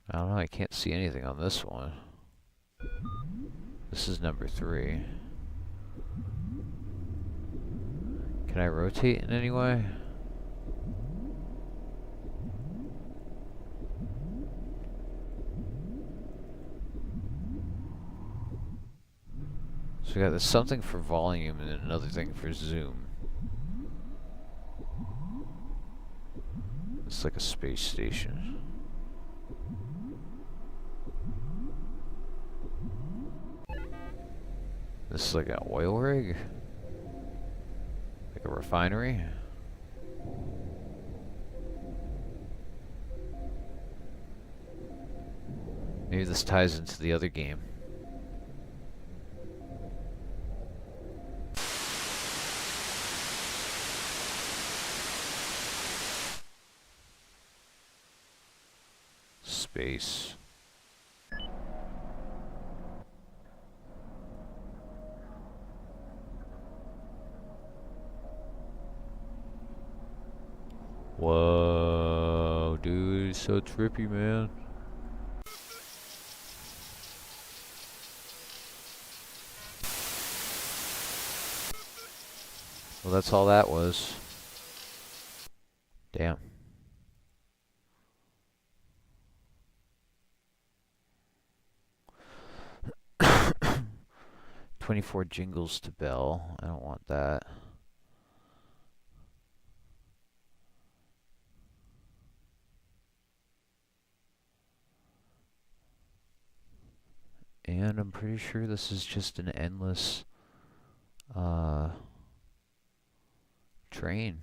I don't know, I can't see anything on this one. This is number 3. Can I rotate in any way? So we got this something for volume and another thing for zoom. It's like a space station. This is like an oil rig? Like a refinery? Maybe this ties into the other game. Space. Whoa, dude, it's so trippy, man. Well, that's all that was. Damn. $24 jingles to bell. I don't want that. And I'm pretty sure this is just an endless train.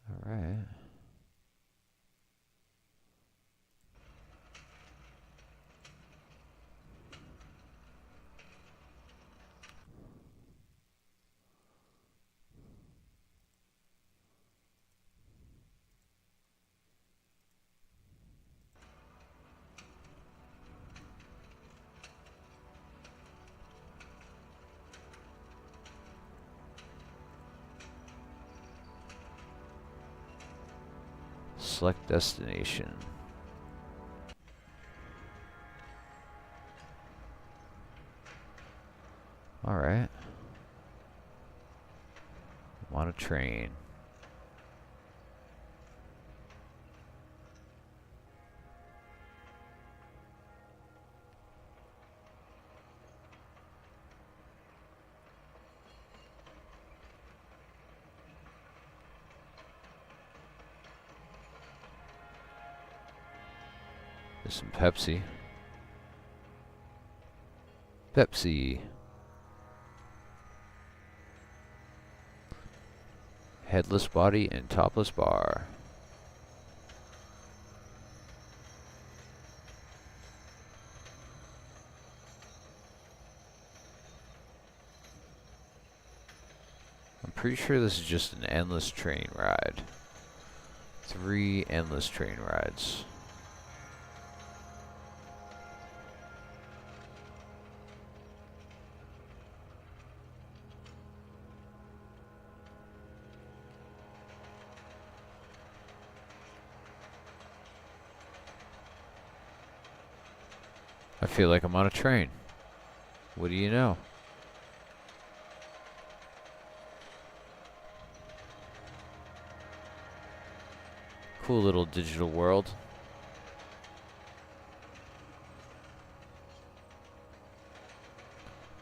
All right. Select destination. All right. I'm on a train. There's some Pepsi. Pepsi. Headless body and topless bar. I'm pretty sure this is just an endless train ride. 3 endless train rides. I feel like I'm on a train. What do you know? Cool little digital world.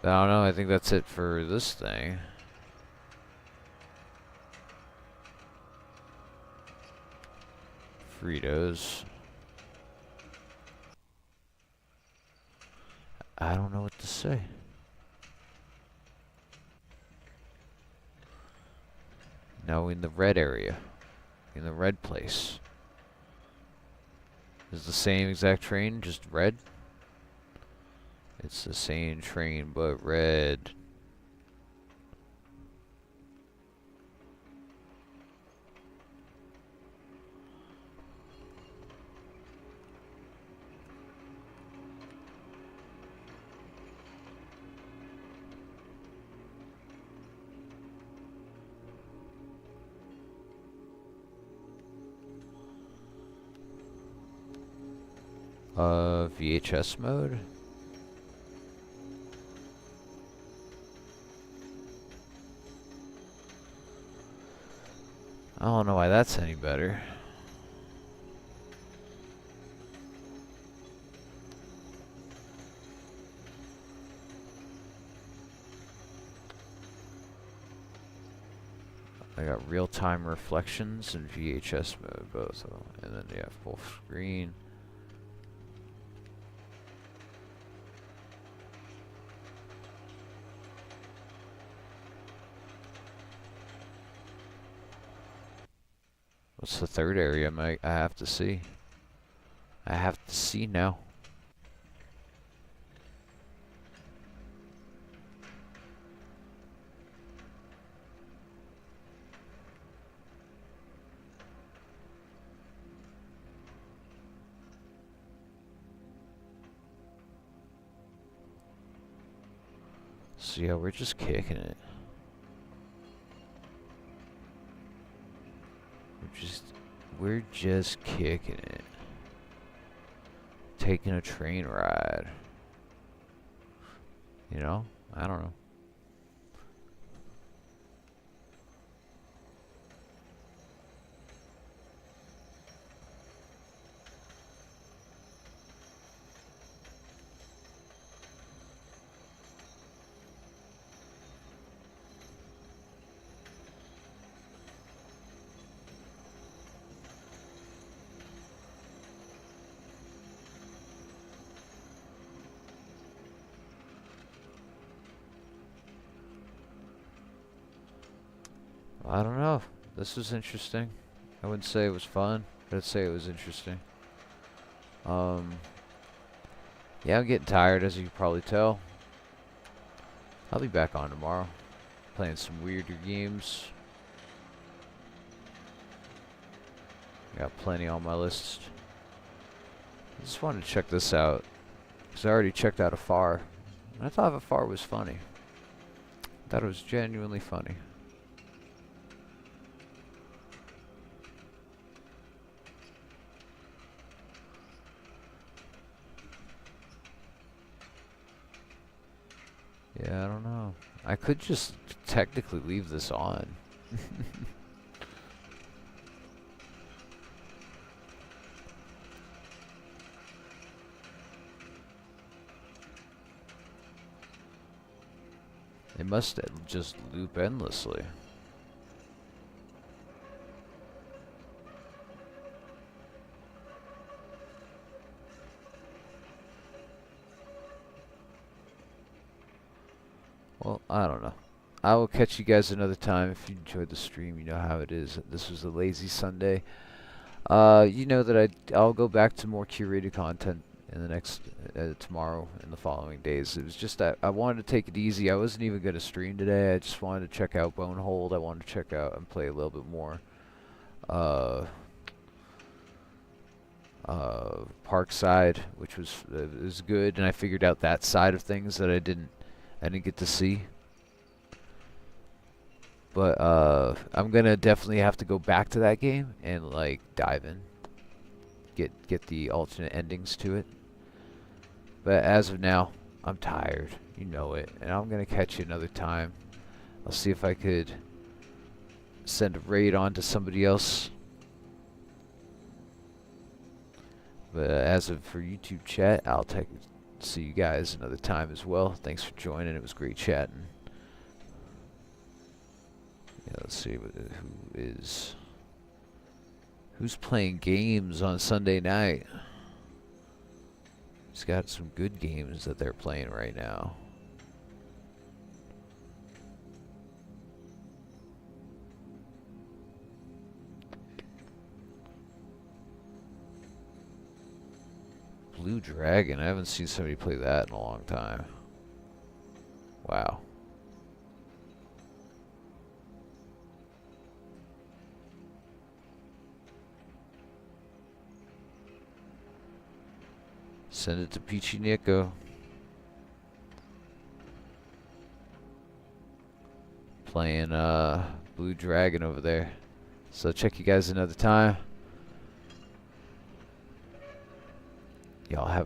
I don't know, I think that's it for this thing. Fritos. I don't know what to say. Now in the red area. In the red place. Is the same exact train, just red? It's the same train, but red. VHS mode? I don't know why that's any better. I got real-time reflections and VHS mode, both of them. And then you have full screen. What's the third area I have to see? I have to see now. So yeah, we're just kicking it. We're just kicking it. Taking a train ride. You know? I don't know. I don't know. This was interesting. I wouldn't say it was fun, but I'd say it was interesting. Yeah, I'm getting tired, as you can probably tell. I'll be back on tomorrow, playing some weirder games. Got plenty on my list. I just wanted to check this out, because I already checked out Afar. I thought Afar was funny. I thought it was genuinely funny. Yeah, I don't know. I could just technically leave this on. It must just loop endlessly. Well, I don't know. I will catch you guys another time. If you enjoyed the stream, you know how it is. This was a lazy Sunday. You know that I'll go back to more curated content in the next tomorrow and the following days. It was just that I wanted to take it easy. I wasn't even going to stream today. I just wanted to check out Bonehold. I wanted to check out and play a little bit more Parkside, which was good, and I figured out that side of things that I didn't get to see. But I'm gonna definitely have to go back to that game and like dive in, get the alternate endings to it. But as of now, I'm tired, you know it, and I'm gonna catch you another time. I'll see if I could send a raid on to somebody else. But as of for YouTube chat, I'll see you guys another time as well. Thanks for joining. It was great chatting. Yeah, let's see who's playing games on Sunday night. It's got some good games that they're playing right now. Blue Dragon. I haven't seen somebody play that in a long time. Wow. Send it to Peachy Nico. Playing Blue Dragon over there. So check you guys another time. Y'all have